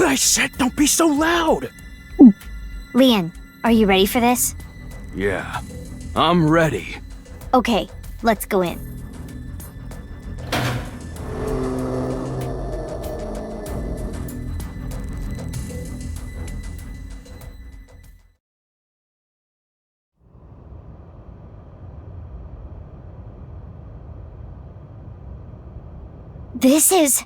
I said don't be so loud! Lian, are you ready for this? Yeah, I'm ready. Okay, let's go in. This is